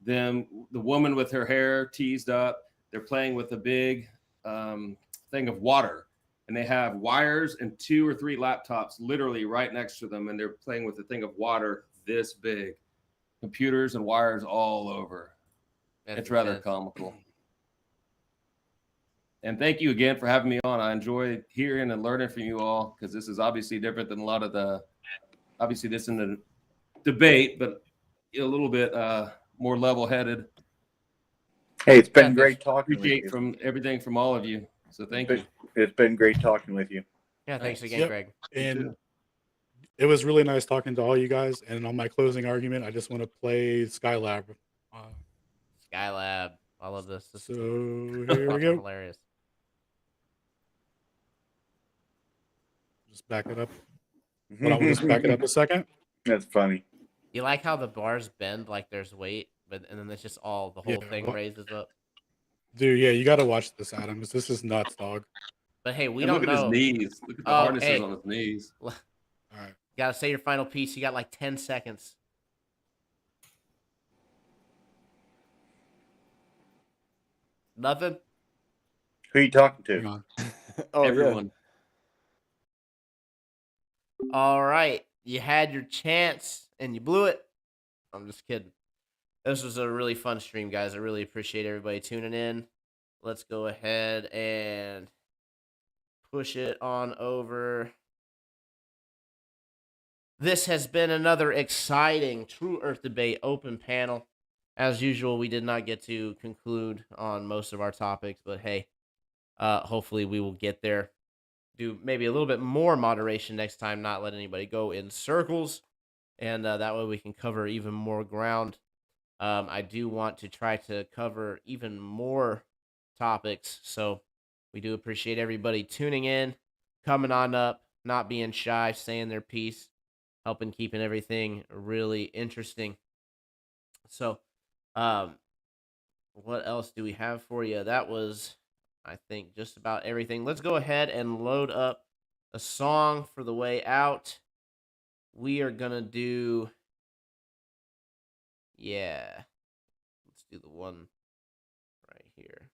the woman with her hair teased up. They're playing with a big thing of water, and they have wires and 2 or 3 laptops literally right next to them, and they're playing with a thing of water this big. Computers and wires all over. It's rather comical. And thank you again for having me on. I enjoy hearing and learning from you all because this is obviously different than a lot of obviously this isn't a debate, but a little bit more level-headed. Hey, it's been great talking with Appreciate you. from everything from all of you. So thank you. It's been great talking with you. Yeah, thanks again, Yep. Greg. And it was really nice talking to all you guys. And on my closing argument, I just want to play Skylab. Skylab. I love this. This So is here we fucking go. hilarious. Just back it up. Hold on, we'll just back it up a second. That's funny. You like how the bars bend like there's weight, and then it's just all the whole thing raises up. Dude, yeah, you got to watch this, Adam. This is nuts, dog. But hey, we And don't look at his know. knees. Look at the Oh, harnesses hey. on his knees. All right. You gotta say your final piece. You got like 10 seconds. Nothing? Who are you talking Hang to? on. Oh yeah. Everyone. All right. You had your chance and you blew it. I'm just kidding. This was a really fun stream, guys. I really appreciate everybody tuning in. Let's go ahead and push it on over. This has been another exciting True Earth Debate open panel. As usual, we did not get to conclude on most of our topics, but hey, hopefully we will get there. Do maybe a little bit more moderation next time, not let anybody go in circles, and that way we can cover even more ground. I do want to try to cover even more topics, so we do appreciate everybody tuning in, coming on up, not being shy, saying their piece, helping keeping everything really interesting. So, what else do we have for you? That was, I think, just about everything. Let's go ahead and load up a song for the way out. We are gonna do, yeah, let's do the one right here.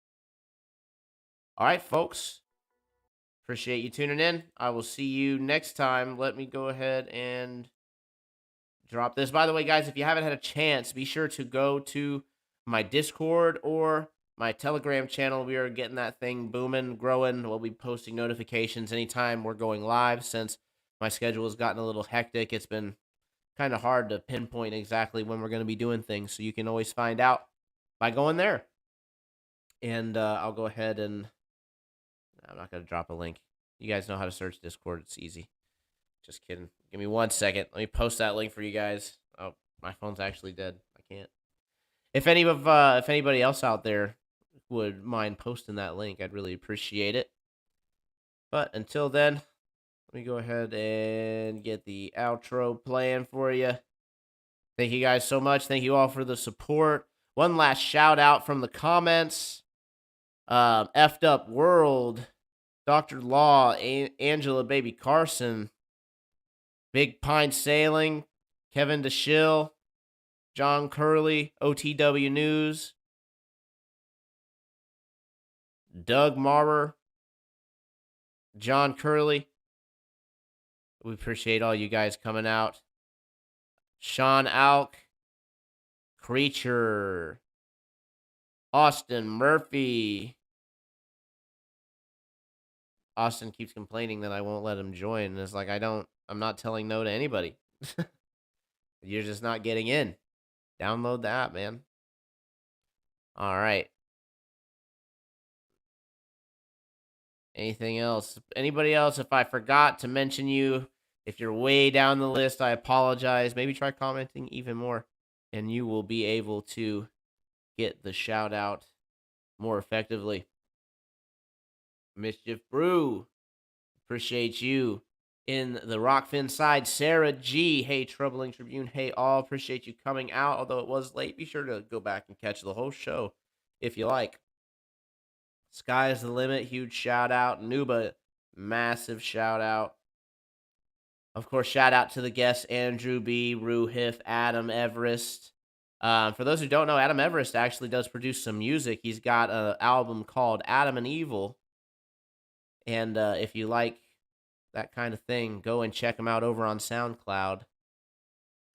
All right, folks. Appreciate you tuning in. I will see you next time. Let me go ahead and drop this. By the way, guys, if you haven't had a chance, be sure to go to my Discord or my Telegram channel. We are getting that thing booming, growing. We'll be posting notifications anytime we're going live. Since my schedule has gotten a little hectic, it's been kind of hard to pinpoint exactly when we're going to be doing things. So you can always find out by going there. And I'll go ahead and I'm not going to drop a link. You guys know how to search Discord. It's easy. Just kidding. Give me 1 second. Let me post that link for you guys. Oh, my phone's actually dead. I can't. If anybody else out there would mind posting that link, I'd really appreciate it. But until then, let me go ahead and get the outro playing for you. Thank you guys so much. Thank you all for the support. One last shout out from the comments. Effed Up World, Dr. Law, Angela Baby Carson, Big Pine Sailing, Kevin DeShill, John Curley, OTW News, Doug Marber, John Curley. We appreciate all you guys coming out. Sean Alk, Creature, Austin Murphy. Austin keeps complaining that I won't let him join. And it's like, I'm not telling no to anybody. You're just not getting in. Download the app, man. All right. Anything else? Anybody else? If I forgot to mention you, if you're way down the list, I apologize. Maybe try commenting even more, and you will be able to get the shout out more effectively. Mischief Brew, appreciate you. In the Rokfin side, Sarah G. Hey, Troubling Tribune. Hey, all. Appreciate you coming out. Although it was late, be sure to go back and catch the whole show if you like. Sky's the limit. Huge shout out. Nuba, massive shout out. Of course, shout out to the guests Andrew B., Rue Hiff, Adam Everest. For those who don't know, Adam Everest actually does produce some music. He's got an album called Adam and Evil. And if you like that kind of thing, go and check him out over on SoundCloud.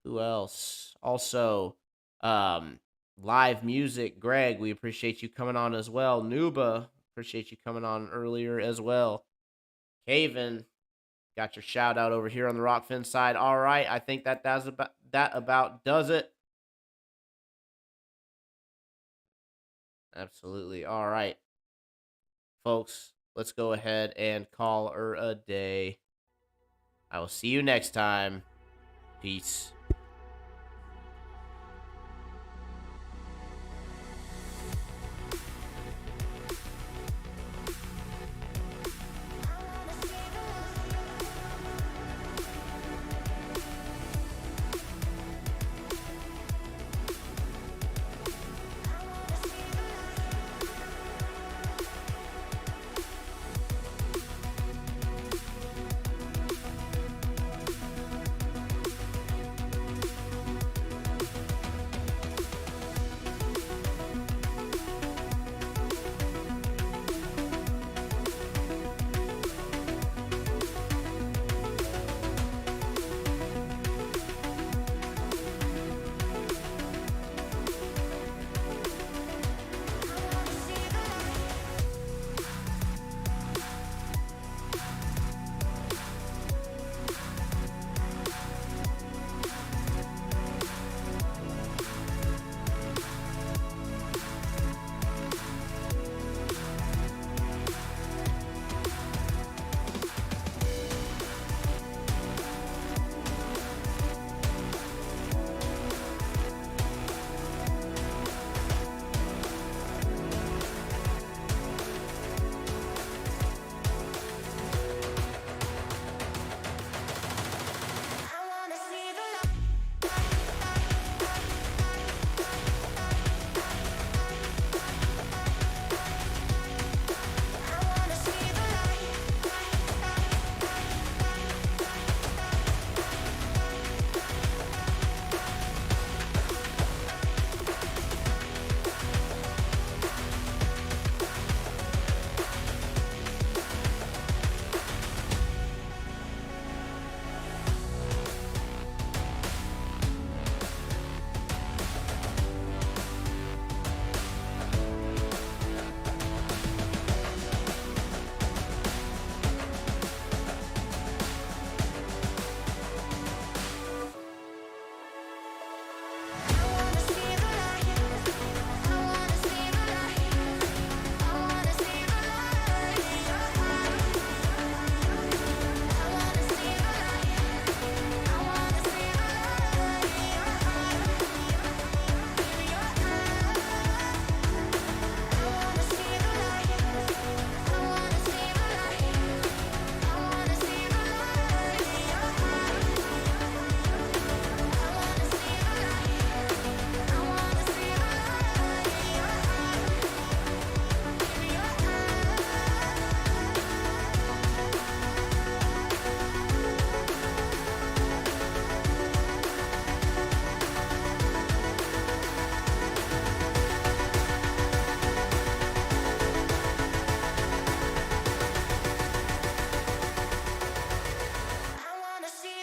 Who else? Also, live music. Greg, we appreciate you coming on as well. Nuba, appreciate you coming on earlier as well. Caven, got your shout out over here on the Rokfin side. All right, I think that about does it. Absolutely. All right, folks. Let's go ahead and call her a day. I will see you next time. Peace.